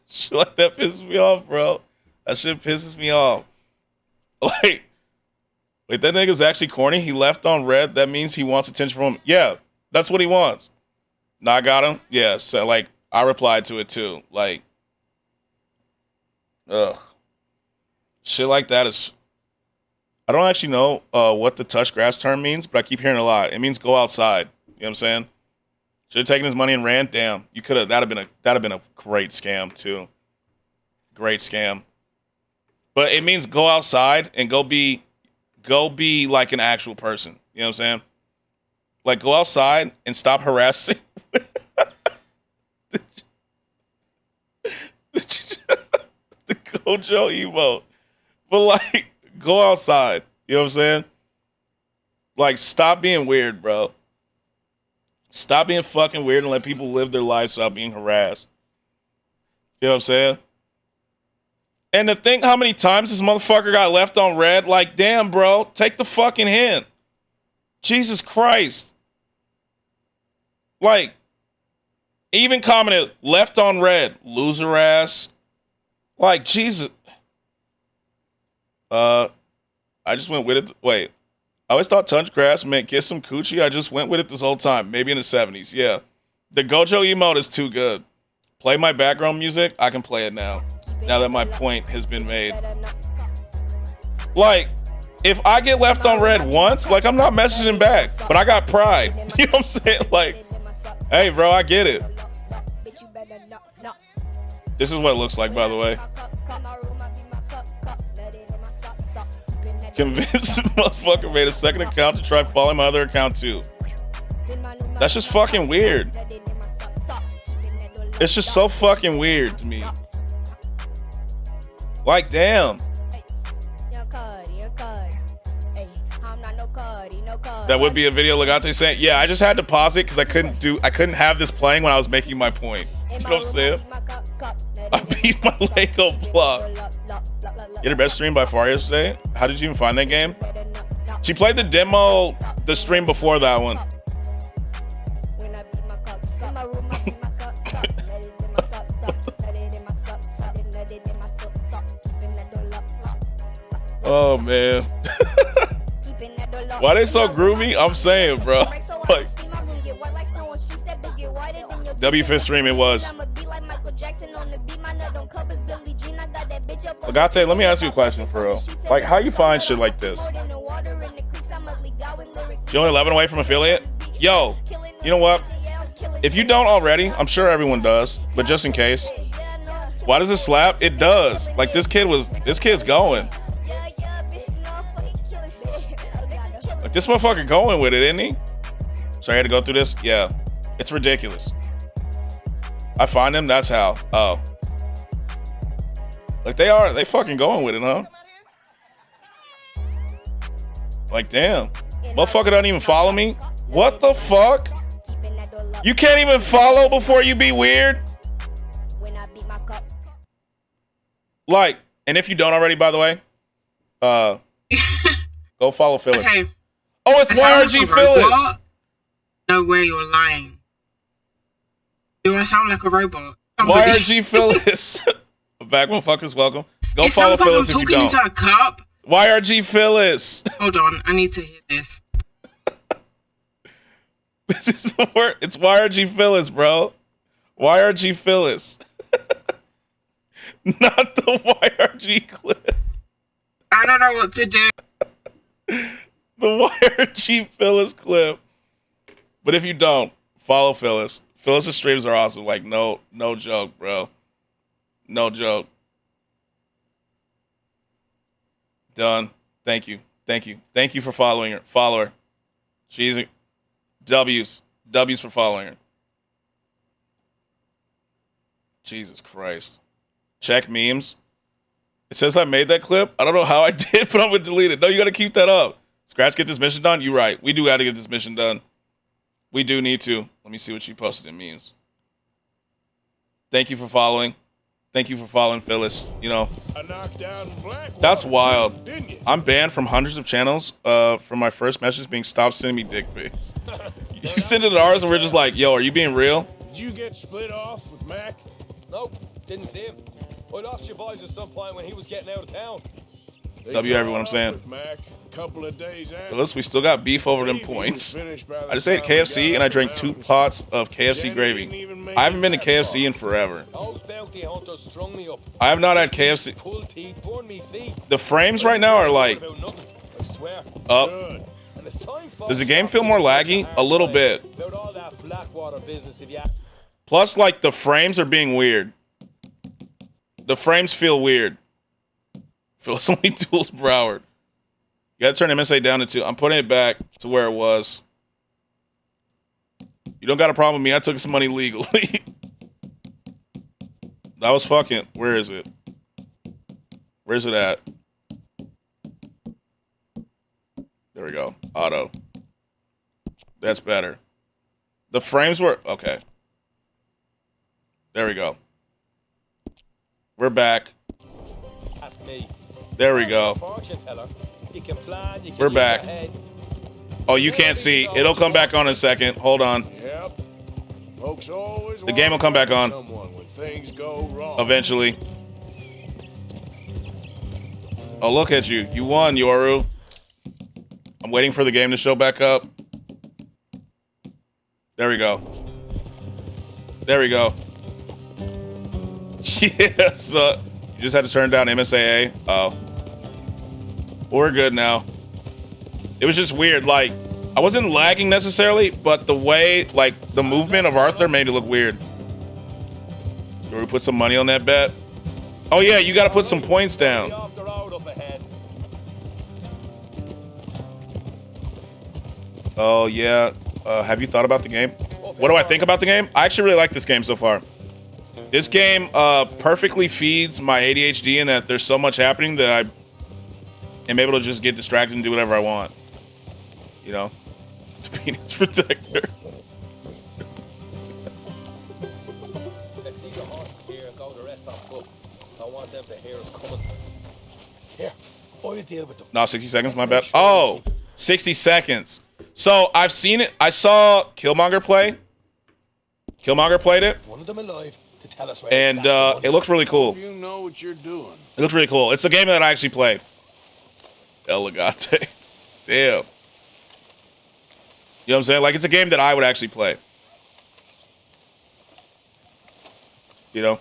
Shit like that pisses me off, bro. That shit pisses me off. Like, wait, that nigga's actually corny. He left on red. That means he wants attention from him. Yeah, that's what he wants. Now I got him. Yeah, so, like, I replied to it too. Like, ugh. Shit like that is, I don't actually know what the touch grass term means, but I keep hearing a lot. It means go outside. You know what I'm saying? Should have taken his money and ran. Damn, you could have. That'd have been a great scam too. Great scam. But it means go outside and go be like an actual person. You know what I'm saying? Like, go outside and stop harassing. The Gojo emote. But, like, go outside. You know what I'm saying? Like, stop being weird, bro. Stop being fucking weird and let people live their lives without being harassed. You know what I'm saying? And to think how many times this motherfucker got left on red, like, damn, bro, take the fucking hint. Jesus Christ. Like, even commented, left on red, loser ass. Like, Jesus. I just went with it. Wait, I always thought touch grass meant kiss some coochie. I just went with it this whole time. Maybe in the 70s. Yeah. The Gojo emote is too good. Play my background music. I can play it now. Now that my point has been made. Like, if I get left on red once, like, I'm not messaging back. But I got pride. You know what I'm saying? Like, hey, bro, I get it. This is what it looks like, by the way. Convinced motherfucker made a second account to try following my other account too. That's just fucking weird. It's just so fucking weird to me. Like, damn. That would be a video Legate saying, yeah, I just had to pause it because I couldn't have this playing when I was making my point. You know what I'm saying? I beat my Lego block. You had her best stream by far yesterday? How did you even find that game? She played the demo, the stream before that one. Oh, man. Why they so groovy? I'm saying, bro. Like, W5th stream it was. Legate, let me ask you a question for real. Like, how you find shit like this? You're only 11 away from affiliate? Yo, you know what? If you don't already, I'm sure everyone does, but just in case. Why does it slap? It does. Like this kid's going. Like this motherfucker going with it, isn't he? So I had to go through this? Yeah. It's ridiculous. I find them, that's how. Oh. Like they fucking going with it, huh? Like damn. Motherfucker doesn't even follow me? What the fuck? You can't even follow before you be weird? Like, and if you don't already, by the way, go follow Phyllis. Okay. Oh, it's YRG Phyllis. No way, you're lying. Do I sound like a robot? YRG Phyllis. Back, motherfuckers, welcome. Go follow Phyllis if you don't. Into a cup. YRG Phyllis. Hold on, I need to hear this. This is the word. It's YRG Phyllis, bro. YRG Phyllis. Not the YRG clip. I don't know what to do. The YRG Phyllis clip. But if you don't, follow Phyllis. Phyllis's streams are awesome. Like, no joke, bro. No joke. Done. Thank you. Thank you. Thank you for following her. Follow her. She's W's. W's for following her. Jesus Christ. Check memes. It says I made that clip. I don't know how I did, but I'm going to delete it. No, you got to keep that up. Scratch, get this mission done? You right. We do got to get this mission done. We do need to. Let me see what she posted in memes. Thank you for following. Thank you for following Phyllis. You know, that's wild. I'm banned from hundreds of channels from my first message being stop sending me dick pics. You send it to ours and we're just like, yo, are you being real? Did you get split off with Mac? Nope, didn't see him. I lost your boys at some point when he was getting out of town. W everyone, I'm saying. Mac, couple of days after. Phyllis, we still got beef over them points. I just ate KFC and I drank 2 pots of KFC gravy. I haven't been to KFC in forever. Those bounty hunters strung me up. I have not had KFC. Pull teeth, burn me feet. The frames right now are like I swear. up. Does the game feel more laggy? A little bit. About all that Blackwater business, if you... Plus, like, the frames are being weird. The frames feel weird. Phyllis only duels Broward. You gotta turn MSA down to 2. I'm putting it back to where it was. You don't got a problem with me. I took some money legally. That was fucking... Where is it? Where's it at? There we go. Auto. That's better. The frames were... Okay. There we go. We're back. Ask me. There we go. We're back. Oh, you can't see. It'll come back on in a second. Hold on. Yep. Folks always the game will come back on. When things go wrong. Eventually. Oh, look at you. You won, Yoru. I'm waiting for the game to show back up. There we go. There we go. Yes. You just had to turn down MSAA. Oh. We're good now. It was just weird. Like, I wasn't lagging necessarily, but the way, like, the movement of Arthur made it look weird. Can we put some money on that bet? Oh, yeah, you got to put some points down. Oh, yeah. Have you thought about the game? What do I think about the game? I actually really like this game so far. This game perfectly feeds my ADHD in that there's so much happening that I am able to just get distracted and do whatever I want. You know? The penis protector. Let's leave the horses here and go the rest on foot. I want them to hear us coming. Here, I'll deal with them. No, 60 seconds, my bad. Oh, 60 seconds. So I've seen it. I saw Killmonger play. Killmonger played it. One of them alive. Tell us where and it looks really cool. You know what you're doing. It looks really cool. It's a game that I actually played. El Legate. Damn. You know what I'm saying? Like, it's a game that I would actually play. You know?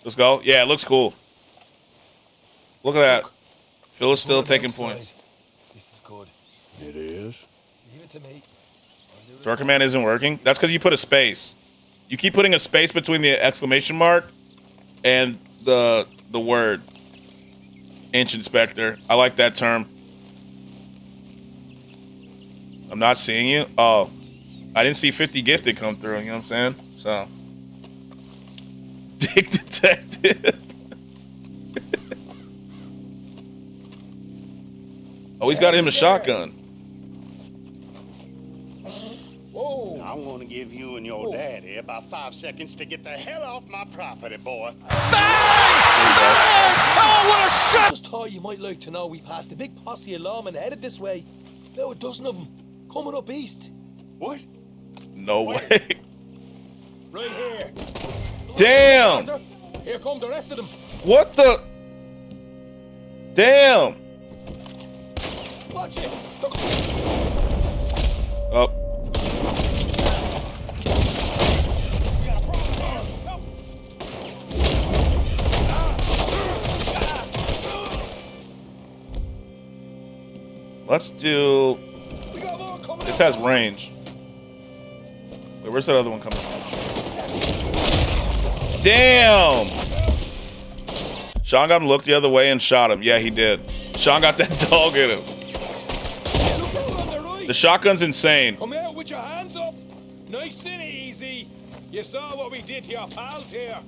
Let's go. Yeah, it looks cool. Look at that. Phil is still taking points. This is good. It is. Leave it to me. Door command isn't working. That's because you put a space. You keep putting a space between the exclamation mark and the word. Inch inspector. I like that term. I'm not seeing you. Oh, I didn't see 50 gifted come through. You know what I'm saying? So, Dick Detective. Oh, he's got him a shotgun. Whoa! I'm gonna give you and your daddy about 5 seconds to get the hell off my property, boy. Oh, what a shot! Just thought you might like to know we passed a big posse of lawmen headed this way. About a dozen of them coming up east. What? No way. Right here. Damn. Here come the rest of them. What the? Damn. Watch it. Oh. Let's do. This has range. Wait, where's that other one coming from? Damn! Sean got him looked the other way and shot him. Yeah, he did. Sean got that dog in him. The shotgun's insane. Come out with your hands up. Nice and easy. You saw what we did to your pals here.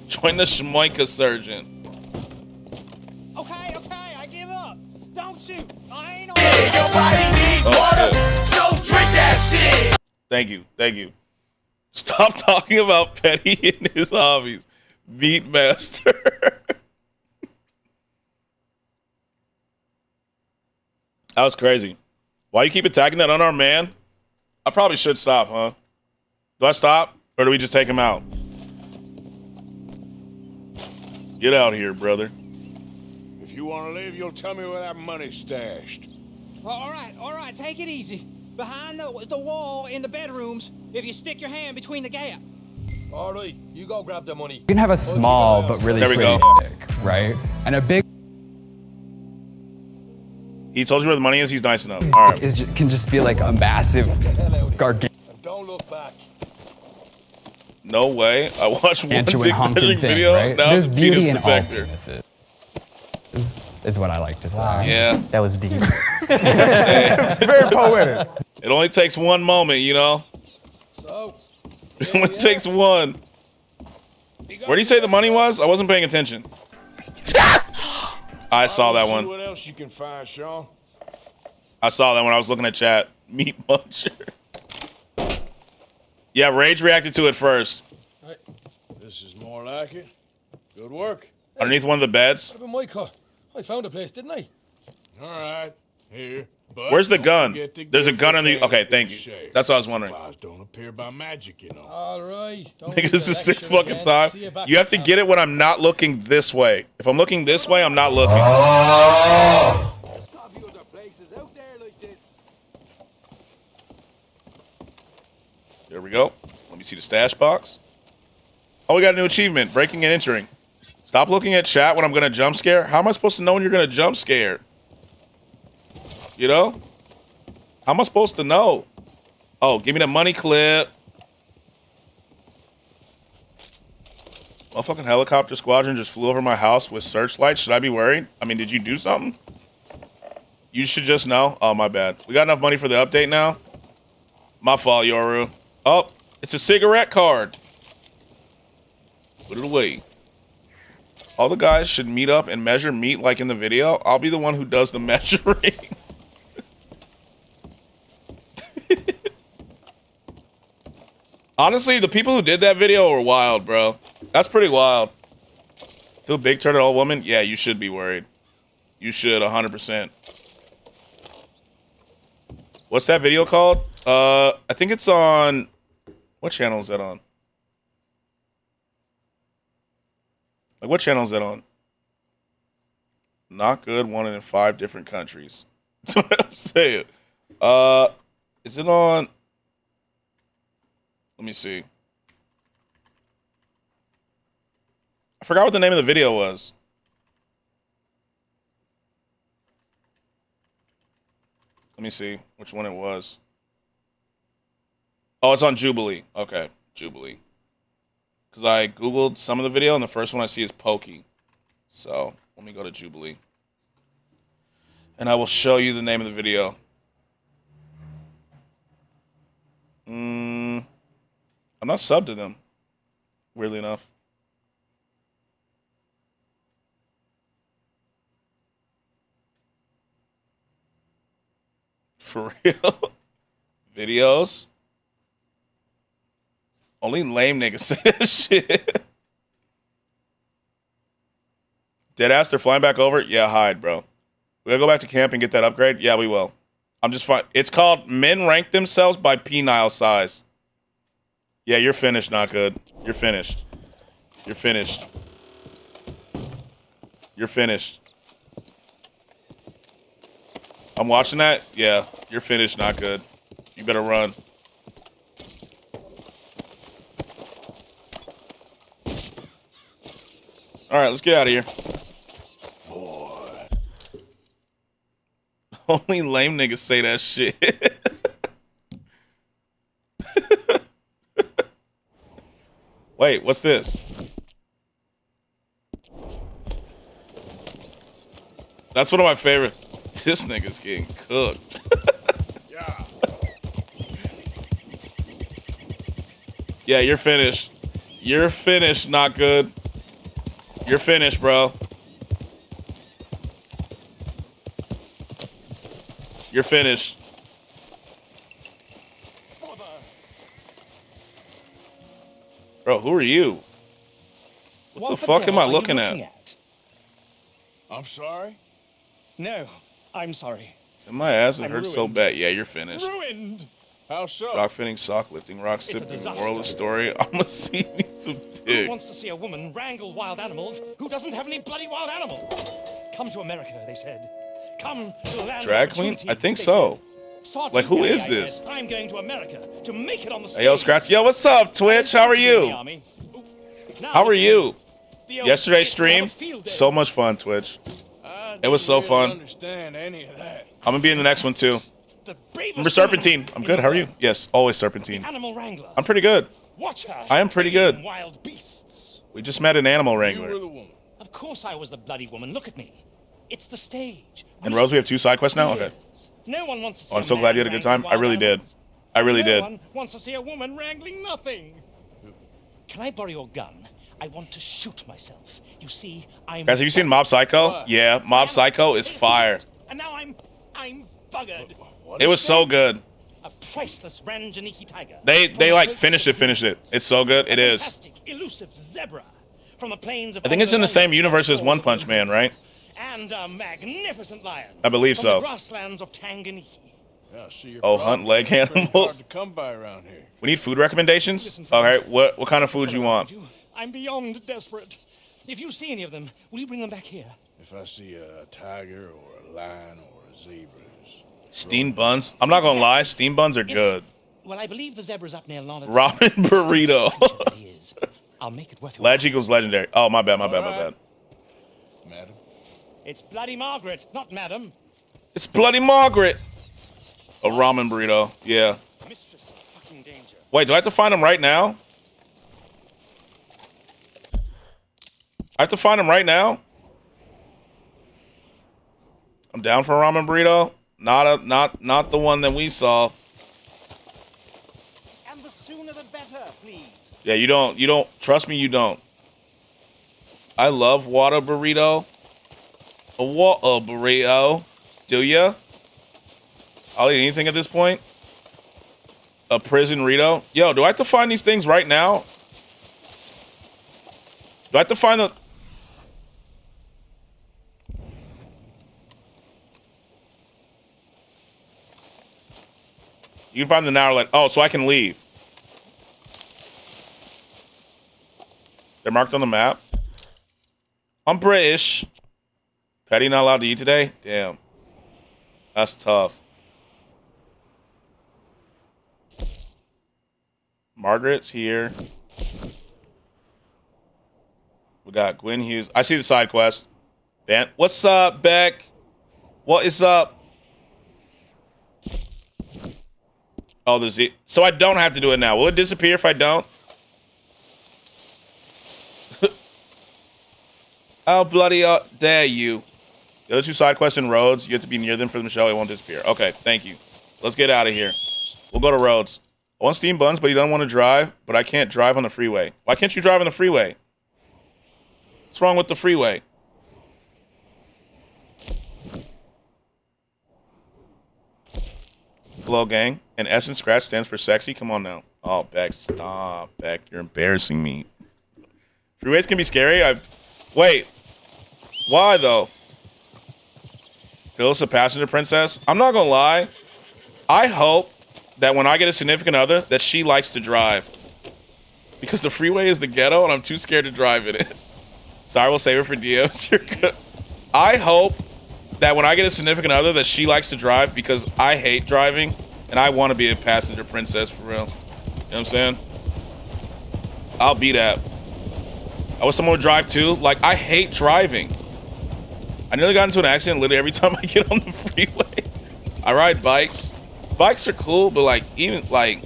Join the Shmoika surgeon. Okay, I give up. Don't shoot. I ain't on. Your body needs water, so drink that shit. Thank you. Stop talking about Petty and his hobbies. Meat Master. That was crazy. Why you keep attacking that unarmed man? I probably should stop, huh? Do I stop? Or do we just take him out? Get out here, brother. If you want to leave, you'll tell me where that money's stashed. Well, all right, take it easy. Behind the wall in the bedrooms, if you stick your hand between the gap. All right, you go grab the money. You can have a small but really pretty dick, right? And a big He told you where the money is. He's nice enough. All right. can just be like a massive gargantuan. Don't look back. No way. I watched one dick honking measuring thing, video. right? Now There's it's beauty penis in all detector. penises. Is what I like to say. Yeah. That was deep. Very poetic. It only takes one moment, you know? So, It only takes one. Where do you say the money was? I wasn't paying attention. I saw that one. What else you can find, Sean? I saw that when I was looking at chat. Meat Muncher. Yeah, Rage reacted to it first. Right. This is more like it. Good work. Underneath one of the beds. What about my car? I found a place, didn't I? All right. Here. But Where's the don't gun? forget to There's a give gun the on the. man Okay, a thank good you. shave. That's what I was wondering. Supplies don't appear by magic, you know. All right. Don't Nigga, need this to is the sixth lecture fucking again. time. See you back You have to in get it when I'm not looking this way. If I'm looking this way, I'm not looking. There we go. Let me see the stash box. Oh, we got a new achievement. Breaking and entering. Stop looking at chat when I'm going to jump scare. How am I supposed to know when you're going to jump scare? You know? How am I supposed to know? Oh, give me the money clip. Motherfucking helicopter squadron just flew over my house with searchlights. Should I be worried? I mean, did you do something? You should just know. Oh, my bad. We got enough money for the update now? My fault, Yoru. Oh, it's a cigarette card. Put it away. All the guys should meet up and measure meat like in the video. I'll be the one who does the measuring. Honestly, the people who did that video were wild, bro. That's pretty wild. Do a big turtle old woman? Yeah, you should be worried. You should, 100%. What's that video called? I think it's on... What channel is that on? Like, what channel is that on? Not good, wanted in 5 different countries. That's what I'm saying. Is it on... Let me see. I forgot what the name of the video was. Let me see which one it was. Oh, it's on Jubilee. Okay, Jubilee. Because I Googled some of the video, and the first one I see is Pokey. So let me go to Jubilee. And I will show you the name of the video. I'm not subbed to them, weirdly enough. For real? Videos? Only lame niggas say that shit. Deadass, they're flying back over? Yeah, hide, bro. We gotta go back to camp and get that upgrade? Yeah, we will. I'm just fine. It's called Men Rank Themselves by Penile Size. Yeah, you're finished, not good. You're finished. You're finished. You're finished. I'm watching that? Yeah, you're finished, not good. You better run. All right, let's get out of here. Boy. Only lame niggas say that shit. Wait, what's this? That's one of my favorite. This nigga's getting cooked. Yeah. Yeah, you're finished. You're finished, not good. You're finished, bro. You're finished. Bro, who are you? What the fuck am I looking at? I'm sorry? No, I'm sorry. My ass, it hurts so bad. Yeah, you're finished. Ruined. How so? Rock fitting, sock lifting, rock sipping, moral of the story. I'ma see me some dick. Who wants to see a woman wrangle wild animals who doesn't have any bloody wild animals? Come to America, they said. Come to the land Drag of queen? opportunity, I think they so. said. Like, who Sergeant is Gary, I this? said, I'm going to America to make it on the stage. Hey, yo, Scratch. Yo, what's up, Twitch? How are you? How are you? Yesterday's stream? So much fun, Twitch. It was so fun. Understand any of that. I'm gonna be in the next one too. Remember Serpentine? I'm good. How are you? Yes, always Serpentine. Animal wrangler. I'm pretty good. Watch her. I am pretty good. Wild beasts. We just met an animal wrangler. You were the woman. Of course I was the bloody woman. Look at me. It's the stage. And Rose, we have 2 side quests now? Okay. No one wants to see Oh, I'm so glad you had a good time. I really did. I really did. No one wants to see a woman wrangling nothing. Can I borrow your gun? I want to shoot myself. You see, I'm... Guys, have you seen Mob Psycho? Yeah, Mob Psycho is fire. And now I'm buggered. It was so good. A priceless Ranjaniki tiger. They like finished it. It's so good. It is. Fantastic, elusive zebra from the plains of... I think it's in the same universe as One Punch Man, right? And a magnificent lion. I believe from so. the grasslands of Tanganyika. Yeah, see your Oh, hunt leg Hard animals. to come by around here. We need food recommendations. All right, what kind of food you want? I'm beyond desperate. If you see any of them, will you bring them back here? If I see a tiger or a lion or a zebra. Steamed buns. I'm not gonna lie, steamed buns are good. Well, I believe the zebra's up near Lawrence. Ramen burrito. I'll make it worth your Ledge Eagles legendary. Oh, my bad. Madam. It's Bloody Margaret, not Madam. It's Bloody Margaret. A ramen burrito. Yeah. Mistress of fucking danger. Wait, do I have to find him right now? I have to find him right now? I'm down for a ramen burrito. Not the one that we saw. And the sooner the better, please. Yeah, you don't trust me, you don't. I love water burrito. A water burrito. Do ya? I'll eat anything at this point. A prison burrito. Yo, do I have to find these things right now? Do I have to find the... You can find the now, like, oh, so I can leave. They're marked on the map. I'm British. Patty not allowed to eat today? Damn. That's tough. Margaret's here. We got Gwen Hughes. I see the side quest. Ben, what's up, Beck? What is up? Oh, the Z. So I don't have to do it now. Will it disappear if I don't? How bloody dare you? The other 2 side quests in Rhodes, you have to be near them for them to show it won't disappear. Okay, thank you. Let's get out of here. We'll go to Rhodes. I want steam buns, but you don't want to drive, but I can't drive on the freeway. Why can't you drive on the freeway? What's wrong with the freeway? Hello, gang. And S and Scratch stands for sexy. Come on now. Oh, Beck, stop. Beck, you're embarrassing me. Freeways can be scary. Wait. Why, though? Phyllis, a passenger princess? I'm not going to lie. I hope that when I get a significant other, that she likes to drive. Because the freeway is the ghetto, and I'm too scared to drive in it. Sorry, we'll save it for DMs. You're good. I hope that when I get a significant other, that she likes to drive, because I hate driving, and I want to be a passenger princess for real. You know what I'm saying? I'll be that. I wish someone would drive too. Like, I hate driving. I nearly got into an accident literally every time I get on the freeway. I ride bikes. Bikes are cool, but like, even like,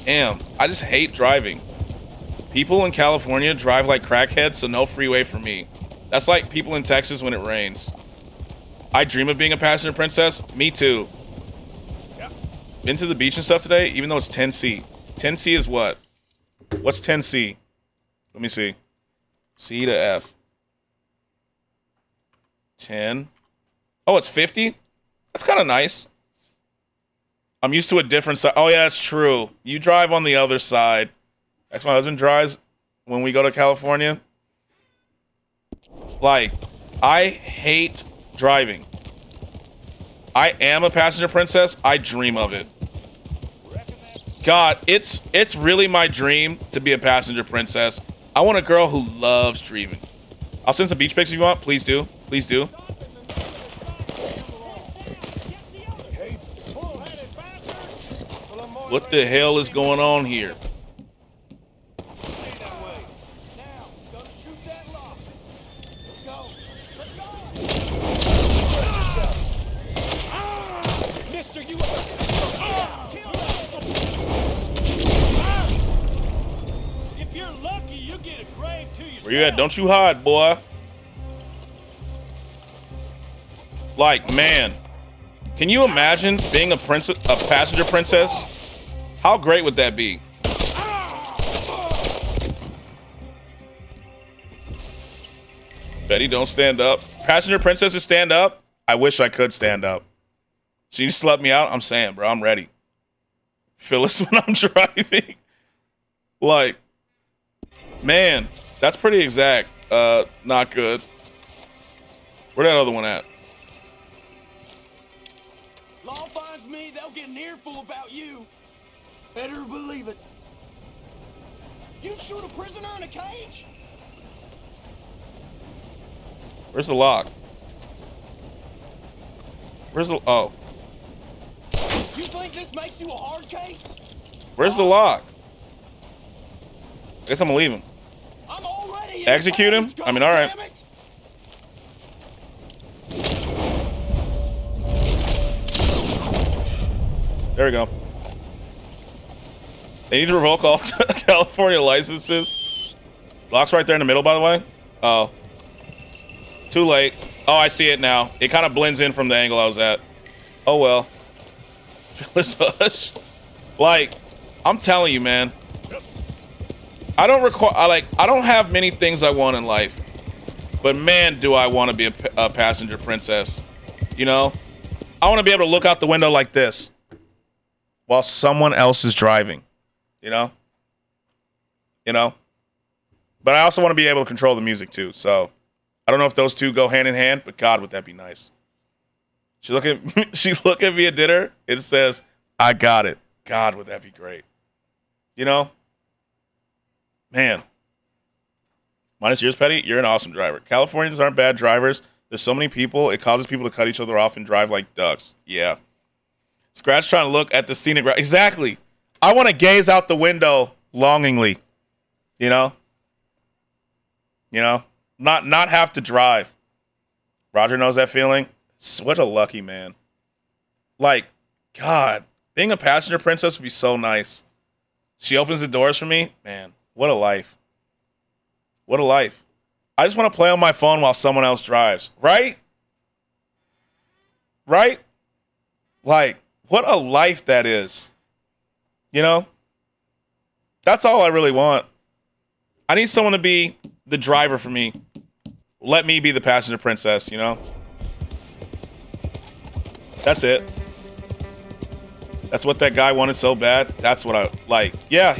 damn, I just hate driving. People in California drive like crackheads, so no freeway for me. That's like people in Texas when it rains. I dream of being a passenger princess. Me too. Been to the beach and stuff today, even though it's 10C. 10C is what? What's 10C? Let me see. C to F. 10. Oh, it's 50? That's kind of nice. I'm used to a different side. Oh, yeah, that's true. You drive on the other side. That's my husband drives when we go to California. Like, I hate driving. I am a passenger princess. I dream of it. God, it's really my dream to be a passenger princess. I want a girl who loves dreaming. I'll send some beach pics if you want. Please do. Please do. What the hell is going on here? Where you at? Don't you hide, boy. Like, man, can you imagine being a passenger princess? How great would that be? Betty, don't stand up. Passenger princesses stand up? I wish I could stand up. She just let me out. I'm saying, bro, I'm ready. Phyllis when I'm driving. Like, man, that's pretty exact. Not good. Where that other one at? Law finds me, they'll get an earful about you. Better believe it. You'd shoot a prisoner in a cage? Where's the lock? Where's the... Oh. You think this makes you a hard case? Where's the lock? Guess I'm gonna leave him. I'm already execute him? I mean, all right. There we go. They need to revoke all California licenses. Lock's right there in the middle, by the way. Oh. Too late. Oh, I see it now. It kind of blends in from the angle I was at. Oh, well. Phyllis Hush. Like, I'm telling you, man. I don't have many things I want in life. But man, do I want to be a passenger princess. You know? I want to be able to look out the window like this while someone else is driving. You know? You know? But I also want to be able to control the music too. So I don't know if those two go hand in hand, but God, would that be nice. She look at me at dinner. It says, I got it. God, would that be great. You know? Man. Minus yours, Petty, you're an awesome driver. Californians aren't bad drivers. There's so many people, it causes people to cut each other off and drive like ducks. Yeah. Scratch trying to look at the scenic route. Exactly. I want to gaze out the window longingly. You know? You know? Not have to drive. Roger knows that feeling. What a lucky man. Like, God. Being a passenger princess would be so nice. She opens the doors for me. Man, what a life. What a life. I just want to play on my phone while someone else drives. Right? Right? Like, what a life that is. You know? That's all I really want. I need someone to be the driver for me. Let me be the passenger princess, you know? That's it. That's what that guy wanted so bad. That's what I like. Yeah,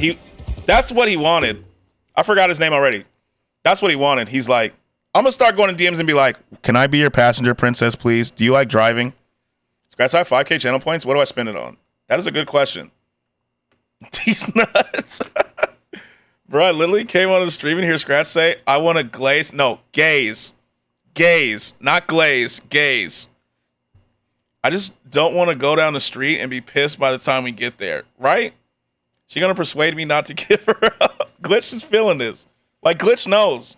that's what he wanted. I forgot his name already. That's what he wanted. He's like, I'm going to start going to DMs and be like, can I be your passenger princess, please? Do you like driving? Scratch I 5K channel points? What do I spend it on? That is a good question. These nuts. Bro, I literally came on the stream and hear Scratch say, I want to glaze. No, gaze. Gaze. Not glaze. Gaze. I just don't want to go down the street and be pissed by the time we get there. Right? She going to persuade me not to give her up. Glitch is feeling this. Like, Glitch knows.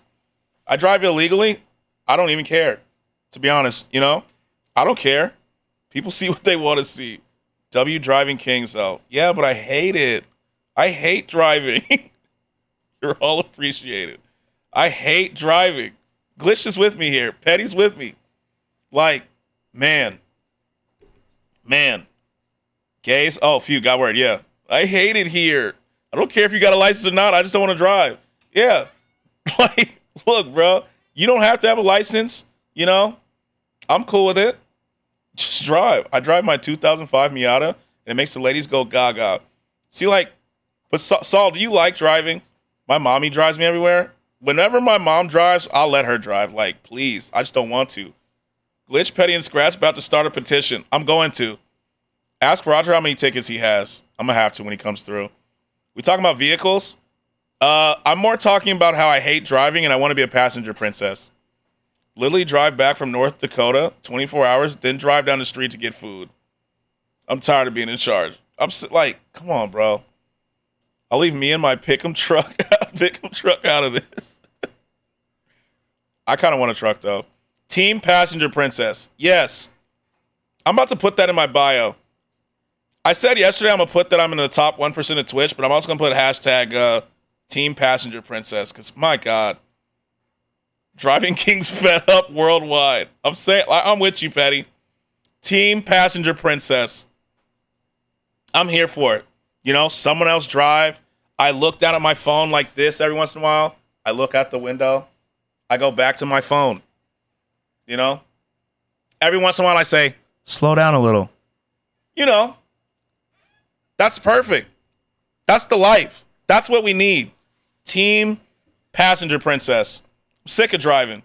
I drive illegally. I don't even care. To be honest, you know? I don't care. People see what they want to see. W driving kings, though. Yeah, but I hate it. I hate driving. You're all appreciated. I hate driving. Glitch is with me here. Petty's with me. Like, man. Gays. Oh, phew, got word. Yeah. I hate it here. I don't care if you got a license or not. I just don't want to drive. Yeah. Like, look, bro. You don't have to have a license. You know? I'm cool with it. Just drive. I drive my 2005 Miata, and it makes the ladies go gaga. See, like, but Saul, do you like driving? My mommy drives me everywhere. Whenever my mom drives, I'll let her drive. Like, please. I just don't want to. Glitch, Petty, and Scratch about to start a petition. I'm going to. Ask Roger how many tickets he has. I'm going to have to when he comes through. We talking about vehicles? I'm more talking about how I hate driving and I want to be a passenger princess. Literally drive back from North Dakota, 24 hours, then drive down the street to get food. I'm tired of being in charge. I'm like, come on, bro. I'll leave me and my pick'em truck out of this. I kind of want a truck, though. Team passenger princess. Yes. I'm about to put that in my bio. I said yesterday I'm going to put that I'm in the top 1% of Twitch, but I'm also going to put hashtag team passenger princess because, my God, driving kings fed up worldwide. I'm saying, I'm with you, Petty. Team passenger princess. I'm here for it. You know, someone else drive. I look down at my phone like this every once in a while. I look out the window. I go back to my phone. You know? Every once in a while I say, slow down a little. You know? That's perfect. That's the life. That's what we need. Team passenger princess. I'm sick of driving.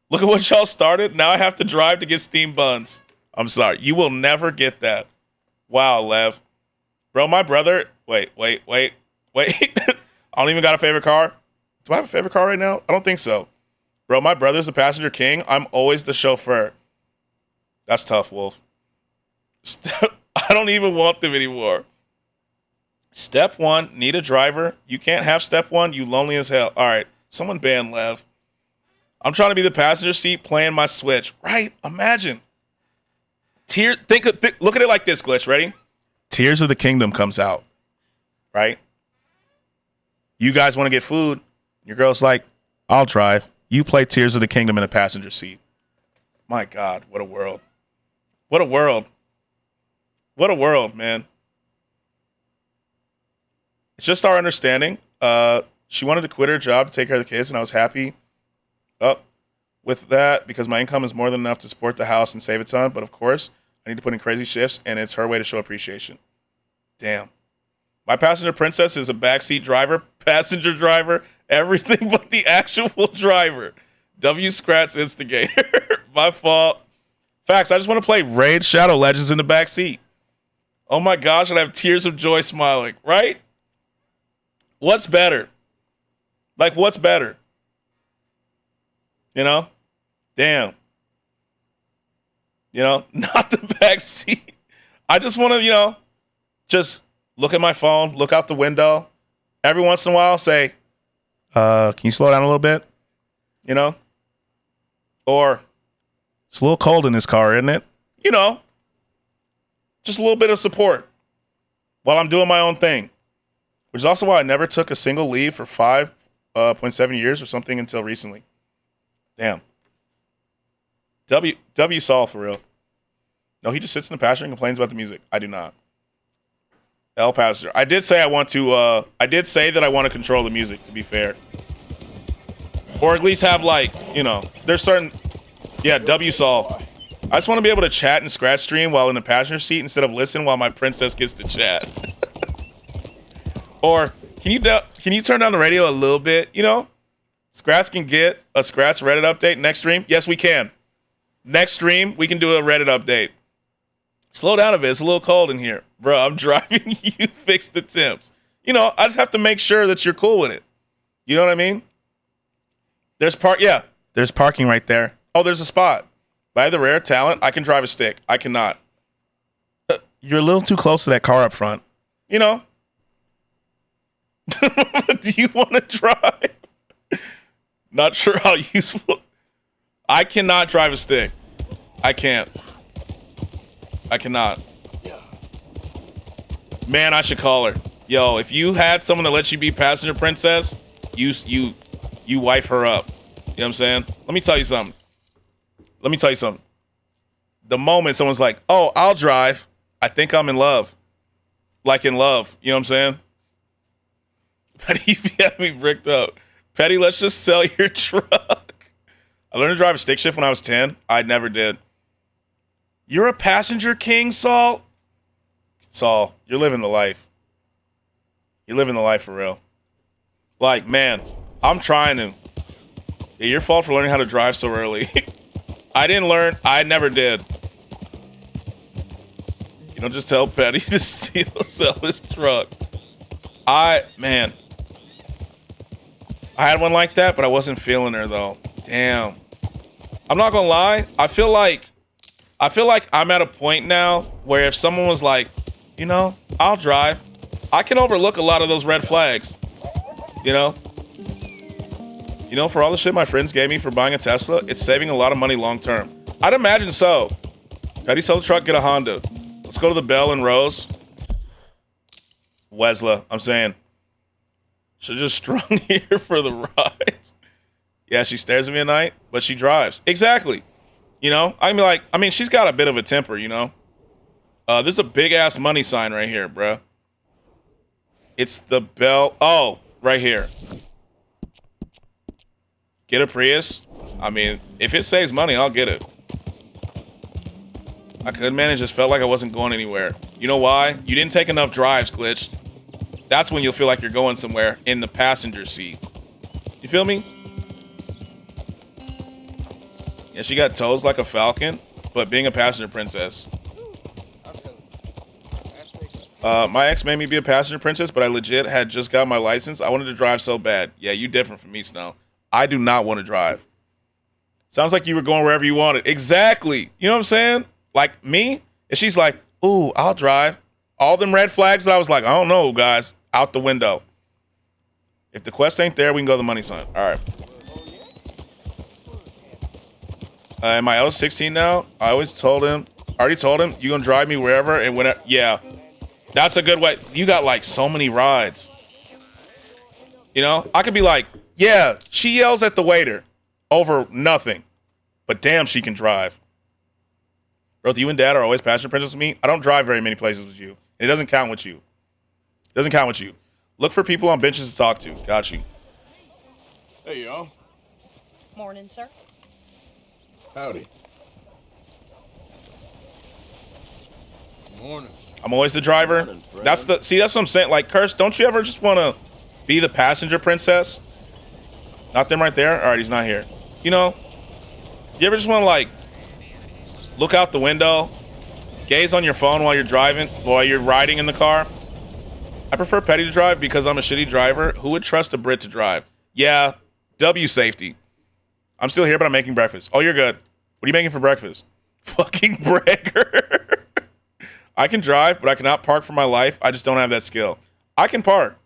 Look at what y'all started. Now I have to drive to get steam buns. I'm sorry. You will never get that. Wow, Lev. Bro, my brother... Wait. I don't even got a favorite car. Do I have a favorite car right now? I don't think so. Bro, my brother's the passenger king. I'm always the chauffeur. That's tough, Wolf. I don't even want them anymore. Step 1, need a driver. You can't have step 1. You lonely as hell. All right, someone ban Lev. I'm trying to be the passenger seat playing my Switch. Right? Imagine. Look at it like this, Glitch. Ready? Tears of the Kingdom comes out. Right? You guys want to get food. Your girl's like, I'll drive. You play Tears of the Kingdom in the passenger seat. My God, what a world. What a world. What a world, man. It's just our understanding. She wanted to quit her job to take care of the kids, and I was happy with that because my income is more than enough to support the house and save a ton. But of course, I need to put in crazy shifts, and it's her way to show appreciation. Damn. My passenger princess is a backseat driver, passenger driver, everything but the actual driver. W Scratch instigator. My fault. Facts, I just want to play Raid Shadow Legends in the backseat. Oh my gosh, and I have tears of joy smiling, right? What's better? Like, what's better? You know? Damn. You know, not the backseat. I just want to, just look at my phone, look out the window. Every once in a while, say, can you slow down a little bit? You know? Or, it's a little cold in this car, isn't it? Just a little bit of support, while I'm doing my own thing, which is also why I never took a single leave for 5.7 years or something until recently. Damn. W Saul for real. No, he just sits in the pasture and complains about the music. I do not. El Pastor. I did say I want to. I did say that I want to control the music. To be fair, or at least have like, you know, there's certain. Yeah, W Saul. I just want to be able to chat and scratch stream while in the passenger seat instead of listen while my princess gets to chat. Or can you turn down the radio a little bit? You know, Scratch can get a Scratch Reddit update next stream. Yes, we can. Next stream we can do a Reddit update. Slow down a bit. It's a little cold in here, bro. I'm driving. You fix the temps. You know, I just have to make sure that you're cool with it. You know what I mean? There's there's parking right there. Oh, there's a spot. By the rare talent, I can drive a stick. I cannot. You're a little too close to that car up front. You know? Do you want to drive? Not sure how useful. I cannot drive a stick. I can't. I cannot. Man, I should call her. Yo, if you had someone that lets you be passenger princess, you wife her up. You know what I'm saying? Let me tell you something. The moment someone's like, oh, I'll drive, I think I'm in love. Like in love. You know what I'm saying? Petty, you had me bricked up. Petty, let's just sell your truck. I learned to drive a stick shift when I was 10. I never did. You're a passenger king, Saul? Saul, you're living the life. You're living the life for real. Like, man, I'm trying to. Yeah, your fault for learning how to drive so early. I didn't learn. I never did. You don't just tell Petty to sell his truck. I had one like that, but I wasn't feeling her, though. Damn. I'm not going to lie. I feel like I'm at a point now where if someone was like, you know, I'll drive, I can overlook a lot of those red flags. You know? You know, for all the shit my friends gave me for buying a Tesla, it's saving a lot of money long term. I'd imagine so. Petty, sell the truck, get a Honda. Let's go to the Bell and Rose. Wesla, I'm saying. Should just strung here for the ride. Yeah, she stares at me at night, but she drives. Exactly. You know, I mean, she's got a bit of a temper, you know. There's a big ass money sign right here, bruh. It's the Bell. Oh, right here. Get a Prius. I mean, if it saves money, I'll get it. I could, man. It just felt like I wasn't going anywhere. You know why? You didn't take enough drives, Glitch. That's when you'll feel like you're going somewhere in the passenger seat. You feel me? Yeah, she got toes like a falcon, but being a passenger princess. My ex made me be a passenger princess, but I legit had just got my license. I wanted to drive so bad. Yeah, you different from me, Snow. I do not want to drive. Sounds like you were going wherever you wanted. Exactly. You know what I'm saying? Like me, if she's like, ooh, I'll drive. All them red flags that I was like, I don't know, guys, out the window. If the quest ain't there, we can go to the money sign. All right. Am I out 16 now? I already told him, you gonna drive me wherever and whenever. Yeah, that's a good way. You got like so many rides. You know, I could be like, yeah, she yells at the waiter over nothing, but damn, she can drive. Bro, you and Dad are always passenger princess with me. I don't drive very many places with you. It doesn't count with you. It doesn't count with you. Look for people on benches to talk to. Got you. Hey, y'all. Morning, sir. Howdy. Morning. I'm always the driver. Morning, That's what I'm saying. Like, Curse, don't you ever just want to be the passenger princess? Not them right there? All right, he's not here. You know, you ever just want to, like, look out the window, gaze on your phone while you're driving, while you're riding in the car? I prefer Petty to drive because I'm a shitty driver. Who would trust a Brit to drive? Yeah, W safety. I'm still here, but I'm making breakfast. Oh, you're good. What are you making for breakfast? Fucking bragger. I can drive, but I cannot park for my life. I just don't have that skill. I can park.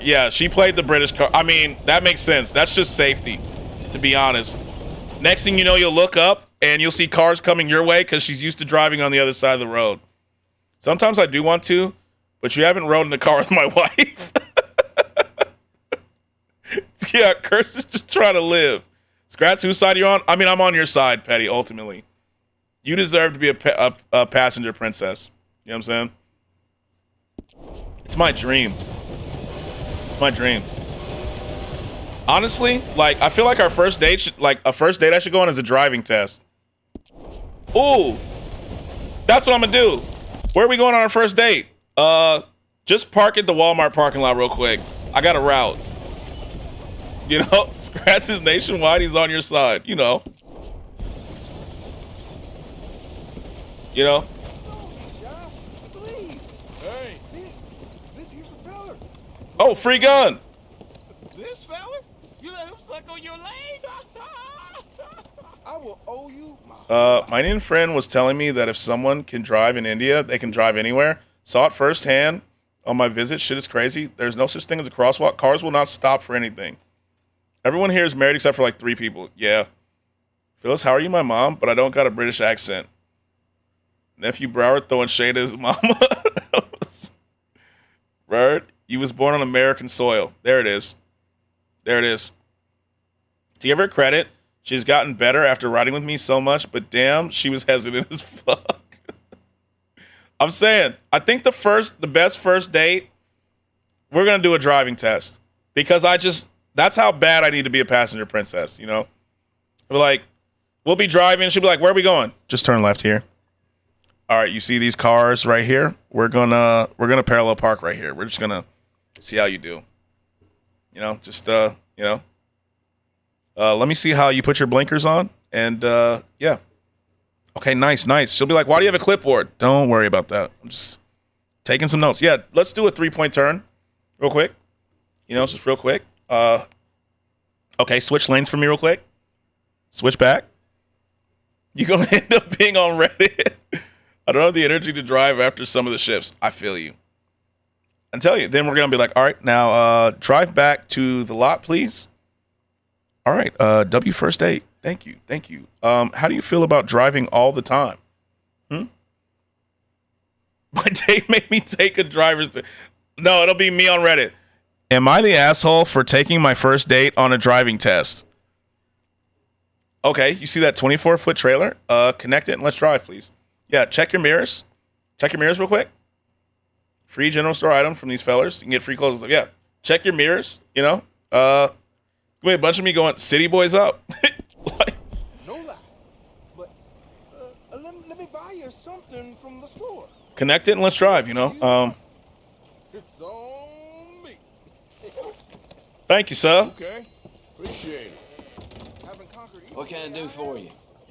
Yeah, she played the British car. I mean, that makes sense. That's just safety, to be honest. Next thing you know, you'll look up and you'll see cars coming your way because she's used to driving on the other side of the road. Sometimes I do want to, but you haven't rode in the car with my wife. Yeah, Curse is just trying to live. Scratch, whose side are you on? I mean, I'm on your side, Petty, ultimately. You deserve to be a passenger princess. You know what I'm saying? It's my dream. It's my dream. Honestly, like, I feel like our first date should, like, a first date I should go on is a driving test. Ooh. That's what I'm gonna do. Where are we going on our first date? Just park at the Walmart parking lot real quick. I got a route. You know, Scratch is nationwide. He's on your side. You know. You know. Hey, this here's the feller. Oh, free gun. This feller? You let him suck on your leg? I will owe you My Indian friend was telling me that if someone can drive in India, they can drive anywhere. Saw it firsthand on my visit. Shit is crazy. There's no such thing as a crosswalk. Cars will not stop for anything. Everyone here is married except for like 3 people. Yeah. Phyllis, how are you, my mom? But I don't got a British accent. Nephew Broward throwing shade at his mama. Right? You was born on American soil. There it is. There it is. To give her credit, she's gotten better after riding with me so much, but damn, she was hesitant as fuck. I'm saying, I think the best first date, we're going to do a driving test. Because that's how bad I need to be a passenger princess, you know? We're like, we'll be driving. She'll be like, where are we going? Just turn left here. All right, you see these cars right here? We're gonna parallel park right here. We're just gonna see how you do. You know, just you know. Let me see how you put your blinkers on. And yeah. Okay, nice. She'll be like, why do you have a clipboard? Don't worry about that. I'm just taking some notes. Yeah, let's do a 3-point turn real quick. You know, just real quick. Okay, switch lanes for me real quick. Switch back. You're going to end up being on Reddit. I don't have the energy to drive after some of the shifts. I feel you. I tell you. Then we're going to be like, all right, now drive back to the lot, please. All right, W first date. Thank you. How do you feel about driving all the time? My date made me take a driver's test. No, it'll be me on Reddit. Am I the asshole for taking my first date on a driving test? Okay, you see that 24-foot trailer? Connect it and let's drive, please. Yeah, check your mirrors. Check your mirrors real quick. Free general store item from these fellers. You can get free clothes. Yeah, check your mirrors, you know. A bunch of me going, city boys up. No lie. But let me buy you something from the store. Connect it and let's drive, you know. It's on me. Thank you, sir. Okay, appreciate it. What can I do for you?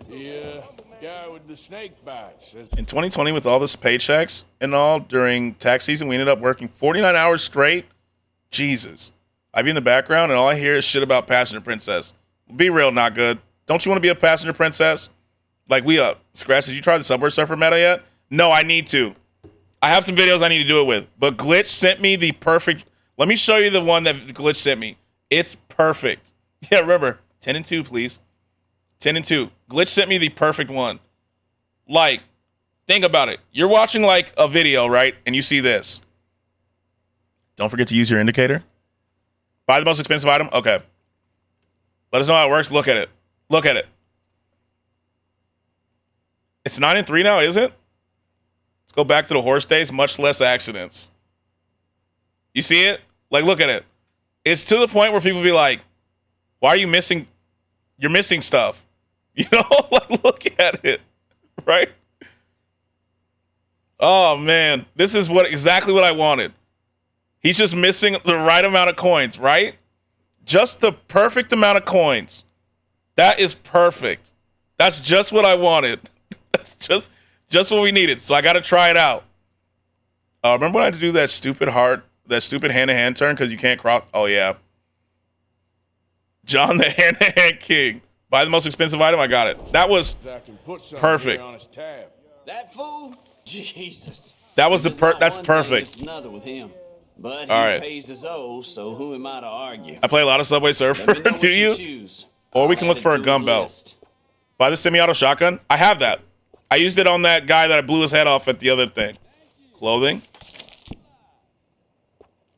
The guy with the snake bites. In 2020, with all this paychecks and all, during tax season, we ended up working 49 hours straight. Jesus. I'd be in the background, and all I hear is shit about Passenger Princess. Be real, not good. Don't you want to be a Passenger Princess? Like, we up. Scratch, did you try the Subway Surfer meta yet? No, I need to. I have some videos I need to do it with. But Glitch sent me the perfect... Let me show you the one that Glitch sent me. It's perfect. Yeah, remember, 10 and 2, please. 10 and 2. Glitch sent me the perfect one. Like, think about it. You're watching, like, a video, right? And you see this. Don't forget to use your indicator. Buy the most expensive item? Okay. Let us know how it works. Look at it. Look at it. It's 9 and 3 now, is it? Let's go back to the horse days. Much less accidents. You see it? Like, look at it. It's to the point where people be like, why are you missing? You're missing stuff. You know? Like, look at it. Right? Oh, man. This is exactly what I wanted. He's just missing the right amount of coins, right? Just the perfect amount of coins. That is perfect. That's just what I wanted. That's just what we needed. So I got to try it out. Remember when I had to do that stupid hand-to-hand turn because you can't cross? Oh, yeah. John, the hand-to-hand king. Buy the most expensive item. I got it. That was perfect. That fool? Jesus. That was that's perfect. It's another with him. But all he right. pays his own, so who am I to argue? I play a lot of Subway Surfer. Do you? Or we can look for a gun belt. Buy the semi-auto shotgun. I have that. I used it on that guy that I blew his head off at the other thing. Clothing.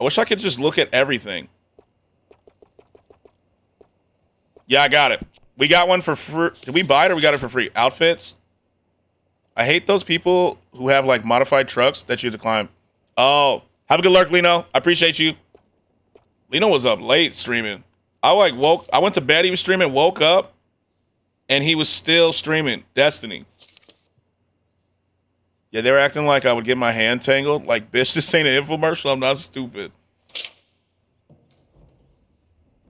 I wish I could just look at everything. Yeah, I got it. We got one for free. Did we buy it or we got it for free? Outfits? I hate those people who have like modified trucks that you have to climb. Oh, have a good lurk, Lino. I appreciate you. Lino was up late streaming. I went to bed, he was streaming, woke up, and he was still streaming Destiny. Yeah, they were acting like I would get my hand tangled. Like, bitch, this ain't an infomercial. I'm not stupid.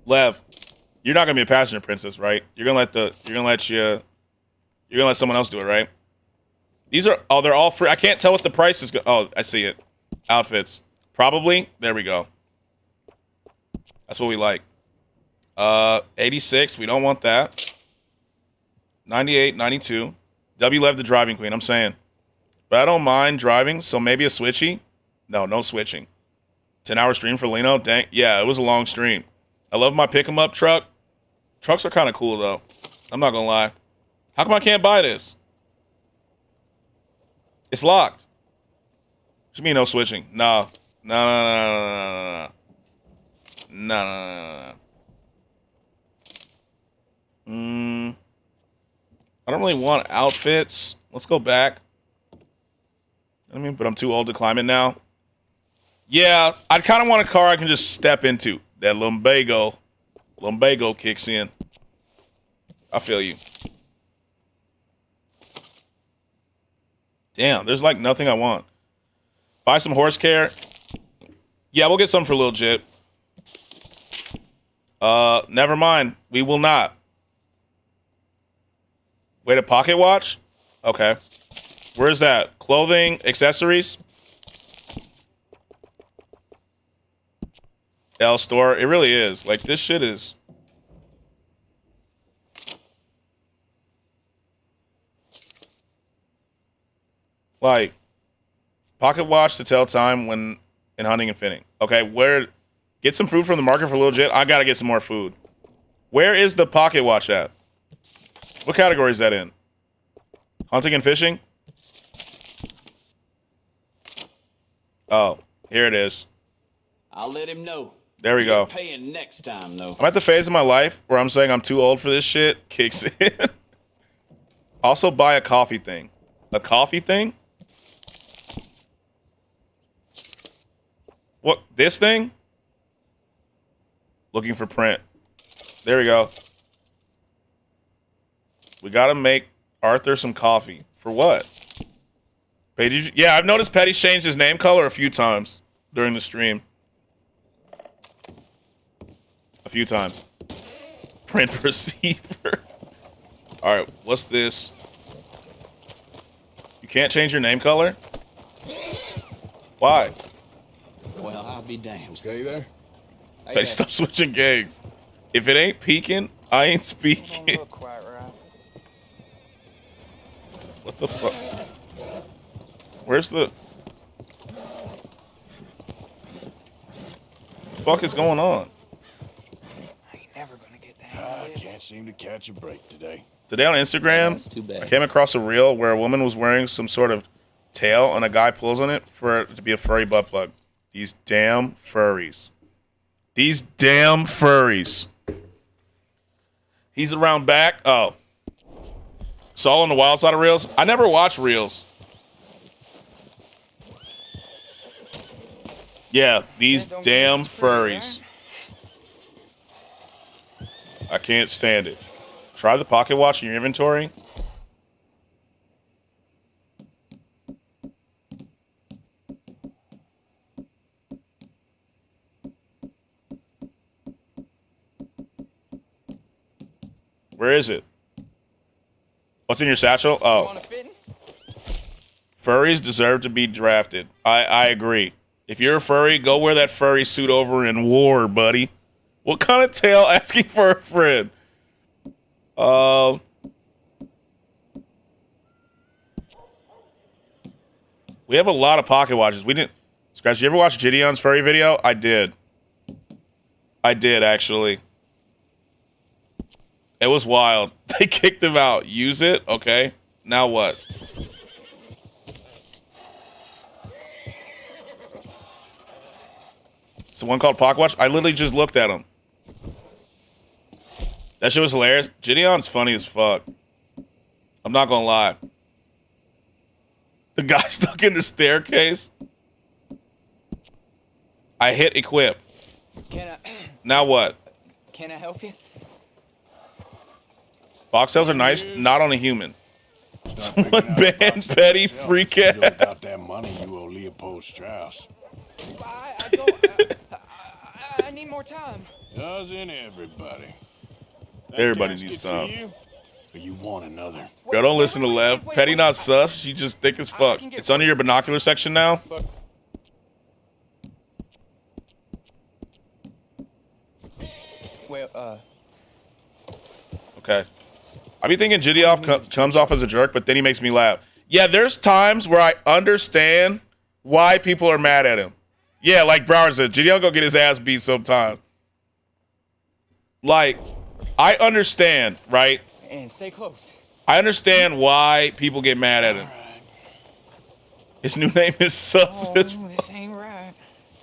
Lev, you're not gonna be a passenger princess, right? You're gonna let someone else do it, right? They're all free. I can't tell what the price is. Oh, I see it. Outfits. Probably. There we go. That's what we like. 86. We don't want that. 98, 92. W Lev the driving queen. I'm saying. But I don't mind driving, so maybe a switchy. No switching. 10-hour stream for Lino. Dang. Yeah, it was a long stream. I love my pick-em-up truck. Trucks are kind of cool, though. I'm not going to lie. How come I can't buy this? It's locked. What do you mean no switching? No. No. I don't really want outfits. Let's go back. I mean, but I'm too old to climb it now. Yeah, I kind of want a car I can just step into. That lumbago kicks in. I feel you. Damn, there's like nothing I want. Buy some horse care. Yeah, we'll get some for Lil Jit. Never mind. We will not. Wait, a pocket watch? Okay. Where is that? Clothing, accessories? L store. It really is. Like, this shit is. Like, pocket watch to tell time when in hunting and finning. Okay, get some food from the market for Lil Jit. I gotta get some more food. Where is the pocket watch at? What category is that in? Hunting and fishing? Oh, here it is. I'll let him know. There we go. Paying next time, though. I'm at the phase of my life where I'm saying I'm too old for this shit. Kicks in. Also buy a coffee thing. A coffee thing? What? This thing? Looking for print. There we go. We gotta make Arthur some coffee. For what? Yeah, I've noticed Petty's changed his name color a few times during the stream. A few times. Print receiver. All right, what's this? You can't change your name color? Why? Well, I'll be damned. Okay there? Petty, stop switching gigs. If it ain't peeking, I ain't speaking. Don't look quite right. What the fuck? Where's the fuck is going on? I can't seem to catch a break today. Today on Instagram, That's too bad. I came across a reel where a woman was wearing some sort of tail and a guy pulls on it for it to be a furry butt plug. These damn furries. These damn furries. He's around back. Oh. It's all on the wild side of reels. I never watch reels. Yeah, these damn furries. I can't stand it. Try the pocket watch in your inventory. Where is it? What's in your satchel? Oh. Furries deserve to be drafted. I agree. If you're a furry, go wear that furry suit over in war, buddy. What kind of tail asking for a friend? We have a lot of pocket watches. We didn't. Scratch, you ever watch Gideon's furry video? I did. I did, actually. It was wild. They kicked him out. Use it? Okay. Now what? It's the one called Pocket Watch. I literally just looked at him. That shit was hilarious. Gideon's funny as fuck. I'm not gonna lie. The guy stuck in the staircase. I hit equip. Now what? Can I help you? Foxtails are nice, not on a human. Someone banned Petty Freak You don't got that money you owe Leopold Strauss. I need more time. Doesn't everybody? Everybody needs time. Or you want another? Girl, don't listen to Lev. Petty not sus. She just thick as fuck. It's under your binocular section now. Well, Okay. I be thinking Gideon comes off as a jerk, but then he makes me laugh. Yeah, there's times where I understand why people are mad at him. Yeah, like Broward said, Gideon go get his ass beat sometime. Like, I understand, right? and stay close. I understand why people get mad at him. His new name is Sus. Oh, this ain't right.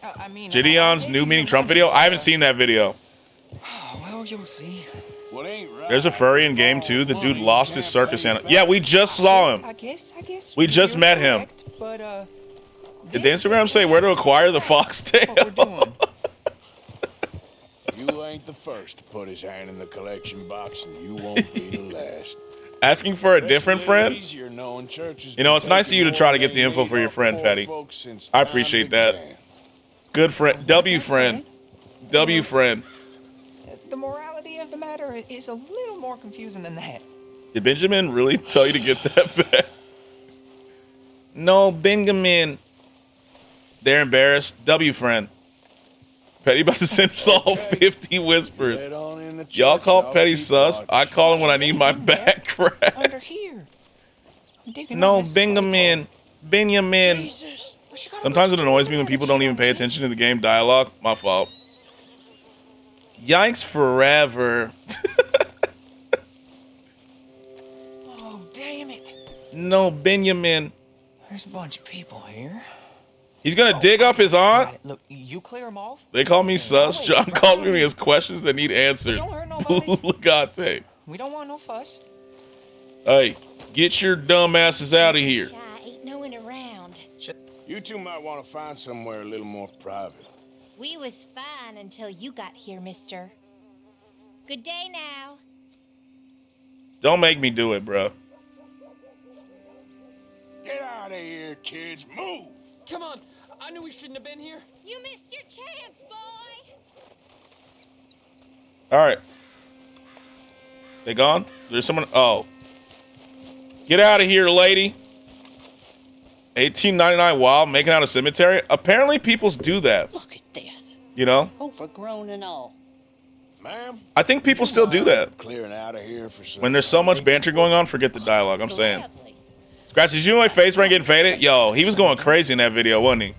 I mean, Gideon's new meaning Trump video? I haven't seen that video. Well, you'll see. What ain't right? There's a furry in game too. The dude lost his circus animal. Yeah, we just saw him. I guess. We just met him. But Did the Instagram say where to acquire the foxtail? You ain't the first to put his hand in the collection box, and you won't be the last. Asking for a different friend? You know, it's nice of you to try to get the info for your friend, Petty. I appreciate that. Good friend. W friend. W friend. The morality of the matter is a little more confusing than that. Did Benjamin really tell you to get that back? No, Benjamin. They're embarrassed. W friend. Petty about to send Saul 50 whispers. Y'all call Petty sus. I call him when I need my back crack. Under here. No, Benjamin. Benjamin. Sometimes it annoys me when people don't even pay attention to the game dialogue. My fault. Yikes forever. Oh, damn it. No, Benjamin. There's a bunch of people here. He's gonna dig up his aunt. Look, you clear them off. They call me sus. John calls me his questions that need answered. Don't hurt nobody. Legate. We don't want no fuss. Hey, get your dumb asses out of here. Ain't no one around. You two might want to find somewhere a little more private. We was fine until you got here, mister. Good day now. Don't make me do it, bro. Get out of here, kids. Move. Come on. I knew we shouldn't have been here. You missed your chance, boy. All right. They gone? There's someone. Oh. Get out of here, lady. 1899 wild, making out a cemetery. Apparently, people do that. Look at this. You know? Overgrown and all. Ma'am? I think people still do that. Clearing out of here for some. When there's so much banter going on, forget the dialogue. I'm saying. Scratch, did you know my face ring getting faded? Yo, he was going crazy in that video, wasn't he?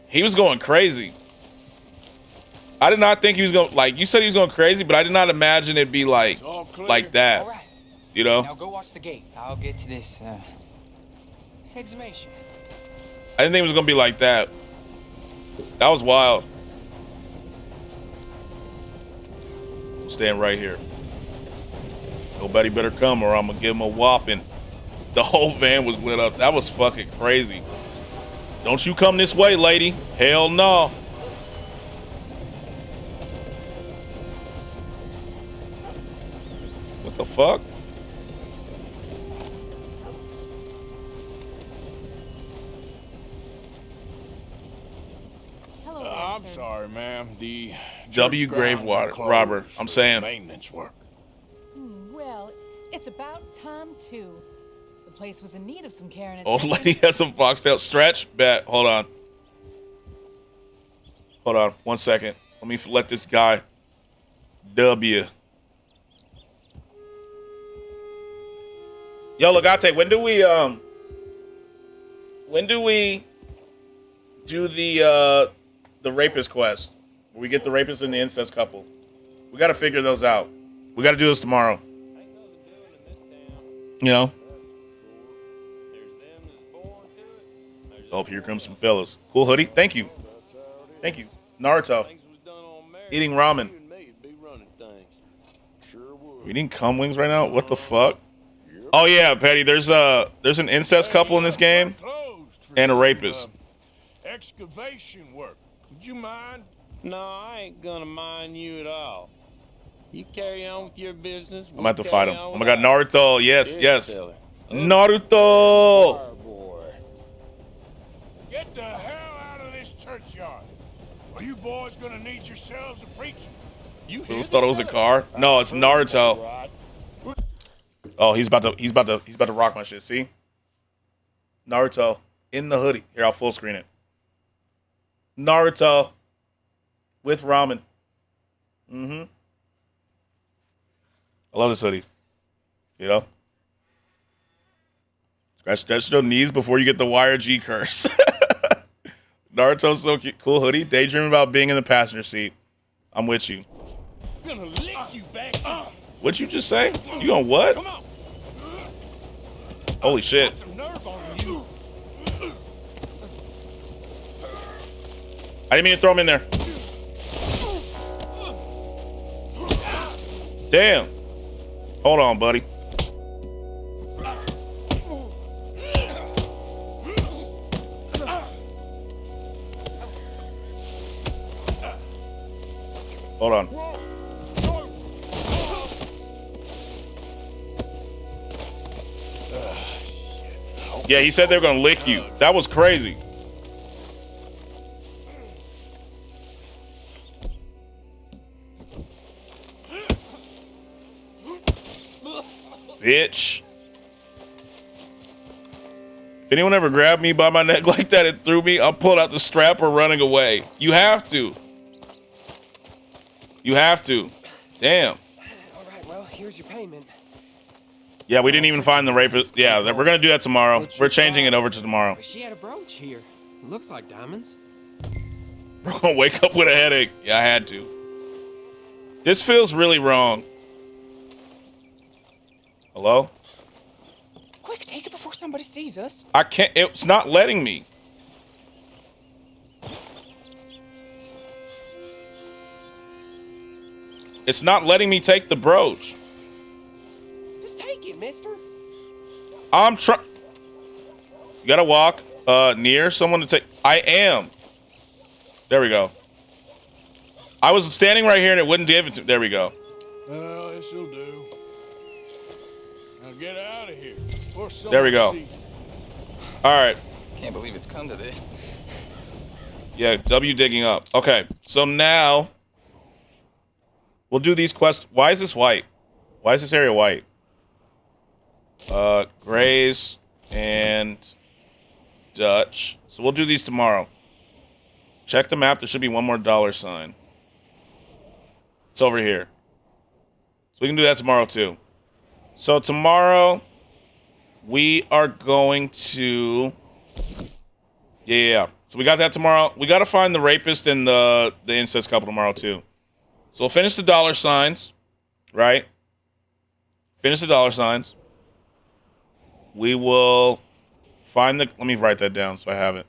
He was going crazy. I did not think he was going, like, you said he was going crazy, but I did not imagine it'd be like that. All right. You know? Now go watch the gate. I'll get to this exhumation. I didn't think it was going to be like that. That was wild. I'm staying right here. Nobody better come or I'm going to give him a whopping. The whole van was lit up. That was fucking crazy. Don't you come this way, lady. Hell no. What the fuck? I'm sorry, ma'am. The W grave robber. I'm saying. Maintenance work. Well, it's about time too. The place was in need of some care. And Old lady has some foxtail. Stretch. Bet. Hold on. Hold on. 1 second. Let me let this guy. W. Yo, Legate, when do we do the rapist quest? Where we get the rapist and the incest couple. We got to figure those out. We got to do this tomorrow. You know? Oh, here comes some fellas. Cool hoodie. Thank you. Thank you. Naruto. Eating ramen. You eating cum wings right now? What the fuck? Oh yeah, Petty. There's an incest couple in this game, and a rapist. Excavation work. Would you mind? No, I ain't gonna mind you at all. You carry on with your business. I'm about to fight him. Oh my god, Naruto. Yes, yes. Naruto. Get the hell out of this churchyard. Are you boys gonna need yourselves a preacher? You thought it was a car? No, it's Naruto. Oh, he's about to rock my shit. See? Naruto in the hoodie. Here, I'll full screen it. Naruto with ramen. Mm-hmm. I love this hoodie. You know? Stretch your knees before you get the wire G curse. Naruto's so cute. Cool hoodie. Daydreaming about being in the passenger seat. I'm with you. I'm gonna lick you back. What'd you just say? You gonna what? Come on. Holy shit. Some nerve on you. I didn't mean to throw him in there. Damn. Hold on, buddy. Hold on. Yeah, he said they were gonna lick you. That was crazy. Bitch. If anyone ever grabbed me by my neck like that and threw me, I'm pulling out the strap or running away. You have to. You have to. Damn. All right, well, here's your payment. Yeah, we didn't even find the rapist. Yeah, we're going to do that tomorrow. We're changing it over to tomorrow. She had a brooch here. Looks like diamonds. We're going to wake up with a headache. Yeah, I had to. This feels really wrong. Hello? Quick, take it before somebody sees us. I can't. It's not letting me. It's not letting me take the brooch. Just take it, mister. I'm trying. You gotta walk near someone to take. I am. There we go. I was standing right here and it wouldn't give it to me. There we go. Well, this'll do. Now get out of here. There we go. All right. Can't believe it's come to this. Yeah, W digging up. Okay, so now we'll do these quests. Why is this white? Why is this area white? Grays and Dutch. So we'll do these tomorrow. Check the map. There should be one more $sign. It's over here. So we can do that tomorrow too. So tomorrow we are going to... Yeah. So we got that tomorrow. We got to find the rapist and the incest couple tomorrow too. So we'll finish the $signs, right? Finish the $signs. We will find the... Let me write that down so I have it.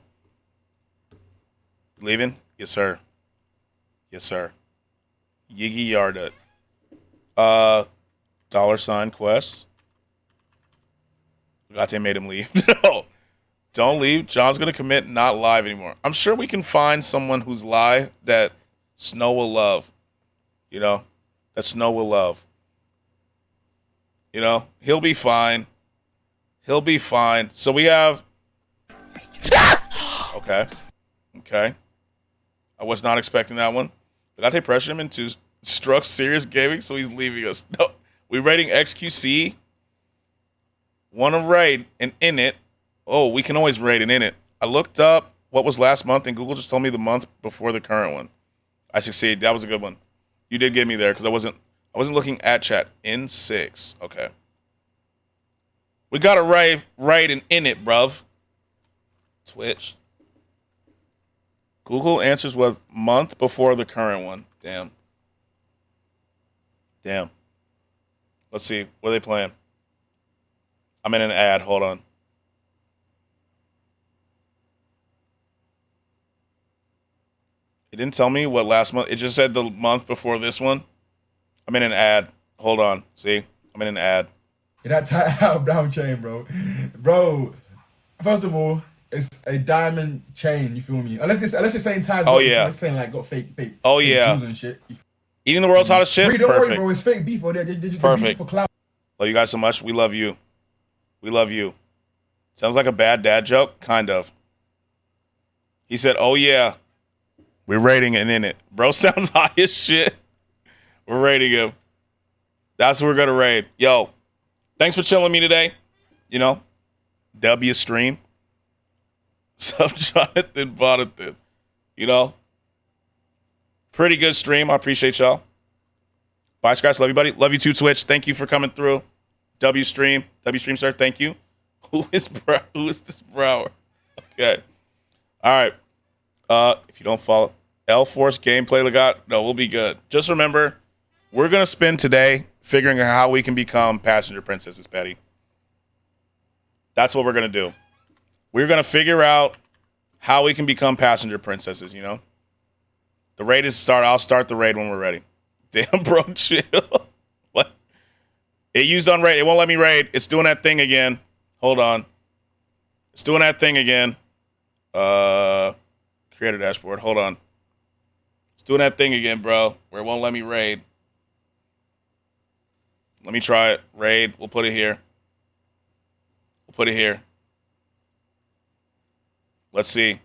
Leaving? Yes, sir. Yes, sir. Yiggy Yardut. $sign quest. God, they made him leave. No. Don't leave. John's going to commit not live anymore. I'm sure we can find someone who's live that Snow will love. You know? That Snow will love. You know? He'll be fine. He'll be fine. So we have... Okay. Okay. I was not expecting that one. They pressured him into struck serious gaming, so he's leaving us. No. We're rating XQC. Want to raid an init. Oh, we can always raid an init. I looked up what was last month, and Google just told me the month before the current one. I succeeded. That was a good one. You did get me there because I wasn't looking at chat. In 6. Okay. We got to raid an init, bruv. Twitch. Google answers with month before the current one. Damn. Damn. Let's see. What are they playing? I'm in an ad. Hold on. It didn't tell me what last month. It just said the month before this one. I'm in an ad. Hold on. See? I'm in an ad. That Ty Brown chain, bro. Bro, first of all, it's a diamond chain, you feel me? Unless it's saying Ty's it's saying like got fake oh fake yeah. and shit. Eating the world's hottest chip? Don't Perfect. worry, bro. It's fake beef, bro. They're just Perfect. for clout. Love you guys so much. We love you. We love you. Sounds like a bad dad joke? Kind of. He said, oh yeah. We're rating it in it. Bro sounds high as shit. We're rating him. That's what we're going to raid. Yo, thanks for chilling with me today. You know, W stream. Sup, Jonathan Bonathan. You know, pretty good stream. I appreciate y'all. Bye, Scratch. Love you, buddy. Love you too, Twitch. Thank you for coming through. W stream, sir. Thank you. Who is this Brower? Okay. All right. If you don't follow L Force gameplay, no, we'll be good. Just remember, we're gonna spend today figuring out how we can become passenger princesses, Patty. That's what we're gonna do. We're gonna figure out how we can become passenger princesses. You know, the raid is start. I'll start the raid when we're ready. Damn, bro, chill. What? It used on raid. It won't let me raid. It's doing that thing again. Hold on. It's doing that thing again. Creator dashboard. Hold on. It's doing that thing again, bro, where it won't let me raid. Let me try it. Raid. We'll put it here. We'll put it here. Let's see.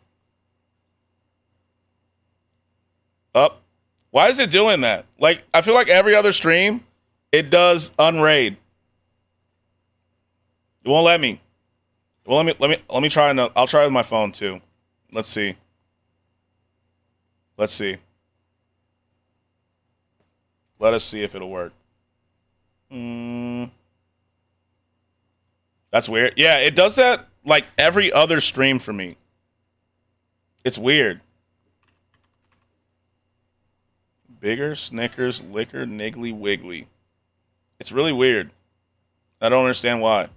Up. Why is it doing that? Like, I feel like every other stream, it does unraid. It won't let me. Well, let me try. I'll try with my phone too. Let's see. Let's see. Let us see if it'll work. That's weird. Yeah, it does that like every other stream for me. It's weird. Bigger, Snickers, liquor, niggly, wiggly. It's really weird. I don't understand why.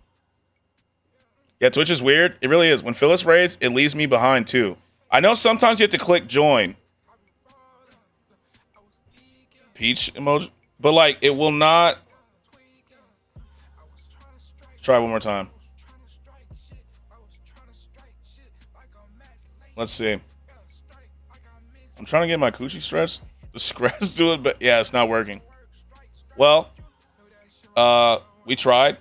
Yeah, Twitch is weird. It really is. When Phyllis raids, it leaves me behind too. I know sometimes you have to click join. Peach emoji. But like, it will not. Try one more time. Let's see. I'm trying to get my coochie stretched. The scratch do it, but yeah, it's not working. Well, we tried.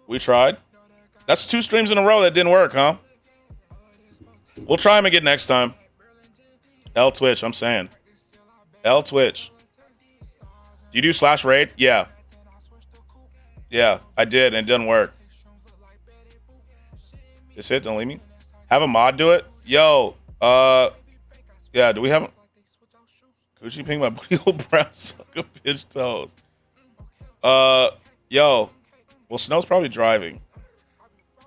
We tried. That's 2 streams in a row that didn't work, huh? We'll try them again next time. L Twitch, I'm saying. L Twitch. Do you do /raid? Yeah. Yeah, I did, and it didn't work. It's it, don't leave me. Have a mod do it? Yo, yeah, do we have Gucci pink my booty hole brown suck of bitch toes? Yo, well, Snow's probably driving.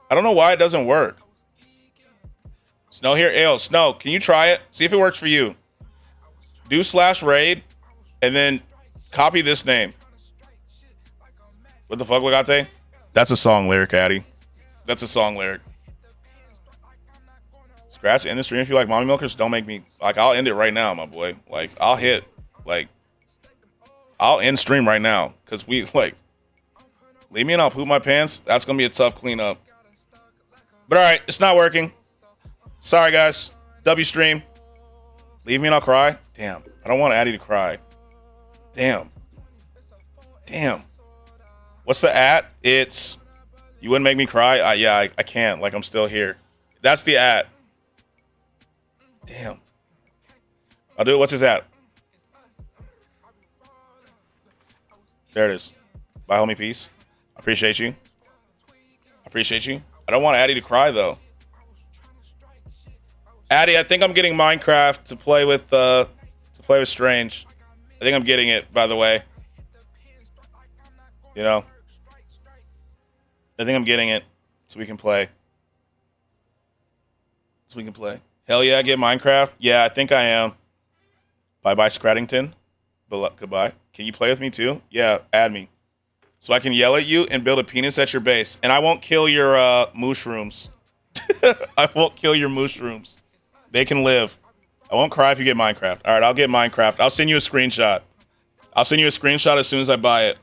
I don't know why it doesn't work. Snow here. Yo, Snow, can you try it? See if it works for you. Do /raid and then copy this name. What the fuck, Legate? That's a song lyric, Addy. That's a song lyric. Scratch in the stream if you like mommy milkers. Don't make me like. I'll end it right now, my boy. Like I'll hit. Like I'll end stream right now because we like. Leave me and I'll poop my pants. That's gonna be a tough cleanup. But all right, it's not working. Sorry, guys. W stream. Leave me and I'll cry. Damn. I don't want Addy to cry. Damn. Damn. What's the @ It's you wouldn't make me cry. Yeah, I can't. Like I'm still here. That's the @ Damn. I'll do it. What's his @? There it is. Bye, homie. Peace. I appreciate you. I appreciate you. I don't want Addy to cry though. Addy, I think I'm getting Minecraft to play with Strange. I think I'm getting it, by the way. You know. I think I'm getting it so we can play. Hell yeah, get Minecraft. Yeah, I think I am. Bye-bye, Scrattington. Goodbye. Can you play with me too? Yeah, add me. So I can yell at you and build a penis at your base. And I won't kill your mushrooms. I won't kill your mushrooms. They can live. I won't cry if you get Minecraft. All right, I'll get Minecraft. I'll send you a screenshot. I'll send you a screenshot as soon as I buy it.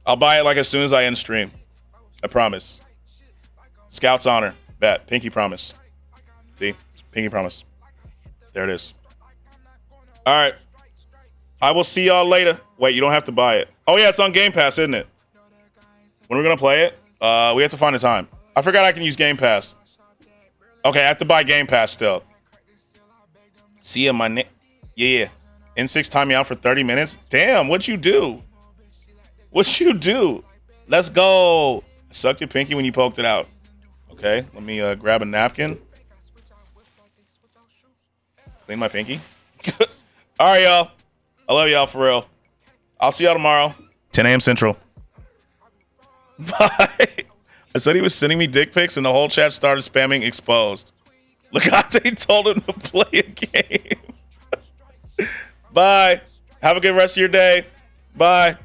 I'll buy it like as soon as I end stream. I promise. Scout's honor. Bet. Pinky promise. See? Pinky promise. There it is. All right. I will see y'all later. Wait, you don't have to buy it. Oh, yeah, it's on Game Pass, isn't it? When are we going to play it? We have to find a time. I forgot I can use Game Pass. Okay, I have to buy Game Pass still. See ya, my name. Yeah. N6 time me out for 30 minutes. Damn, what'd you do? What'd you do? Let's go. I sucked your pinky when you poked it out. Okay, let me grab a napkin. Clean my pinky. All right, y'all. I love y'all for real. I'll see y'all tomorrow. 10 a.m. Central. Bye. I said he was sending me dick pics and the whole chat started spamming exposed. Lacate told him to play a game. Bye. Have a good rest of your day. Bye.